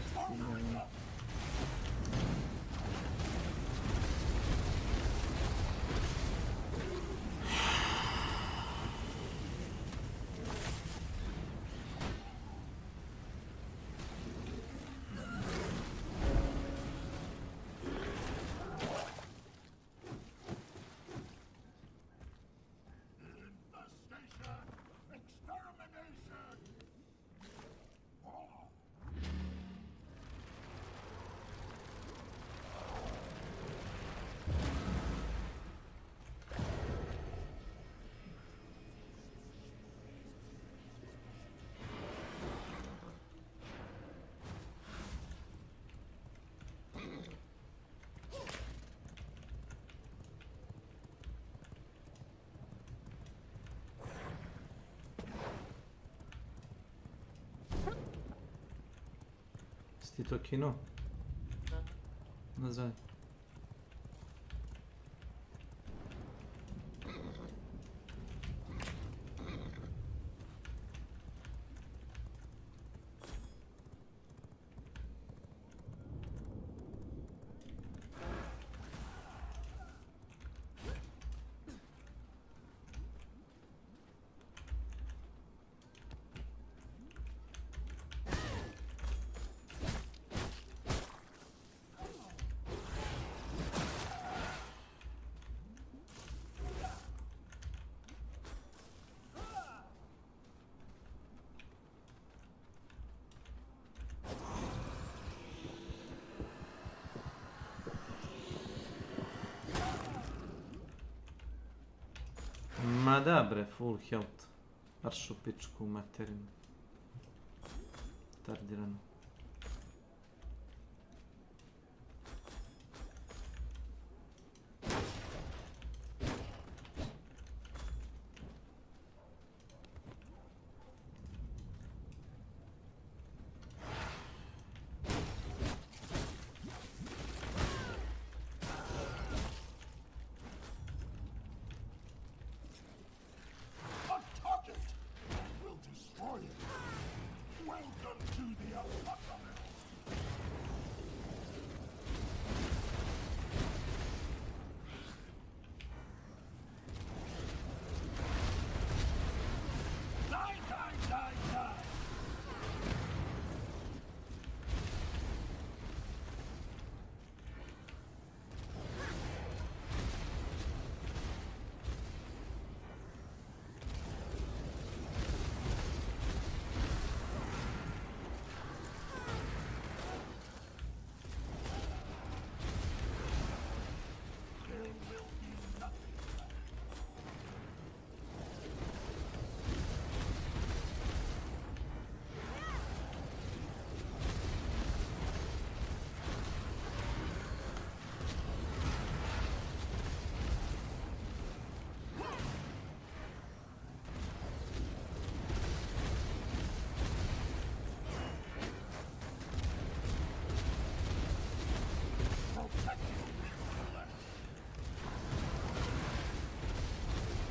Sti to kino? Nazaj. Ma da bre, full health. Aršu pičku materinu. Tardirano.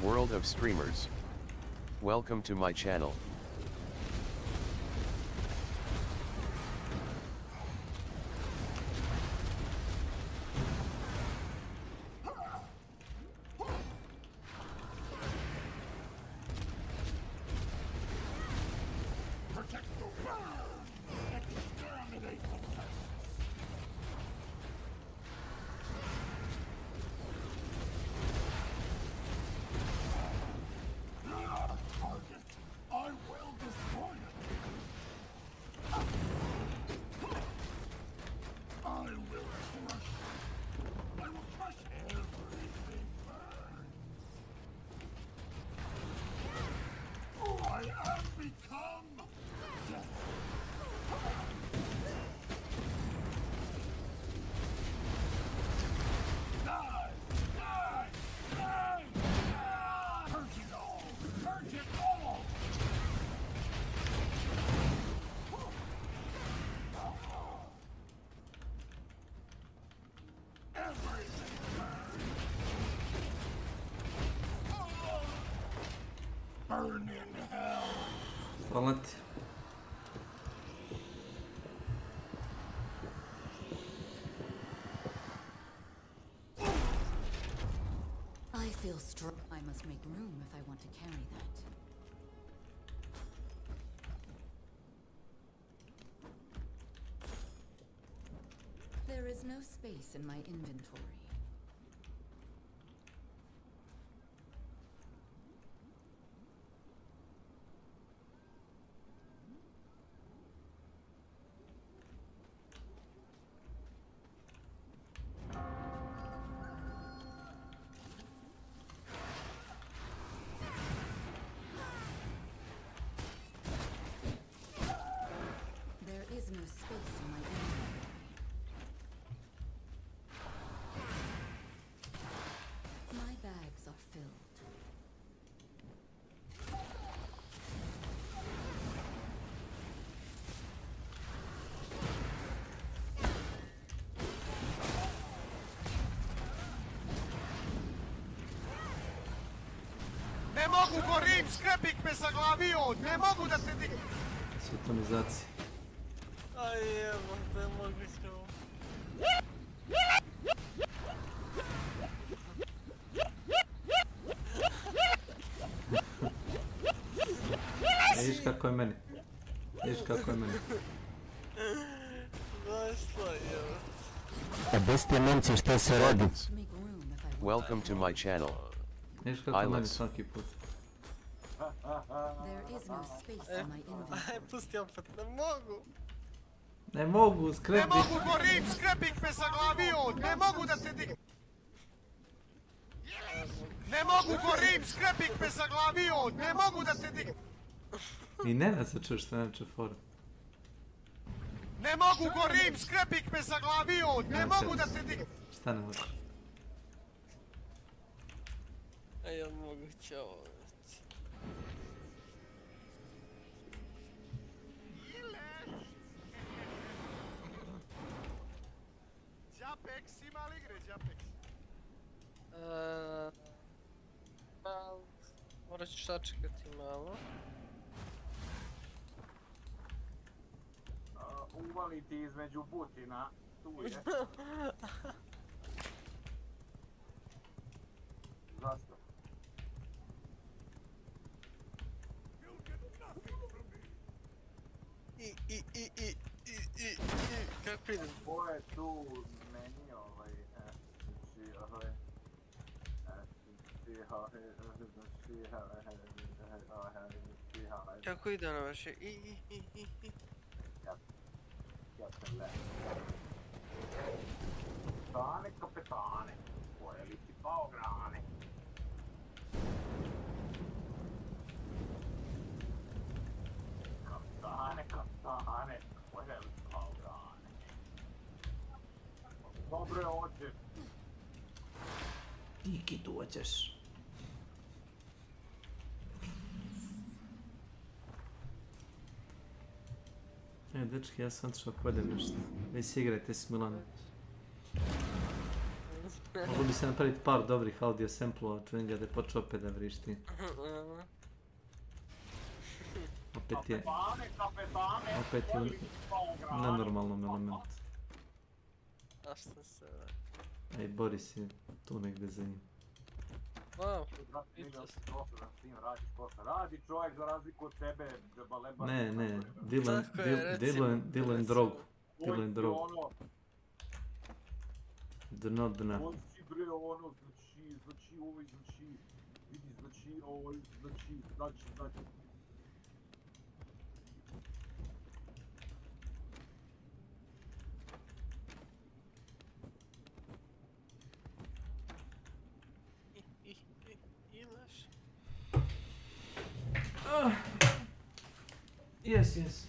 World of streamers. Welcome to my channel. Protect the world! Exterminate the pests! Target! I Hvala ti. I feel strong. I must make room if I want to carry that. There is no space in my inventory. There is no space in my inventory. My bags are filled. Ne mogu, gorim, skrepik me zaglavio, ne mogu da te dignem. Sutonizacija. Aj evo, ne mogu s njom. Vidiš kako je meni. Vidiš kako je meni. Znaš što, evo. A bez te Nemci šta se radi? Welcome to my channel. Vidiš kako je meni svaki put. There is no space in my inventory. Aj, pusti opet, ne mogu. Ne mogu, Ne skrepik. mogu, gorim, skrepik me zaglavio, ne mogu da te dignem. Ne mogu, gorim, skrepik me zaglavio, ne mogu da te dignem. I Nenad se čuje što neče fora. Ne mogu, gorim, skrepik me zaglavio, ne mogu da te dignem. Šta ne može? Aj, ja mogu će ovo već. Japex, ima li igre Japex? Pa, morat ću sačekati malo. Uvaliti između butina, tu je. Zašto? Kako idem? Ko je tu meni, Kako ide na vaše? Kapetane, kapetane, koje li ti pao grane? Kapetane, kapetane, koje li ti pao grane? Dobre ođe. Tiki dođeš. Dečki, ja sam otišao pojedem nešto. Vi si igrajte s Milanom. Mogu bi se napraviti par dobrih audio samplova, čujem ga da je počeo opet da vrišti. Opet je... Opet je u nenormalnom elementu. A šta se... Ej, Boris je tu negdje za njim. Wow, Radi čovjek za razliku od tebe, džabaleba. Ne, Dylan drogu. Dylan drogu. Dno dna. On si bre ono, znači ovaj, znači, vidi, znači ovaj, znači. Yes.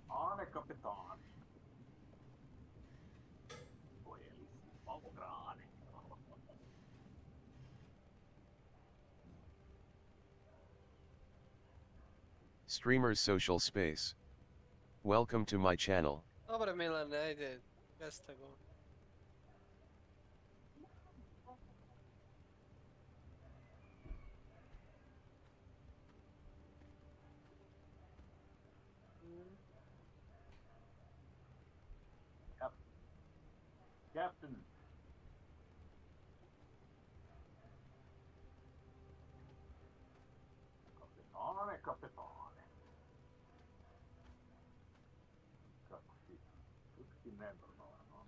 Ane kapetane. Pojeli si pavo grane. Streamer's social space. Welcome to my channel. Dobro Milane, ajde, mjesta go. Captain. Kapetane, kapetane. Kako si nenormalan, ono.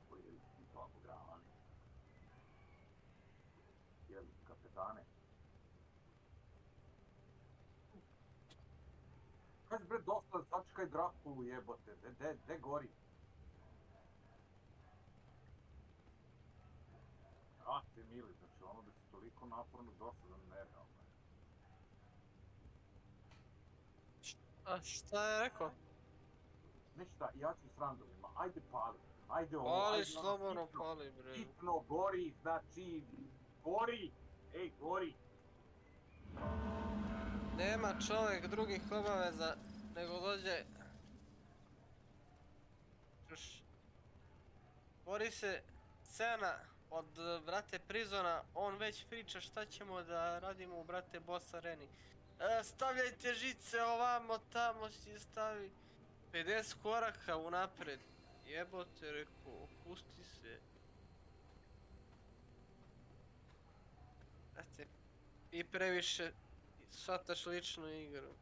Koji su to pogravani? Jeli, kapetane? Kaži bre, dosta, sačekaj Drakulu jebote, de gori? Brate mili, znači ono da si toliko naporno dosadan nerealno. A šta je rekao? Ništa, ja ću s randovima, ajde pali, ajde ovo, Pali, ajde ono, slobodno pali bre. hitno, gori, znači, gori, ej, gori. Nema čovjek drugih obaveza nego dođe. Čuš. Bori se scena od brate Prizona, on već priča šta ćemo da radimo u brate boss areni. Stavljajte žice ovamo, tamo si stavi 50 koraka unapred. Jebote, rekao, opusti se. Brate, i previše shvataš ličnu igru.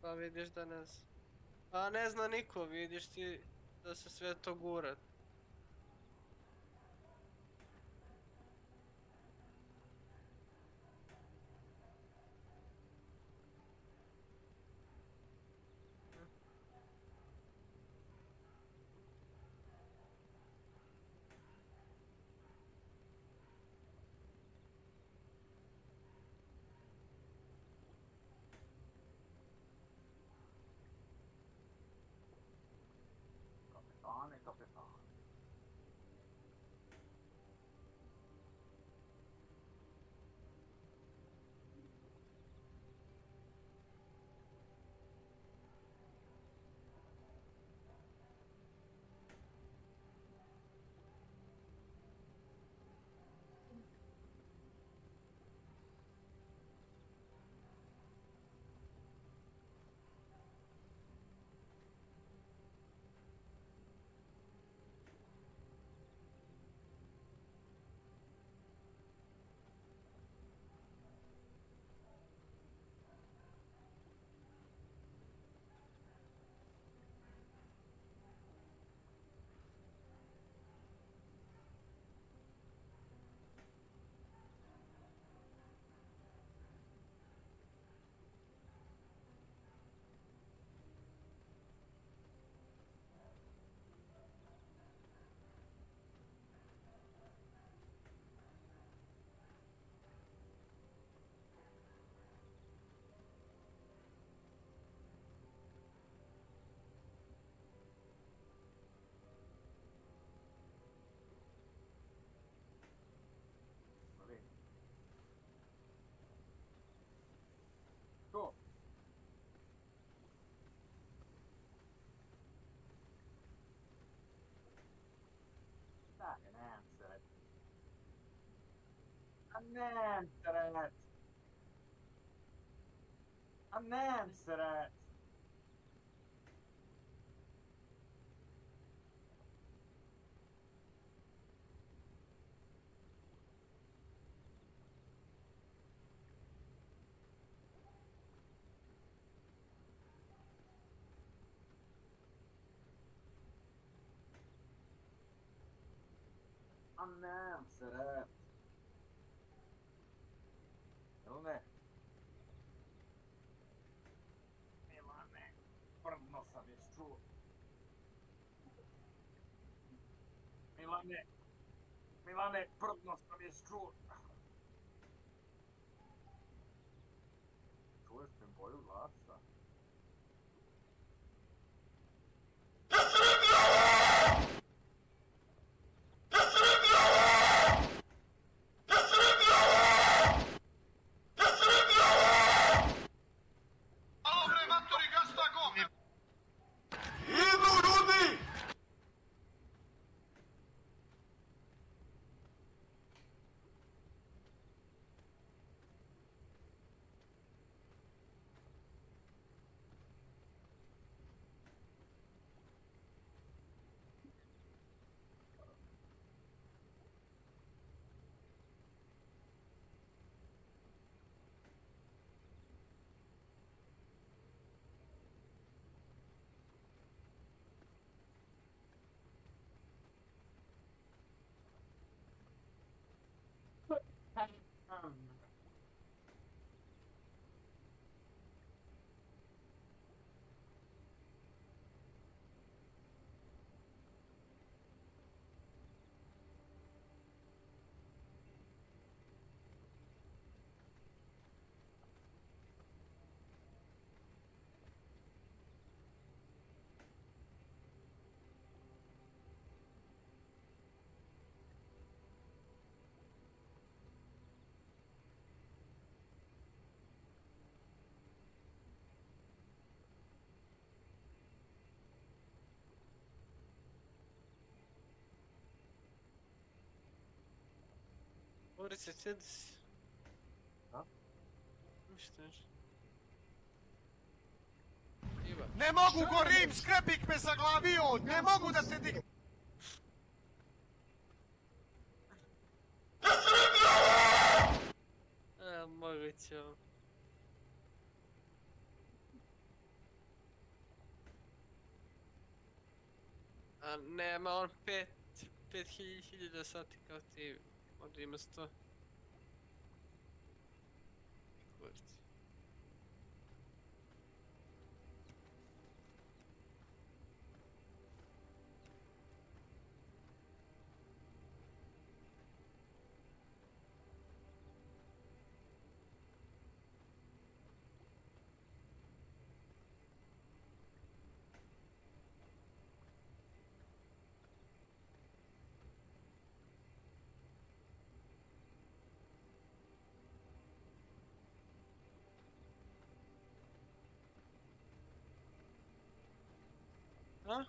Pa vidiš da ne zna. Pa ne zna niko, vidiš ti da se sve to gura. Kapetane, kapetane. To. Dai, Nanceret. A Nanceret. A Nanceret. A Nanceret. Jel ne? Milane. Milane, prdno sam je čuo. Čuješ mi boju glasa? Boris, sjedi si. A? Ništa. Ne mogu gorim, skrepik me zaglavio! Ne mogu da te dignem! Moguće. A nema on 5000 sati kao ti. Možda ima 100. Kurac. A?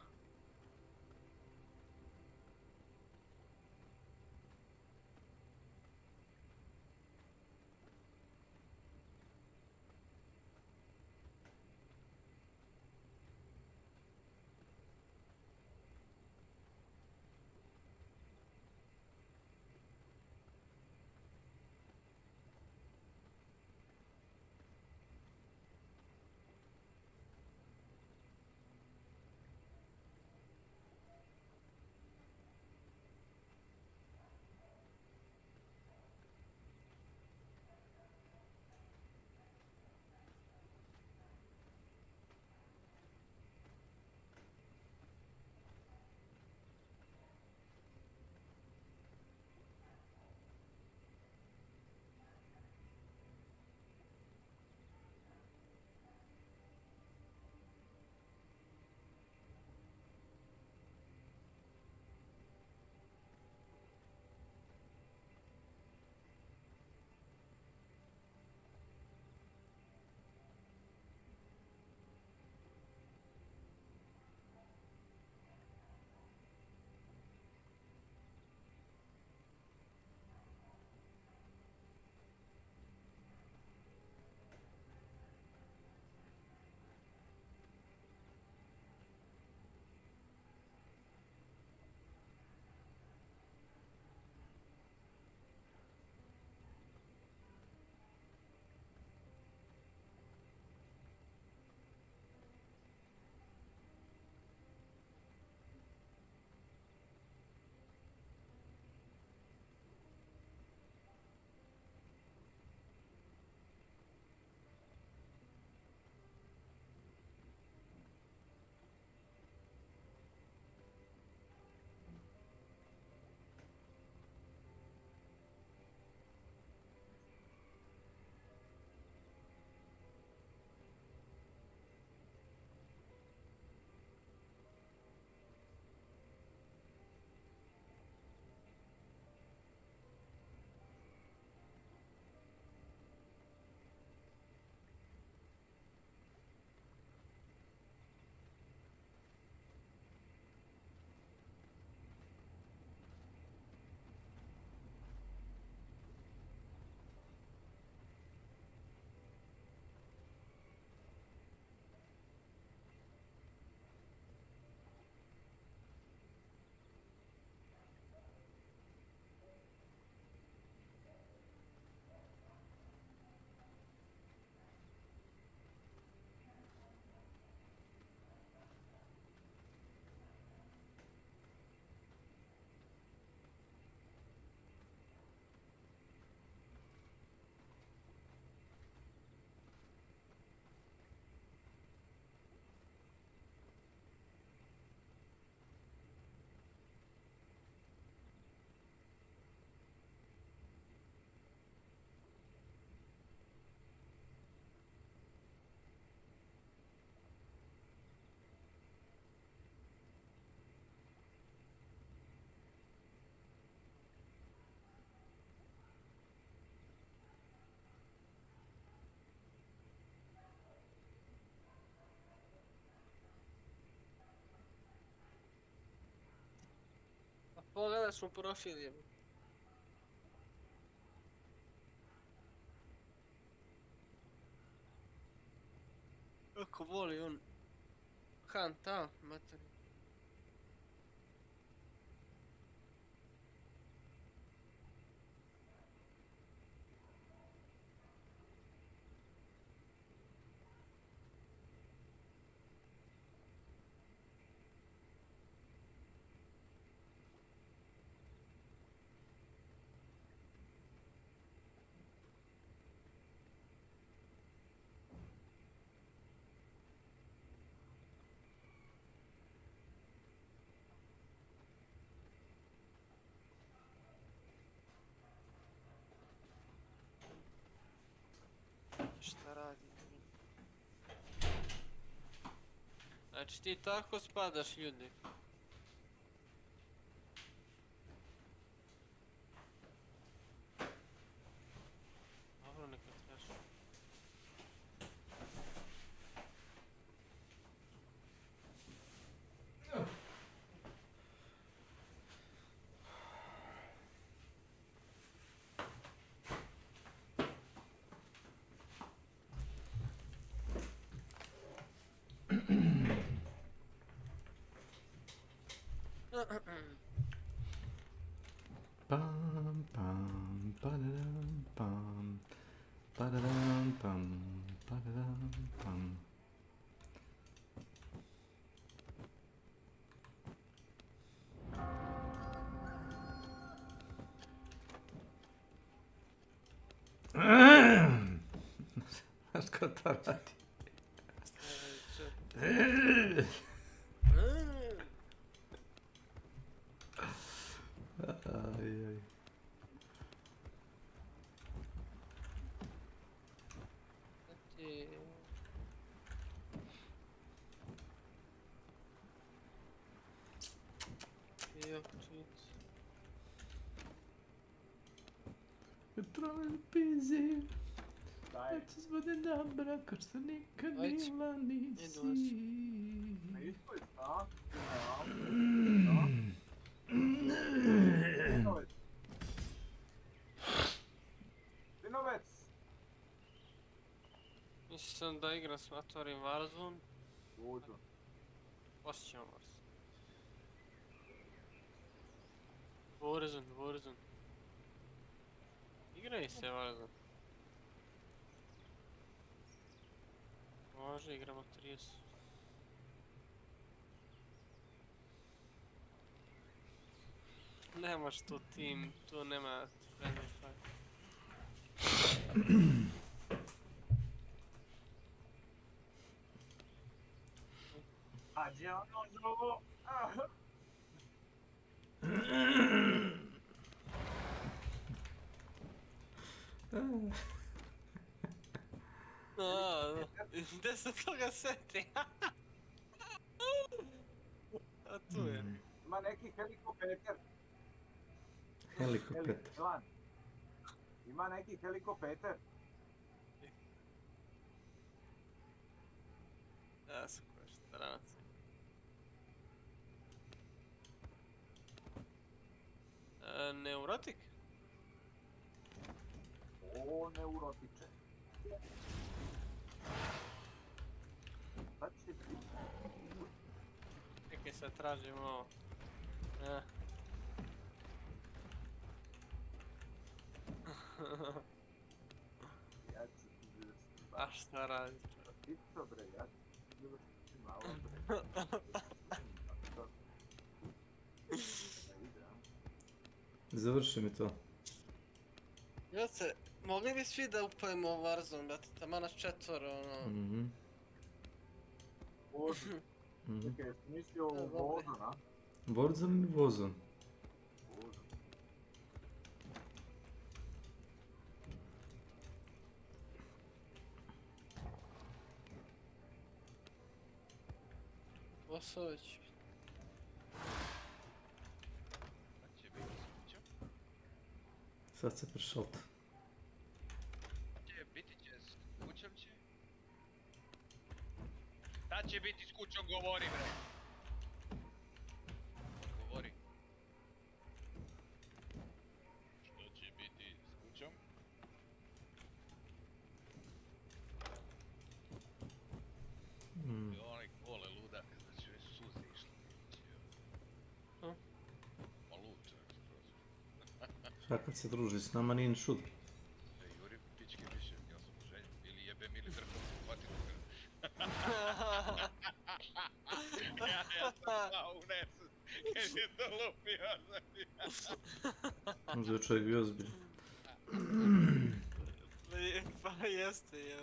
Pogledaš mu profil je. Kako voli on Hunt, a? Materi. Šta radi? Znači ti tako spadaš ljudi. Dobro, neka traži. Pam pam padadam pam padadam pam padadam pam. Znaš ko to radi? Ajaj. Trolj pizi. Ja ću zbode dobra, ko što nikad bila nisi. Sinovec! Mislim da igram s otvorim Warzone. Uđu. Osjećam Warzone. Warzone. Igraj se Warzone. Može, igramo 30. Nemaš tu team, tu nema friendly fight. A gdje ono zovu? Gdje se toga seti? A tu je. Ima neki helikopeter. Helikopeter. Ima neki helikopeter. Ja sam koji štranac. Neurotik? O, neurotiče. Šta će biti? Čekaj sad tražim ovo. Ja ću ti završiti. A šta radi? Isto bre, ja ću ti završiti malo bre. Završi mi to. Joce, mogli bi svi da upalimo Warzone, brate, tamo nas četvoro, ono... Warzone. Čekaj, jesi mislio Warzone, a? Warzone ili Warzone? Osović. Sad se prešalta. Biti će s kućom će? Šta će biti s kućom, govori bre! Govori. Šta kad se druži s nama nije ni šut. Da jurim pičke više, ja sam u želju. Ili jebem ili drpam, hvatim ja sam pao u nesu, kad je to lupio, Možda je čovjek bio ozbiljan. Pa jeste, ja.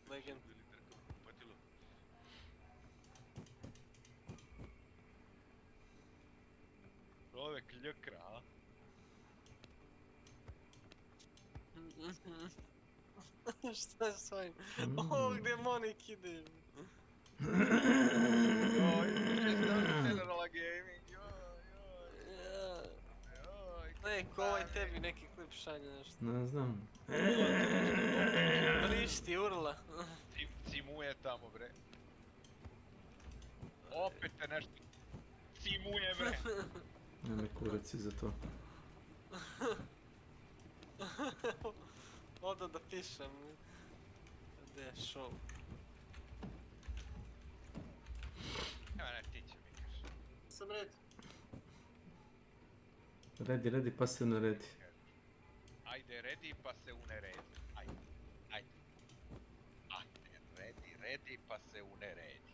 Legend. Čovek ljekra, a? Šta je s ovim? O, gdje Monik ide? Joj, Generala Gaming, Ne, ko ovaj tebi neki klip šalje nešto. Ne znam. Vrišti, urla. Cimuje tamo, bre. Opet te nešto cimuje, bre. Nema kurac za to. Odo da pišem. Gdje je show? Evo ne, ti će mi kaži. Sam red. Redi, pa se naredi. Ajde, redi pa se uneredi. Ajde. Redi pa se uneredi.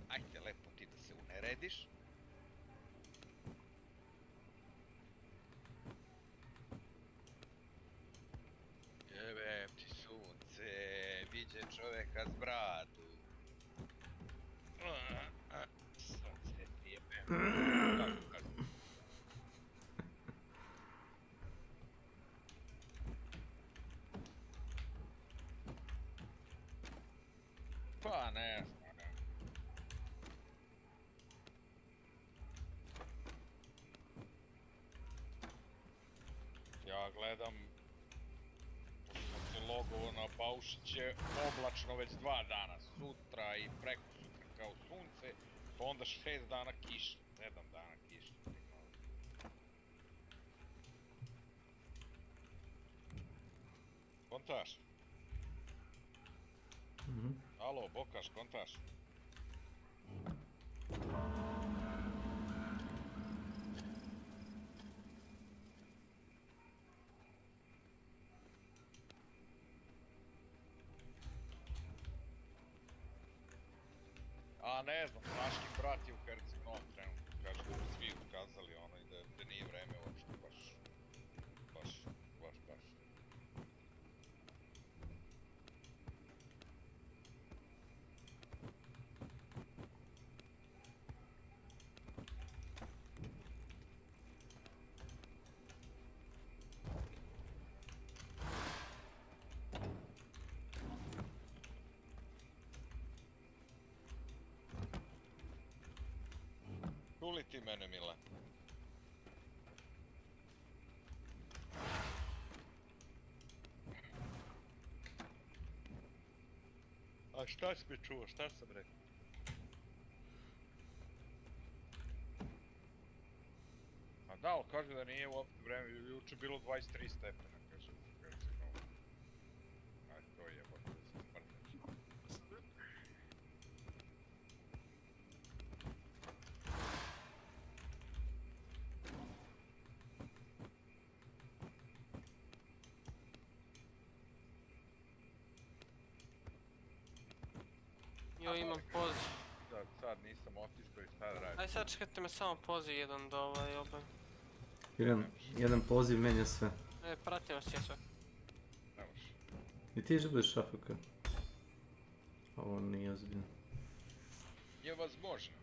Ajde, lepo ti da se unerediš. Jebem ti sunce, viđe čoveka s bradu. Sunce ti jebem. Pa ne znam, ne. Ja gledam, pošto sam se logovo na Baušiće, oblačno već 2 dana, sutra i preko sutra kao sunce, pa onda 6 dana kiša, 7 dana kiša. Kontaš? Alo, Bokaš, kontaš? A ne znam, Saškin brat je u Herceg-Novom trenutku, kaže da su svi ukazali ono i da nije vreme uopšte baš. Čuli ti mene, Mile? A šta si mi čuo, šta sam rekao? A da, ali kaže da nije uopšte vreme, juče bilo 23 stepena, kaže. Ajde, to je jebate da se smrtneš. Jo, imam poziv. Sad nisam otišao i šta da radim? Aj sad čekajte me samo poziv jedan da obavim. Jedan poziv menja sve. Pratim vas ja sve. Ne može. I ti želiš AFK? Ovo nije ozbiljno. Je возможно.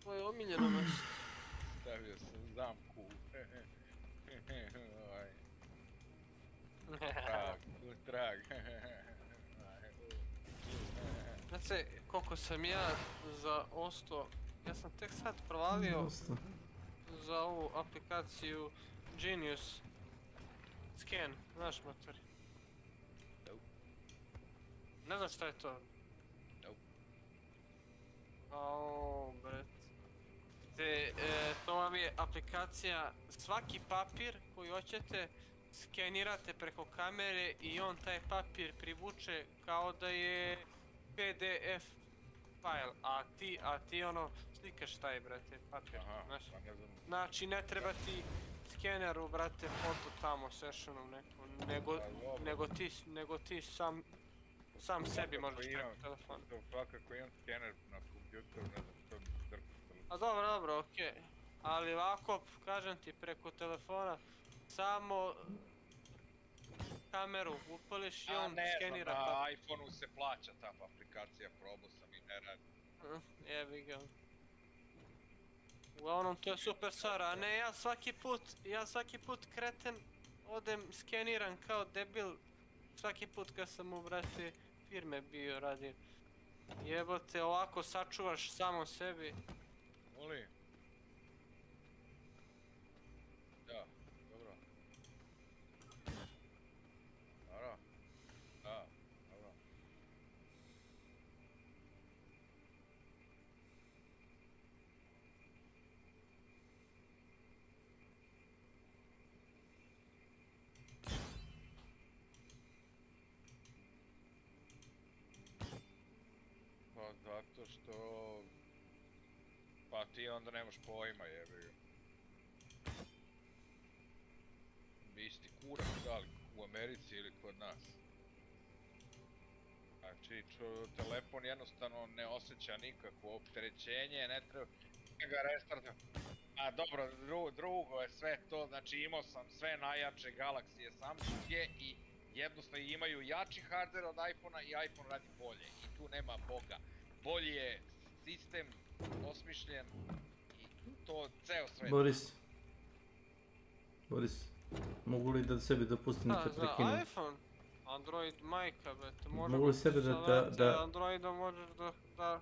Ovo je omiljeno nešto. Stavio sam zamku. Trag. Znate koliko sam ja zaostao, ja sam tek sad provalio za ovu aplikaciju Genius. Scan, znaš motori. Ne znam šta je to. Au, bret. To vam je aplikacija, svaki papir koji hoćete skenirate preko kamere i on taj papir privuče kao da je PDF file, a ti ono slikaš taj, brate, papir, znaš. Znači ne treba ti skeneru, brate, foto tamo, sessionu nekom, nego ti sam sebi možeš preko telefona. Svakako imam skener na kompjuteru, ne znam što mi drku telefon. A dobro, okej. Ali ovako, kažem ti, preko telefona, samo kameru upališ i on skenira papir. Na iPhone-u se plaća ta aplikacija, probao sam i ne radi. Jebi ga. Uglavnom, to je super stvar, a ne ja svaki put kreten odem skeniran kao debil svaki put kad sam u, brate, firme bio radio. Jebote, ovako sačuvaš samo sebi. Voli? Da, dobro. Dobro. Da, dobro. Pa zato što... Pa ti onda nemaš pojma, jebi ga. Isti kurac, da li u Americi ili kod nas. Znači, telefon jednostavno ne osjeća nikakvo opterećenje, ne treba ga restarta. A dobro, drugo je sve to, znači imao sam sve najjače Galaxije, Samsunge i jednostavno imaju jači hardware od iPhone-a i iPhone radi bolje. I tu nema boga. Bolji je sistem, osmišljen i to ceo svet. Boris, mogu li da sebi dopustim te prekinem? Za iPhone? Android majka, bete, mogu li sebe da... Androidom možeš da...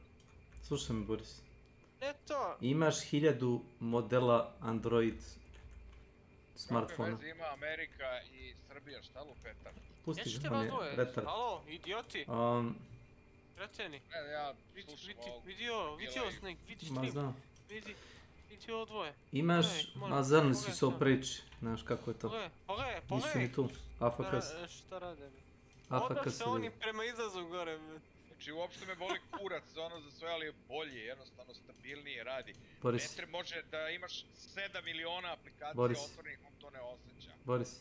Slušaj me, Boris. Ne to! Imaš 1000 modela Android smartfona. Kakve veze ima Amerika i Srbija, šta lupeta? Pusti ga, on je retard. Alo, idioti! Kreteni. Ja slušam ovog... Vidio Snake, vidi stream. Vidi ovo dvoje. Imaš, zrni si se o priči, znaš kako je to. Pogledaj! Nisu ni tu, AFK. Šta rade? AFK se oni prema izlazu gore. Znači uopšte me boli kurac ono za sve, ali je bolje, jednostavno stabilnije radi. Boris. Ne može da imaš 7 miliona aplikacija otvorenih, on to ne osjeća. Boris.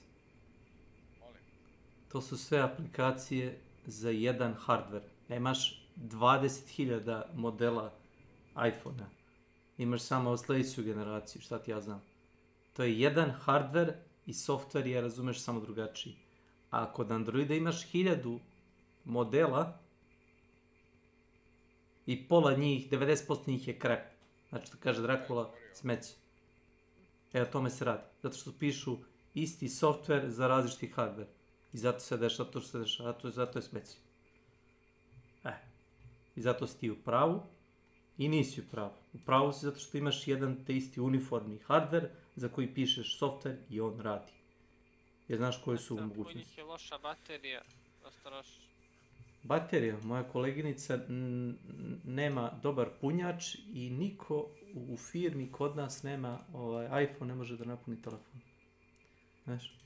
Molim. To su sve aplikacije za jedan hardware. Nemaš 20.000 modela iPhone-a. Imaš samo sljedeću generaciju, šta ti ja znam. To je jedan hardware i software je, razumeš, samo drugačiji. A kod Androida imaš 1000 modela i pola njih, 90% njih je crap. Znači, to kaže Dracula, smeće. E, o tome se radi. Zato što pišu isti software za različiti hardware. I zato se dešava to što se dešava, zato je smeće. I zato si ti u pravu i nisi u pravu. U pravu si zato što imaš jedan te isti uniformni hardware za koji pišeš software i on radi. Jer znaš koje su mogućnosti. Kod njih je loša baterija, dosta loša. Baterija, moja koleginica nema dobar punjač i niko u firmi kod nas nema iPhone, ne može da napuni telefon. Znaš?